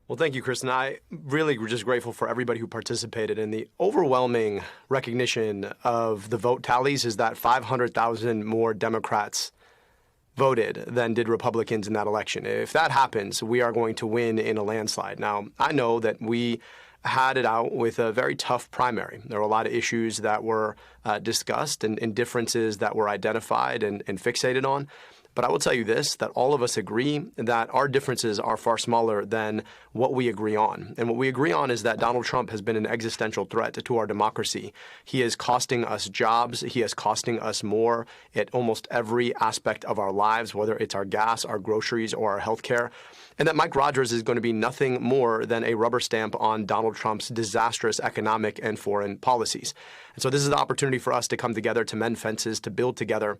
Well, thank you, Kristen. I really were just grateful for everybody who participated. And the overwhelming recognition of the vote tallies is that 500,000 more Democrats voted than did Republicans in that election. If that happens, we are going to win in a landslide. Now, I know that we had it out with a very tough primary. There were a lot of issues that were discussed and differences that were identified and fixated on. But I will tell you this, that all of us agree that our differences are far smaller than what we agree on. And what we agree on is that Donald Trump has been an existential threat to our democracy. He is costing us jobs. He is costing us more at almost every aspect of our lives, whether it's our gas, our groceries, or our health care. And that Mike Rogers is going to be nothing more than a rubber stamp on Donald Trump's disastrous economic and foreign policies. And so this is the opportunity for us to come together, to mend fences, to build together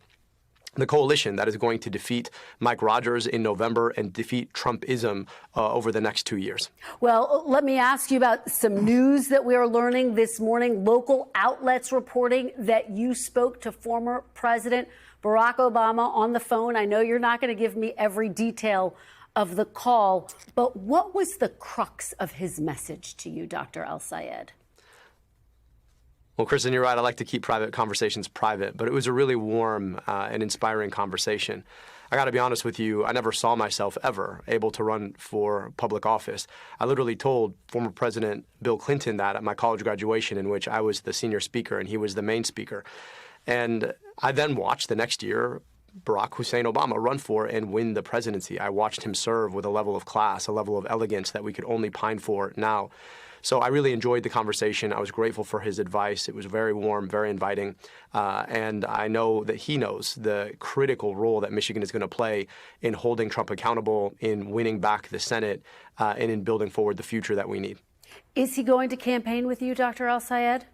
the coalition that is going to defeat Mike Rogers in November and defeat Trumpism over the next 2 years. Well, let me ask you about some news that we are learning this morning. Local outlets reporting that you spoke to former President Barack Obama on the phone. I know you're not going to give me every detail of the call, but what was the crux of his message to you, Dr. El-Sayed? Well, Kristen, you're right. I like to keep private conversations private, but it was a really warm and inspiring conversation. I got to be honest with you, I never saw myself ever able to run for public office. I literally told former President Bill Clinton that at my college graduation, in which I was the senior speaker and he was the main speaker. And I then watched the next year Barack Hussein Obama run for and win the presidency. I watched him serve with a level of class, a level of elegance that we could only pine for now. So I really enjoyed the conversation. I was grateful for his advice. It was very warm, very inviting. And I know that he knows the critical role that Michigan is going to play in holding Trump accountable, in winning back the Senate, and in building forward the future that we need. Is he going to campaign with you, Dr. El-Sayed?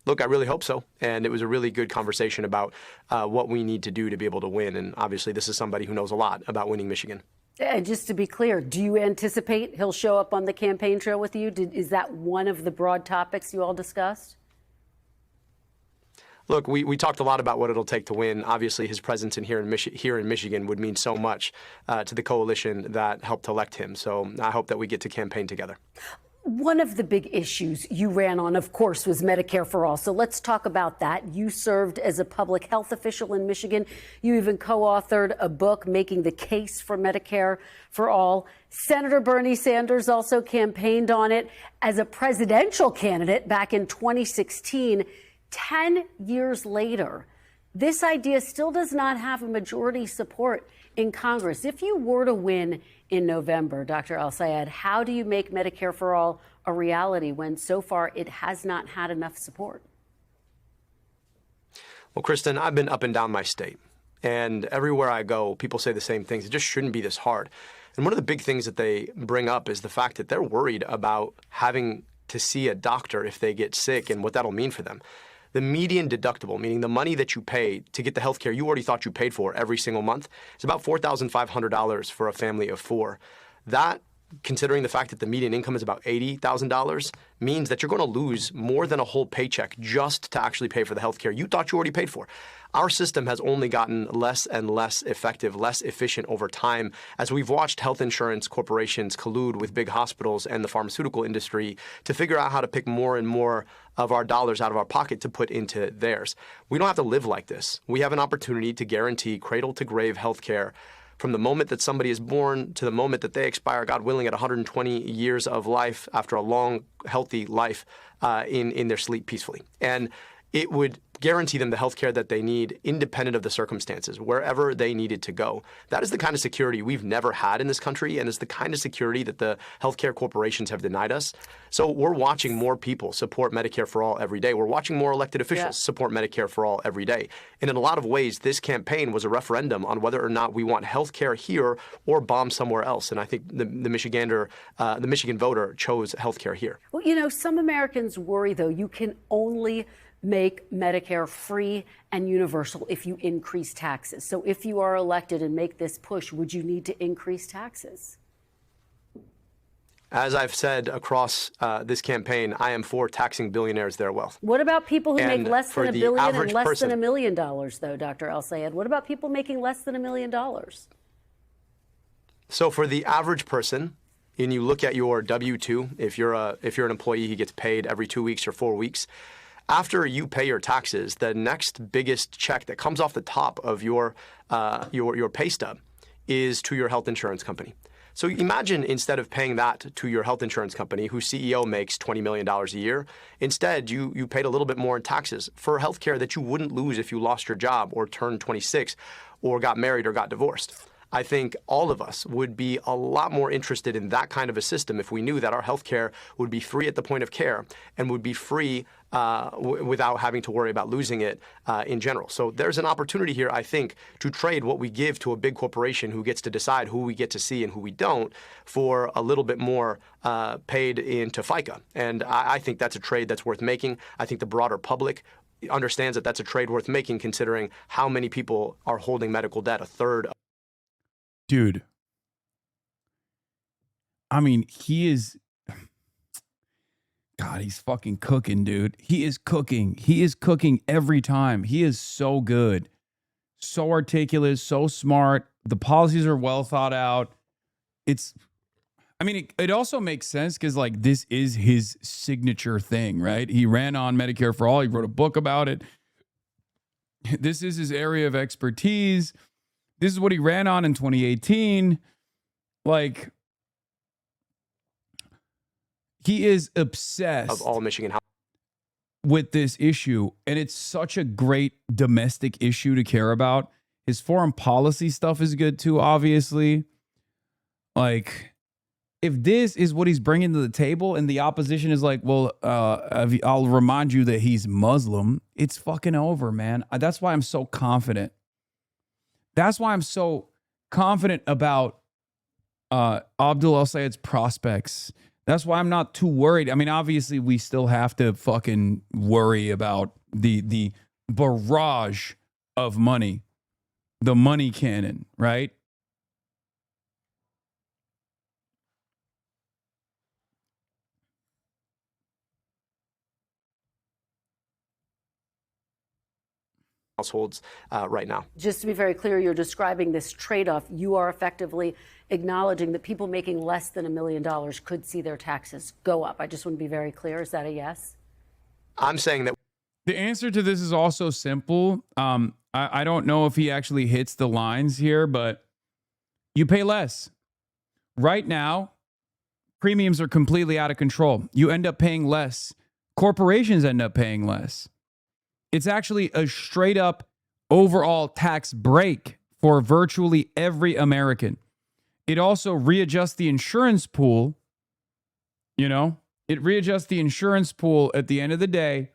Look, I really hope so. And it was a really good conversation about what we need to do to be able to win. And obviously, this is somebody who knows a lot about winning Michigan. And just to be clear, do you anticipate he'll show up on the campaign trail with you? Is that one of the broad topics you all discussed? Look, we talked a lot about what it'll take to win. Obviously, his presence here in Michigan would mean so much to the coalition that helped elect him. So I hope that we get to campaign together. One of the big issues you ran on, of course, was Medicare for All. So let's talk about that. You served as a public health official in Michigan. You even co-authored a book making the case for Medicare for All. Senator Bernie Sanders also campaigned on it as a presidential candidate back in 2016. 10 years later, this idea still does not have a majority support in Congress. If you were to win in November, Dr. El-Sayed, how do you make Medicare for All a reality when so far it has not had enough support? Well, Kristen, I've been up and down my state, and everywhere I go, people say the same things. It just shouldn't be this hard. And one of the big things that they bring up is the fact that they're worried about having to see a doctor if they get sick and what that'll mean for them. The median deductible, meaning the money that you pay to get the health care you already thought you paid for every single month, is about $4,500 for a family of four. That, considering the fact that the median income is about $80,000, means that you're going to lose more than a whole paycheck just to actually pay for the health care you thought you already paid for. Our system has only gotten less and less effective, less efficient over time as we've watched health insurance corporations collude with big hospitals and the pharmaceutical industry to figure out how to pick more and more of our dollars out of our pocket to put into theirs. We don't have to live like this. We have an opportunity to guarantee cradle-to-grave health care from the moment that somebody is born to the moment that they expire, God willing, at 120 years of life after a long, healthy life in their sleep peacefully. And it would guarantee them the health care that they need independent of the circumstances, wherever they needed to go. That is the kind of security we've never had in this country, and it's the kind of security that the healthcare corporations have denied us. So we're watching more people support Medicare for All every day. We're watching more elected officials support Medicare for All every day. And in a lot of ways, this campaign was a referendum on whether or not we want health care here or bomb somewhere else. And I think the Michigan voter chose health care here. Well, you know, some Americans worry, though, you can only make Medicare free and universal if you increase taxes. So if you are elected and make this push, would you need to increase taxes? As I've said across this campaign, I am for taxing billionaires their wealth. What about people who make less than $1 billion and less than $1 million, though, Dr. El-Sayed? What about people making less than $1 million? So for the average person, and you look at your W-2, if you're an employee who gets paid every 2 weeks or 4 weeks, after you pay your taxes, the next biggest check that comes off the top of your pay stub is to your health insurance company. So imagine instead of paying that to your health insurance company, whose CEO makes $20 million a year, instead you paid a little bit more in taxes for health care that you wouldn't lose if you lost your job or turned 26 or got married or got divorced. I think all of us would be a lot more interested in that kind of a system if we knew that our health care would be free at the point of care and would be free without having to worry about losing it in general. So there's an opportunity here, I think, to trade what we give to a big corporation who gets to decide who we get to see and who we don't for a little bit more paid into FICA. And I think that's a trade that's worth making. I think the broader public understands that that's a trade worth making considering how many people are holding medical debt, a third. Dude, I mean, he is, God, he's fucking cooking, dude. He is cooking. He is cooking every time. He is so good, so articulate, so smart. The policies are well thought out. It also makes sense because, like, this is his signature thing, right? He ran on Medicare for All. He wrote a book about it. This is his area of expertise. This is what he ran on in 2018. Like, he is obsessed Of all Michigan. with this issue, and it's such a great domestic issue to care about. His foreign policy stuff is good too, obviously. Like, if this is what he's bringing to the table and the opposition is like, well, I'll remind you that he's Muslim, it's fucking over, man. That's why I'm so confident. That's why I'm so confident about Abdul al-Sayed's prospects. That's why I'm not too worried. I mean, obviously, we still have to fucking worry about the barrage of money, the money cannon, right? Households right now. Just to be very clear, you're describing this trade-off. You are effectively acknowledging that people making less than $1 million could see their taxes go up. I just want to be very clear. Is that a yes? I'm saying that the answer to this is also simple. I don't know if he actually hits the lines here, but you pay less. Right now, premiums are completely out of control. You end up paying less. Corporations end up paying less. It's actually a straight up overall tax break for virtually every American. It also readjusts the insurance pool. You know, it readjusts the insurance pool at the end of the day.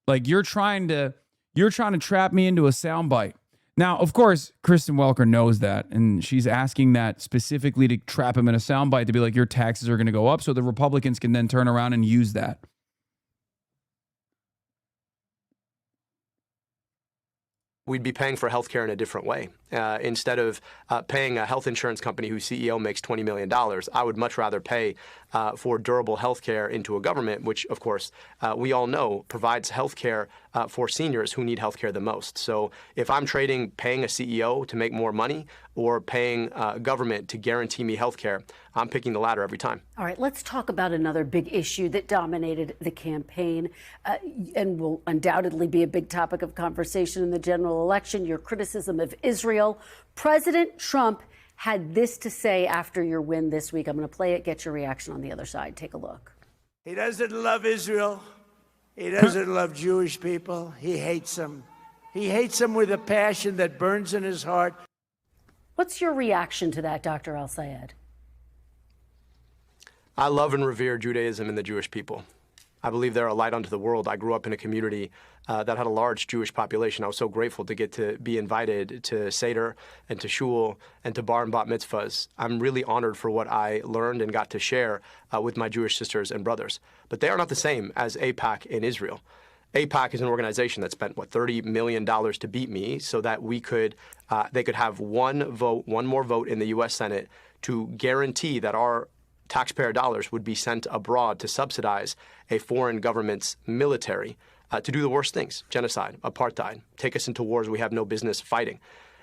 Like, you're trying to trap me into a soundbite. Now, of course, Kristen Welker knows that, and she's asking that specifically to trap him in a soundbite to be like, your taxes are going to go up, so the Republicans can then turn around and use that. we'd be paying for healthcare in a different way. Instead of paying a health insurance company whose CEO makes $20 million, I would much rather pay for durable healthcare into a government, which, of course, we all know provides healthcare for seniors who need healthcare the most. So if I'm trading paying a CEO to make more money or paying government to guarantee me healthcare, I'm picking the latter every time. All right, let's talk about another big issue that dominated the campaign and will undoubtedly be a big topic of conversation in the general election, your criticism of Israel. President Trump had this to say after your win this week. I'm going to play it, get your reaction on the other side. Take a look. He doesn't love Israel. He doesn't love Jewish people. He hates them. He hates them with a passion that burns in his heart. What's your reaction to that, Dr. Al-Sayed? I love and revere Judaism and the Jewish people. I believe they're a light unto the world. I grew up in a community that had a large Jewish population. I was so grateful to get to be invited to Seder and to Shul and to Bar and Bat mitzvahs. I'm really honored for what I learned and got to share with my Jewish sisters and brothers. But they are not the same as AIPAC in Israel. AIPAC is an organization that spent, $30 million to beat me so that we could, they could have one more vote in the U.S. Senate to guarantee that our taxpayer dollars would be sent abroad to subsidize a foreign government's military to do the worst things: genocide, apartheid, take us into wars we have no business fighting.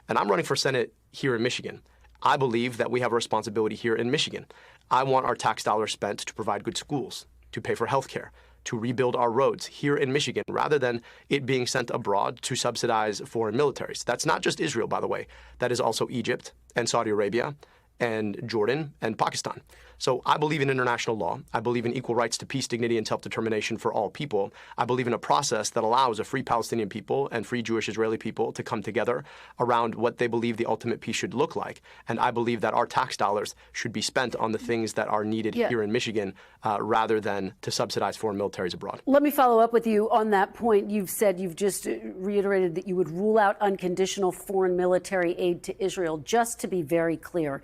And I'm running for Senate here in Michigan. I believe that we have a responsibility here in Michigan. I want our tax dollars spent to provide good schools, to pay for health care, to rebuild our roads here in Michigan, rather than it being sent abroad to subsidize foreign militaries. That's not just Israel, by the way. That is also Egypt and Saudi Arabia and Jordan and Pakistan. So I believe in international law. I believe in equal rights to peace, dignity, and self-determination for all people. I believe in a process that allows a free Palestinian people and free Jewish Israeli people to come together around what they believe the ultimate peace should look like. And I believe that our tax dollars should be spent on the things that are needed here in Michigan rather than to subsidize foreign militaries abroad. Let me follow up with you on that point. You've just reiterated that you would rule out unconditional foreign military aid to Israel. Just to be very clear,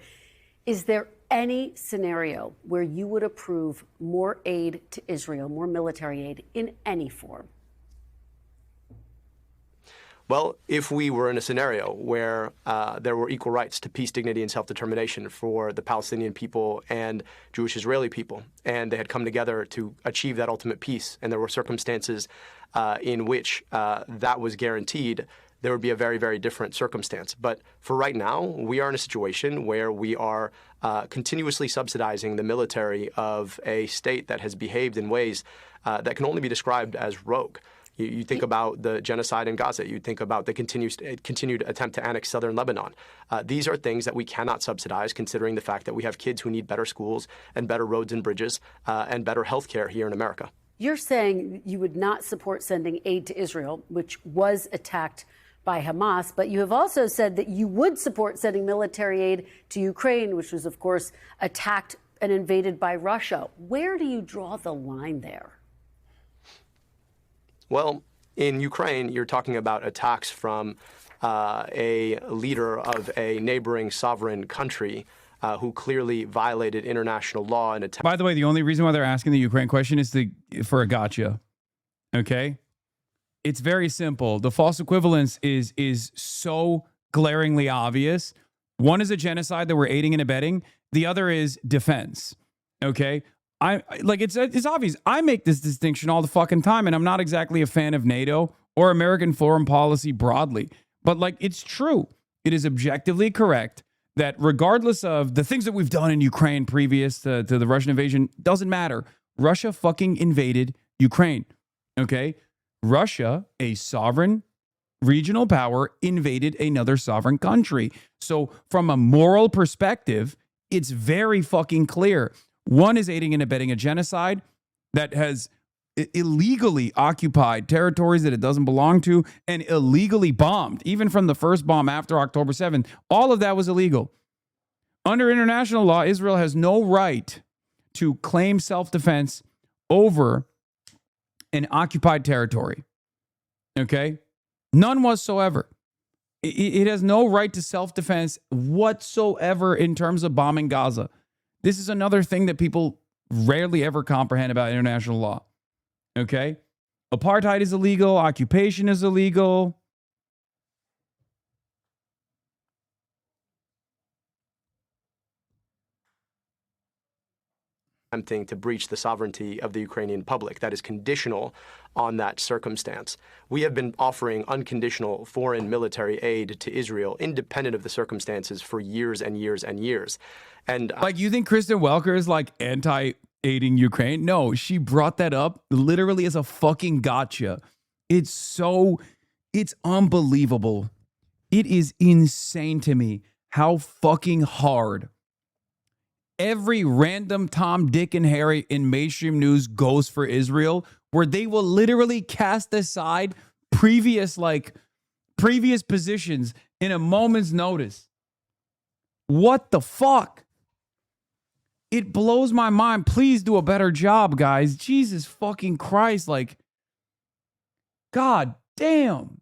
is there any scenario where you would approve more aid to Israel, more military aid in any form? Well, if we were in a scenario where there were equal rights to peace, dignity, and self-determination for the Palestinian people and Jewish Israeli people, and they had come together to achieve that ultimate peace, and there were circumstances in which that was guaranteed, there would be a very, very different circumstance. But for right now, we are in a situation where we are continuously subsidizing the military of a state that has behaved in ways that can only be described as rogue. You think about the genocide in Gaza. You think about the continued attempt to annex southern Lebanon. These are things that we cannot subsidize, considering the fact that we have kids who need better schools and better roads and bridges and better health care here in America. You're saying you would not support sending aid to Israel, which was attacked by Hamas, but you have also said that you would support sending military aid to Ukraine, which was, of course, attacked and invaded by Russia. Where do you draw the line there? Well, in Ukraine, you're talking about attacks from a leader of a neighboring sovereign country who clearly violated international law and attacked. By the way, the only reason why they're asking the Ukraine question is for a gotcha. Okay? It's very simple. The false equivalence is so glaringly obvious. One is a genocide that we're aiding and abetting. The other is defense. Okay? It's obvious. I make this distinction all the fucking time, and I'm not exactly a fan of NATO or American foreign policy broadly. But it's true. It is objectively correct that regardless of the things that we've done in Ukraine previous to the Russian invasion, doesn't matter. Russia fucking invaded Ukraine. Okay? Russia, a sovereign regional power, invaded another sovereign country. So from a moral perspective, it's very fucking clear. One is aiding and abetting a genocide that has illegally occupied territories that it doesn't belong to and illegally bombed, even from the first bomb after October 7th. All of that was illegal. Under international law, Israel has no right to claim self-defense over an occupied territory. Okay? None whatsoever. It has no right to self-defense whatsoever in terms of bombing Gaza. This is another thing that people rarely ever comprehend about international law. Okay? Apartheid is illegal. Occupation is illegal. Attempting to breach the sovereignty of the Ukrainian public. That is conditional on that circumstance. We have been offering unconditional foreign military aid to Israel, independent of the circumstances, for years and years and years. And you think Kristen Welker is anti-aiding Ukraine? No, she brought that up literally as a fucking gotcha. It's unbelievable. It is insane to me how fucking hard every random Tom, Dick, and Harry in mainstream news goes for Israel, where they will literally cast aside previous positions in a moment's notice. What the fuck? It blows my mind. Please do a better job, guys. Jesus fucking Christ. God damn.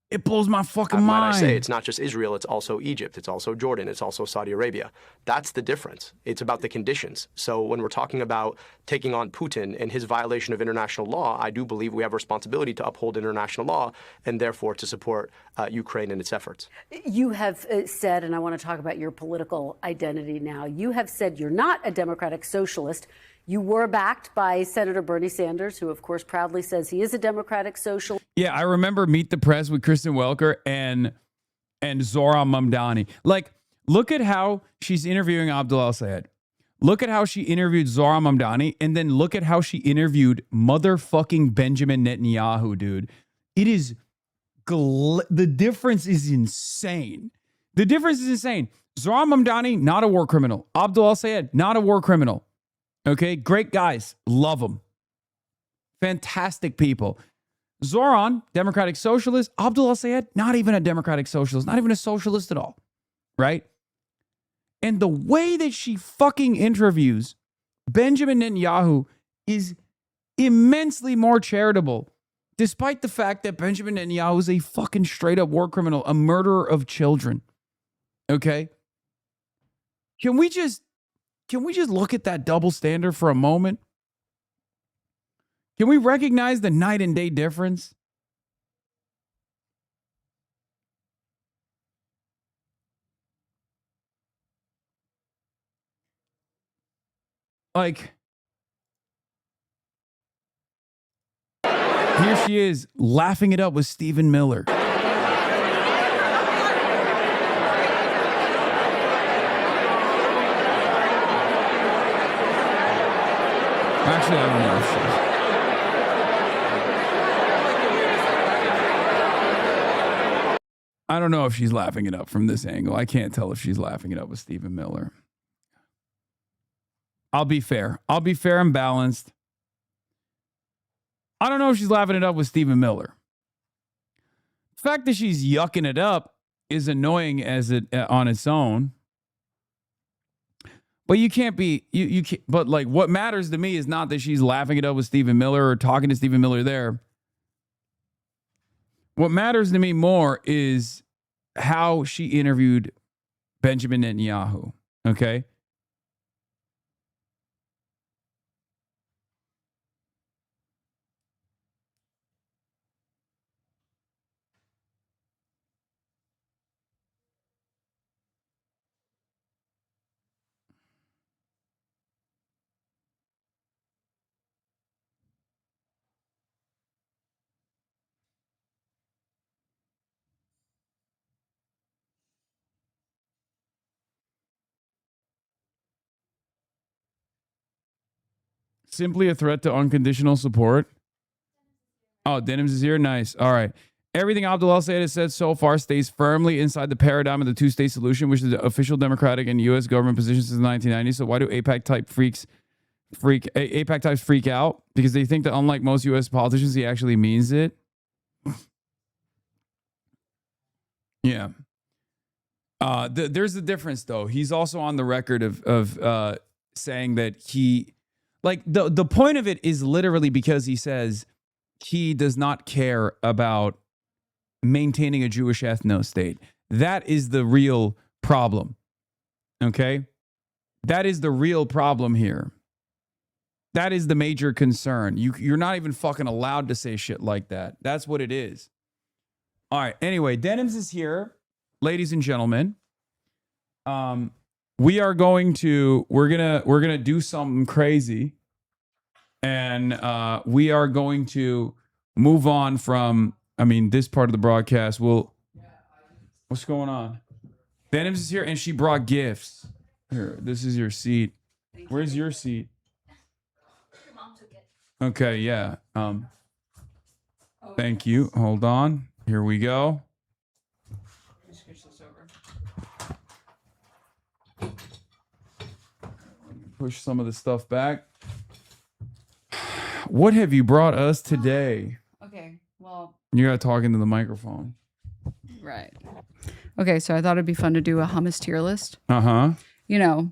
It blows my fucking mind. Might I say, it's not just Israel, it's also Egypt, it's also Jordan, it's also Saudi Arabia. That's the difference. It's about the conditions. So when we're talking about taking on Putin and his violation of international law, I do believe we have a responsibility to uphold international law and therefore to support Ukraine in its efforts. You have said, and I want to talk about your political identity now, you have said you're not a democratic socialist. You were backed by Senator Bernie Sanders, who, of course, proudly says he is a democratic socialist. Yeah, I remember Meet the Press with Kristen Welker and Zohran Mamdani. Look at how she's interviewing Abdul El-Sayed. Look at how she interviewed Zohran Mamdani, and then look at how she interviewed motherfucking Benjamin Netanyahu, dude. It is... the difference is insane. The difference is insane. Zohran Mamdani, not a war criminal. Abdul El-Sayed, not a war criminal. Okay, great guys. Love them. Fantastic people. Zohran, Democratic Socialist. Abdul El-Sayed, not even a Democratic Socialist. Not even a socialist at all. Right? And the way that she fucking interviews Benjamin Netanyahu is immensely more charitable, despite the fact that Benjamin Netanyahu is a fucking straight up war criminal, a murderer of children. Okay? Can we just look at that double standard for a moment? Can we recognize the night and day difference? Here she is laughing it up with Stephen Miller. Actually, I don't know if I don't know if she's laughing it up from this angle. I can't tell if she's laughing it up with Stephen Miller. I'll be fair. I'll be fair and balanced. I don't know if she's laughing it up with Stephen Miller. The fact that she's yucking it up is annoying as it on its own. But you can't be you can't, but like what matters to me is not that she's laughing it up with Stephen Miller or talking to Stephen Miller there. What matters to me more is how she interviewed Benjamin Netanyahu. Okay. Simply a threat to unconditional support. Oh, Denims is here. Nice. All right. Everything Abdul Al-Sayed has said so far stays firmly inside the paradigm of the two-state solution, which is the official Democratic and U.S. government position since the 1990s. So why do AIPAC types freak out? Because they think that unlike most U.S. politicians, he actually means it. Yeah. There's a difference, though. He's also on the record of saying that he, like, the point of it is literally because he says he does not care about maintaining a Jewish ethno-state. That is the real problem. Okay? That is the real problem here. That is the major concern. You're not even fucking allowed to say shit like that. That's what it is. All right. Anyway, Denims is here, ladies and gentlemen. We're gonna do something crazy, and we are going to move on from, this part of the broadcast. What's going on? Denims is here, and she brought gifts. Here, this is your seat. Where's your seat? Your mom took it. Okay, yeah. Thank you. Hold on. Here we go. Push some of the stuff back. What have you brought us today? Okay, well... You gotta talk into the microphone. Right. Okay, so I thought it'd be fun to do a hummus tier list. Uh-huh. You know,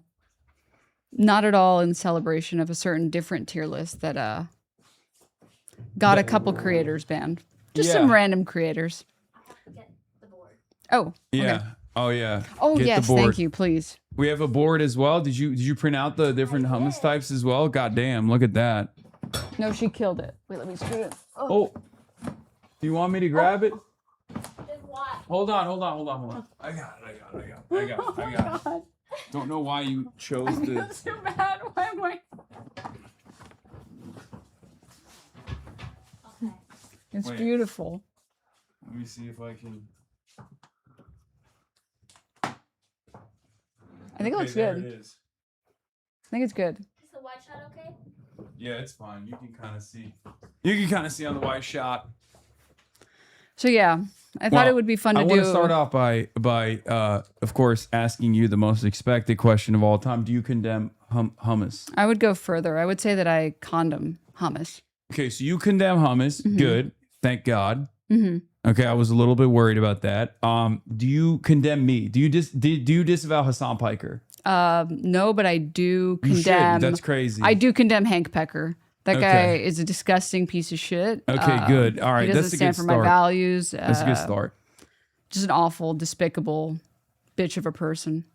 not at all in celebration of a certain different tier list that got a couple creators banned. Just some random creators. Oh, yeah. okay. Oh, yeah. Oh, Get yes, the board. thank you, please. We have a board as well. Did you print out the different hummus types as well? God damn, look at that. No, she killed it. Wait, let me screw it. Oh. Do you want me to grab it? Hold on. I got it. Don't know why you chose I feel this. so bad. Why am I... It's Wait. beautiful. Let me see if I can. I think it looks good. There it is. I think it's good. Is the white shot okay? Yeah, it's fine. You can kind of see. You can kind of see on the white shot. So yeah, I thought it would be fun to do. I want to start off by of course, asking you the most expected question of all time. Do you condemn hummus? I would go further. I would say that I condom hummus. Okay, so you condemn hummus. Mhm. Good. Thank God. Mhm. Okay, I was a little bit worried about that. Do you condemn me? Do you disavow Hasan Piker? No, but I do You should. condemn. That's crazy. I do condemn Hank Pecker. That guy Okay. is a disgusting piece of shit. Okay, good. All right, he doesn't that's a stand good for my start. values. That's a good start. Just an awful, despicable bitch of a person.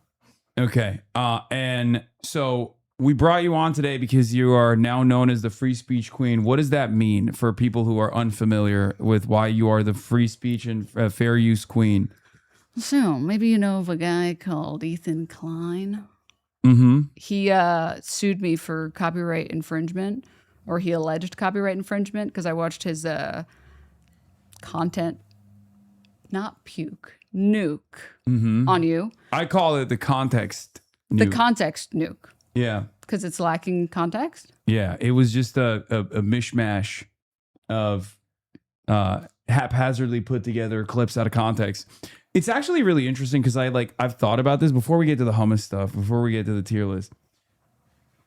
Okay. And so we brought you on today because you are now known as the free speech queen. What does that mean for people who are unfamiliar with why you are the free speech and fair use queen? So maybe you know of a guy called Ethan Klein. Mm-hmm. He sued me for copyright infringement, or he alleged copyright infringement because I watched his content, not puke, nuke Mm-hmm. on you. I call it the context. The nuke. context nuke. Yeah. Because it's lacking context. Yeah. It was just a mishmash of haphazardly put together clips out of context. It's actually really interesting because I've thought about this before we get to the hummus stuff, before we get to the tier list.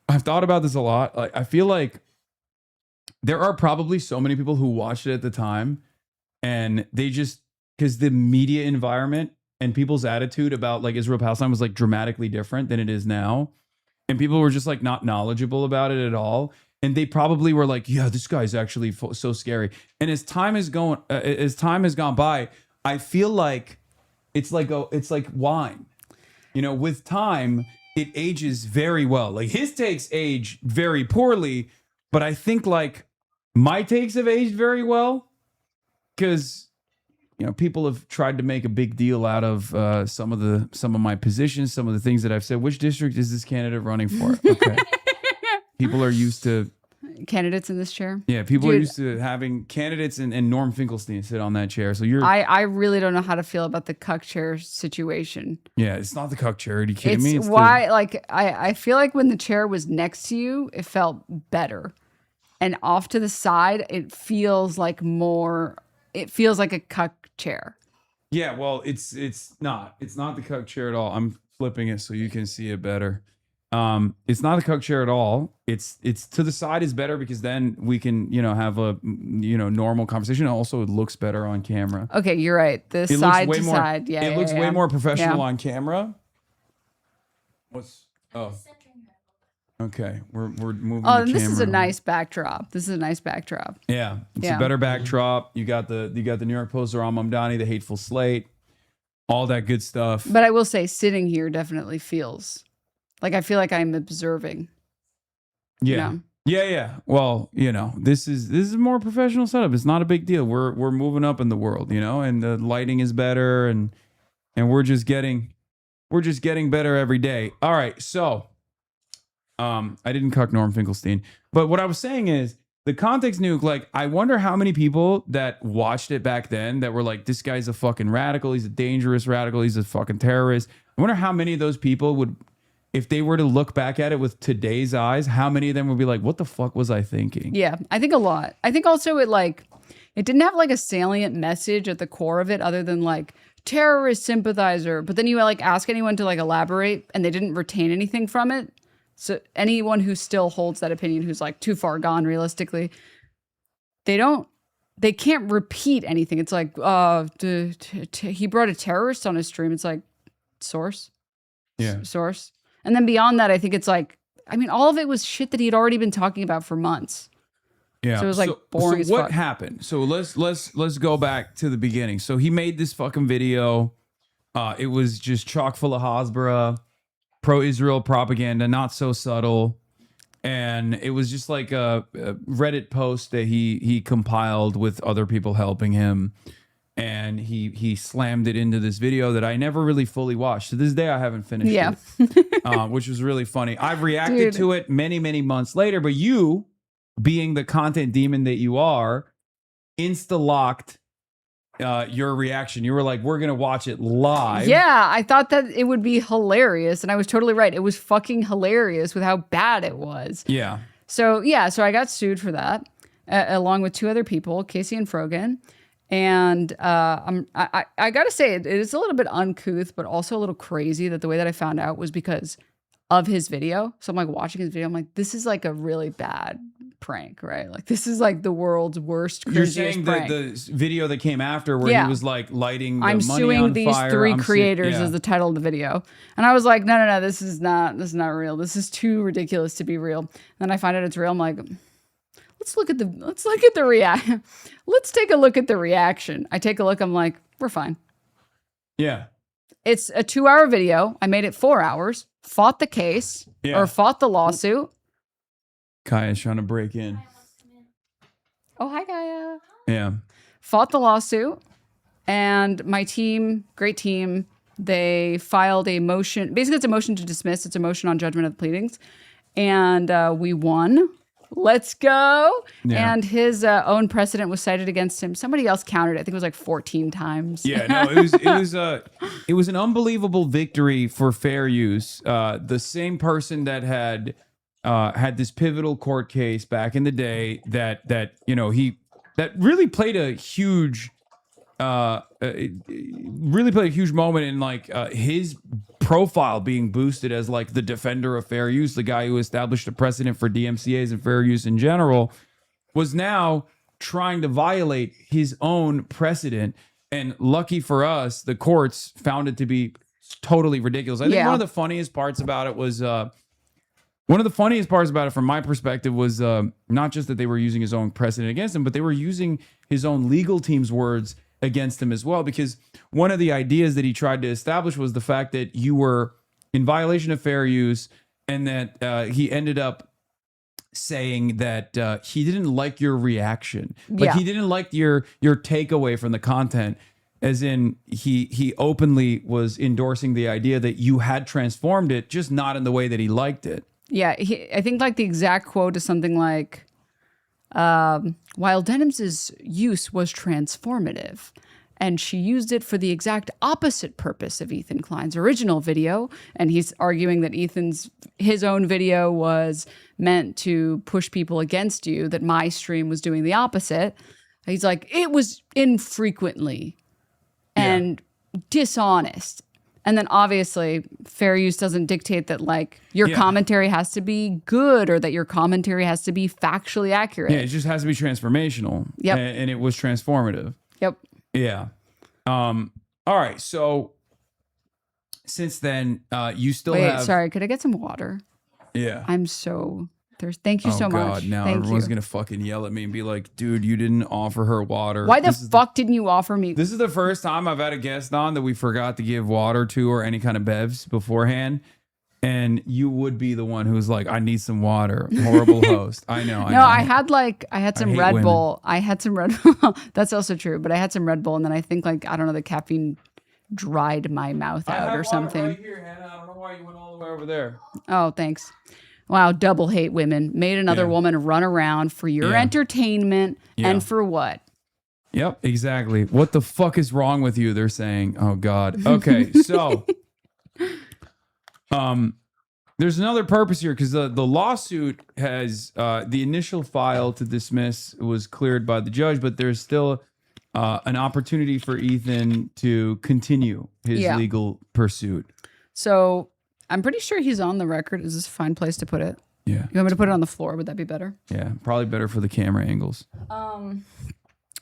I've thought about this a lot. Like, I feel like there are probably so many people who watched it at the time and they just, because the media environment and people's attitude about like Israel Palestine was like dramatically different than it is now. And people were just like not knowledgeable about it at all. And they probably were like, yeah, this guy's actually so scary. And as time has gone by, I feel like it's like wine. You know, with time, it ages very well. Like his takes age very poorly, but I think like my takes have aged very well because, you know, people have tried to make a big deal out of some of my positions, some of the things that I've said. Which district is this candidate running for? Okay. People are used to candidates in this chair. Yeah, people are used to having candidates and Norm Finkelstein sit on that chair. So I really don't know how to feel about the cuck chair situation. Yeah, it's not the cuck chair. Are you kidding me? It's why like I feel like when the chair was next to you, it felt better. And off to the side, it feels like a cuck chair. Yeah, well, it's not the cuck chair at all. I'm flipping it so you can see it better. It's not a cuck chair at all. It's to the side is better because then we can, you know, have a, you know, normal conversation. Also, it looks better on camera. Okay, you're right. The side to side. Yeah. It looks way more professional on camera. Okay, we're moving. Oh, this is a nice backdrop. Yeah, it's a better backdrop. You got the New York Post, Ram Mamdani, the Hateful Slate, all that good stuff. But I will say, sitting here definitely feels like I feel like I'm observing. Yeah. You know? Yeah. Well, you know, this is a more professional setup. It's not a big deal. We're moving up in the world, you know, and the lighting is better, and we're just getting better every day. All right, so. I didn't cuck Norm Finkelstein, but what I was saying is the context nuke. Like, I wonder how many people that watched it back then that were like, this guy's a fucking radical. He's a dangerous radical. He's a fucking terrorist. I wonder how many of those people would, if they were to look back at it with today's eyes, how many of them would be like, what the fuck was I thinking? Yeah, I think a lot. I think also it didn't have like a salient message at the core of it other than like terrorist sympathizer. But then you like ask anyone to like elaborate and they didn't retain anything from it. So anyone who still holds that opinion, who's like too far gone realistically, they can't repeat anything. It's like, he brought a terrorist on his stream. It's like, source? Yeah. Source. And then beyond that, I think it's like, I mean, all of it was shit that he had already been talking about for months. Yeah. So it was like boring as fuck. So what happened? So let's go back to the beginning. So he made this fucking video. It was just chock full of Hasbara. Pro-Israel propaganda, not so subtle, and it was just like a Reddit post that he compiled with other people helping him, and he slammed it into this video that I never really fully watched. To this day, I haven't finished it, which was really funny. I've reacted to it many months later, but you, being the content demon that you are, insta-locked your reaction. You were like, we're gonna watch it live. Yeah, I thought that it would be hilarious, and I was totally right. It was fucking hilarious with how bad it was. Yeah. So I got sued for that, along with two other people, Casey and Frogan. And I gotta say, it is a little bit uncouth, but also a little crazy that the way that I found out was because of his video. So I'm like watching his video. I'm like, this is like a really bad prank, right? Like this is like the world's worst, cringiest You're saying prank. the video that came after where he was like lighting the I'm money suing on these fire. three creators is the title of the video. And I was like, no, this is not real. This is too ridiculous to be real. And then I find out it's real. I'm like, let's take a look at the reaction. I take a look, I'm like, we're fine. Yeah. It's a 2-hour video. I made it 4 hours, fought the case or fought the lawsuit. Kaya's trying to break in. Oh, hi, Kaya. Yeah. Fought the lawsuit, and my team, great team, they filed a motion. Basically, it's a motion to dismiss. It's a motion on judgment of the pleadings. And we won. Let's go. Yeah. And his own precedent was cited against him. Somebody else countered it. I think it was like 14 times. Yeah, no, it was an unbelievable victory for fair use. The same person that had this pivotal court case back in the day that really played a huge really played a huge moment in like his profile being boosted as like the defender of fair use, the guy who established a precedent for DMCAs and fair use in general, was now trying to violate his own precedent. And lucky for us, the courts found it to be totally ridiculous. I think one of the funniest parts about it was from my perspective was not just that they were using his own precedent against him, but they were using his own legal team's words against him as well. Because one of the ideas that he tried to establish was the fact that you were in violation of fair use, and that he ended up saying that he didn't like your reaction. Like he didn't like your takeaway from the content, as in he openly was endorsing the idea that you had transformed it, just not in the way that he liked it. Yeah, I think like the exact quote is something like, while Denims' use was transformative, and she used it for the exact opposite purpose of Ethan Klein's original video. And he's arguing that his own video was meant to push people against you, that my stream was doing the opposite. He's like, it was infrequently and dishonest. And then obviously fair use doesn't dictate that like your commentary has to be good or that your commentary has to be factually accurate. Yeah, it just has to be transformational. Yep. And it was transformative. Yep. Yeah. All right. So since then, you still have... Wait, sorry. Could I get some water? Yeah. I'm so... Thank you so much. Now Thank everyone's you. going to fucking yell at me and be like, dude, you didn't offer her water. Why the fuck didn't you offer me? This is the first time I've had a guest on that we forgot to give water to or any kind of bevs beforehand. And you would be the one who's like, I need some water. Horrible host. I know. I had some hate Red women. Bull. I had some Red Bull. That's also true. But I had some Red Bull, and then I think like, I don't know, the caffeine dried my mouth out or something. Right here, Hannah. I don't know why you went all the way over there. Oh, thanks. Wow, double hate women. Made another woman run around for your entertainment and for what? Yep, exactly. What the fuck is wrong with you? They're saying. Oh God. Okay, so there's another purpose here because the lawsuit has the initial file to dismiss was cleared by the judge, but there's still an opportunity for Ethan to continue his legal pursuit. So I'm pretty sure he's on the record. Is this a fine place to put it? Yeah. You want me to put it on the floor? Would that be better? Yeah, probably better for the camera angles.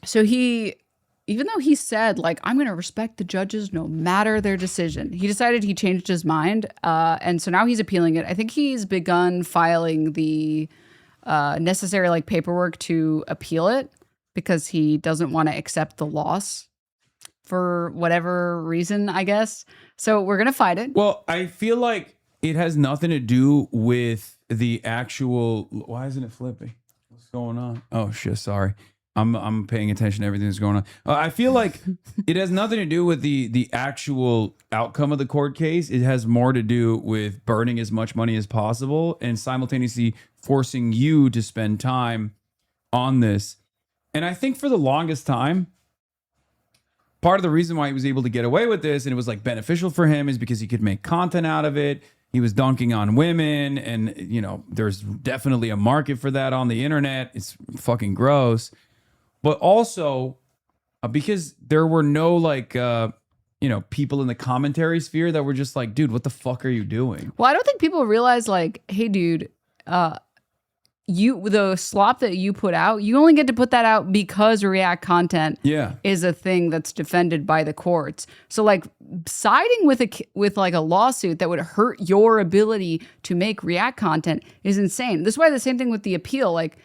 So even though he said, like, I'm going to respect the judges no matter their decision, he decided he changed his mind. And so now he's appealing it. I think he's begun filing the necessary, like, paperwork to appeal it because he doesn't want to accept the loss for whatever reason, I guess. So we're going to fight it. Well, I feel like it has nothing to do with the actual... Why isn't it flipping? What's going on? Oh, shit, sorry. I'm paying attention to everything that's going on. I feel like it has nothing to do with the actual outcome of the court case. It has more to do with burning as much money as possible and simultaneously forcing you to spend time on this. And I think for the longest time, part of the reason why he was able to get away with this and it was like beneficial for him is because he could make content out of it. He was dunking on women and, you know, there's definitely a market for that on the internet. It's fucking gross. But also because there were no like, people in the commentary sphere that were just like, dude, what the fuck are you doing? Well, I don't think people realize like, hey, dude, the slop that you put out, you only get to put that out because React content is a thing that's defended by the courts. So like siding with like a lawsuit that would hurt your ability to make React content is insane. This is why the same thing with the appeal. Like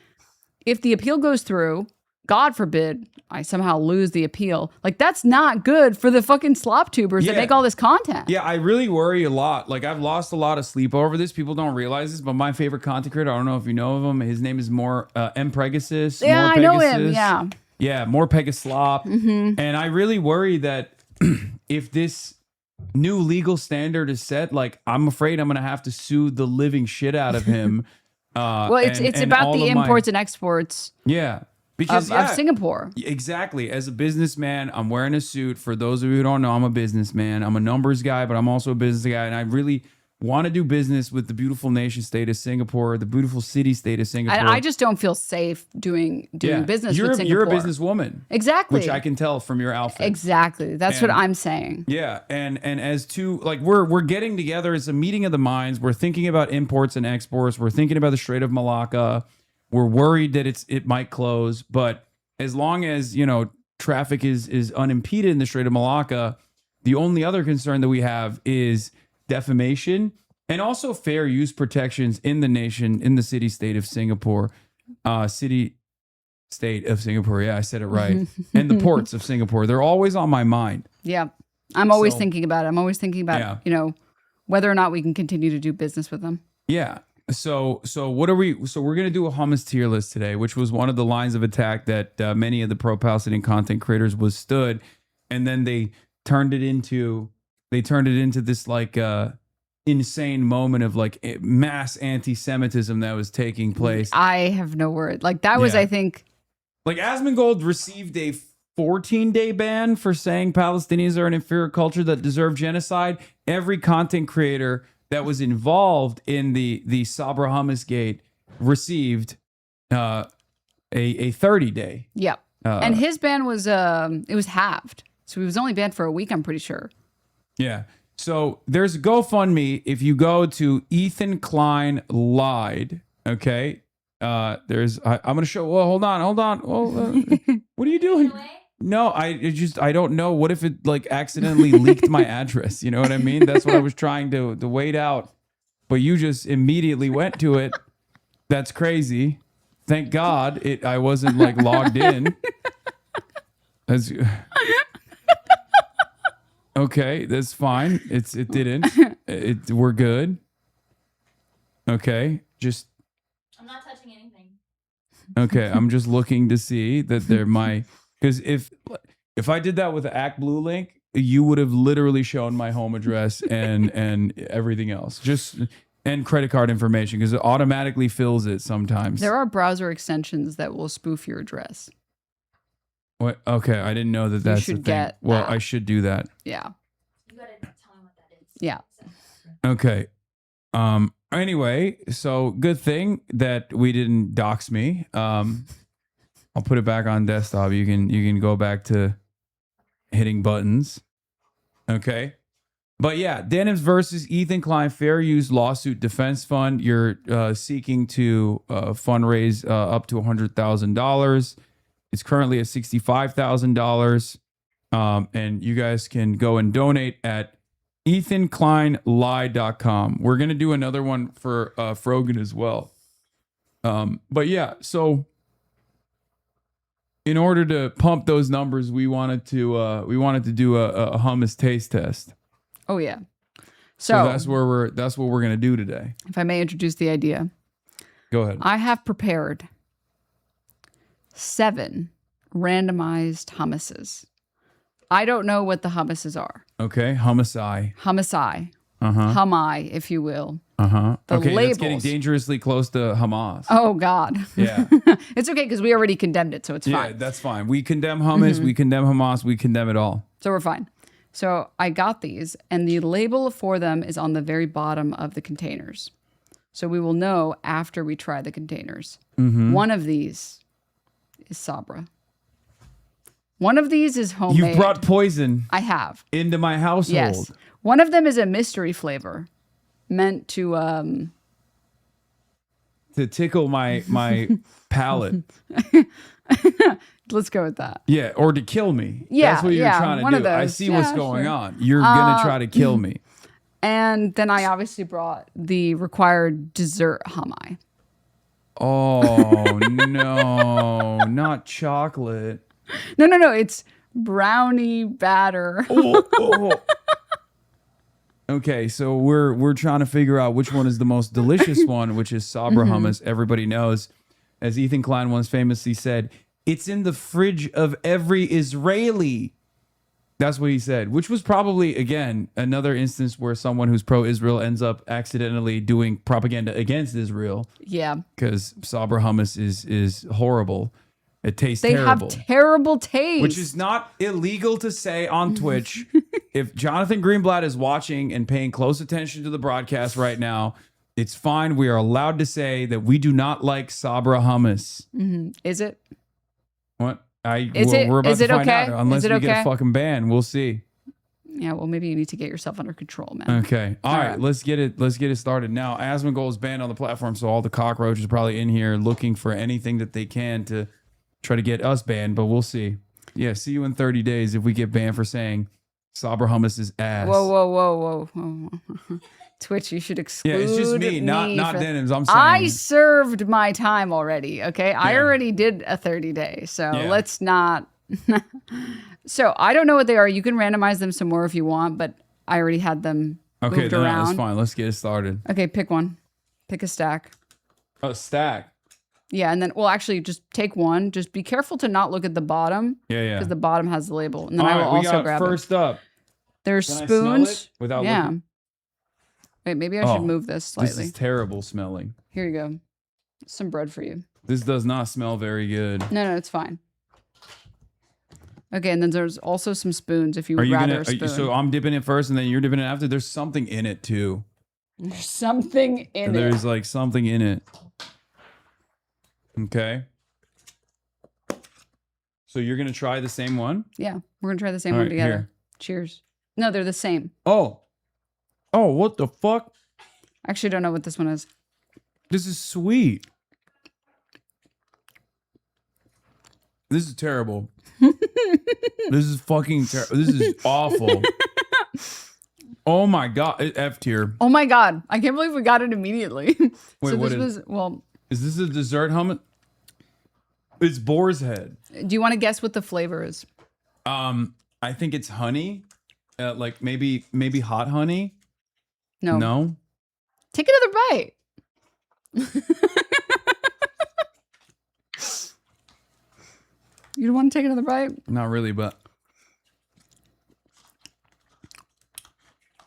if the appeal goes through, God forbid I somehow lose the appeal, like that's not good for the fucking slop tubers that make all this content. Yeah, I really worry a lot. Like I've lost a lot of sleep over this. People don't realize this, but my favorite content creator, I don't know if you know of him. His name is M. Pegasus. Yeah, I know him. Yeah. Yeah, more Pegaslop. Mm-hmm. And I really worry that if this new legal standard is set, like I'm afraid I'm going to have to sue the living shit out of him. Well, it's about the imports and exports. Yeah. Because of Singapore. Exactly. As a businessman, I'm wearing a suit. For those of you who don't know, I'm a businessman. I'm a numbers guy, but I'm also a business guy. And I really want to do business with the beautiful nation state of Singapore, the beautiful city state of Singapore. I just don't feel safe doing business with Singapore. You're a businesswoman. Exactly. Which I can tell from your outfit. Exactly. That's what I'm saying. Yeah. And as to like we're getting together, it's a meeting of the minds. We're thinking about imports and exports. We're thinking about the Strait of Malacca. We're worried that it might close. But as long as, traffic is unimpeded in the Strait of Malacca, the only other concern that we have is defamation and also fair use protections in the nation, in the city-state of Singapore. City-state of Singapore. Yeah, I said it right. And the ports of Singapore. They're always on my mind. Yeah. I'm always thinking about it. I'm always thinking about, whether or not we can continue to do business with them. Yeah. So what are we? So we're gonna do a hummus tier list today, which was one of the lines of attack that many of the pro-Palestinian content creators withstood, and then they turned it into this like insane moment of like mass anti-Semitism that was taking place. I have no word. Like that was, I think, like Asmongold received a 14-day ban for saying Palestinians are an inferior culture that deserve genocide. Every content creator that was involved in the Sabra Hummus Gate received a 30-day. Yep. And his ban was it was halved. So he was only banned for a week, I'm pretty sure. Yeah. So there's a GoFundMe. If you go to Ethan Klein Lied, okay? I'm gonna show. Well, hold on. Well, what are you doing? No, I don't know. What if it like accidentally leaked my address? You know what I mean? That's what I was trying to wait out. But you just immediately went to it. That's crazy. Thank God I wasn't like logged in. Okay, that's fine. It didn't. We're good. Okay, just. I'm not touching anything. Okay, I'm just looking to see that there might. Because if I did that with the Act Blue link, you would have literally shown my home address and everything else, and credit card information, because it automatically fills it sometimes. There are browser extensions that will spoof your address. What? Okay, I didn't know that. That's should the thing. get Well, that. I should do that. Yeah. You gotta tell me what that is. Yeah. Okay. Anyway, so good thing that we didn't dox me. I'll put it back on desktop. You can go back to hitting buttons. Okay. But yeah, Denims versus Ethan Klein Fair Use Lawsuit Defense Fund. You're seeking to fundraise up to $100,000. It's currently at $65,000. And you guys can go and donate at ethankleinlie.com. We're going to do another one for Frogan as well. But yeah, so in order to pump those numbers, we wanted to do a hummus taste test. Oh yeah. So that's what we're gonna do today. If I may introduce the idea. Go ahead. I have prepared 7 randomized hummuses. I don't know what the hummuses are. Okay, hummus-I. Hummus-I. Uh-huh. Hum-I, if you will. Uh-huh. The okay, labels. that's getting dangerously close to Hamas. Oh God. Yeah. It's okay because we already condemned it, so it's Yeah, fine. that's fine. We condemn hummus, we condemn Hamas, we condemn it all. So we're fine. So I got these, and the label for them is on the very bottom of the containers. So we will know after we try the containers. Mhm. One of these is Sabra. One of these is homemade. You've brought poison. I have. Into my household. Yes. One of them is a mystery flavor meant to tickle my palate. Let's go with that. Yeah, or to kill me. Yeah, That's what you're yeah, trying to one do. of those. I see Yeah, what's going sure. on. You're going to try to kill me. And then I obviously brought the required dessert humai. Oh, no, not chocolate. No. It's brownie batter. Okay, so we're trying to figure out which one is the most delicious one, which is Sabra hummus. Everybody knows, as Ethan Klein once famously said, it's in the fridge of every Israeli. That's what he said, which was probably, again, another instance where someone who's pro-Israel ends up accidentally doing propaganda against Israel. Yeah. Because Sabra hummus is horrible. It tastes They terrible. have terrible taste. Which is not illegal to say on Twitch. if Jonathan Greenblatt is watching and paying close attention to the broadcast right now, it's fine. We are allowed to say that we do not like Sabra hummus. Is it? What? Is We're about to it find okay? out. Unless Is it we get okay? a fucking ban, we'll see. Yeah, well, maybe you need to get yourself under control, man. Okay. All right. Let's get it started now. Asmongold is banned on the platform, so all the cockroaches are probably in here looking for anything that they can to try to get us banned, but we'll see. Yeah, see you in 30 days if we get banned for saying Sabra hummus is ass. Whoa. Twitch, you should exclude Yeah, it's just me, not for- Denims. I'm saying. I served my time already, okay? I Yeah. already did a 30-day, so Yeah. let's not... So I don't know what they are. You can randomize them some more if you want, but I already had them Okay, moved then around. that's fine. Let's get it started. Okay, pick one. Pick a stack. A stack. Yeah, and then, well, actually, just take one. Just be careful to not look at the bottom. Yeah. Because the bottom has the label. And then All I will right, we also got grab first it. up. There's Can I spoons. smell it without yeah. looking? Wait, maybe I should move this slightly. This is terrible smelling. Here you go. Some bread for you. This does not smell very good. No, it's fine. Okay, and then there's also some spoons if you would rather a spoon. So I'm dipping it first and then you're dipping it after? There's something in it too. There's something in There's it. like something in it. Okay. So you're going to try the same one? Yeah, we're going to try the same All one right, together. here. Cheers. No, they're the same. Oh, what the fuck? I actually don't know what this one is. This is sweet. This is terrible. This is fucking terrible. This is awful. Oh my God. F tier. Oh my God. I can't believe we got it immediately. Wait, so what this is- was, well, Is this a dessert hummus? It's boar's head. do you want to guess what the flavor is? I think it's honey. Like maybe hot honey. No. No. Take another bite. You don't want to take another bite? Not really, but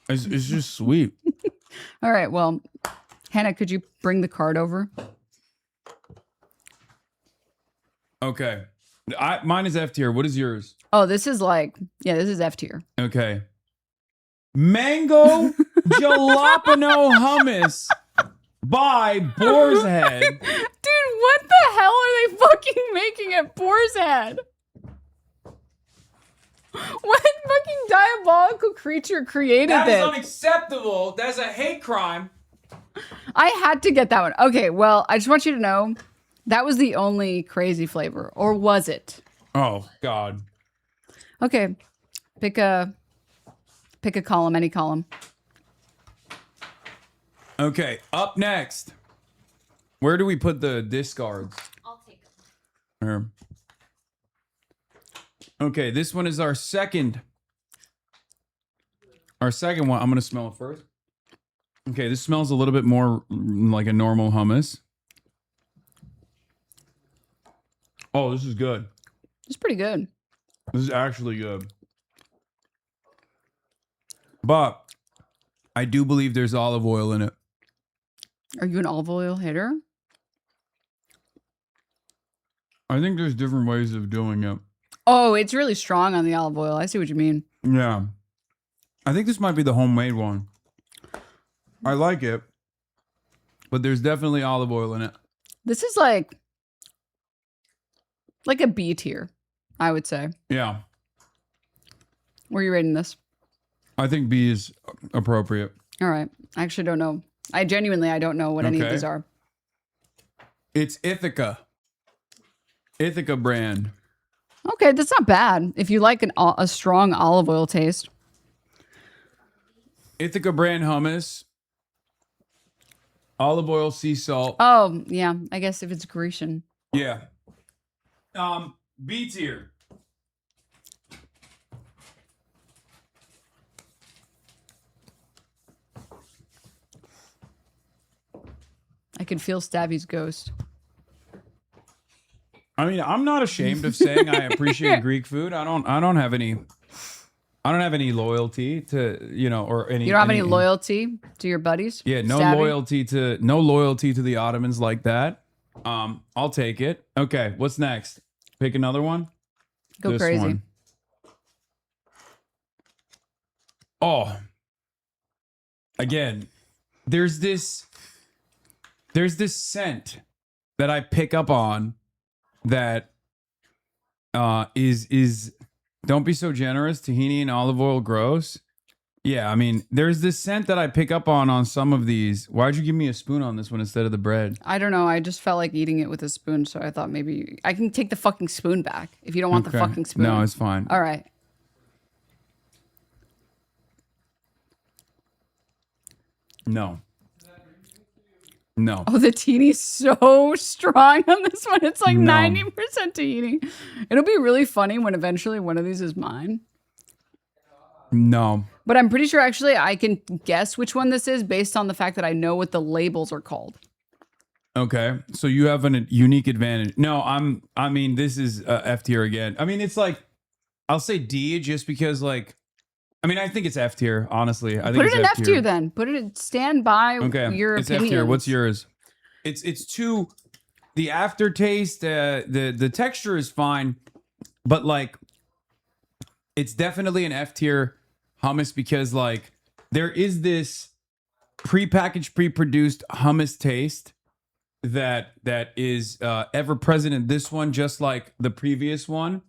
it's just sweet. All right. Well, Hannah, could you bring the card over? Okay. Mine is F tier. What is yours? Oh, this is like, yeah, this is F tier. Okay. Mango jalapeno hummus by Boar's Head. Dude, what the hell are they fucking making at Boar's Head? What fucking diabolical creature created That is this? unacceptable. That's a hate crime. I had to get that one. Okay, well, I just want you to know that was the only crazy flavor, or was it? Oh God. Okay, pick a column, any column. Okay, up next. Where do we put the discards? I'll take them. Here. Okay, this one is our second. Our second one. I'm gonna smell it first. Okay, this smells a little bit more like a normal hummus. Oh, this is good. It's pretty good. This is actually good. But I do believe there's olive oil in it. Are you an olive oil hitter? I think there's different ways of doing it. Oh, it's really strong on the olive oil. I see what you mean. Yeah. I think this might be the homemade one. I like it, but there's definitely olive oil in it. This is like a B tier, I would say. Yeah. Where are you rating this? I think B is appropriate. All right. I actually don't know. I don't know what any of Okay. these are. It's Ithaca. Ithaca brand. Okay, that's not bad. If you like a strong olive oil taste. Ithaca brand hummus. Olive oil, sea salt. Oh, yeah. I guess if it's Grecian. Yeah. B tier. I can feel Stabby's ghost. I mean, I'm not ashamed of saying I appreciate Greek food. I don't have any loyalty to, or any. You don't have any loyalty to your buddies? Yeah, no Stabby? loyalty to the Ottomans like that. I'll take it. Okay, what's next? Pick another one. Go This crazy. one. Oh, again, there's this scent that I pick up on that is don't be so generous. Tahini and olive oil, gross. Yeah, I mean, there's this scent that I pick up on some of these. Why'd you give me a spoon on this one instead of the bread? I don't know. I just felt like eating it with a spoon, so I thought maybe I can take the fucking spoon back if you don't want the fucking spoon. No, it's fine. All right. No. Oh, the tahini's so strong on this one. It's like No. 90% tahini. It'll be really funny when eventually one of these is mine. No. But I'm pretty sure actually I can guess which one this is based on the fact that I know what the labels are called. Okay, so you have a unique advantage. No, I mean, this is F tier again. I mean, it's like, I'll say D just because, like, I mean, I think it's F tier. Honestly, I think Put it's it in F tier then. Put it in, stand by your it's opinion. F tier. What's yours? It's too. The aftertaste, the texture is fine, but like, it's definitely an F tier hummus because like there is this prepackaged, pre-produced hummus taste that is ever present in this one, just like the previous one,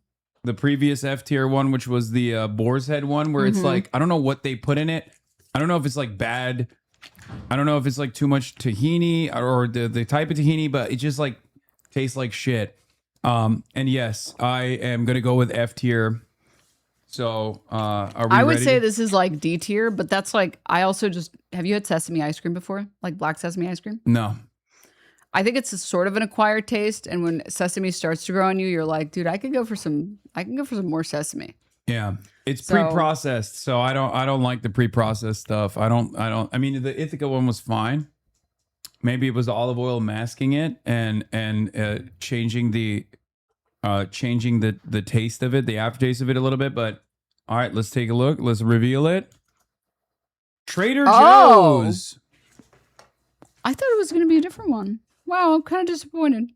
the previous F tier one, which was the boar's head one, where it's like I don't know what they put in it. I don't know if it's like bad. I don't know if it's like too much tahini or the type of tahini, but it just like tastes like shit. And yes, I am gonna go with F tier. So are we I would ready? say this is like D tier, but that's like I also just have you had sesame ice cream before? Like black sesame ice cream? No. I think it's a sort of an acquired taste, and when sesame starts to grow on you, you're like, dude, I can go for some more sesame. Yeah, it's So- pre-processed, so I don't like the pre-processed stuff. I mean, the Ithaca one was fine. Maybe it was olive oil masking it and changing the taste of it, the aftertaste of it a little bit. But all right, let's take a look. Let's reveal it. Trader Joe's. I thought it was going to be a different one. Wow, I'm kind of disappointed.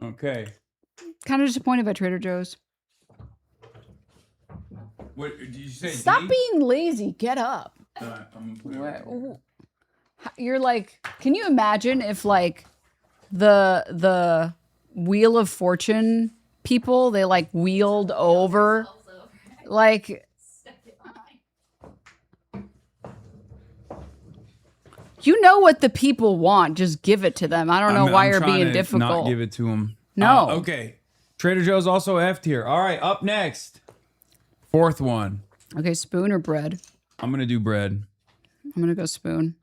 Okay. Kind of disappointed by Trader Joe's. What did you say? Stop D? being lazy. Get up. All right, I'm gonna put it right here. Ooh. You're like, can you imagine if like the Wheel of Fortune people, they like wheeled over like you know what the people want, just give it to them. I don't know why you're trying being to difficult. Not give it to them. No. Okay. Trader Joe's also F tier. All right, up next. Fourth one. Okay, spoon or bread? I'm gonna do bread. I'm gonna go spoon.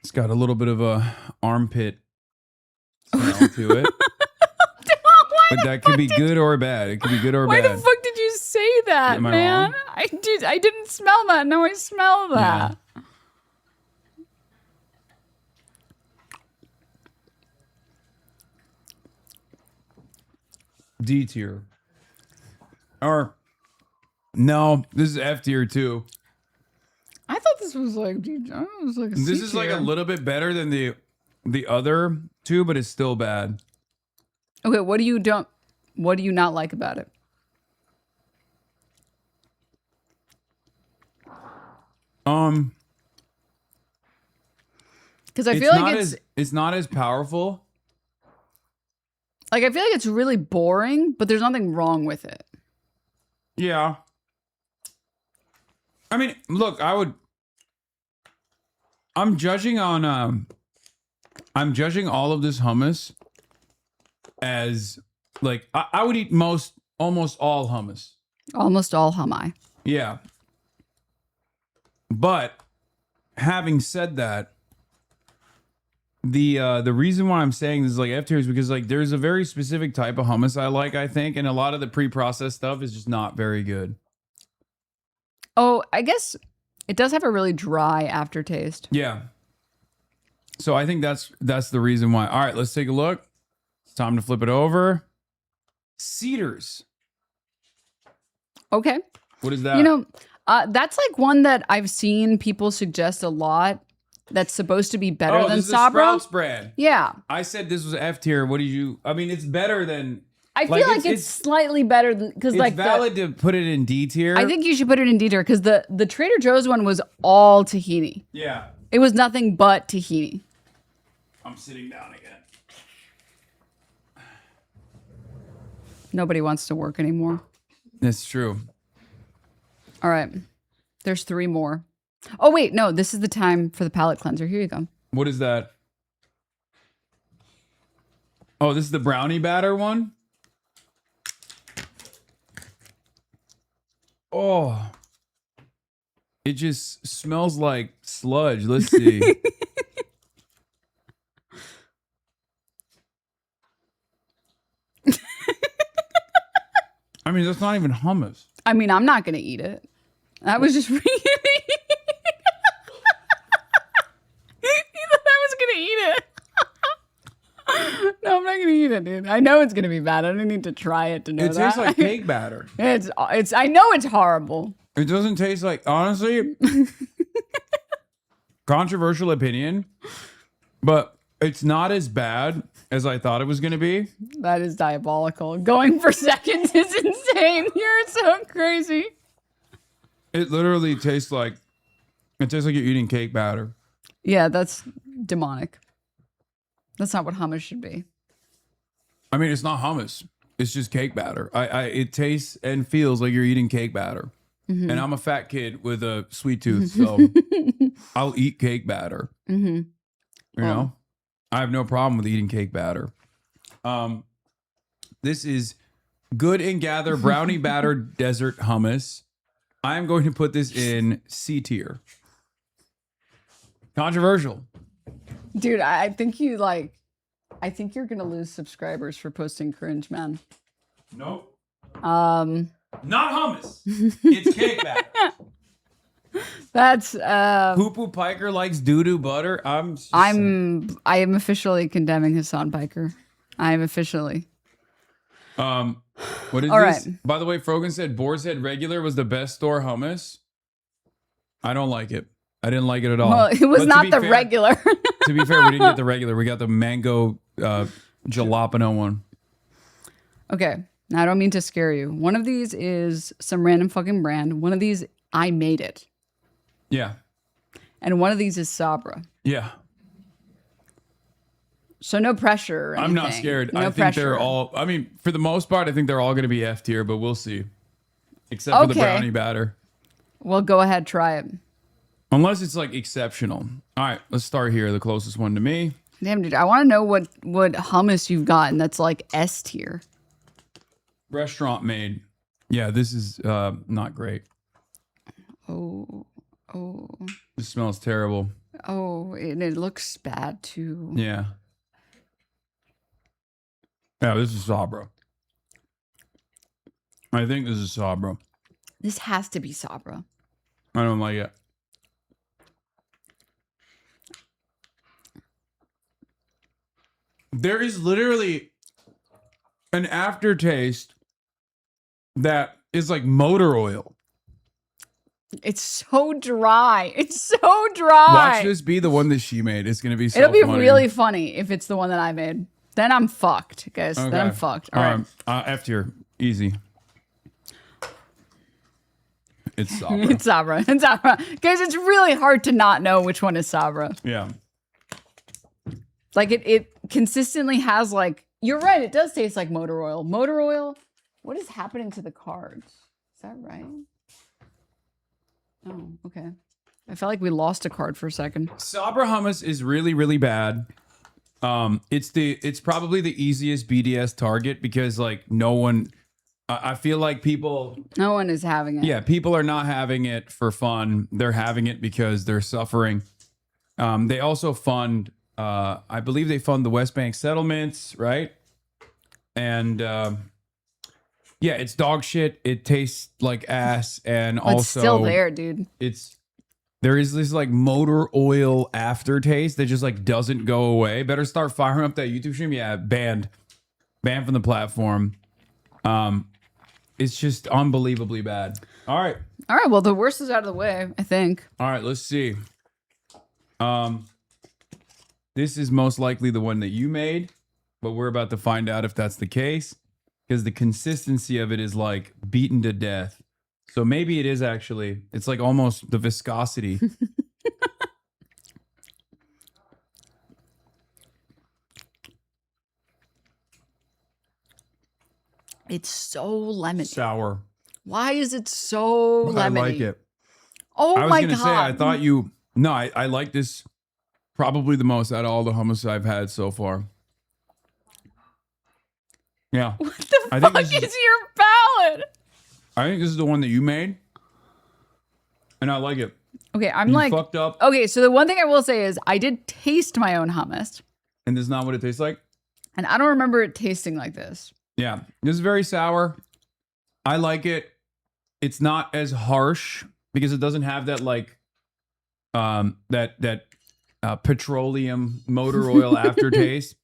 It's got a little bit of a armpit smell to it. But that could be good or bad. It could be good or Why bad. the fuck did you say that, Am I man? wrong? I didn't smell that. Now I smell that. D tier. Or no, this is F tier too. I thought this was like, dude, I was like a This C is like a tier. little bit better than the other two, but it's still bad. Okay, what do you not like about it? Because I feel like it's not as powerful. like I feel like it's really boring, but there's nothing wrong with it. Yeah. I mean, look, I'm judging all of this hummus as like I would eat almost all hummus. Almost all hummus. Yeah. But having said that, the reason why I'm saying this is like F tier is because like there's a very specific type of hummus I like, I think, and a lot of the pre-processed stuff is just not very good. Oh, I guess it does have a really dry aftertaste. Yeah. So I think that's the reason why. All right, let's take a look. It's time to flip it over. Cedars. Okay. What is that? You know, that's like one that I've seen people suggest a lot. That's supposed to be better than this is the Sabra. Sprouts brand. Yeah. I said this was F tier. What did you? I mean, it's better than. I feel like it's slightly better than because It's like valid to put it in D tier. I think you should put it in D tier because the Trader Joe's one was all tahini. Yeah. It was nothing but tahini. I'm sitting down again. Nobody wants to work anymore. That's true. All right. There's 3 more. Oh, wait. No, this is the time for the palate cleanser. Here you go. What is that? Oh, this is the brownie batter one? Oh. It just smells like sludge. Let's see. I mean, that's not even hummus. I mean, I'm not going to eat it. That was just... He thought I was going to eat it. No, I'm not going to eat it, dude. I know it's going to be bad. I don't need to try it to know It that. tastes like cake batter. It's. I know it's horrible. It doesn't taste like, honestly, controversial opinion, but it's not as bad as I thought it was going to be. That is diabolical. Going for seconds is insane. You're so crazy. It literally tastes like, you're eating cake batter. Yeah, that's demonic. That's not what hummus should be. I mean, it's not hummus. It's just cake batter. It tastes and feels like you're eating cake batter. Mhm. And I'm a fat kid with a sweet tooth, so I'll eat cake batter. Mm-hmm. You know, I have no problem with eating cake batter. This is Good and Gather brownie batter desert hummus. I'm going to put this in C tier. Controversial. Dude, I think you like. I think you're gonna lose subscribers for posting cringe, man. Nope. Not hummus. It's cake batter. That's Poo Poo Piker likes doo-doo butter. I am officially condemning Hasan Piker. I am officially. What is All this? right. By the way, Frogan said Boar's Head regular was the best store hummus. I don't like it. I didn't like it at all. Well, it was But to not be the fair- regular. To be fair, we didn't get the regular. We got the mango jalapeno one. Okay, now I don't mean to scare you. One of these is some random fucking brand. One of these, I made it. Yeah. And one of these is Sabra. Yeah. So no pressure. Or I'm not anything. scared. No I think pressure. they're all, I mean, for the most part, I think they're all going to be F tier, but we'll see. Except for the Okay. brownie batter. Well, go ahead, try it. Unless it's like exceptional. All right, let's start here. The closest one to me. Damn, dude, I want to know what hummus you've gotten that's like S tier. Restaurant made. Yeah, this is not great. Oh. This smells terrible. Oh, and it looks bad too. Yeah. Yeah, this is Sabra. I think this is Sabra. This has to be Sabra. I don't like it. There is literally an aftertaste that is like motor oil. It's so dry. It's so dry. Watch this be the one that she made. It's going to be so It'll be funny. really funny if it's the one that I made. Then I'm fucked, guys. Then I'm fucked. All right. F tier. Easy. It's Sabra. It's Sabra. It's Sabra. Guys, it's really hard to not know which one is Sabra. Yeah. Like it consistently has like, you're right. It does taste like motor oil. Motor oil. What is happening to the cards? Is that right? Oh, okay. I felt like we lost a card for a second. Sabra hummus is really, really bad. It's probably the easiest BDS target because like no one, I feel like people. No one is having it. Yeah, people are not having it for fun. They're having it because they're suffering. They also fund, I believe they fund the West Bank settlements, right? And yeah, it's dog shit. It tastes like ass, and But also it's still there, dude. There is this like motor oil aftertaste that just like doesn't go away. Better start firing up that YouTube stream. Yeah, banned from the platform. It's just unbelievably bad. All right. All right. Well, the worst is out of the way, I think. All right, let's see. This is most likely the one that you made, but we're about to find out if that's the case. because the consistency of it is like beaten to death. So maybe it is actually, it's like almost the viscosity. It's so lemony. Sour. Why is it so lemony? I like it. Oh I was my gonna God. say, I thought you, no, I like this probably the most out of all the hummus I've had so far. Yeah. What the I think fuck this is is- your palate? I think this is the one that you made. And I like it. Okay, I'm You like fucked up. Okay, so the one thing I will say is I did taste my own hummus, And this is not what it tastes like? and I don't remember it tasting like this. Yeah. This is very sour. I like it. It's not as harsh because it doesn't have that like petroleum motor oil aftertaste.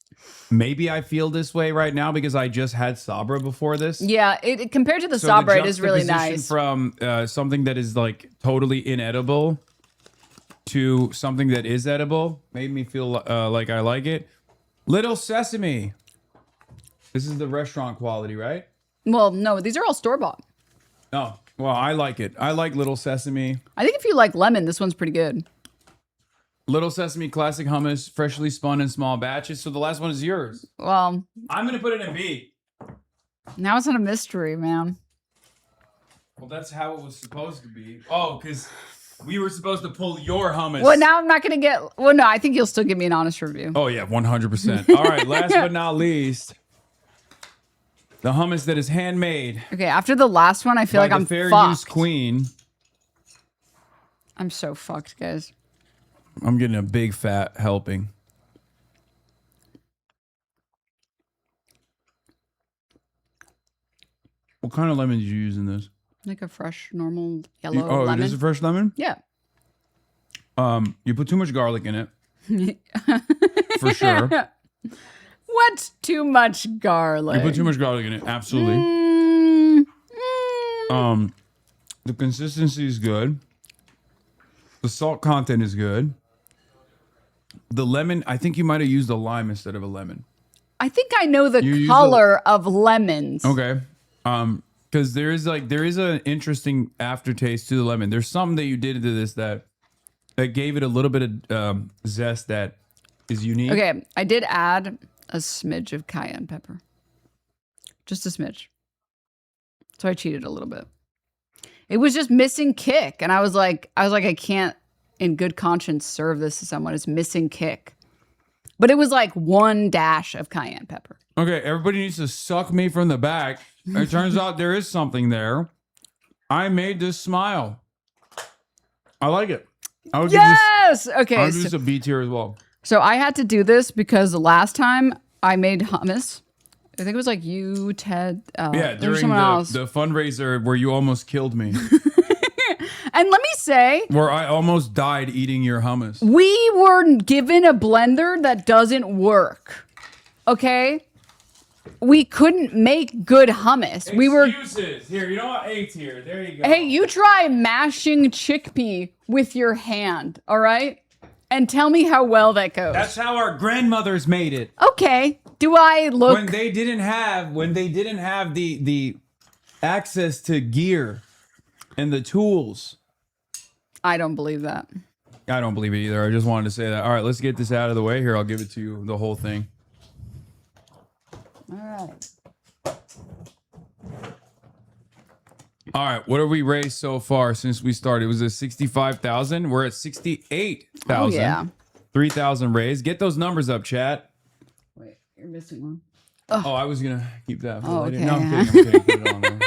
Maybe I feel this way right now because I just had Sabra before this. Yeah, it compared to the So Sabra, it is really juxtaposition nice. From something that is like totally inedible to something that is edible made me feel like I like it. Little Sesame. This is the restaurant quality, right? Well, no, these are all store bought. Oh, well, I like it. I like Little Sesame. I think if you like lemon, this one's pretty good. Little Sesame classic hummus, freshly spun in small batches. So the last one is yours. Well, I'm going to put it in B. now it's not a mystery, man. Well, that's how it was supposed to be. Oh, because we were supposed to pull your hummus. Well, now I'm not going to get... Well, no, I think you'll still give me an honest review. Oh, yeah, 100%. All right, last but not least, the hummus that is handmade. Okay, after the last one, I feel by like the I'm fair fucked. use queen. I'm so fucked, guys. I'm getting a big fat helping. What kind of lemon did you use in this? Like a fresh, normal yellow Oh, lemon. it is a fresh lemon? Yeah. You put too much garlic in it. For sure. What's too much garlic? You put too much garlic in it, absolutely. The consistency is good. The salt content is good. The lemon, I think you might have used a lime instead of a lemon. I think I know the You use color of lemons. Okay. Because there is an interesting aftertaste to the lemon. There's something that you did to this that gave it a little bit of zest that is unique. Okay, I did add a smidge of cayenne pepper. Just a smidge. So I cheated a little bit. It was just missing kick. And I was like, I can't in good conscience serve this to someone. It's missing kick. But it was like one dash of cayenne pepper. Okay, everybody needs to suck me from the back. It turns out there is something there. I made this smile. I like it. I would Yes! Okay. I'll give this a B tier as well. So I had to do this because the last time I made hummus, I think it was like you, Ted, Yeah, there was during someone else. the fundraiser where you almost killed me. And let me say, Where I almost died eating your hummus. we were given a blender that doesn't work. Okay? We couldn't make good hummus. We were. Excuses. Here, you know what? A tier. There you go. Hey, you try mashing chickpea with your hand, all right? And tell me how well that goes. That's how our grandmothers made it. Okay. Do I look? When they didn't have the access to gear and the tools. I don't believe that. I don't believe it either. I just wanted to say that. All right, let's get this out of the way here. I'll give it to you, the whole thing. All right. All right, what have we raised so far since we started? It was at 65,000. We're at 68,000. Oh, yeah. 3,000 raised. Get those numbers up, chat. Wait, you're missing one. Oh, I was going to keep that for Oh, later. okay. No, I'm kidding. Put it on there.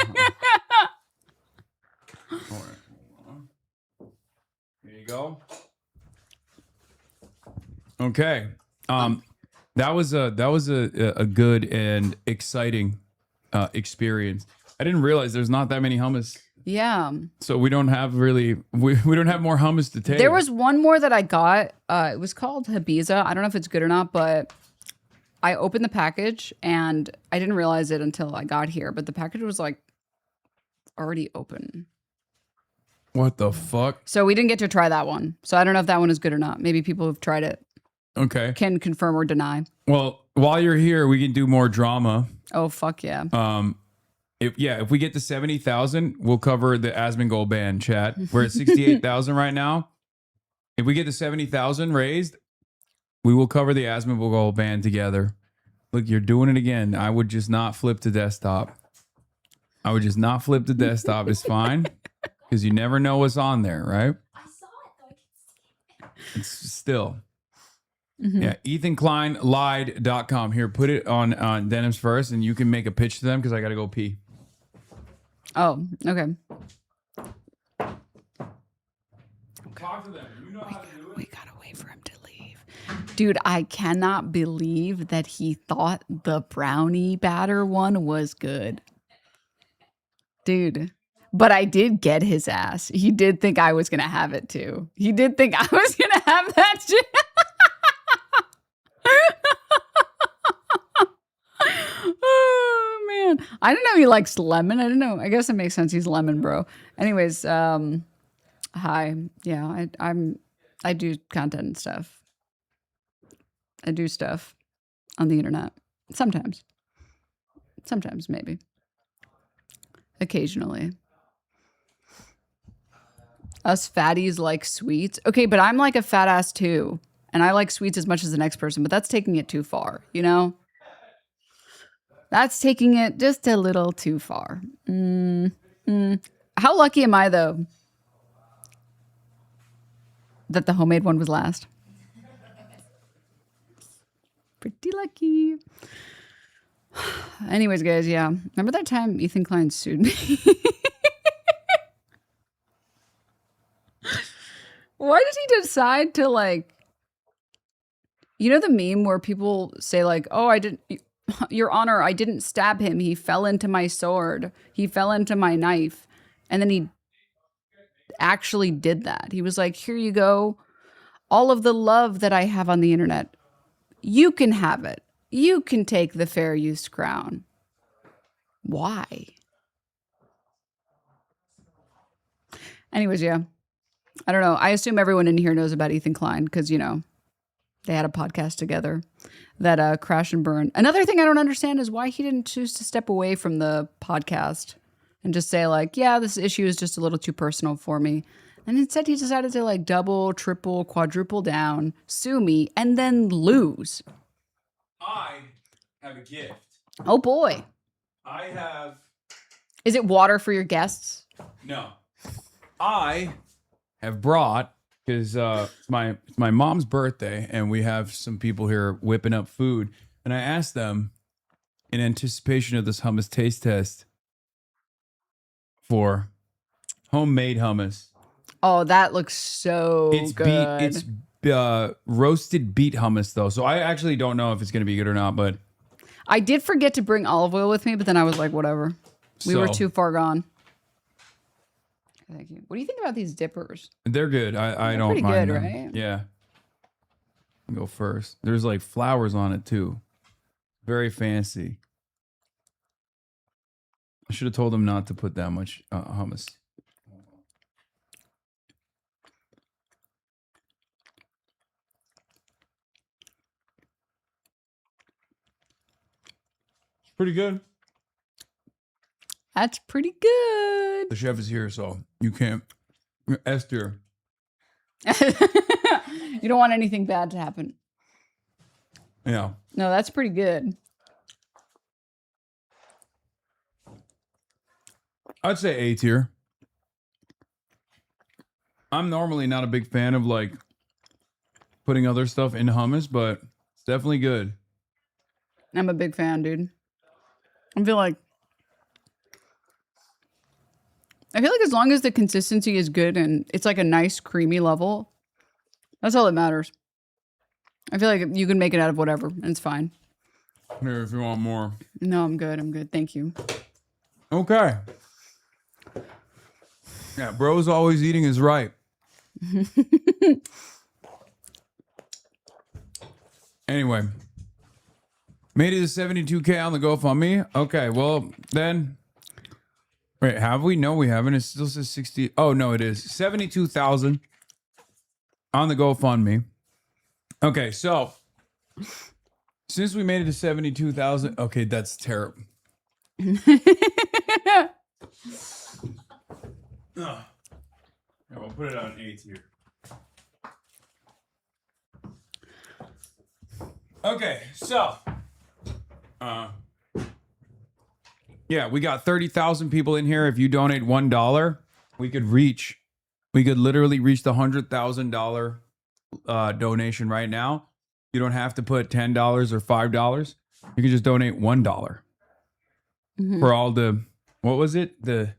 All right. Here you go. Okay. That was a good and exciting experience. I didn't realize there's not that many hummus. Yeah. So we don't have really we don't have more hummus to take. There was one more that I got. It was called Habiza. I don't know if it's good or not, but I opened the package and I didn't realize it until I got here, but the package was like already open. What the fuck? So we didn't get to try that one. So I don't know if that one is good or not. Maybe people who've tried it Okay. can confirm or deny. Well, while you're here, we can do more drama. Oh, fuck yeah. If we get to 70,000, we'll cover the Asmongold ban, chat. We're at 68,000 right now. If we get to 70,000 raised, we will cover the Asmongold ban together. Look, you're doing it again. I would just not flip to desktop. I would just not flip to desktop. It's fine. Because you never know what's on there, right? I saw it though. I can see it. It's still. Yeah, EthanKleinLied.com. Here, put it on Denims first, and you can make a pitch to them because I got to go pee. Oh, okay. Talk to them. You know how to do it. We gotta wait for him to leave. Dude, I cannot believe that he thought the brownie batter one was good. Dude. But I did get his ass. He did think I was gonna have it too. He did think I was gonna have that shit. Oh man. I didn't know he likes lemon. I didn't know. I guess it makes sense. He's lemon, bro. Anyways, hi. Yeah, I do content and stuff. I do stuff on the internet. Sometimes. Sometimes, maybe. Occasionally. Us fatties like sweets. Okay, but I'm like a fat ass too. And I like sweets as much as the next person, but that's taking it too far, you know? That's taking it just a little too far. How lucky am I, though, that the homemade one was last? Pretty lucky. Anyways, guys, yeah. Remember that time Ethan Klein sued me? Why did he decide to, like... You know the meme where people say, like, oh, I didn't... Your Honor, I didn't stab him. He fell into my sword. He fell into my knife. And then he actually did that. He was like, here you go. All of the love that I have on the internet. You can have it. You can take the fair use crown. Why? Anyways, yeah. I don't know. I assume everyone in here knows about Ethan Klein because, you know, they had a podcast together that crash and burn. Another thing I don't understand is why he didn't choose to step away from the podcast and just say like, yeah, this issue is just a little too personal for me. And instead he decided to like double, triple, quadruple down, sue me, and then lose. I have a gift. Oh boy. I have... Is it water for your guests? No. I have brought... Because it's my mom's birthday, and we have some people here whipping up food. And I asked them, in anticipation of this hummus taste test, for homemade hummus. Oh, that looks so good. It's roasted beet hummus, though. So I actually don't know if it's going to be good or not, but... I did forget to bring olive oil with me, but then I was like, whatever. We were too far gone. Thank you. What do you think about these dippers? They're good. I don't pretty mind good, them. right? Yeah. I'll go first. There's like flowers on it too. Very fancy. I should have told them not to put that much hummus. It's pretty good. That's pretty good. The chef is here, so you can't. Esther. You don't want anything bad to happen. Yeah. No, that's pretty good. I'd say A tier. I'm normally not a big fan of like putting other stuff in hummus, but it's definitely good. I'm a big fan, dude. I feel like as long as the consistency is good and it's like a nice creamy level, that's all that matters. I feel like you can make it out of whatever and it's fine. Here, if you want more. No, I'm good. I'm good. Thank you. Okay. Yeah, bro's always eating is right. Anyway. Made it to 72K on the GoFundMe. Okay, well, then... Wait, have we? No, we haven't. It still says 60. Oh, no, it is. 72,000 on the GoFundMe. Okay, so Since we made it to 72,000. Okay, that's terrible. Yeah, we'll put it on 8 here. Okay, so yeah, we got 30,000 people in here. If you donate $1, we could literally reach the $100,000 donation right now. You don't have to put $10 or $5. You can just donate $1 for all the, what was it? The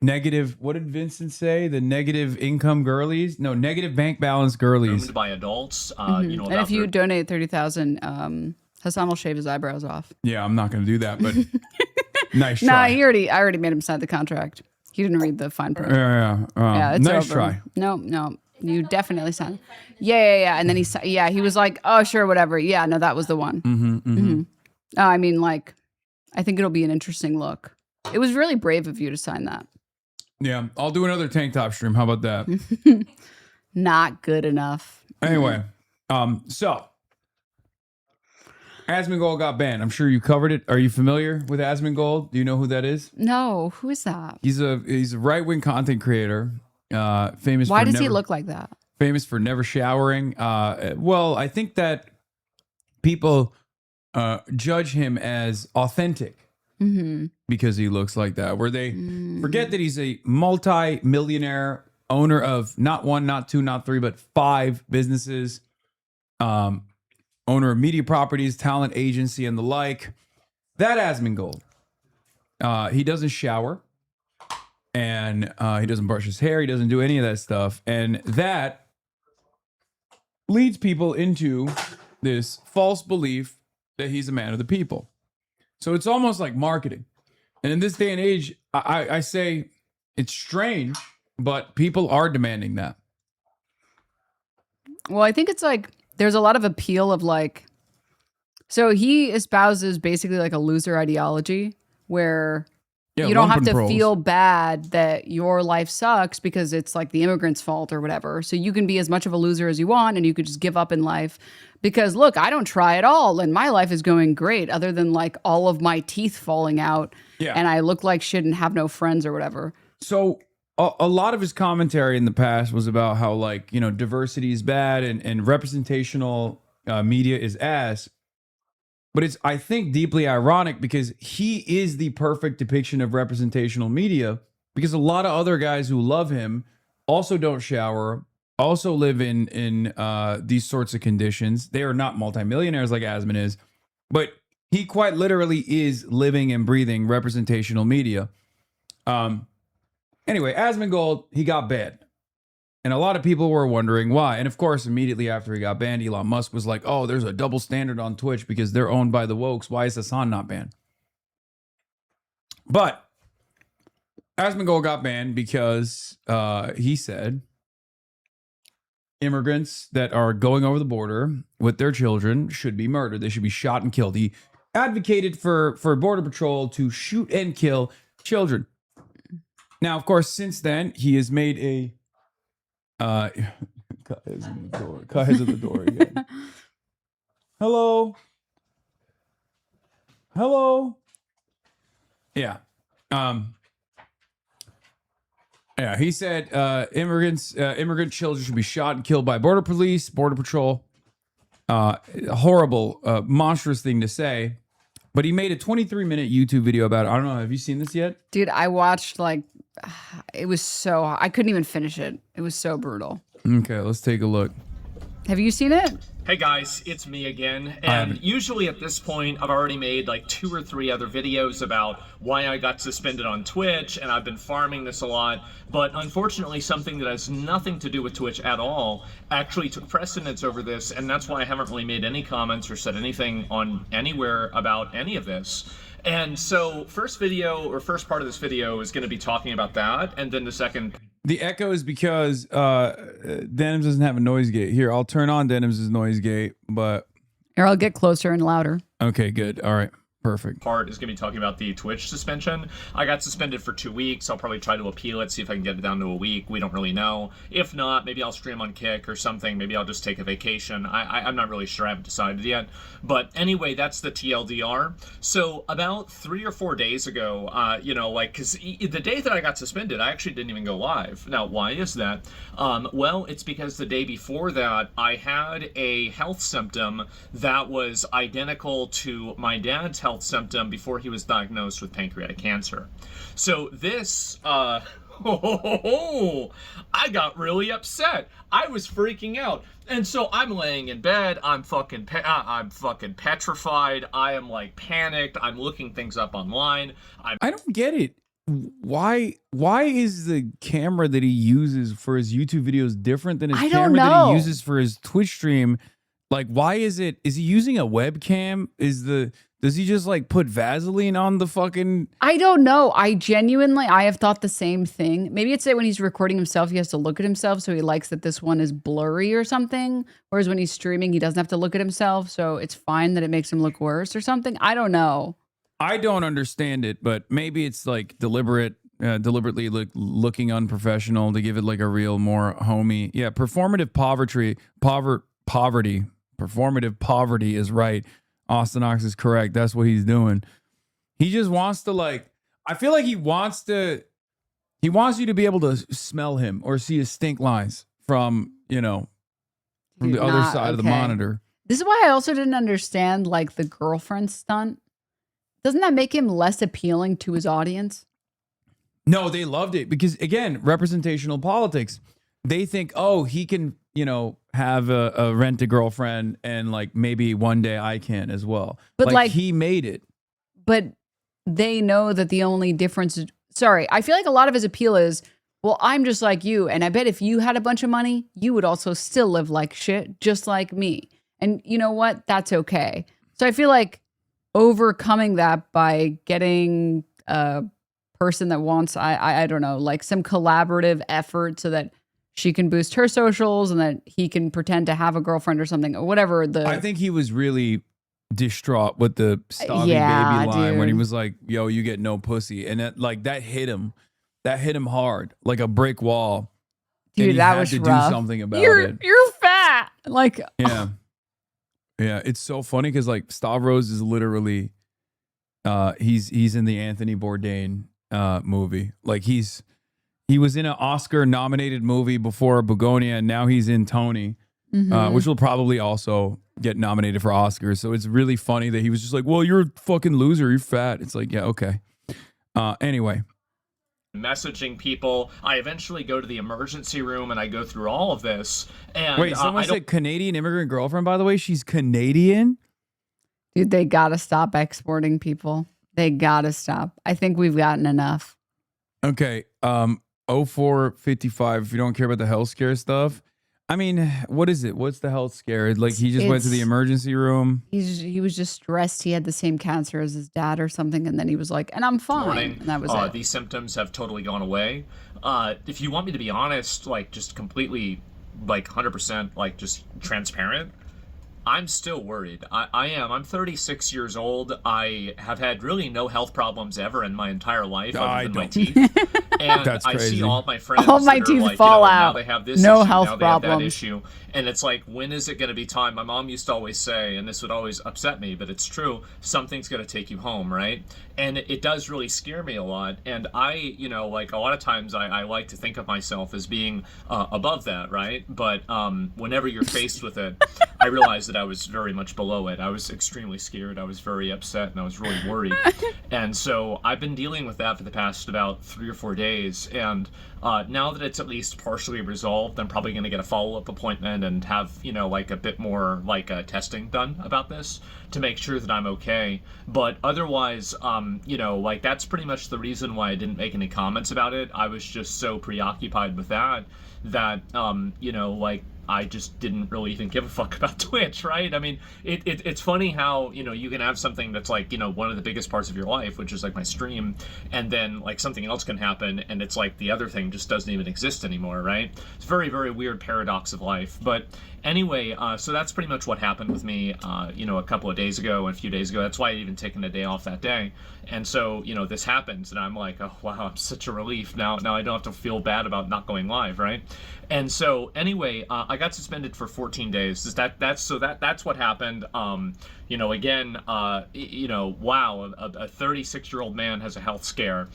negative, what did Vincent say? The negative income girlies? No, negative bank balance girlies. By adults, And if you donate 30,000, Hasan will shave his eyebrows off. Yeah, I'm not going to do that, but nice Nah, try. I already made him sign the contract. He didn't read the fine print. Yeah, it's nice over. try. No, you definitely signed. Yeah. And then he was like, oh, sure, whatever. Yeah, no, that was the one. I mean, like, I think it'll be an interesting look. It was really brave of you to sign that. Yeah, I'll do another tank top stream. How about that? Not good enough. Anyway, so Asmongold got banned. I'm sure you covered it. Are you familiar with Asmongold? Do you know who that is? No, who is that? He's a right-wing content creator, famous. Why for does he never- look like that? Famous for never showering. Well, I think that people judge him as authentic because he looks like that. Where they forget that he's a multi-millionaire owner of not one, not two, not three, but 5 businesses. Owner of media properties, talent agency, and the like. That Asmongold. He doesn't shower. And he doesn't brush his hair. He doesn't do any of that stuff. And that leads people into this false belief that he's a man of the people. So it's almost like marketing. And in this day and age, I say it's strange, but people are demanding that. Well, I think it's like there's a lot of appeal of like, so he espouses basically like a loser ideology where you don't have to feel bad that your life sucks because it's like the immigrant's fault or whatever. So you can be as much of a loser as you want and you could just give up in life because look, I don't try at all and my life is going great other than like all of my teeth falling out and I look like shit and have no friends or whatever. So a lot of his commentary in the past was about how like, you know, diversity is bad and representational media is ass. But it's, I think, deeply ironic because he is the perfect depiction of representational media because a lot of other guys who love him also don't shower, also live in these sorts of conditions. They are not multimillionaires like Asmon is, but he quite literally is living and breathing representational media. Anyway, Asmongold, he got banned. And a lot of people were wondering why. And of course, immediately after he got banned, Elon Musk was like, oh, there's a double standard on Twitch because they're owned by the wokes. Why is Hasan not banned? But Asmongold got banned because he said immigrants that are going over the border with their children should be murdered. They should be shot and killed. He advocated for Border Patrol to shoot and kill children. Now, of course, since then, he has made a Kaya's in the door. Kaya's at the door again. Hello. Yeah. Yeah, he said immigrant children should be shot and killed by border police, border patrol. Horrible, monstrous thing to say. But he made a 23-minute YouTube video about it. I don't know. Have you seen this yet? Dude, I watched like, it was so, I couldn't even finish it. It was so brutal. Okay, let's take a look. Have you seen it? Hey guys, it's me again. And usually at this point, I've already made like 2 or 3 other videos about why I got suspended on Twitch, and I've been farming this a lot. But unfortunately, something that has nothing to do with Twitch at all actually took precedence over this, and that's why I haven't really made any comments or said anything on anywhere about any of this. And so first part of this video is going to be talking about that, and then the second... The echo is because Denims doesn't have a noise gate. Here, I'll turn on Denims' noise gate, but... Here, I'll get closer and louder. Okay, good. All right. Perfect. Part is going to be talking about the Twitch suspension. I got suspended for 2 weeks. I'll probably try to appeal it, see if I can get it down to a week. We don't really know. If not, maybe I'll stream on Kick or something. Maybe I'll just take a vacation. I'm not really sure. I haven't decided yet. But anyway, that's the TLDR. So about 3 or 4 days ago, you know, like, because the day that I got suspended, I actually didn't even go live. Now, why is that? Well, it's because the day before that, I had a health symptom that was identical to my dad's health symptom before he was diagnosed with pancreatic cancer. So this, I got really upset. I was freaking out. And so I'm laying in bed. I'm fucking petrified. I am like panicked. I'm looking things up online. I don't get it. Why is the camera that he uses for his YouTube videos different than his camera that he uses for his Twitch stream? Like, why is he using a webcam? Does he just like put Vaseline on the fucking... I don't know. I have thought the same thing. Maybe it's that when he's recording himself, he has to look at himself, so he likes that this one is blurry or something. Whereas when he's streaming, he doesn't have to look at himself, so it's fine that it makes him look worse or something. I don't know. I don't understand it, but maybe it's like deliberately looking unprofessional to give it like a real more homey. Yeah, performative poverty. Performative poverty is right. Austin Ox is correct. That's what he's doing. He just wants to like, I feel like he wants you to be able to smell him or see his stink lines from, you know, from the other side of the monitor. This is why I also didn't understand like the girlfriend stunt. Doesn't that make him less appealing to his audience? No, they loved it because, again, representational politics. They think, oh, he can, you know, have a rent-a-girlfriend and, like, maybe one day I can as well. But, like, he made it. But they know that the only difference is... Sorry, I feel like a lot of his appeal is, well, I'm just like you, and I bet if you had a bunch of money, you would also still live like shit, just like me. And you know what? That's okay. So I feel like overcoming that by getting a person that wants, I don't know, like some collaborative effort so that she can boost her socials and that he can pretend to have a girlfriend or something or whatever. I think he was really distraught with the starving baby line when he was like, yo, you get no pussy. And that hit him. That hit him hard, like a brick wall. Dude, that was rough. Do something about it. You're fat. Like, yeah. Yeah, it's so funny because like Stavros is literally he's in the Anthony Bourdain movie. Like he was in an Oscar nominated movie before Begonia, and now he's in Tony, which will probably also get nominated for Oscars. So it's really funny that he was just like, well, you're a fucking loser, you're fat. It's like, yeah, okay. Anyway. Messaging people. I eventually go to the emergency room and I go through all of this. And wait, someone said Canadian immigrant girlfriend, by the way. She's Canadian? Dude, they gotta stop exporting people. They gotta stop. I think we've gotten enough. Okay. 0455, if you don't care about the health scare stuff. I mean, what is it? What's the health scare? Like he just went to the emergency room. He was just stressed. He had the same cancer as his dad or something, and then he was like, "And I'm fine." And that was it. These symptoms have totally gone away. If you want me to be honest, like just completely, like 100%, like just transparent, I'm still worried. I am. I'm 36 years old. I have had really no health problems ever in my entire life other than my teeth. And That's I crazy. see all my friends. All my that are teeth like, fall you know, out. Now they have this No issue, health now they have that problems. issue. And it's like, when is it going to be time? My mom used to always say, and this would always upset me, but it's true, something's going to take you home, right? And it does really scare me a lot. And I, you know, like a lot of times I like to think of myself as being above that, right? But whenever you're faced with it, I realized that I was very much below it. I was extremely scared. I was very upset, and I was really worried. And so I've been dealing with that for the past about 3 or 4 days. And now that it's at least partially resolved, I'm probably going to get a follow-up appointment and have, you know, like a bit more like testing done about this to make sure that I'm okay. But otherwise, you know, like that's pretty much the reason why I didn't make any comments about it. I was just so preoccupied with that, you know, like I just didn't really even give a fuck about Twitch, right? I mean, it's funny how, you know, you can have something that's like, you know, one of the biggest parts of your life, which is like my stream, and then like something else can happen and it's like the other thing just doesn't even exist anymore, right? It's a very, very weird paradox of life. But anyway, so that's pretty much what happened with me, you know, a couple of days ago and a few days ago. That's why I'd even taken a day off that day. And so, you know, this happens and I'm like, oh, wow, I'm such a relief. Now I don't have to feel bad about not going live, right? And so anyway, I got suspended for 14 days. That's what happened. You know, again, you know, wow, a 36-year-old man has a health scare.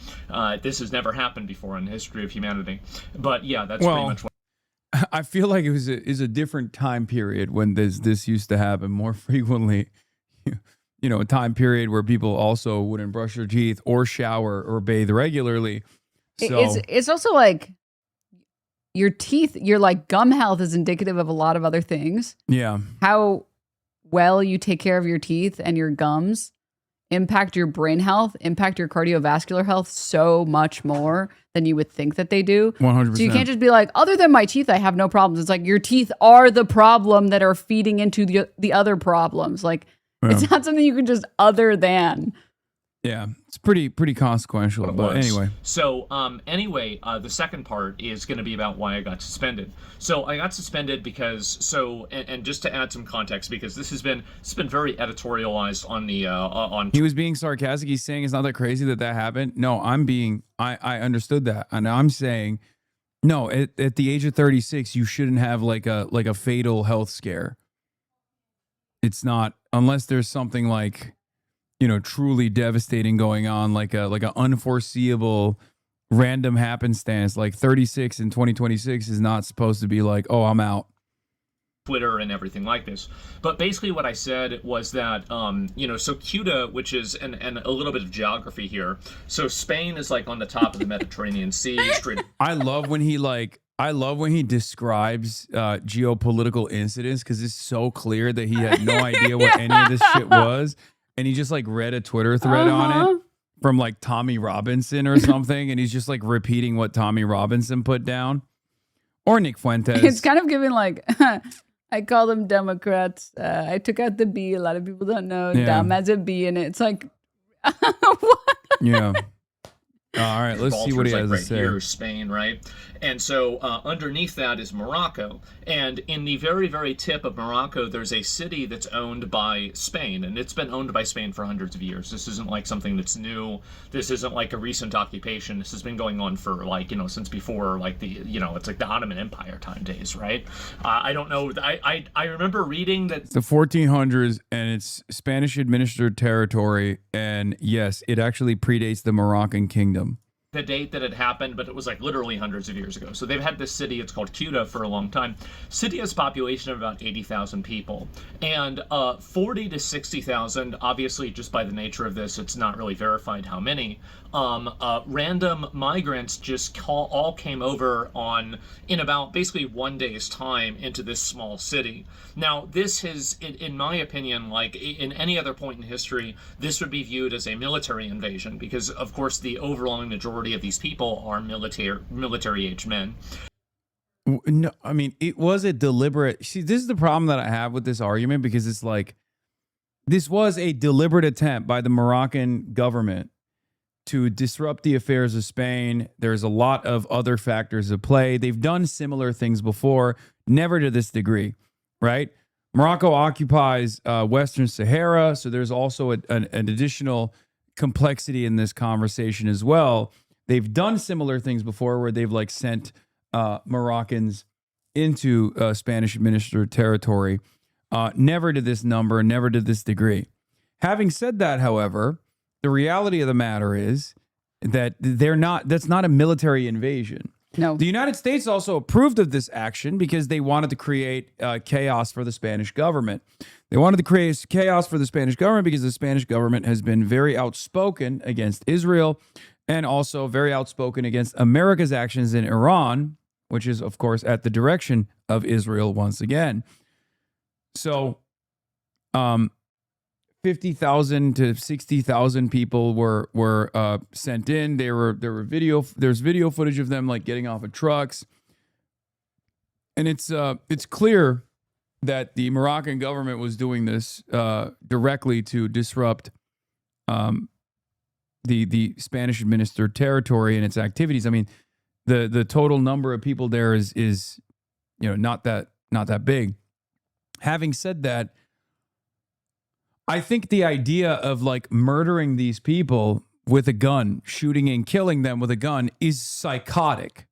This has never happened before in the history of humanity. But yeah, that's pretty much what. I feel like it was a different time period when this used to happen more frequently. You know, a time period where people also wouldn't brush their teeth or shower or bathe regularly. So It's also like your teeth, your like gum health is indicative of a lot of other things. yeah. How well you take care of your teeth and your gums impact your brain health, impact your cardiovascular health so much more than you would think that they do. 100%. So you can't just be like, other than my teeth, I have no problems. It's like your teeth are the problem that are feeding into the other problems. Like it's not something you can just other than. Yeah, it's pretty consequential. But anyway. So anyway, the second part is going to be about why I got suspended. So I got suspended because and just to add some context, because it's been very editorialized on the on. He was being sarcastic. He's saying it's not that crazy that happened. No, I understood that, and I'm saying, no, at the age of 36, you shouldn't have like a fatal health scare. It's not, unless there's something like, you know, truly devastating going on, like a unforeseeable random happenstance. Like 36 in 2026 is not supposed to be like, oh, I'm out. Twitter and everything like this. But basically what I said was that, you know, so Ceuta, which is, and a little bit of geography here. So Spain is like on the top of the Mediterranean Sea. I love when he describes geopolitical incidents, because it's so clear that he had no idea what any of this shit was. And he just like read a Twitter thread on it from like Tommy Robinson or something. And he's just like repeating what Tommy Robinson put down. Or Nick Fuentes. It's kind of giving like, I call them Democrats. I took out the B. A lot of people don't know. Yeah. Dumb has a B in it. It's like, yeah. All right, let's see what he has to say. Here, Spain, right? And so underneath that is Morocco. And in the very, very tip of Morocco, there's a city that's owned by Spain. And it's been owned by Spain for hundreds of years. This isn't like something that's new. This isn't like a recent occupation. This has been going on for like, you know, since before like the, you know, it's like the Ottoman Empire time days, right? I don't know. I remember reading that. It's the 1400s and it's Spanish administered territory. And yes, it actually predates the Moroccan kingdom. The date that it happened, but it was like literally hundreds of years ago. So they've had this city, it's called Ceuta, for a long time. City has a population of about 80,000 people. And 40 to 60,000, obviously just by the nature of this, it's not really verified how many. Random migrants just all came over in about basically 1 day's time into this small city. Now, this has, in my opinion, like in any other point in history, this would be viewed as a military invasion because, of course, the overwhelming majority of these people are military-aged men. No, I mean, it was a deliberate. See, this is the problem that I have with this argument, because it's like, this was a deliberate attempt by the Moroccan government to disrupt the affairs of Spain. There's a lot of other factors at play. They've done similar things before, never to this degree, right? Morocco occupies Western Sahara, so there's also an additional complexity in this conversation as well. They've done similar things before where they've like sent Moroccans into Spanish administered territory. Never to this number, never to this degree. Having said that, however, the reality of the matter is that that's not a military invasion. No. The United States also approved of this action because they wanted to create chaos for the Spanish government. They wanted to create chaos for the Spanish government because the Spanish government has been very outspoken against Israel and also very outspoken against America's actions in Iran, which is, of course, at the direction of Israel once again. So, 50,000 to 60,000 people were sent in. There's video footage of them like getting off of trucks. And it's clear that the Moroccan government was doing this directly to disrupt the Spanish administered territory and its activities. I mean, the total number of people there is not that big. Having said that, I think the idea of like murdering these people with a gun, shooting and killing them with a gun is psychotic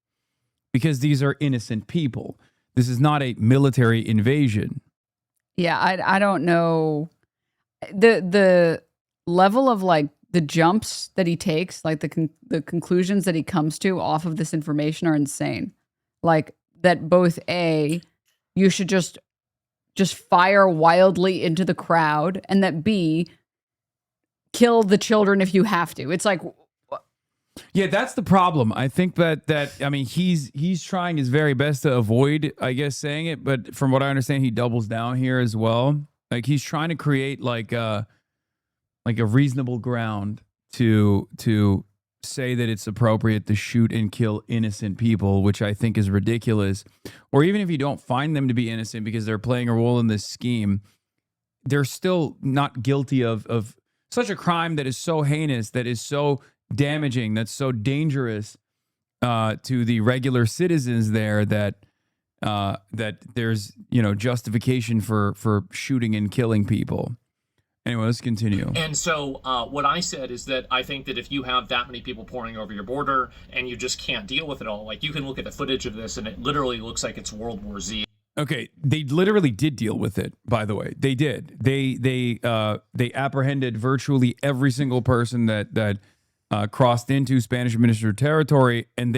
because these are innocent people. This is not a military invasion. Yeah, I don't know. The level of like the jumps that he takes, like the conclusions that he comes to off of this information are insane. Like that both A, you should just fire wildly into the crowd, and that B, kill the children if you have to. It's like, yeah, that's the problem. I think that I mean he's trying his very best to avoid, I guess, saying it, but from what I understand, he doubles down here as well. Like he's trying to create like a reasonable ground to say that it's appropriate to shoot and kill innocent people, which I think is ridiculous. Or even if you don't find them to be innocent because they're playing a role in this scheme, they're still not guilty of such a crime that is so heinous, that is so damaging, that's so dangerous to the regular citizens there that there's justification for shooting and killing people. Anyway, let's continue. And so what I said is that I think that if you have that many people pouring over your border and you just can't deal with it all, like you can look at the footage of this and it literally looks like it's World War Z. Okay, they literally did deal with it, by the way. They did. They apprehended virtually every single person that crossed into Spanish administered territory, and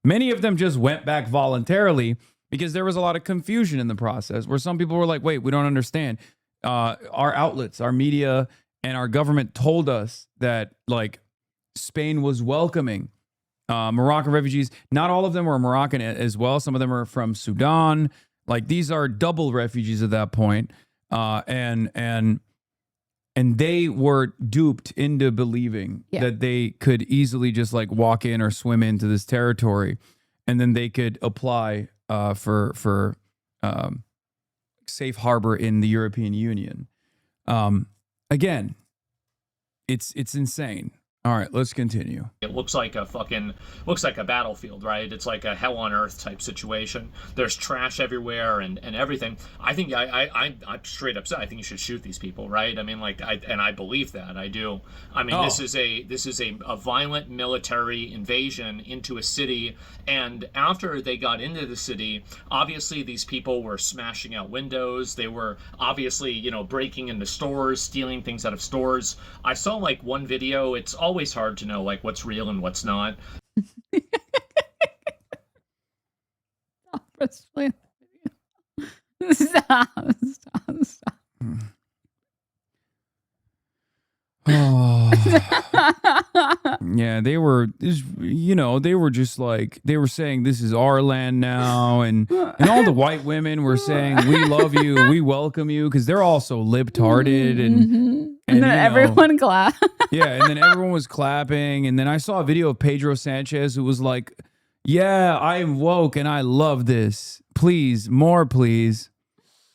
many of them just went back voluntarily because there was a lot of confusion in the process where some people were like, wait, we don't understand. Our outlets, our media, and our government told us that like Spain was welcoming Moroccan refugees. Not all of them were Moroccan as well. Some of them are from Sudan. Like these are double refugees at that point. And they were duped into believing that they could easily just like walk in or swim into this territory, and then they could apply for safe harbor in the European Union. Again, it's insane. All right, let's continue. It looks like a battlefield, right? It's like a hell on earth type situation. There's trash everywhere and everything. I think I'm straight upset. I think you should shoot these people, right? I mean, like, I believe that. I do. I mean, this is a violent military invasion into a city, and after they got into the city, obviously these people were smashing out windows. They were obviously, breaking into stores, stealing things out of stores. I saw like one video. It's always hard to know like what's real and what's not. Stop. Oh. Yeah, they were just like, they were saying this is our land now, and all the white women were saying we love you, we welcome you, because they're all so lip-tarded and then everyone clapped. Yeah, and then everyone was clapping, and then I saw a video of Pedro Sanchez who was like, yeah, I am woke and I love this. Please, more please.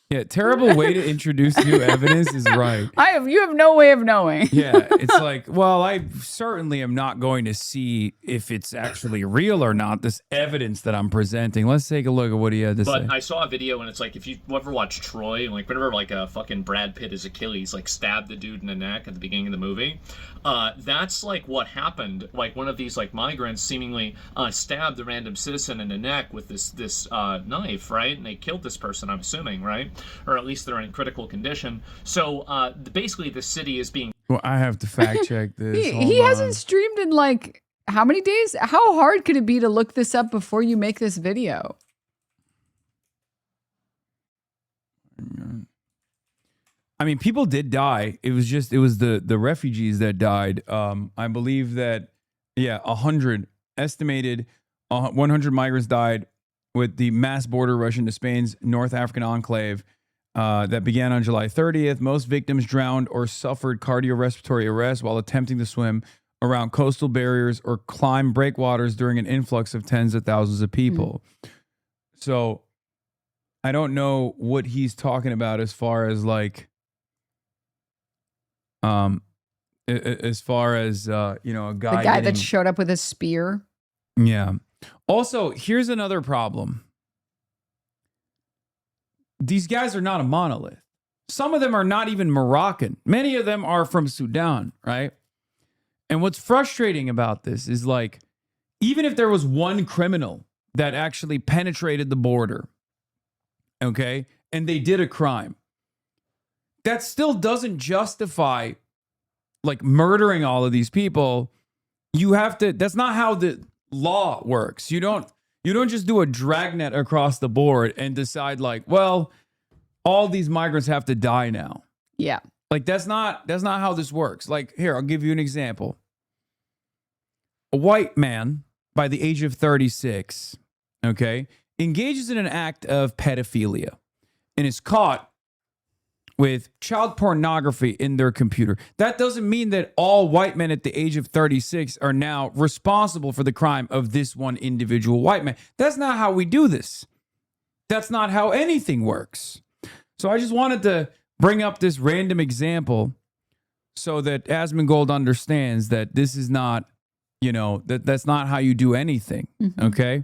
Yeah, terrible way to introduce new evidence is right. You have no way of knowing. Yeah, it's like, well, I certainly am not going to see if it's actually real or not, this evidence that I'm presenting. Let's take a look at what he had to say. But I saw a video, and it's like, if you ever watch Troy, like whenever like a fucking Brad Pitt as Achilles like stabbed the dude in the neck at the beginning of the movie, that's like what happened. Like one of these like migrants seemingly stabbed the random citizen in the neck with this knife, right? And they killed this person, I'm assuming, right? Or at least they're in critical condition. So basically the city is being... Well, I have to fact check this. He hasn't streamed in like how many days? How hard could it be to look this up before you make this video? I mean, people did die. It was the refugees that died. I believe that, 100 estimated 100 migrants died with the mass border rush into Spain's North African enclave that began on July 30th. Most victims drowned or suffered cardiorespiratory arrest while attempting to swim around coastal barriers or climb breakwaters during an influx of tens of thousands of people. So I don't know what he's talking about as far as like, as far as you know, a guy. The guy that showed up with a spear. Yeah. Also, here's another problem. These guys are not a monolith. Some of them are not even Moroccan. Many of them are from Sudan, right? And what's frustrating about this is like, even if there was one criminal that actually penetrated the border, okay, and they did a crime, that still doesn't justify like murdering all of these people. You have to, that's not how the law works. You don't just do a dragnet across the board and decide like, well, all these migrants have to die now. Yeah. Like that's not how this works. Like here, I'll give you an example. A white man by the age of 36, okay, engages in an act of pedophilia and is caught with child pornography in their computer. That doesn't mean that all white men at the age of 36 are now responsible for the crime of this one individual white man. That's not how we do this. That's not how anything works. So I just wanted to bring up this random example so that Asmongold understands that this is not, you know, that's not how you do anything. Okay?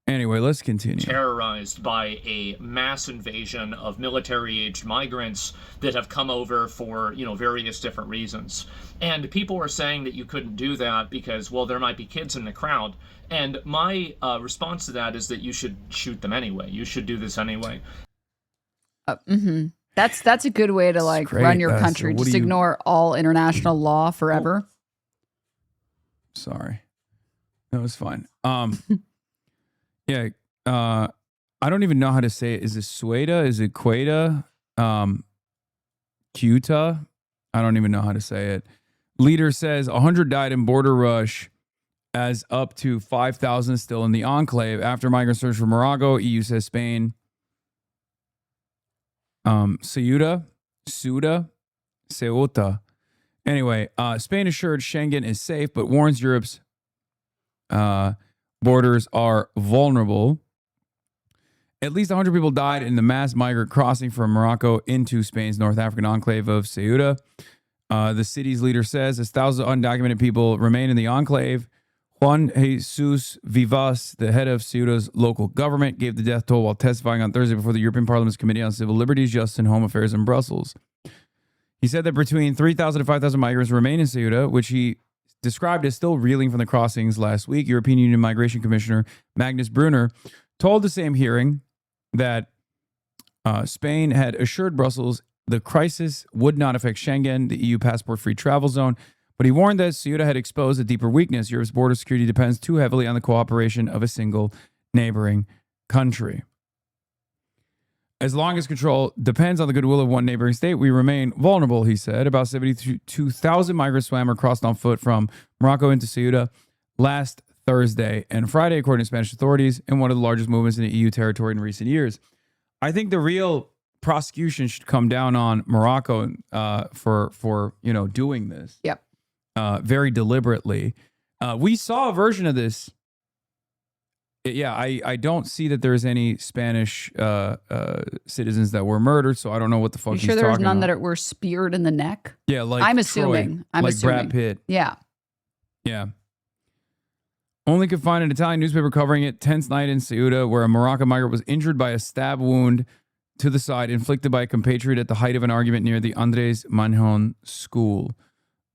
Anyway, let's continue. Terrorized by a mass invasion of military-aged migrants that have come over for, you know, various different reasons. And people are saying that you couldn't do that because, well, there might be kids in the crowd. And my response to that is that you should shoot them anyway. You should do this anyway. That's a good way to like great. run your So country. what Just do you- ignore all international law forever. Sorry. That was fine. Yeah. I don't even know how to say it. Is it Sueda? Is it Queta? Cuta? I don't even know how to say it. Leader says 100 died in border rush as up to 5,000 still in the enclave after migrant search for Morocco. EU says Spain. Ceuta. Anyway, Spain assured Schengen is safe, but warns Europe's borders are vulnerable. At least 100 people died in the mass migrant crossing from Morocco into Spain's North African enclave of Ceuta. The city's leader says as thousands of undocumented people remain in the enclave. Juan Jesus Vivas, the head of Ceuta's local government, gave the death toll while testifying on Thursday before the European Parliament's Committee on Civil Liberties, Justice, and Home Affairs in Brussels. He said that between 3,000 and 5,000 migrants remain in Ceuta, which he described as still reeling from the crossings last week. European Union Migration Commissioner Magnus Brunner told the same hearing that Spain had assured Brussels the crisis would not affect Schengen, the EU passport-free travel zone, but he warned that Ceuta had exposed a deeper weakness. Europe's border security depends too heavily on the cooperation of a single neighboring country. As long as control depends on the goodwill of one neighboring state, we remain vulnerable, he said. About 72,000 migrants swam or crossed on foot from Morocco into Ceuta last Thursday and Friday, according to Spanish authorities, in one of the largest movements in the EU territory in recent years. I think the real prosecution should come down on Morocco for you know, doing this. Yep. Very deliberately. We saw a version of this. Yeah, I don't see that there's any Spanish citizens that were murdered, so I don't know what the fuck You he's sure there was talking none about. that were speared in the neck? Yeah, like I'm Troy, assuming. like Brad Pitt. Yeah. Yeah. Only could find an Italian newspaper covering it. Tense night in Ceuta, where a Moroccan migrant was injured by a stab wound to the side inflicted by a compatriot at the height of an argument near the Andres Manjon school.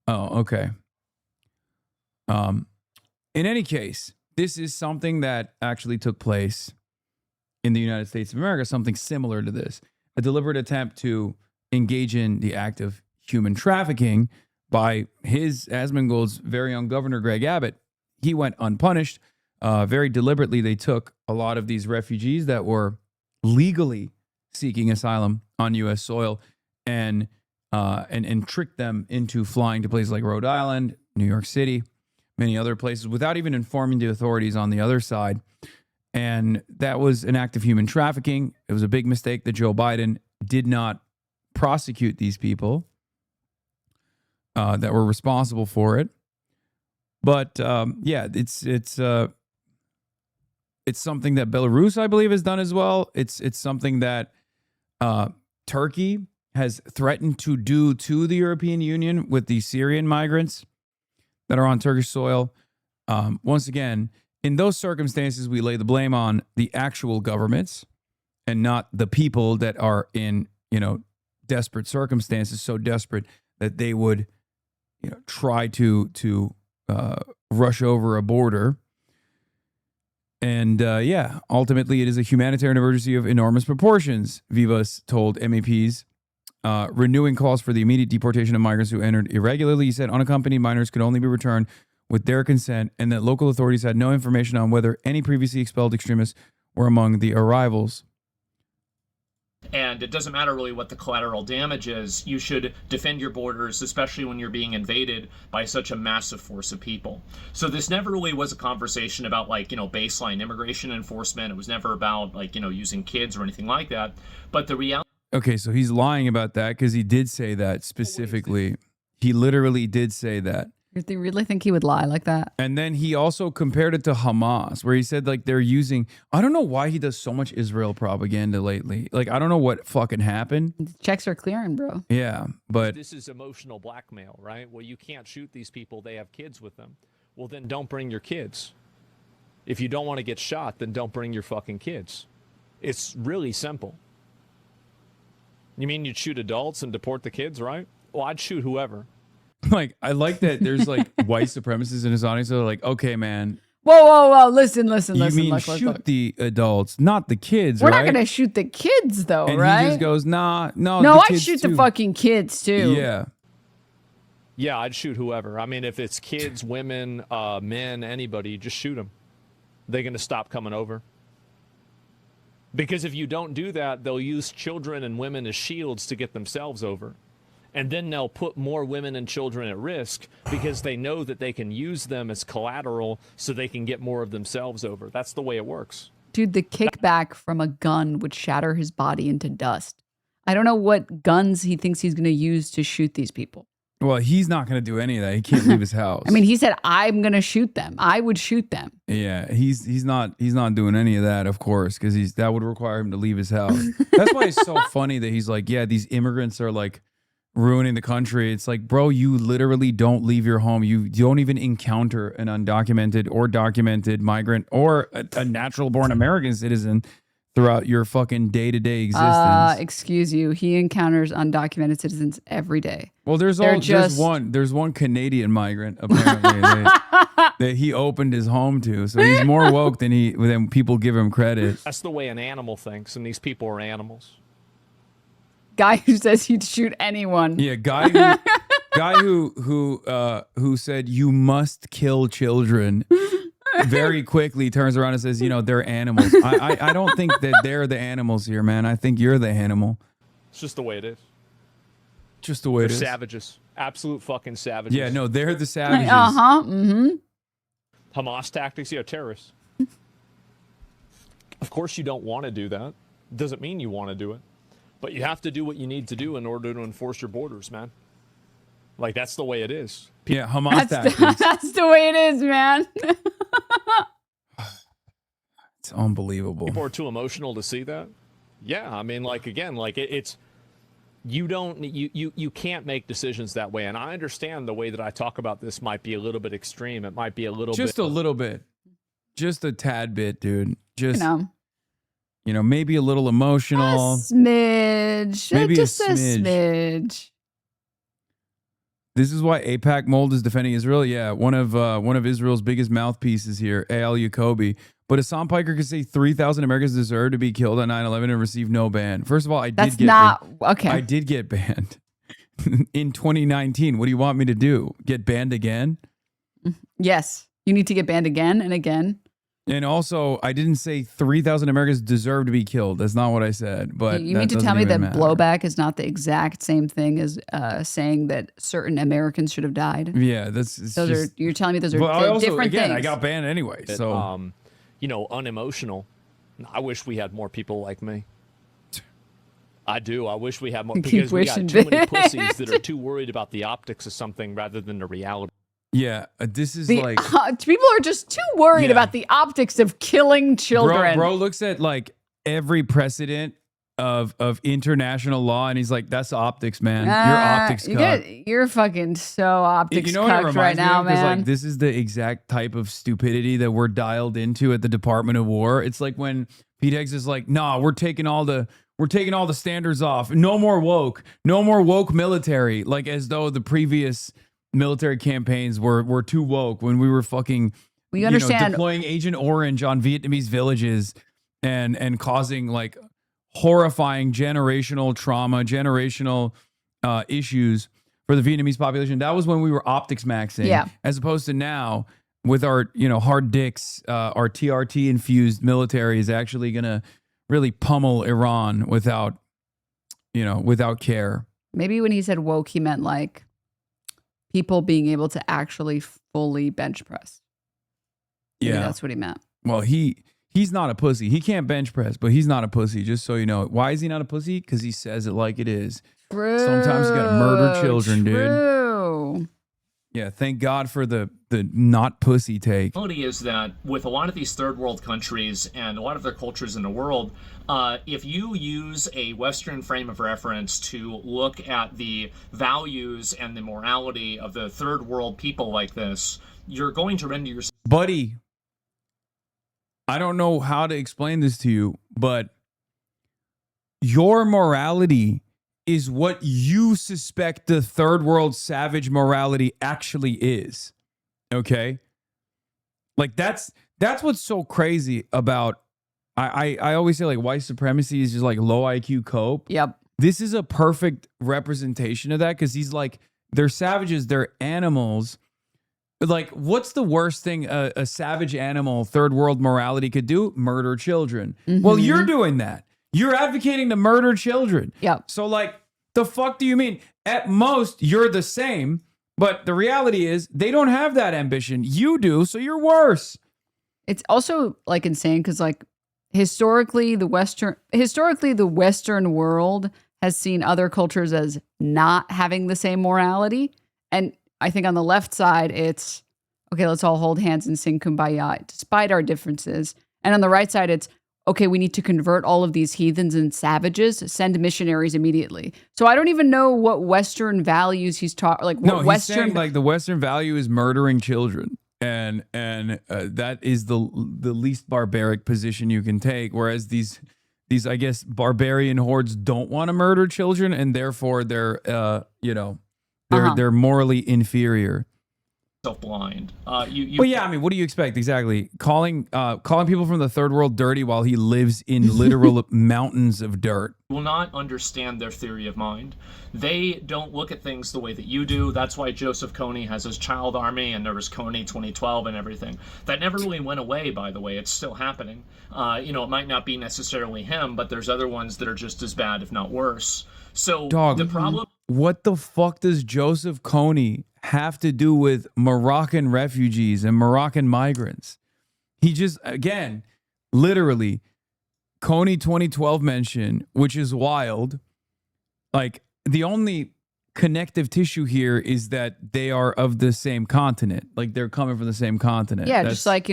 Oh, okay. In any case, this is something that actually took place in the United States of America, something similar to this. A deliberate attempt to engage in the act of human trafficking by his, Asmongold's very own governor, Greg Abbott. He went unpunished. Very deliberately, they took a lot of these refugees that were legally seeking asylum on U.S. soil and tricked them into flying to places like Rhode Island, New York City, many other places without even informing the authorities on the other side. And that was an act of human trafficking. It was a big mistake that Joe Biden did not prosecute these people that were responsible for it. But yeah, it's It's something that Belarus, I believe, has done as well. It's something that Turkey has threatened to do to the European Union with the Syrian migrants that are on Turkish soil. Once again, in those circumstances, we lay the blame on the actual governments and not the people that are in, desperate circumstances, so desperate that they would, try to rush over a border. And ultimately, it is a humanitarian emergency of enormous proportions, Vivas told MEPs, renewing calls for the immediate deportation of migrants who entered irregularly. He said unaccompanied minors could only be returned with their consent, and that local authorities had no information on whether any previously expelled extremists were among the arrivals. And it doesn't matter really what the collateral damage is. You should defend your borders, especially when you're being invaded by such a massive force of people. So this never really was a conversation about baseline immigration enforcement. It was never about using kids or anything like that. But the reality. Okay, so he's lying about that because he did say that specifically. He literally did say that. Do you really think he would lie like that? And then he also compared it to Hamas, where he said they're using. I don't know why he does so much Israel propaganda lately. I don't know what fucking happened. Checks are clearing, bro. Yeah, but this is emotional blackmail, right? Well, you can't shoot these people. They have kids with them. Well, then don't bring your kids. If you don't want to get shot, then don't bring your fucking kids. It's really simple. You mean you'd shoot adults and deport the kids, right? Well, I'd shoot whoever. I like that there's white supremacists in his audience. So they're like, okay, man. Whoa. Listen. You mean shoot the adults, not the kids, We're right? not going to shoot the kids, though, and right? he just goes, no, I shoot the fucking kids, too. Yeah. Yeah, I'd shoot whoever. I mean, if it's kids, women, men, anybody, just shoot them. They're going to stop coming over. Because if you don't do that, they'll use children and women as shields to get themselves over. And then they'll put more women and children at risk because they know that they can use them as collateral so they can get more of themselves over. That's the way it works. Dude, the kickback from a gun would shatter his body into dust. I don't know what guns he thinks he's going to use to shoot these people. Well, he's not going to do any of that. He can't leave his house. I mean, he said, I'm going to shoot them. I would shoot them. Yeah, he's not doing any of that, of course, because that would require him to leave his house. That's why it's so funny that he's like, yeah, these immigrants are ruining the country. It's like, bro, you literally don't leave your home. You don't even encounter an undocumented or documented migrant or a natural born American citizen throughout your fucking day-to-day existence. Excuse you. He encounters undocumented citizens every day. Well, there's one Canadian migrant apparently that he opened his home to. So he's more woke than people give him credit. That's the way an animal thinks, and these people are animals. Guy who says he'd shoot anyone. Yeah, guy who said you must kill children. Very quickly turns around and says, they're animals. I don't think that they're the animals here, man. I think you're the animal. It's just the way it is. Just the way it is. Savages. Absolute fucking savages. Yeah, no, they're the savages. Hamas tactics, terrorists. Of course you don't want to do that. Doesn't mean you want to do it. But you have to do what you need to do in order to enforce your borders, man. That's the way it is. Yeah, Hamas tactics. That's the way it is, man. It's unbelievable. People are too emotional to see that. Yeah, I mean, it's you can't make decisions that way. And I understand the way that I talk about this might be a little bit extreme. It might be a little just a little bit, just a tad bit, dude. Just maybe a little emotional, a smidge, maybe just a smidge. This is why AIPAC Mold is defending Israel. Yeah, one of Israel's biggest mouthpieces here, Al Yacobi. But Hasan Piker could say 3,000 Americans deserve to be killed on 9/11 and receive no ban. First of all, I did get banned in 2019. What do you want me to do? Get banned again? Yes, you need to get banned again and again. And also, I didn't say 3,000 Americans deserve to be killed. That's not what I said. But you mean to tell me that blowback is not the exact same thing as saying that certain Americans should have died? Yeah, you're telling me those are different things. I got banned anyway. So unemotional. I wish we had more people like me. I do. I wish we had more because we got too many pussies that are too worried about the optics of something rather than the reality. Yeah, this is The, like people are just too worried about the optics of killing children. Bro looks at like every precedent of international law, and he's like, "That's optics, man. You're optics cuck." You're fucking so optics You know what it cucked reminds right me now, of? 'Cause, man. like, this is the exact type of stupidity that we're dialed into at the Department of War. It's like when Pete Higgs is like, "Nah, we're taking all the standards off. No more woke military." Like as though the previous military campaigns were too woke when we were fucking deploying Agent Orange on Vietnamese villages and causing like horrifying generational trauma, generational issues for the Vietnamese population. That was when we were optics maxing. Yeah. As opposed to now with our, hard dicks, our TRT infused military is actually going to really pummel Iran without care. Maybe when he said woke, he meant like people being able to actually fully bench press. Maybe that's what he meant. Well, he's not a pussy. He can't bench press, but he's not a pussy, just so you know. Why is he not a pussy? Because he says it like it is. True. Sometimes you got to murder children, dude. Yeah, thank God for the not pussy take. The reality is that with a lot of these third world countries and a lot of their cultures in the world, if you use a Western frame of reference to look at the values and the morality of the third world people like this, you're going to render yourself... Buddy, I don't know how to explain this to you, but your morality is what you suspect the third world savage morality actually is. Okay? Like that's what's so crazy about I always say like white supremacy is just like low IQ cope. Yep. This is a perfect representation of that because he's like, they're savages, they're animals. Like, what's the worst thing a savage animal, third world morality could do? Murder children. Well, you're doing that. You're advocating to murder children. Yep. So, like, the fuck do you mean? At most, you're the same, but the reality is they don't have that ambition. You do, so you're worse. It's also like insane because like historically the Western world has seen other cultures as not having the same morality. And I think on the left side, it's, okay, let's all hold hands and sing Kumbaya despite our differences. And on the right side, it's, okay, we need to convert all of these heathens and savages, send missionaries immediately. So I don't even know what Western values he's taught. Like what He's saying, like the Western value is murdering children. And that is the least barbaric position you can take. Whereas these I guess barbarian hordes don't want to murder children, and therefore they're they're morally inferior. Blind. Well, yeah, I mean, what do you expect exactly? Calling people from the third world dirty while he lives in literal mountains of dirt. Will not understand their theory of mind. They don't look at things the way that you do. That's why Joseph Kony has his child army, and there was Kony 2012 and everything. That never really went away, by the way. It's still happening. It might not be necessarily him, but there's other ones that are just as bad, if not worse. So the problem... What the fuck does Joseph Kony have to do with Moroccan refugees and Moroccan migrants? He just, again, literally, Kony 2012 mention, which is wild. Like, the only connective tissue here is that they are of the same continent. Like, they're coming from the same continent. Yeah, just like,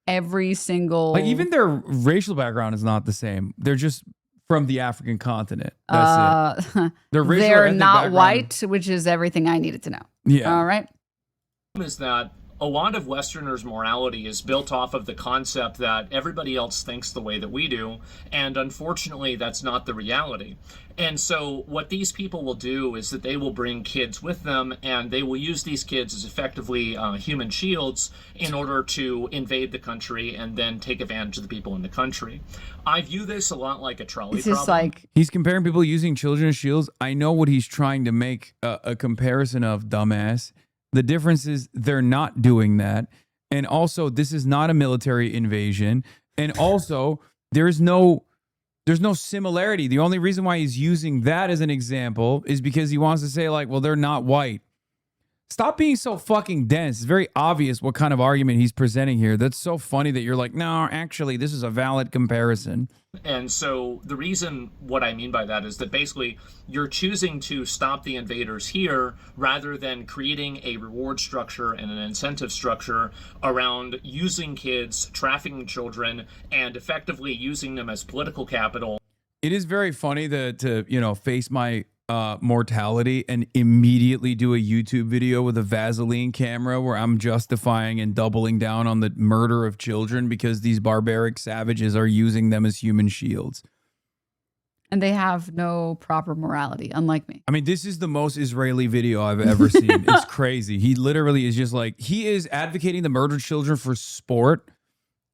every single... Like, even their racial background is not the same. They're just from the African continent. That's it. They're not white, which is everything I needed to know. Yeah. All right. Is that a lot of Westerners' morality is built off of the concept that everybody else thinks the way that we do, and unfortunately that's not the reality. And so what these people will do is that they will bring kids with them, and they will use these kids as effectively human shields in order to invade the country and then take advantage of the people in the country. I view this a lot like a trolley problem. He's comparing people using children as shields. I know what he's trying to make a comparison of, dumbass. The difference is they're not doing that. And also, this is not a military invasion. And also, there's no similarity. The only reason why he's using that as an example is because he wants to say, like, well, they're not white. Stop being so fucking dense. It's very obvious what kind of argument he's presenting here. That's so funny that you're like, no, actually, this is a valid comparison. And so the reason, what I mean by that is that basically you're choosing to stop the invaders here rather than creating a reward structure and an incentive structure around using kids, trafficking children, and effectively using them as political capital. It is very funny to you know, face my mortality and immediately do a YouTube video with a Vaseline camera where I'm justifying and doubling down on the murder of children because these barbaric savages are using them as human shields. And they have no proper morality, unlike me. I mean, this is the most Israeli video I've ever seen. It's crazy. He literally is just like, he is advocating the murdered children for sport.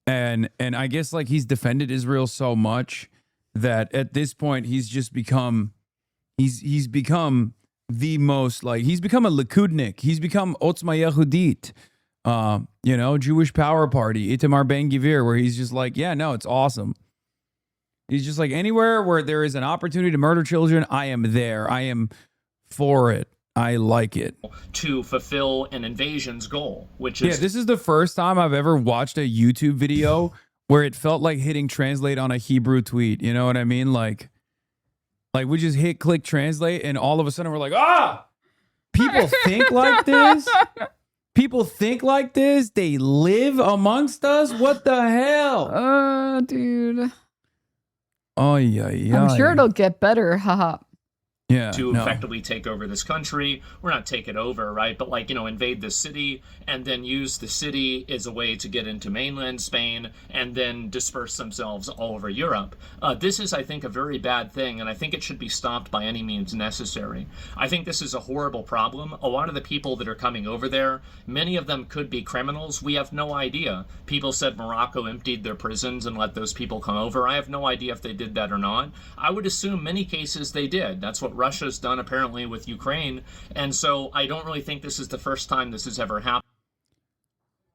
And I guess like he's defended Israel so much that at this point he's just become... He's become the most, like, he's become a Likudnik. He's become Otzma Yehudit, you know, Jewish Power Party, Itamar Ben-Gvir, where he's just like, yeah, no, it's awesome. He's just like, anywhere where there is an opportunity to murder children, I am there. I am for it. I like it. To fulfill an invasion's goal, which is... Yeah, this is the first time I've ever watched a YouTube video where it felt like hitting translate on a Hebrew tweet. You know what I mean? Like we just hit click translate and all of a sudden we're like, ah, people think like this. People think like this. They live amongst us. What the hell? Dude. Oh, yeah. I'm sure it'll get better. Haha. Yeah, to effectively take over this country. We're not take it over, right? But like, you know, invade the city and then use the city as a way to get into mainland Spain and then disperse themselves all over Europe. This is, I think, a very bad thing, and I think it should be stopped by any means necessary. I think this is a horrible problem. A lot of the people that are coming over there, many of them could be criminals. We have no idea. People said Morocco emptied their prisons and let those people come over. I have no idea if they did that or not. I would assume many cases they did. That's what Russia's done apparently with Ukraine, and so I don't really think this is the first time this has ever happened.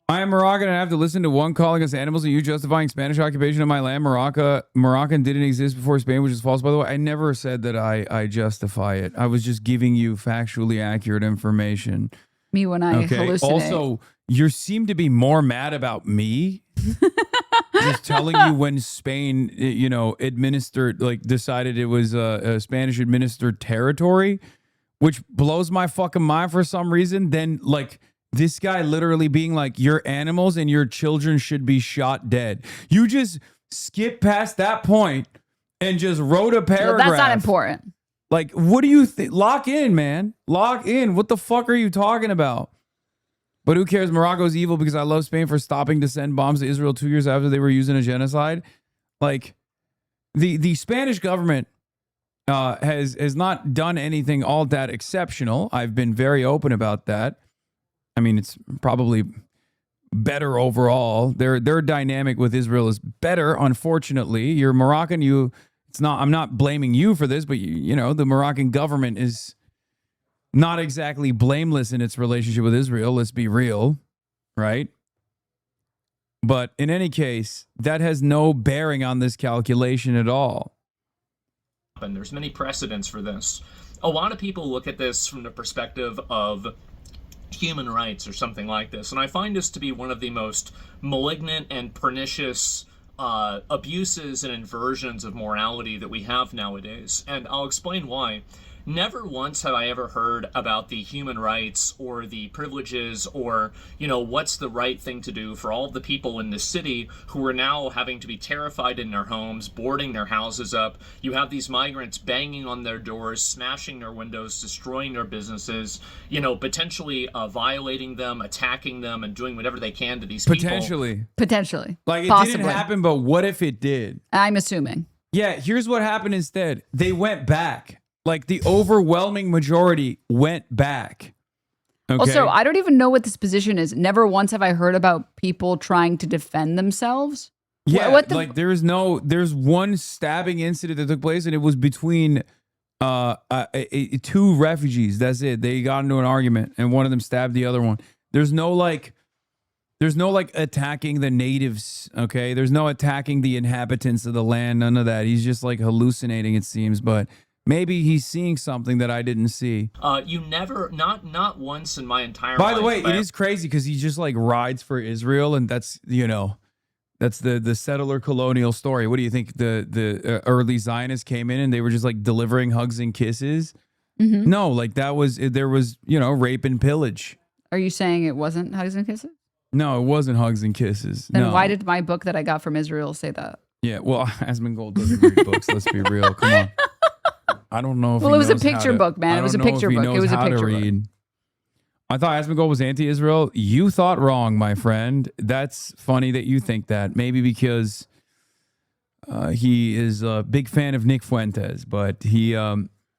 I am Moroccan and I have to listen to one calling us animals and you justifying Spanish occupation of my land. Moroccan didn't exist before Spain, which is false, by the way. I never said that I justify it. I was just giving you factually accurate information. Me when I hallucinate. Also, you seem to be more mad about me just telling you when Spain, you know, administered, like decided it was a Spanish administered territory, which blows my fucking mind for some reason. Then like this guy literally being like, your animals and your children should be shot dead. You just skip past that point and just wrote a paragraph. That's not important. Like, what do you think? Lock in, man. Lock in. What the fuck are you talking about? But who cares? Morocco's evil because I love Spain for stopping to send bombs to Israel 2 years after they were using a genocide. Like, the Spanish government has not done anything all that exceptional. I've been very open about that. I mean, it's probably better overall. Their dynamic with Israel is better, unfortunately. You're Moroccan, I'm not blaming you for this, but you know, the Moroccan government is not exactly blameless in its relationship with Israel. Let's be real, right? But in any case, that has no bearing on this calculation at all. And there's many precedents for this. A lot of people look at this from the perspective of human rights or something like this, and I find this to be one of the most malignant and pernicious abuses and inversions of morality that we have nowadays, and I'll explain why. Never once have I ever heard about the human rights or the privileges or, you know, what's the right thing to do for all of the people in this city who are now having to be terrified in their homes, boarding their houses up. You have these migrants banging on their doors, smashing their windows, destroying their businesses, you know, potentially violating them, attacking them, and doing whatever they can to these people. Potentially. Like, it Possibly. didn't happen, but what if it did? I'm assuming. Yeah, here's what happened instead. They went back. Like, the overwhelming majority went back. Okay? Also, I don't even know what this position is. Never once have I heard about people trying to defend themselves. Yeah, like there's one stabbing incident that took place, and it was between two refugees. That's it. They got into an argument, and one of them stabbed the other one. There's no attacking the natives. Okay, there's no attacking the inhabitants of the land. None of that. He's just like hallucinating, it seems, but. Maybe he's seeing something that I didn't see. You never, not once in my entire By life. the way, have I it is crazy because he just like rides for Israel, and that's, you know, that's the settler colonial story. What do you think? The early Zionists came in and they were just like delivering hugs and kisses? Mhm. No, like there was, you know, rape and pillage. Are you saying it wasn't hugs and kisses? No, it wasn't hugs and kisses. Then no. why did my book that I got from Israel say that? Yeah, well, Asmongold doesn't read books. Let's be real. Come on. I don't know if Well, he it was a knows how picture to- book, man. I It was a don't know picture if he book. It knows was a how to picture book. read. I thought Asmongold was anti-Israel. You thought wrong, my friend. That's funny that you think that. Maybe because he is a big fan of Nick Fuentes, but he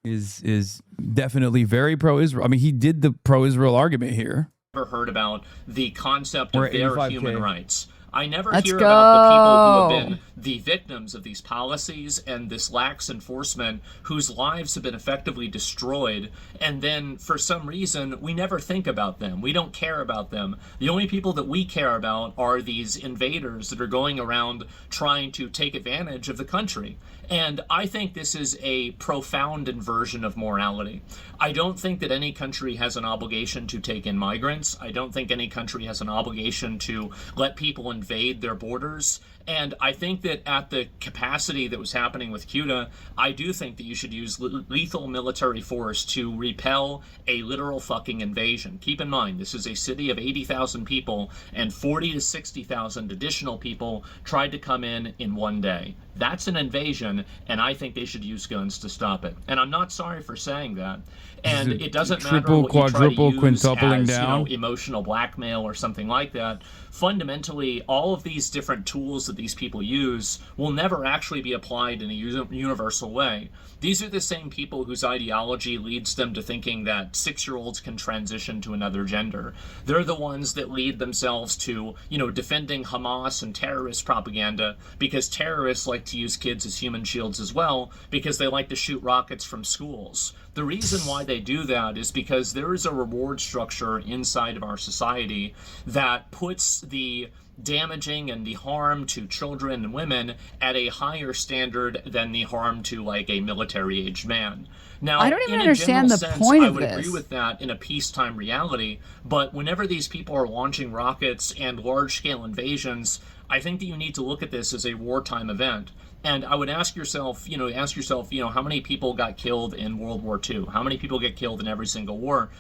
is definitely very pro-Israel. I mean, he did the pro-Israel argument here. never heard about the concept We're of their 85K. human rights. I never Let's hear about the people who go. have been the victims of these policies and this lax enforcement, whose lives have been effectively destroyed, and then for some reason we never think about them. We don't care about them. The only people that we care about are these invaders that are going around trying to take advantage of the country. And I think this is a profound inversion of morality. I don't think that any country has an obligation to take in migrants. I don't think any country has an obligation to let people invade their borders. And I think that at the capacity that was happening with Cuba, I do think that you should use lethal military force to repel a literal fucking invasion. Keep in mind, this is a city of 80,000 people, and 40 to 60,000 additional people tried to come in one day. That's an invasion, and I think they should use guns to stop it. And I'm not sorry for saying that. And it doesn't matter triple, what you try quadruple, to use quintupling as, down? emotional blackmail or something like that. Fundamentally, all of these different tools that these people use will never actually be applied in a universal way. These are the same people whose ideology leads them to thinking that 6-year-olds can transition to another gender. They're the ones that lead themselves to, defending Hamas and terrorist propaganda, because terrorists like to use kids as human shields as well, because they like to shoot rockets from schools. The reason why they do that is because there is a reward structure inside of our society that puts the damaging and the harm to children and women at a higher standard than the harm to like a military-aged man. Now, I don't even in a understand general the sense, point I of would this. agree with that in a peacetime reality, but whenever these people are launching rockets and large-scale invasions, I think that you need to look at this as a wartime event. And I would ask yourself, how many people got killed in World War II? How many people get killed in every single war?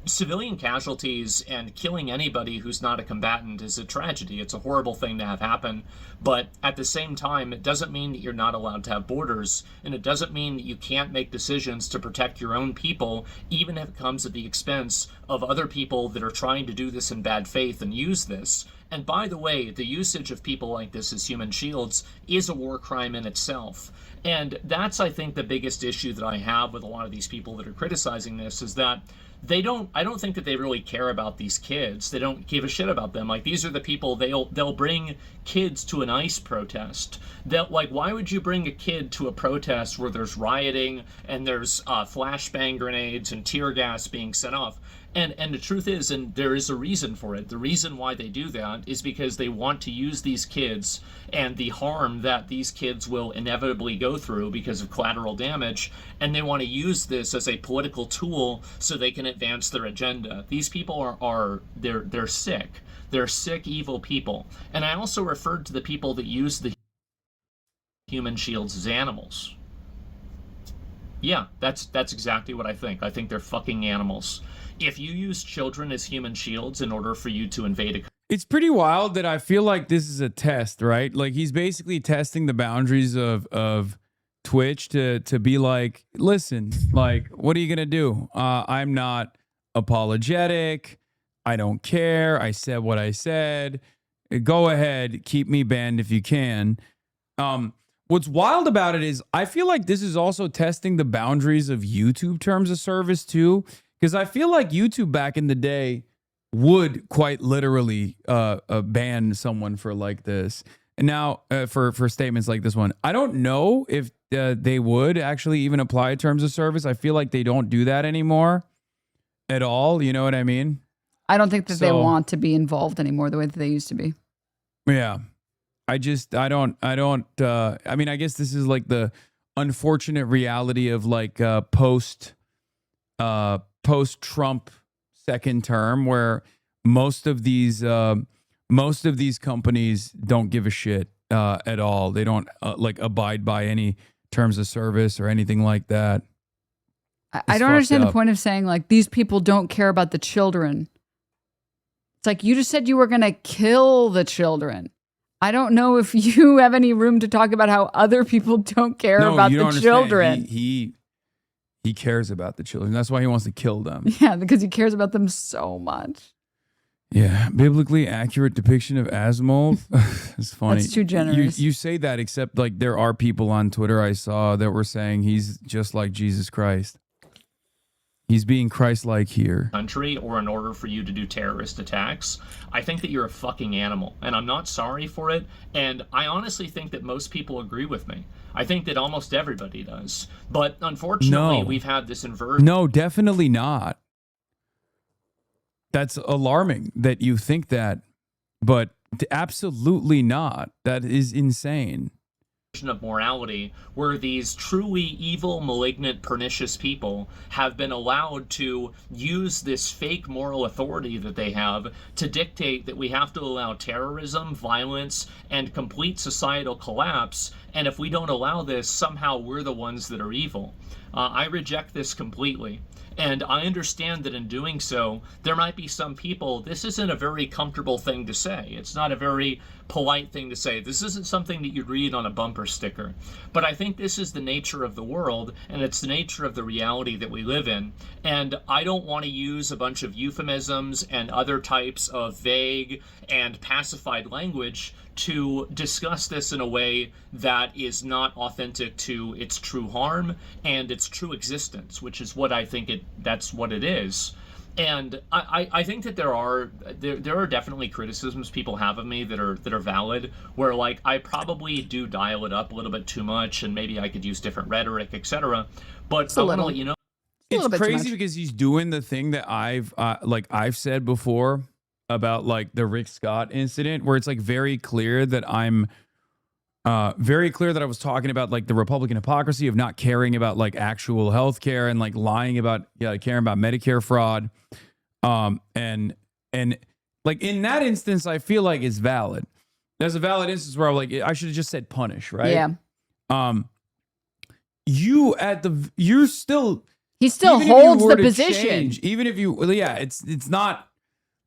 Civilian casualties and killing anybody who's not a combatant is a tragedy. It's a horrible thing to have happen. But at the same time, it doesn't mean that you're not allowed to have borders. And it doesn't mean that you can't make decisions to protect your own people, even if it comes at the expense of other people that are trying to do this in bad faith and use this. And by the way, the usage of people like this as human shields is a war crime in itself. And that's, I think, the biggest issue that I have with a lot of these people that are criticizing this, is that I don't think that they really care about these kids. They don't give a shit about them. Like, these are the people, they'll bring kids to an ICE protest. Why would you bring a kid to a protest where there's rioting and there's flashbang grenades and tear gas being set off? And the truth is, and there is a reason for it, the reason why they do that is because they want to use these kids and the harm that these kids will inevitably go through because of collateral damage, and they want to use this as a political tool so they can advance their agenda. These people they're sick. They're sick, evil people. And I also referred to the people that use the human shields as animals. Yeah, that's exactly what I think. I think they're fucking animals. If you use children as human shields in order for you to invade a It's pretty wild that I feel like this is a test, right? Like, he's basically testing the boundaries of Twitch to be like, listen, like, what are you gonna do? I'm not apologetic. I don't care. I said what I said. Go ahead, keep me banned if you can. What's wild about it is I feel like this is also testing the boundaries of YouTube terms of service too. Because I feel like YouTube back in the day would quite literally ban someone for like this. And now for statements like this one, I don't know if they would actually even apply terms of service. I feel like they don't do that anymore at all. You know what I mean? I don't think that they want to be involved anymore the way that they used to be. Yeah. I mean, I guess this is like the unfortunate reality of like post Trump second term, where most of these companies don't give a shit at all. They don't like abide by any terms of service or anything like that. I don't understand the point of saying like these people don't care about the children. It's like you just said you were going to kill the children. I don't know if you have any room to talk about how other people don't care about the children. He cares about the children. That's why he wants to kill them. Yeah, because he cares about them so much. Yeah, biblically accurate depiction of Asimov. It's funny. That's too generous. You say that, except like there are people on Twitter I saw that were saying he's just like Jesus Christ. He's being Christ-like here. Country, or in order for you to do terrorist attacks, I think that you're a fucking animal, and I'm not sorry for it. And I honestly think that most people agree with me. I think that almost everybody does. But unfortunately, we've had this inversion. No, definitely not. That's alarming that you think that, but absolutely not. That is insane. Of morality, where these truly evil, malignant, pernicious people have been allowed to use this fake moral authority that they have to dictate that we have to allow terrorism, violence, and complete societal collapse, and if we don't allow this, somehow we're the ones that are evil. I reject this completely. And I understand that in doing so, there might be some people, this isn't a very comfortable thing to say. It's not a very polite thing to say. This isn't something that you'd read on a bumper sticker. But I think this is the nature of the world, and it's the nature of the reality that we live in. And I don't want to use a bunch of euphemisms and other types of vague and pacified language to discuss this in a way that is not authentic to its true harm and its true existence, which is what I think that's what it is. And I think that there are definitely criticisms people have of me that are valid, where like I probably do dial it up a little bit too much, and maybe I could use different rhetoric, etc. But I want to let you know, it's crazy because he's doing the thing that I've said before about like the Rick Scott incident, where it's like very clear that I was talking about like the Republican hypocrisy of not caring about like actual health care and like lying about caring about Medicare fraud. And like in that instance, I feel like it's valid. There's a valid instance where I'm like, I should have just said punish, right? Yeah. He still holds the position. Even if you, it's not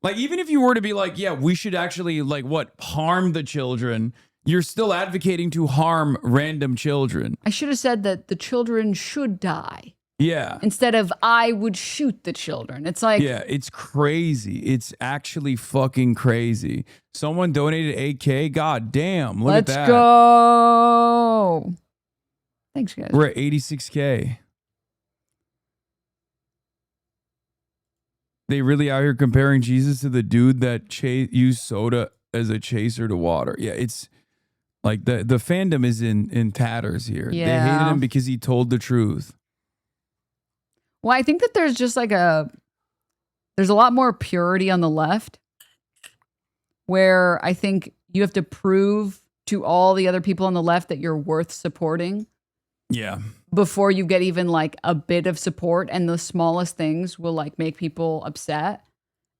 like, even if you were to be like, yeah, we should actually like harm the children. You're still advocating to harm random children. I should have said that the children should die. Yeah. Instead of I would shoot the children. It's like, yeah, it's crazy. It's actually fucking crazy. Someone donated 8K. God damn. Look at that. Let's go. Thanks, guys. We're at 86K. They really out here comparing Jesus to the dude that used soda as a chaser to water. Yeah, it's like the fandom is in tatters here. Yeah. They hated him because he told the truth. Well, I think that there's just like there's a lot more purity on the left, where I think you have to prove to all the other people on the left that you're worth supporting. Yeah. Before you get even like a bit of support, and the smallest things will like make people upset.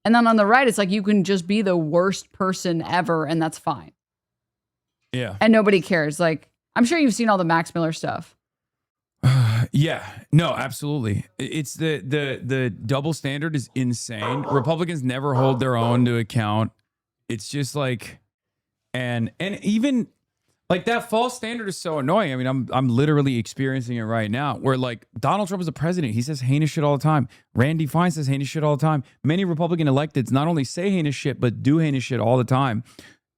And then on the right, it's like you can just be the worst person ever, and that's fine. Yeah. And nobody cares. Like, I'm sure you've seen all the Max Miller stuff. Yeah. No, absolutely. It's the double standard is insane. Republicans never hold their own to account. It's just like, and even like that false standard is so annoying. I mean, I'm literally experiencing it right now, where like Donald Trump is the president. He says heinous shit all the time. Randy Fine says heinous shit all the time. Many Republican electeds not only say heinous shit, but do heinous shit all the time.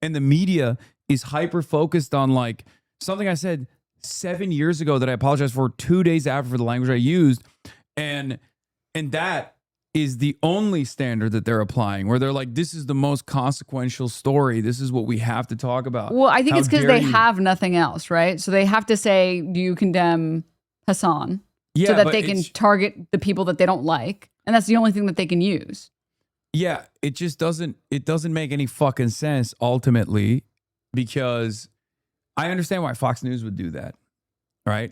And the media is hyper focused on like something I said 7 years ago that I apologized for 2 days after for the language I used. And that is the only standard that they're applying, where they're like, this is the most consequential story. This is what we have to talk about. Well, I think it's because they have nothing else, right? So they have to say, do you condemn Hasan? Yeah, so that they can target the people that they don't like. And that's the only thing that they can use. Yeah, it just doesn't make any fucking sense ultimately, because I understand why Fox News would do that, right?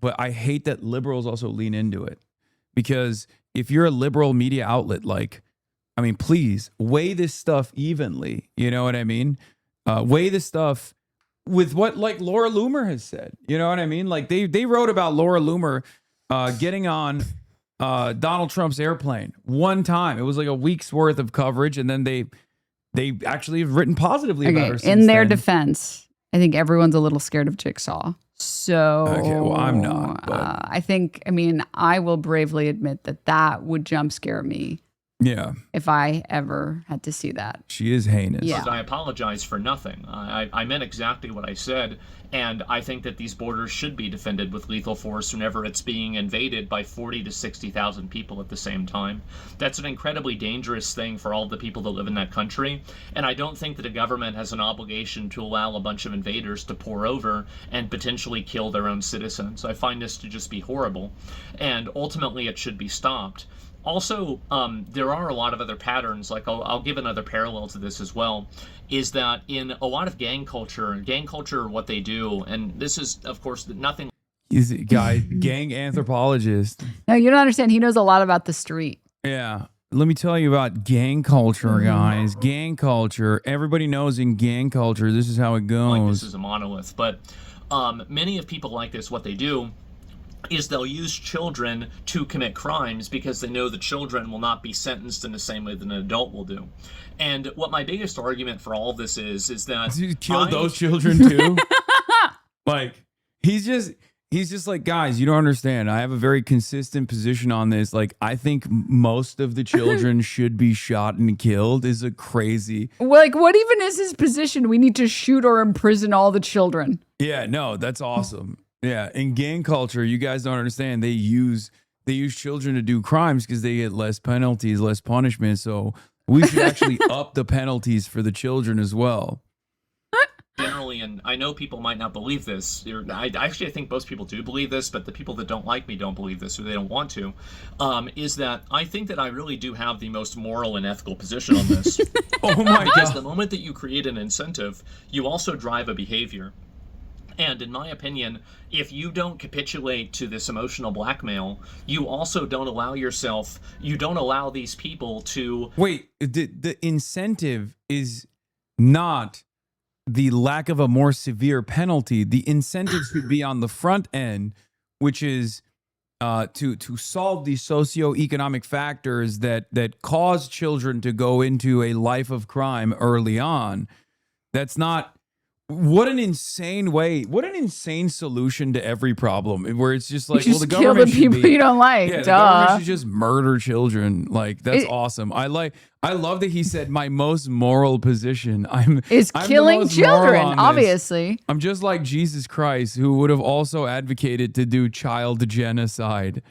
but I hate that liberals also lean into it, because if you're a liberal media outlet, like, I mean, please weigh this stuff evenly. You know what I mean? Weigh this stuff with what like Laura Loomer has said. You know what I mean? Like they wrote about Laura Loomer getting on Donald Trump's airplane one time. It was like a week's worth of coverage, and then they actually have written positively about her. In their defense, I think everyone's a little scared of Jigsaw. So okay, well, I'm not. But I think, I mean, I will bravely admit that would jump scare me. Yeah. If I ever had to see that. She is heinous. Yeah. I apologize for nothing. I meant exactly what I said, and I think that these borders should be defended with lethal force whenever it's being invaded by 40 to 60,000 people at the same time. That's an incredibly dangerous thing for all the people that live in that country, and I don't think that a government has an obligation to allow a bunch of invaders to pour over and potentially kill their own citizens. I find this to just be horrible, and ultimately it should be stopped. Also, there are a lot of other patterns, like I'll give another parallel to this as well, is that in a lot of gang culture, what they do, and this is, of course, nothing... He's a guy, gang anthropologist. No, you don't understand. He knows a lot about the street. Yeah. Let me tell you about gang culture, guys. Gang culture. Everybody knows in gang culture, this is how it goes. Like this is a monolith, but many of people like this, what they do is they'll use children to commit crimes because they know the children will not be sentenced in the same way that an adult will do. And what my biggest argument for all of this is that you killed those children too. Like he's just like, guys, you don't understand. I have a very consistent position on this. Like, I think most of the children should be shot and killed. Is a crazy. Like, what even is his position? We need to shoot or imprison all the children. Yeah, no, that's awesome. Yeah, in gang culture, you guys don't understand. They use children to do crimes because they get less penalties, less punishment. So we should actually up the penalties for the children as well. Generally, and I know people might not believe this. I think most people do believe this, but the people that don't like me don't believe this, or they don't want to. Is that I think that I really do have the most moral and ethical position on this. Oh my because God! The moment that you create an incentive, you also drive a behavior. And in my opinion, if you don't capitulate to this emotional blackmail, you also don't allow these people to... Wait, the incentive is not the lack of a more severe penalty. The incentive should be on the front end, which is to solve the socioeconomic factors that cause children to go into a life of crime early on. That's not... What an insane way! What an insane solution to every problem. Where it's just like, well, the government kill the people you don't like. Yeah, the government should just murder children. Like that's awesome. I love that he said my most moral position. I'm killing children. Obviously, I'm just like Jesus Christ, who would have also advocated to do child genocide.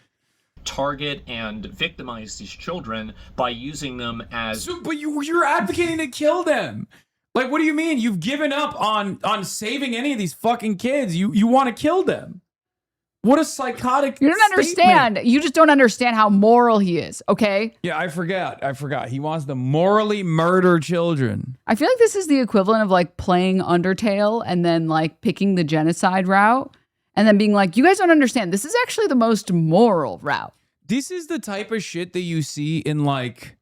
Target and victimize these children by using them as... But you're advocating to kill them. Like, what do you mean? You've given up on saving any of these fucking kids. You want to kill them. What a psychotic You don't understand. You just don't understand how moral he is, okay? Yeah, I forgot. He wants to morally murder children. I feel like this is the equivalent of like playing Undertale and then like picking the genocide route and then being like, you guys don't understand. This is actually the most moral route. This is the type of shit that you see in like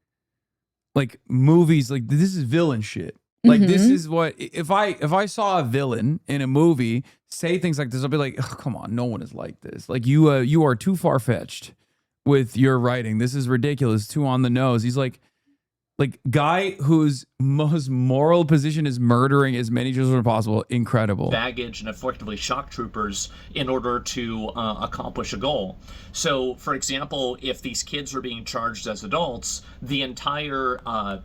movies. Like, this is villain shit. Like, this is what, if I saw a villain in a movie say things like this, I'll be like, oh, come on, no one is like this. Like, you are too far-fetched with your writing. This is ridiculous, too on the nose. He's like guy whose most moral position is murdering as many children as possible. Incredible. Baggage and effectively shock troopers in order to accomplish a goal. So, for example, if these kids are being charged as adults, the entire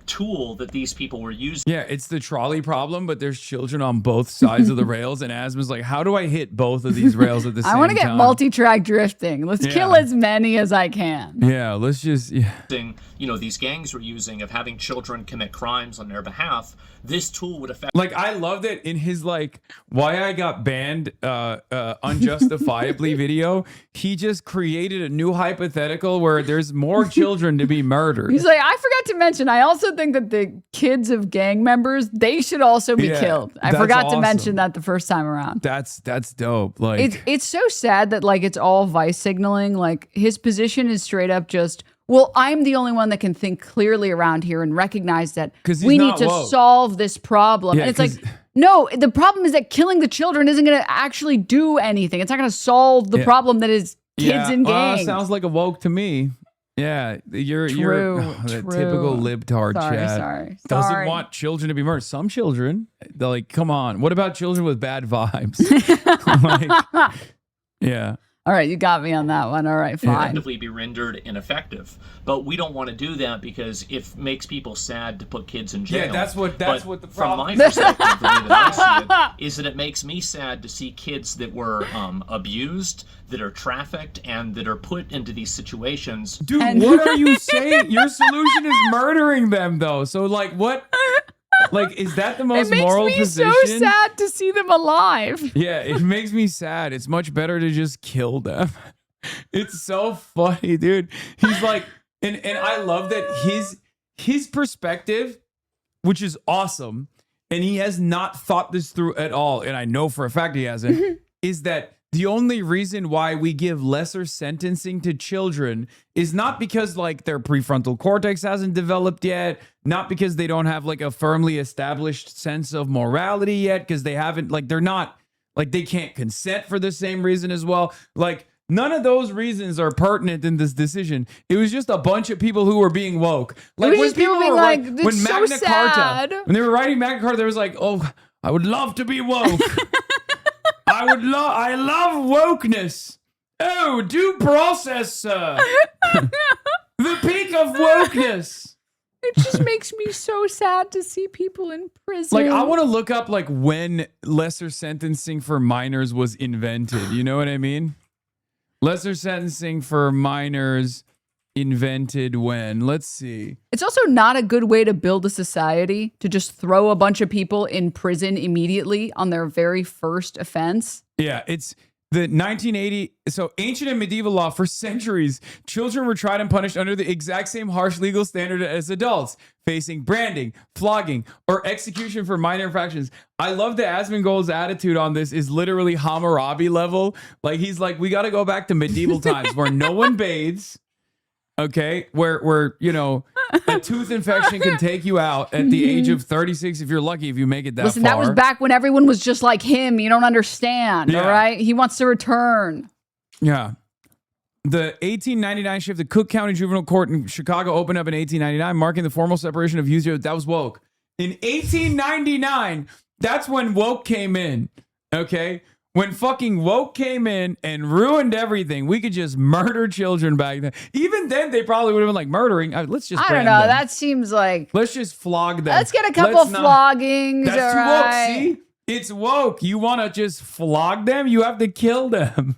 tool that these people were using... Yeah, it's the trolley problem, but there's children on both sides of the rails, and Asma's like, how do I hit both of these rails at the same time? I want to get multi-track drifting. Let's kill as many as I can. Yeah, let's just... You know, these gangs were using of having having children commit crimes on their behalf, this tool would affect. Like, I love that in his, like, why I got banned unjustifiably video, he just created a new hypothetical where there's more children to be murdered. He's like, I forgot to mention, I also think that the kids of gang members, they should also be killed. I forgot to mention that the first time around. That's dope. Like, it's so sad that, like, it's all vice signaling. Like, his position is straight up just, well, I'm the only one that can think clearly around here and recognize that we need to solve this problem. Yeah, and it's like, no, the problem is that killing the children isn't going to actually do anything. It's not going to solve the problem that is kids in gangs. Sounds like a woke to me. Yeah, you're that typical libtard chat. Doesn't want children to be murdered. Some children, they're like, come on. What about children with bad vibes? Like, yeah. All right, you got me on that one. All right, fine. Effectively be rendered ineffective, but we don't want to do that because it makes people sad to put kids in jail. Yeah, that's what the problem. From my perspective, the way that I see it is that it makes me sad to see kids that were abused, that are trafficked, and that are put into these situations. Dude, what are you saying? Your solution is murdering them, though. So, like, what? Like, is that the most moral position? It makes me so sad to see them alive. Yeah, it makes me sad. It's much better to just kill them. It's so funny, dude. He's like, and I love that his perspective, which is awesome, and he has not thought this through at all, and I know for a fact he hasn't, is that the only reason why we give lesser sentencing to children is not because, like, their prefrontal cortex hasn't developed yet, not because they don't have, like, a firmly established sense of morality yet, because they haven't, like, they're not, like, they can't consent for the same reason as well. Like, none of those reasons are pertinent in this decision. It was just a bunch of people who were being woke. Like, when people were like, when Magna Carta, when they were writing Magna Carta, there was like, oh, I would love to be woke. I love wokeness. Oh, due process, sir. The peak of wokeness. It just makes me so sad to see people in prison. Like, I want to look up, like, when lesser sentencing for minors was invented. You know what I mean? Lesser sentencing for minors invented when? Let's see. It's also not a good way to build a society to just throw a bunch of people in prison immediately on their very first offense. Yeah, it's the 1980. So ancient and medieval law, for centuries, children were tried and punished under the exact same harsh legal standard as adults, facing branding, flogging, or execution for minor infractions. I love that Asmongold's attitude on this is literally HasanAbi level. Like, he's like, we got to go back to medieval times where no one bathes. Okay, where you know, a tooth infection can take you out at the age of 36 if you're lucky, if you make it that Listen, far. that was back when everyone was just like him. You don't understand, all right? He wants to return. Yeah. The 1899 shift, the Cook County Juvenile Court in Chicago opened up in 1899, marking the formal separation of youth. That was woke. In 1899, that's when woke came in, okay? When fucking woke came in and ruined everything, we could just murder children back then. Even then, they probably would have been like murdering. Let's just I don't brand know. them. That seems like... Let's just flog them. Let's get a couple floggings. That's all too woke. right. See? It's woke. You want to just flog them? You have to kill them.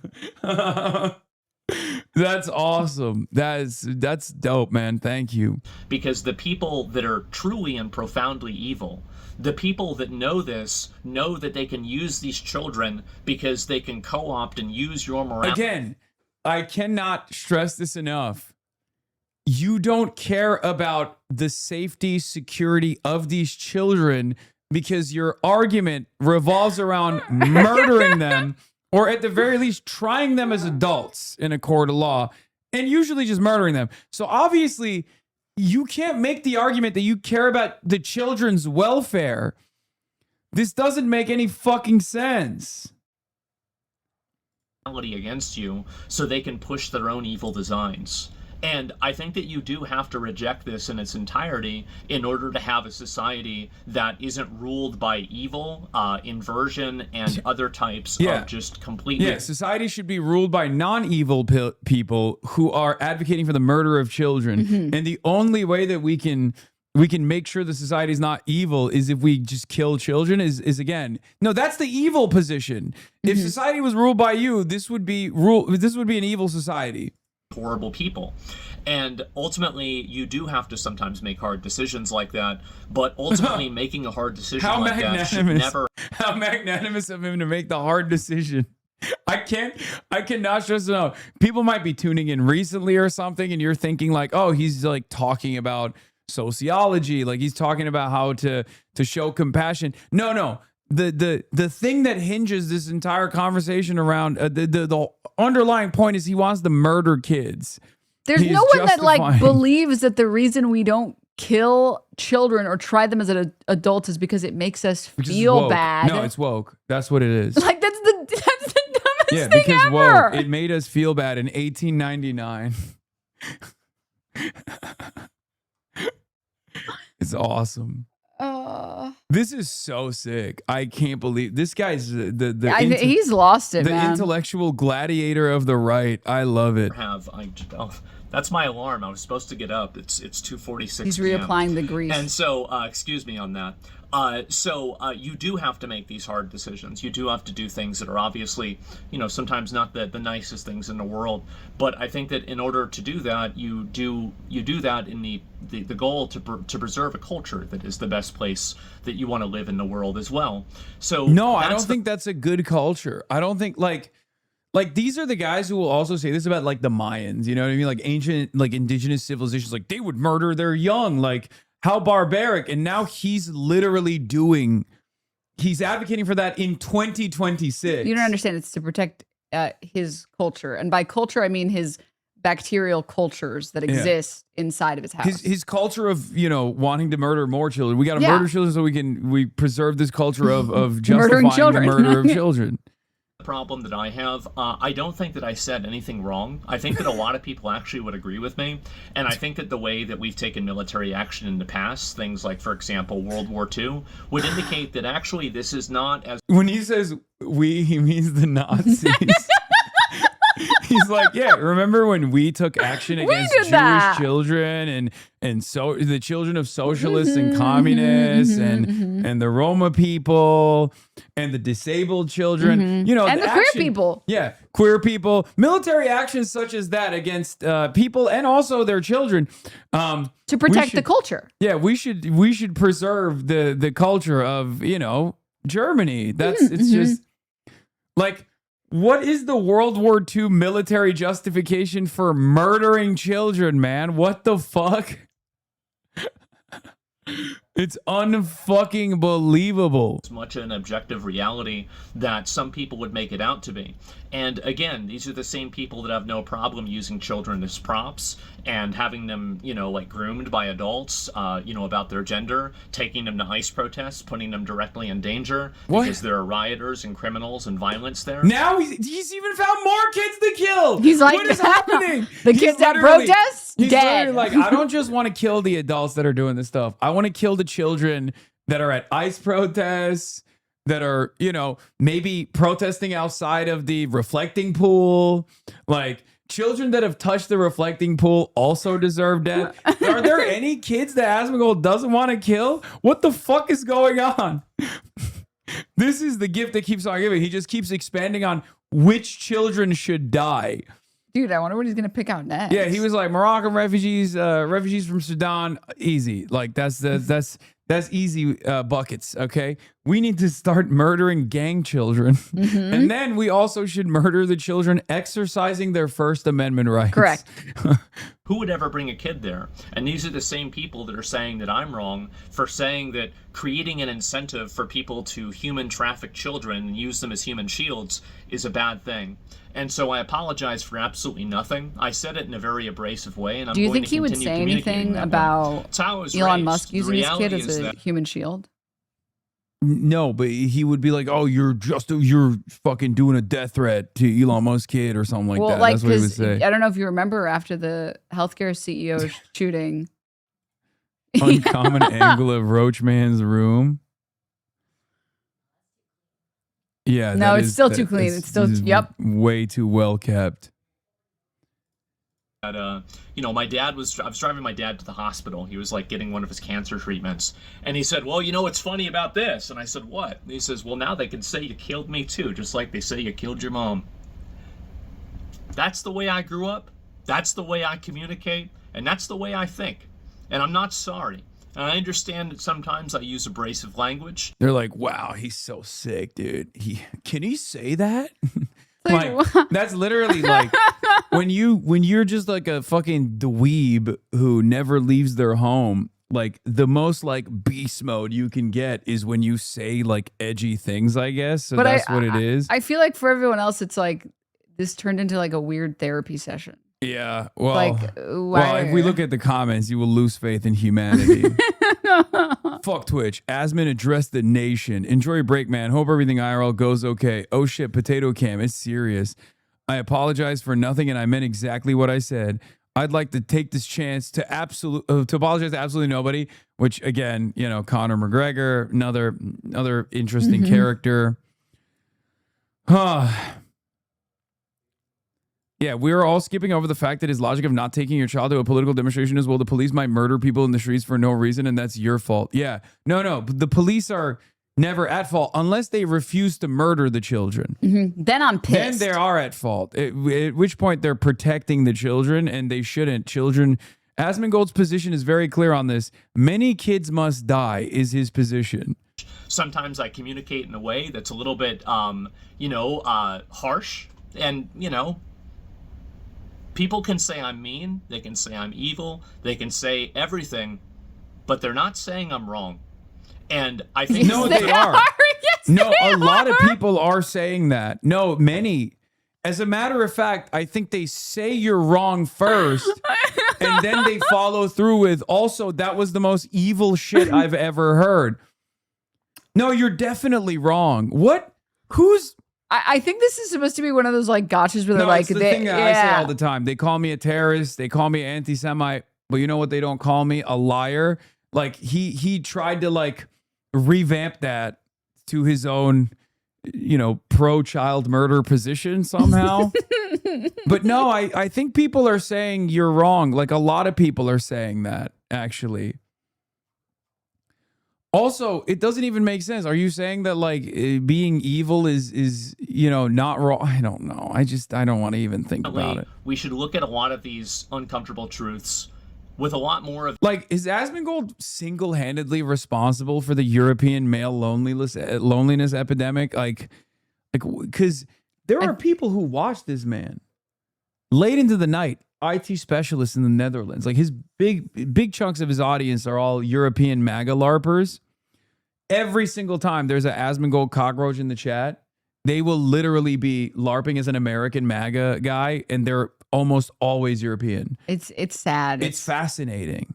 That's awesome. That's dope, man. Thank you. Because the people that are truly and profoundly evil, the people that know this, know that they can use these children because they can co-opt and use your morality. Again, I cannot stress this enough. You don't care about the safety, security of these children because your argument revolves around murdering them, or at the very least trying them as adults in a court of law, and usually just murdering them. So obviously, you can't make the argument that you care about the children's welfare. This doesn't make any fucking sense. Against you so they can push their own evil designs. And I think that you do have to reject this in its entirety in order to have a society that isn't ruled by evil, inversion, and other types of just complete... Yeah, society should be ruled by non-evil people who are advocating for the murder of children. Mm-hmm. And the only way that we can make sure the society is not evil is if we just kill children is again, no, that's the evil position. If society was ruled by you, this would be an evil society. horrible people. And ultimately, you do have to sometimes make hard decisions like that. But ultimately, making a hard decision like that should never. How magnanimous of him to make the hard decision. I cannot stress enough. People might be tuning in recently or something, and you're thinking like, oh, he's like talking about sociology, like he's talking about how to show compassion. No. The thing that hinges this entire conversation around the underlying point is he wants to murder kids. There's no one that like believes that the reason we don't kill children or try them as an adult is because it makes us feel bad. No, it's woke. That's what it is. Like that's the dumbest thing because ever. woke. It made us feel bad in 1899. It's awesome. This is so sick. I can't believe this guy's he's lost it, the man. intellectual gladiator of the right. I love it. That's my alarm. I was supposed to get up. It's 2:46. He's reapplying the grease. And so, excuse me on that. You do have to make these hard decisions. You do have to do things that are obviously, sometimes not the nicest things in the world. But I think that in order to do that, you do that in the goal to preserve a culture that is the best place that you want to live in the world as well. So no, I don't think that's a good culture. I don't think like these are the guys who will also say this about like the Mayans, you know what I mean? Like ancient, like indigenous civilizations, like they would murder their young, like how barbaric. And now he's literally he's advocating for that in 2026. You don't understand. It's to protect his culture. And by culture, I mean his bacterial cultures that exist inside of his house. His culture of, wanting to murder more children. We got to murder children so we preserve this culture of justifying the murder of children. Problem that I have, I don't think that I said anything wrong. I think that a lot of people actually would agree with me, and I think that the way that we've taken military action in the past, things like, for example, World War II, would indicate that actually this is not as... When he says we, he means the Nazis. He's like, yeah, remember when we took action against Jewish children and so the children of socialists and communists and the Roma people and the disabled children, and the queer people. Yeah, queer people. Military actions such as that against people and also their children. To protect the culture. Yeah, we should preserve the culture of, Germany. It's just like... What is the World War II military justification for murdering children, man? What the fuck? It's unfucking believable. As much an objective reality that some people would make it out to be. And again, these are the same people that have no problem using children as props and having them, like groomed by adults, about their gender, taking them to ICE protests, putting them directly in danger because there are rioters and criminals and violence there. Now he's even found more kids to kill. He's like, what is happening? The kids at protests? He's dead. Like, I don't just want to kill the adults that are doing this stuff. I want to kill the children that are at ICE protests, that are, maybe protesting outside of the reflecting pool. Like, children that have touched the reflecting pool also deserve death. Are there any kids that Asmongold doesn't want to kill? What the fuck is going on? This is the gift that keeps on giving. He just keeps expanding on which children should die. Dude, I wonder what he's going to pick out next. Yeah, he was like, Moroccan refugees from Sudan, easy. Like, that's easy buckets, okay? We need to start murdering gang children. And then we also should murder the children exercising their First Amendment rights. Correct. Who would ever bring a kid there? And these are the same people that are saying that I'm wrong for saying that creating an incentive for people to human traffic children and use them as human shields is a bad thing. And so I apologize for absolutely nothing. I said it in a very abrasive way, and I'm Do you going think to he would continue say communicating anything that about It's how I was Elon raised. Musk The using his kid reality as is a that- human shield? No, but he would be like, oh, you're fucking doing a death threat to Elon Musk's kid or something like that. That's what he would say. I don't know if you remember after the healthcare CEO shooting. Uncommon angle of Roachman's room. Yeah. No, it's still too clean. It's still, yep. Way too well kept. My dad I was driving my dad to the hospital. He was like getting one of his cancer treatments. And he said, well, what's funny about this? And I said, what? And he says, well, now they can say you killed me too, just like they say you killed your mom. That's the way I grew up. That's the way I communicate, and that's the way I think. And I'm not sorry. And I understand that sometimes I use abrasive language. They're like, wow, he's so sick, dude. Can he say that? Like, that's literally like when you're just like a fucking dweeb who never leaves their home. Like the most like beast mode you can get is when you say like edgy things, I guess. So that's what it is. I feel like for everyone else, it's like this turned into like a weird therapy session. Yeah. Well, Like, if we look at the comments, you will lose faith in humanity. Fuck Twitch. Asman addressed the nation. Enjoy your break, man. Hope everything IRL goes okay. Oh shit, potato cam. It's serious. I apologize for nothing, and I meant exactly what I said. I'd like to take this chance to apologize to absolutely nobody, which again, you know, Conor McGregor, another interesting character. Yeah, we are all skipping over the fact that his logic of not taking your child to a political demonstration is, well, the police might murder people in the streets for no reason, and that's your fault. Yeah, no, the police are never at fault unless they refuse to murder the children. Then I'm pissed. Then they are at fault, at which point they're protecting the children, and they shouldn't. Children, Asmongold's position is very clear on this. Many kids must die is his position. Sometimes I communicate in a way that's a little bit, harsh. And, people can say I'm mean, they can say I'm evil, they can say everything, but they're not saying I'm wrong. And I think no, they are. Yes, no, they a lot of are. people are saying that. No, many. As a matter of fact, I think they say you're wrong first, and then they follow through with, also, that was the most evil shit I've ever heard. No, you're definitely wrong. What? Who's... I think this is supposed to be one of those like gotchas where they're like, it's the thing that I say all the time. They call me a terrorist. They call me an anti-Semite. But you know what they don't call me? A liar. Like he tried to like revamp that to his own, pro-child murder position somehow. But no, I think people are saying you're wrong. Like a lot of people are saying that actually. Also, it doesn't even make sense. Are you saying that like being evil is not wrong? I don't know. I don't want to even think about it. We should look at a lot of these uncomfortable truths with a lot more of... Like, is Asmongold single-handedly responsible for the European male loneliness epidemic? Like, because there are people who watch this man late into the night. IT specialist in the Netherlands. Like his big chunks of his audience are all European MAGA LARPers. Every single time there's an Asmongold cockroach in the chat, they will literally be LARPing as an American MAGA guy, and they're almost always European. It's sad. It's fascinating.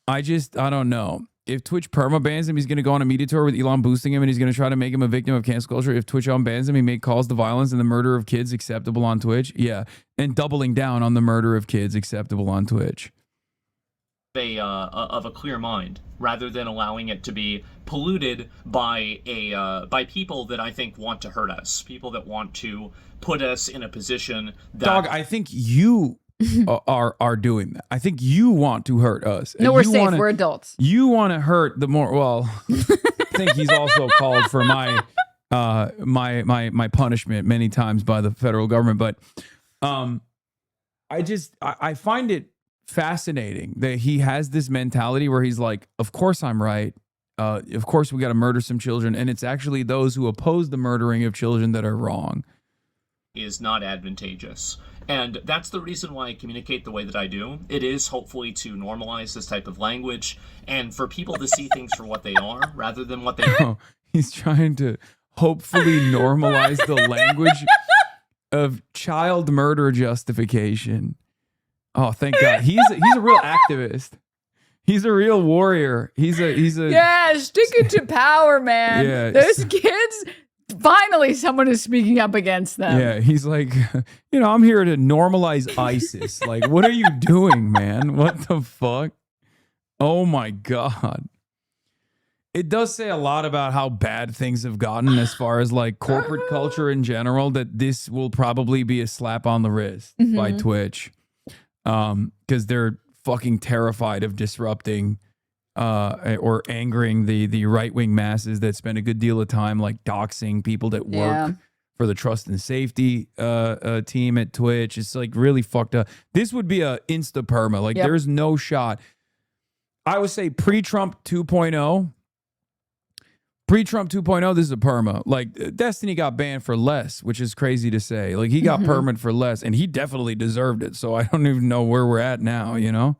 I don't know. If Twitch perma-bans him, he's going to go on a media tour with Elon boosting him, and he's going to try to make him a victim of cancel culture. If Twitch unbans him, he may calls the violence and the murder of kids acceptable on Twitch. Yeah, and doubling down on the murder of kids acceptable on Twitch. Of a clear mind, rather than allowing it to be polluted by people that I think want to hurt us, people that want to put us in a position that... Dog, I think you... are doing that. I think you want to hurt us. No, we're safe. We're adults. You want to hurt the more. Well, I think he's also called for my punishment many times by the federal government. But I find it fascinating that he has this mentality where he's like, of course I'm right. Of course we got to murder some children, and it's actually those who oppose the murdering of children that are wrong. Is not advantageous. And that's the reason why I communicate the way that I do. It is hopefully to normalize this type of language and for people to see things for what they are rather than what they are. Oh, he's trying to hopefully normalize the language of child murder justification. Oh, thank God. He's a real activist. He's a real warrior. He's a yeah, stick it to power, man. Yeah. Those kids... Finally, someone is speaking up against them. Yeah, he's like, I'm here to normalize ISIS. Like, what are you doing, man? What the fuck? Oh my God. It does say a lot about how bad things have gotten as far as like corporate culture in general, that this will probably be a slap on the wrist by Twitch. Because they're fucking terrified of disrupting or angering the right-wing masses that spend a good deal of time like doxing people that work for the trust and safety team at Twitch. It's like really fucked up. This would be a insta perma. Like there's no shot. I would say pre-Trump 2.0. Pre-Trump 2.0, this is a perma. Like Destiny got banned for less, which is crazy to say. Like he got permit for less, and he definitely deserved it. So I don't even know where we're at now, you know?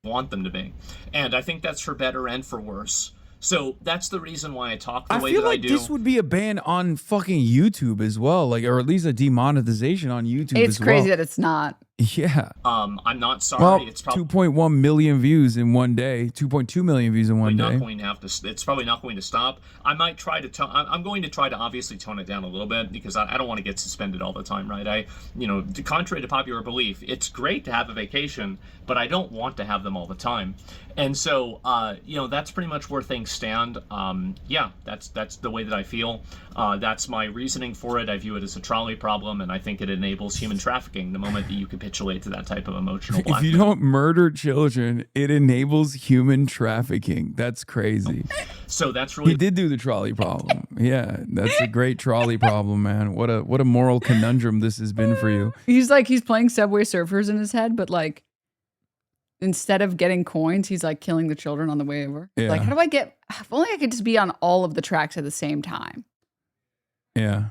Want them to be. And I think that's for better and for worse. So that's the reason why I talk the way feel that like I do. this would be a ban on fucking YouTube as well, like, or at least a demonetization on YouTube It's as well. crazy that it's not. Yeah. I'm not sorry. Well, It's probably 2.1 million views in one day, 2.2 million views in one not day. going to have to. It's probably not going to stop. I might try to. I'm going to try to obviously tone it down a little bit because I don't want to get suspended all the time, right? Contrary to popular belief, it's great to have a vacation, but I don't want to have them all the time. And so, that's pretty much where things stand. That's the way that I feel. That's my reasoning for it. I view it as a trolley problem, and I think it enables human trafficking the moment that you capitulate to that type of emotional blackmail. If you don't murder children, it enables human trafficking. That's crazy. So that's really... He did do the trolley problem. Yeah, that's a great trolley problem, man. What a moral conundrum this has been for you. He's playing Subway Surfers in his head, but like instead of getting coins, he's like killing the children on the way over. Yeah. Like, how do I get? If only I could just be on all of the tracks at the same time. Yeah.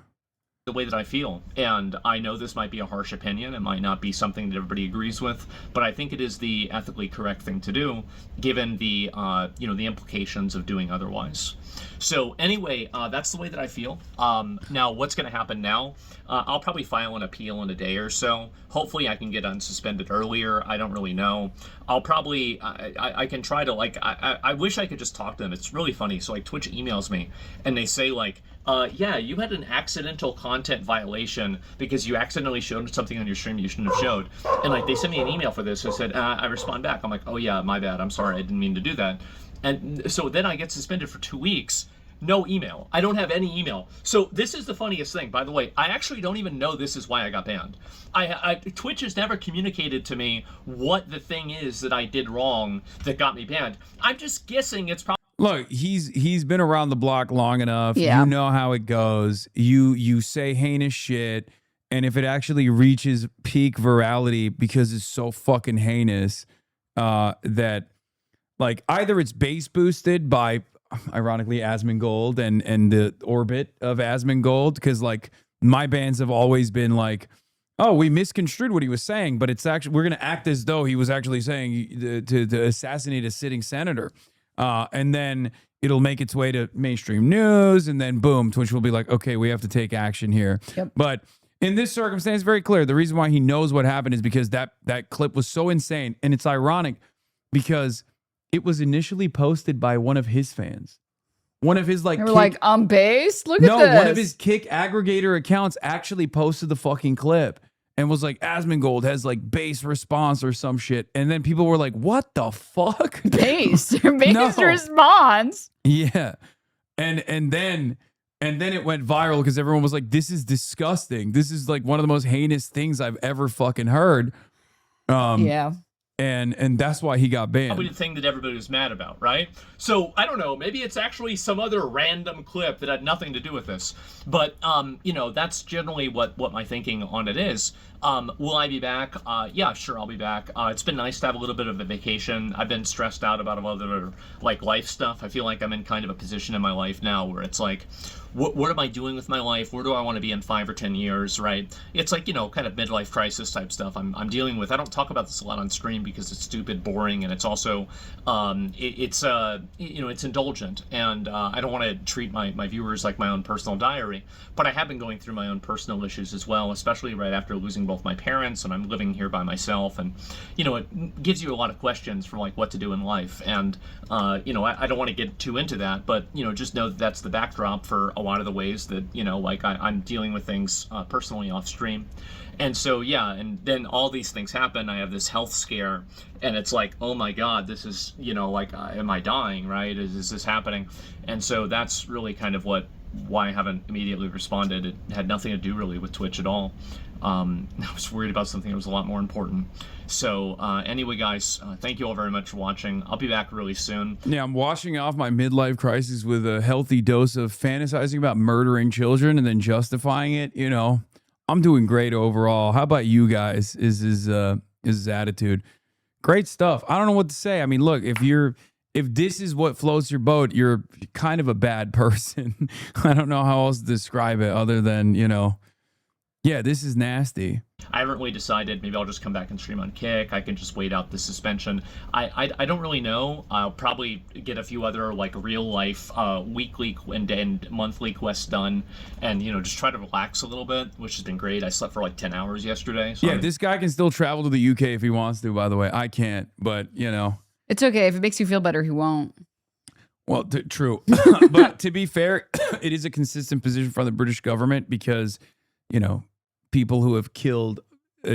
The way that I feel, and I know this might be a harsh opinion, it might not be something that everybody agrees with, but I think it is the ethically correct thing to do given the the implications of doing otherwise. So anyway, that's the way that I feel. Now what's going to happen now? I'll probably file an appeal in a day or so. Hopefully I can get unsuspended earlier. I don't really know. I'll probably I can try to I wish I could just talk to them. It's really funny. So like Twitch emails me and they say like, yeah, you had an accidental content violation because you accidentally showed something on your stream you shouldn't have showed. And like they sent me an email for this. So I said, I respond back. I'm like, oh yeah, my bad. I'm sorry. I didn't mean to do that. And so then I get suspended for 2 weeks. No email. I don't have any email. So this is the funniest thing, by the way. I actually don't even know this is why I got banned. Twitch has never communicated to me what the thing is that I did wrong that got me banned. I'm just guessing it's probably... Look, he's been around the block long enough. Yeah. You know how it goes. You say heinous shit, and if it actually reaches peak virality because it's so fucking heinous, that like either it's base boosted by ironically Asmongold and the orbit of Asmongold, because like my bans have always been like, oh, we misconstrued what he was saying, but it's actually we're gonna act as though he was actually saying to assassinate a sitting senator. And then it'll make its way to mainstream news, and then boom, Twitch will be like, okay, we have to take action here. Yep. But in this circumstance, very clear. The reason why he knows what happened is because that clip was so insane. And it's ironic because it was initially posted by one of his fans. One of his like... They were like, I'm based? Look at this. No, one of his Kick aggregator accounts actually posted the fucking clip and was like, Asmongold has like base response or some shit. And then people were like, what the fuck? Base No. response. Yeah. And then it went viral because everyone was like, this is disgusting. This is like one of the most heinous things I've ever fucking heard. Yeah. And that's why he got banned. probably the thing that everybody was mad about, right? So I don't know, maybe it's actually some other random clip that had nothing to do with this. But that's generally what my thinking on it is. Will I be back? Yeah, sure, I'll be back. It's been nice to have a little bit of a vacation. I've been stressed out about other like life stuff. I feel like I'm in kind of a position in my life now where it's like, what am I doing with my life? Where do I want to be in 5 or 10 years, right? It's like, kind of midlife crisis type stuff I'm dealing with. I don't talk about this a lot on stream because it's stupid, boring, and it's also, it's indulgent. And I don't want to treat my viewers like my own personal diary. But I have been going through my own personal issues as well, especially right after losing both my parents, and I'm living here by myself. And, it gives you a lot of questions for like what to do in life. And, I don't want to get too into that, but, just know that that's the backdrop for a lot of the ways that, I'm dealing with things personally off stream. And so, yeah, and then all these things happen. I have this health scare, and it's like, oh my God, this is, am I dying, right? Is this happening? And so that's really kind of what why I haven't immediately responded. It had nothing to do really with Twitch at all. I was worried about something that was a lot more important. So anyway, guys, thank you all very much for watching. I'll be back really soon. Yeah, I'm washing off my midlife crisis with a healthy dose of fantasizing about murdering children and then justifying it. You know, I'm doing great overall. How about you guys? Is his attitude? Great stuff. I don't know what to say. I mean, look, if this is what floats your boat, you're kind of a bad person. I don't know how else to describe it other than, you know, yeah, this is nasty. I haven't really decided. Maybe I'll just come back and stream on Kick. I can just wait out the suspension. I don't really know. I'll probably get a few other like real life weekly and monthly quests done, and you know, just try to relax a little bit, which has been great. I slept for like 10 hours yesterday. So yeah, this guy can still travel to the UK if he wants to. By the way, I can't, but you know, It's okay. If it makes you feel better, he won't. Well, true. But to be fair, it is a consistent position from the British government because, you know, people who have killed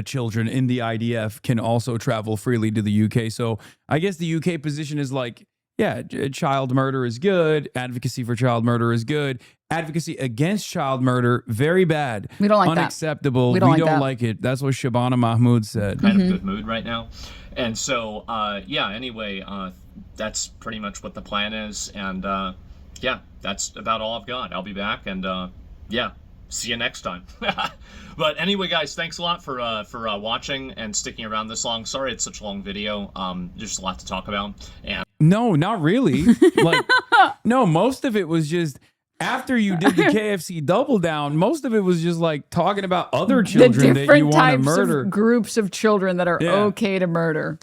children in the IDF can also travel freely to the UK. So I guess the UK position is like, yeah, child murder is good. Advocacy for child murder is good. Advocacy against child murder, very bad. We don't like that. Unacceptable. We don't like it. That's what Shabana Mahmood said. Kind of good mood right now. And so, yeah, anyway, that's pretty much what the plan is. And, yeah, that's about all I've got. I'll be back and, yeah, see you next time. But anyway, guys, thanks a lot for watching and sticking around this long. Sorry it's such a long video. There's a lot to talk about. And no, not really. Like, no, most of it was just after you did the KFC double down. Most of it was just like talking about other children that you want to murder. Of groups of children that are okay to murder.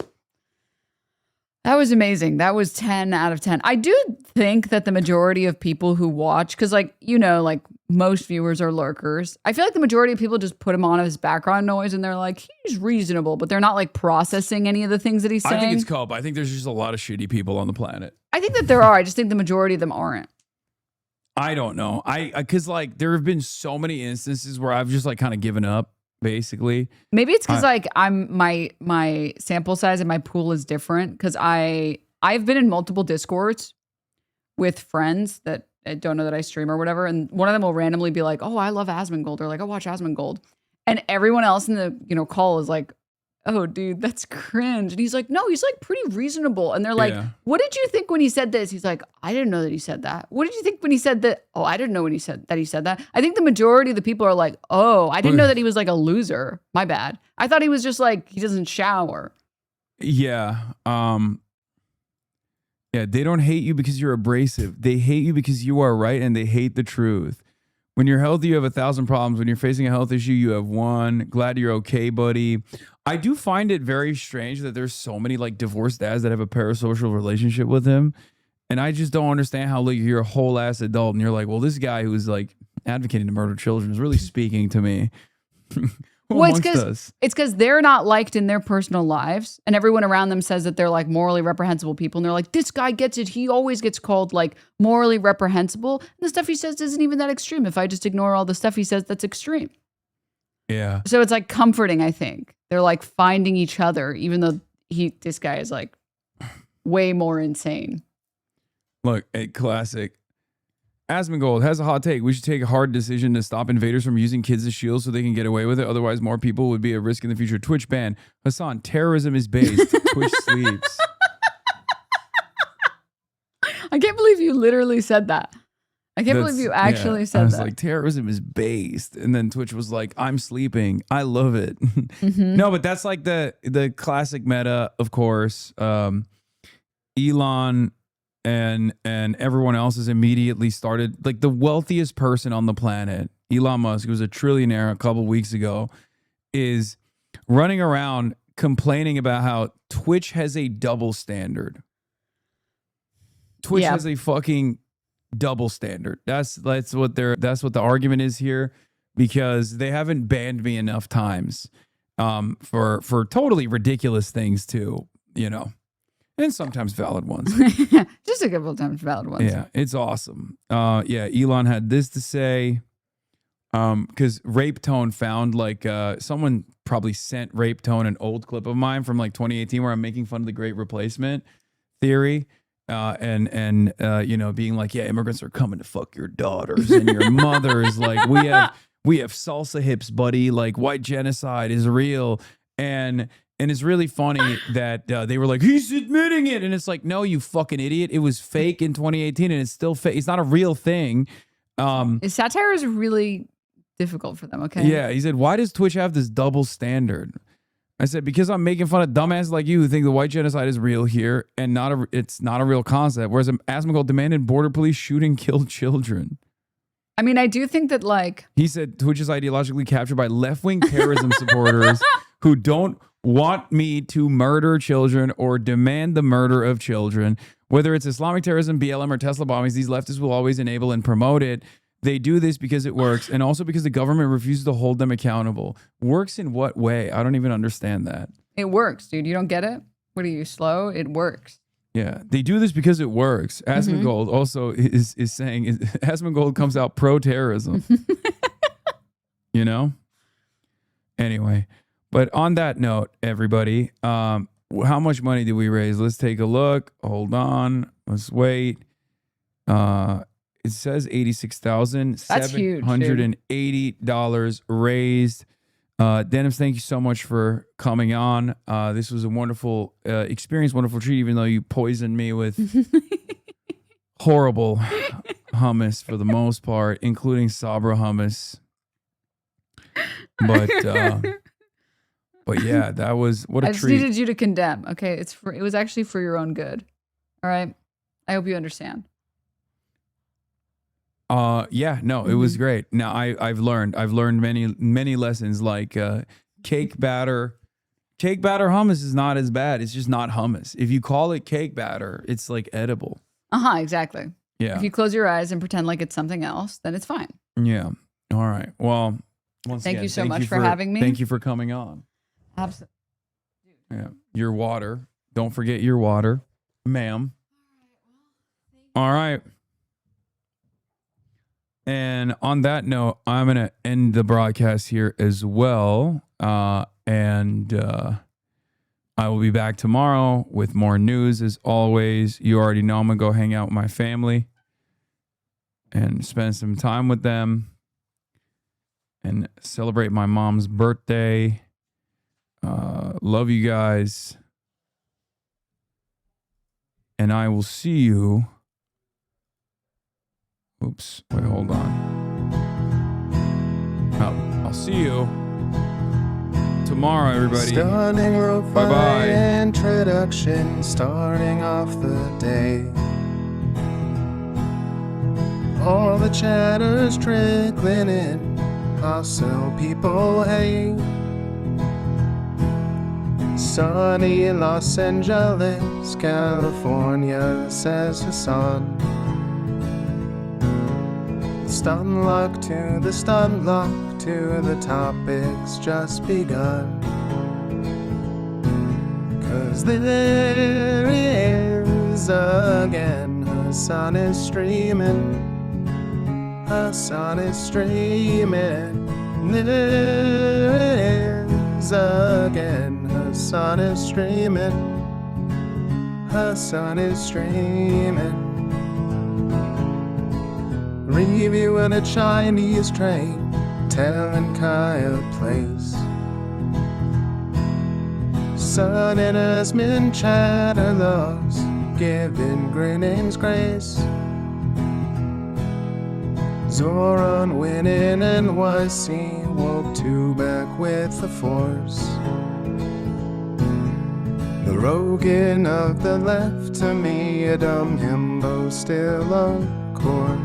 That was amazing. That was 10 out of 10. I do think that the majority of people who watch, because like, you know, like most viewers are lurkers. I feel like the majority of people just put him on as background noise and they're like, he's reasonable, but they're not like processing any of the things that he's saying. I think it's cope. I think there's just a lot of shitty people on the planet. I think that there are. I just think the majority of them aren't. I don't know. Because like there have been so many instances where I've just like kind of given up. Basically, maybe it's because like I'm my sample size and my pool is different because I've been in multiple Discords with friends that don't know that I stream or whatever, and one of them will randomly be like, "Oh, I love Asmongold," or like, "I watch Asmongold," and everyone else in the call is like, "Oh, dude, that's cringe," and he's like, "No, he's like pretty reasonable," and they're like, "What did you think when he said this?" He's like, "I didn't know that he said that." "What did you think when he said that?" "Oh, I didn't know when he said that." I think the majority of the people are like, "Oh, I didn't know that he was like a loser. My bad. I thought he was just like he doesn't shower." Yeah. Yeah, they don't hate you because you're abrasive. They hate you because you are right and they hate the truth. When you're healthy, you have 1,000 problems. When you're facing a health issue, you have one. Glad you're okay, buddy. I do find it very strange that there's so many like divorced dads that have a parasocial relationship with him. And I just don't understand how like you're a whole ass adult and you're like, well, this guy who's like advocating to murder children is really speaking to me. Well, it's because they're not liked in their personal lives, and everyone around them says that they're like morally reprehensible people, and they're like, this guy gets it. He always gets called like morally reprehensible, and the stuff he says isn't even that extreme. If I just ignore all the stuff he says, that's extreme. Yeah. So it's like comforting. I think they're like finding each other, even though this guy is like way more insane. Look, a classic. Asmongold has a hot take. We should take a hard decision to stop invaders from using kids as shields so they can get away with it. Otherwise, more people would be at risk in the future. Twitch ban. Hasan, terrorism is based. Twitch sleeps. I can't believe you literally said that. I can't believe you actually said that. I was like, terrorism is based. And then Twitch was like, I'm sleeping. I love it. No, but that's like the classic meta, of course. Elon and everyone else has immediately started, like the wealthiest person on the planet, Elon Musk, who was a trillionaire a couple weeks ago, is running around complaining about how Twitch has a double standard. Twitch has a fucking double standard. That's what the argument is here, because they haven't banned me enough times for totally ridiculous things too, you know. And sometimes valid ones. Just a couple of times valid ones. Yeah, it's awesome. Yeah, Elon had this to say. Because Rape Tone found like someone probably sent Rape Tone an old clip of mine from like 2018 where I'm making fun of the Great Replacement theory. and you know, being like, yeah, immigrants are coming to fuck your daughters and your mothers. Like we have salsa hips, buddy. Like white genocide is real. And it's really funny that they were like, he's admitting it. And it's like, no, you fucking idiot. It was fake in 2018 and it's still fake. It's not a real thing. Satire is really difficult for them, okay? Yeah, he said, why does Twitch have this double standard? I said, because I'm making fun of dumbasses like you who think the white genocide is real here and it's not a real concept. Whereas Asmongold demanded border police shoot and kill children. I mean, I do think that like... He said Twitch is ideologically captured by left-wing terrorism supporters who don't want me to murder children or demand the murder of children. Whether it's Islamic terrorism, BLM, or Tesla bombings, these leftists will always enable and promote it. They do this because it works, and also because the government refuses to hold them accountable. Works in what way? I don't even understand that. It works, dude. You don't get it? What are you, slow? It works. Yeah, they do this because it works. Asmongold also is saying, Asmongold comes out pro-terrorism. You know? Anyway, but on that note, everybody, how much money did we raise? Let's take a look. Hold on. Let's wait. It says $86,780 raised. Denims, thank you so much for coming on. This was a wonderful experience, wonderful treat, even though you poisoned me with horrible hummus for the most part, including Sabra hummus. But yeah, that was what a I just treat. needed you to condemn. Okay, it was actually for your own good. All right, I hope you understand. Yeah, no, it was great. Now I've learned many lessons, like cake batter hummus is not as bad. It's just not hummus. If you call it cake batter, it's like edible. Exactly. Yeah. If you close your eyes and pretend like it's something else, then it's fine. Yeah. All right. Well, once Thank again, you so much for having me. Thank you for coming on. Absolutely. Yeah. Your water. Don't forget your water, ma'am. All right. And on that note, I'm going to end the broadcast here as well. And I will be back tomorrow with more news as always. You already know I'm going to go hang out with my family and spend some time with them and celebrate my mom's birthday. Love you guys. And I will see you. Oops, wait, hold on. I'll see you tomorrow, everybody. Stunning Bye-bye. Introduction, starting off the day. All the chatter's trickling in, hostile people hate. Sunny Los Angeles, California, says Hasan. Stun lock to the stun lock to the topics just begun. 'Cause there he is again. Hasan is streaming. Hasan is streaming. There he is again. Hasan is streaming. Hasan is streaming. Reviewing a Chinese train, telling Kaya place. Sun and Asmin chatter loves, giving grinnings grace. Zoran winning NYC, woke two back with the force. The Rogan of the left, to me a dumb himbo, still of course.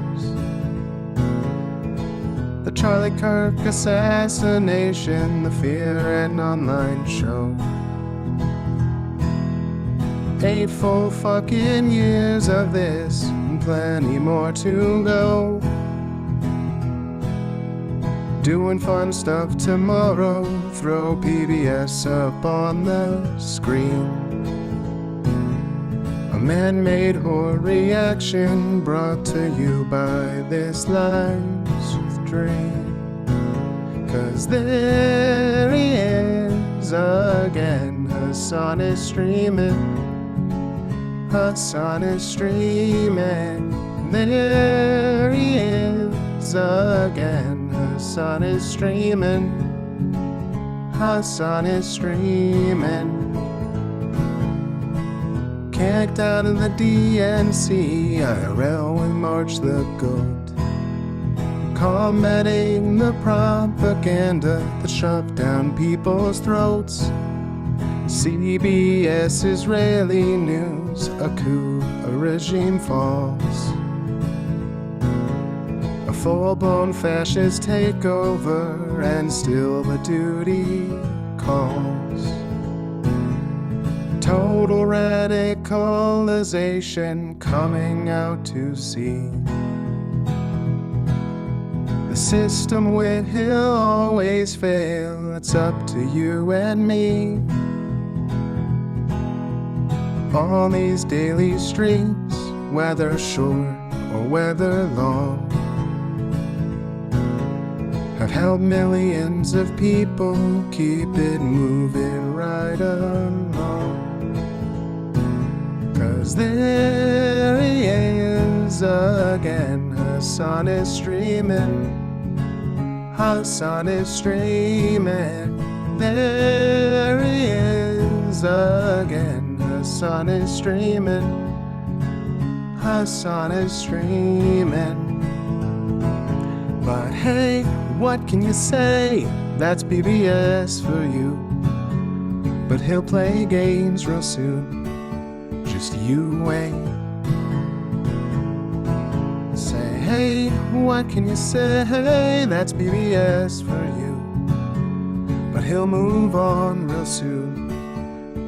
The Charlie Kirk assassination, the Fear and Online show. 8 full fucking years of this, and plenty more to go. Doing fun stuff tomorrow, throw PBS up on the screen. A man-made horror reaction brought to you by this life's dream. 'Cause there he is again. Hasan is streaming. Hasan is streaming. There he is again. Hasan is streaming. Hasan is streaming. Kicked out of the DNC, IRL with March the Goat. Combating the propaganda that shoved down people's throats. CBS Israeli news, a coup, a regime falls. A full-blown fascist takeover, and still the duty calls. Total radicalization coming out to sea. The system will always fail, it's up to you and me. On these daily streets, whether short or whether long, have helped millions of people keep it moving right along. 'Cause there he is again, Hasan is streaming. Hasan is streaming. There he is again, Hasan is streaming. Hasan is streaming. But hey, what can you say? That's PBS for you. But he'll play games real soon. Just you wait. Say, hey, what can you say? That's PBS for you. But he'll move on real soon.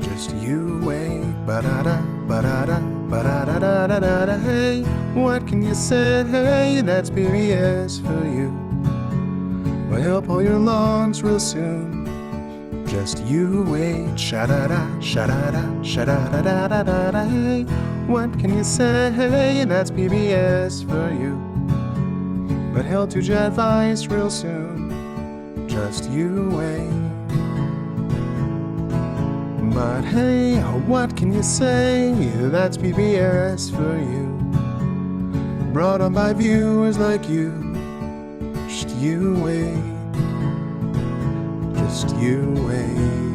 Just you wait. Ba-da-da, ba-da-da, ba-da-da-da-da-da. Hey, what can you say? That's PBS for you. But he'll pull your lungs real soon. Just you wait. Sha-da-da, sha-da-da, sha-da-da-da-da-da. Hey, what can you say? That's PBS for you. But he'll do jet advice real soon. Just you wait. But hey, what can you say? That's PBS for you. Brought on by viewers like you. Just you wait. Just you wait.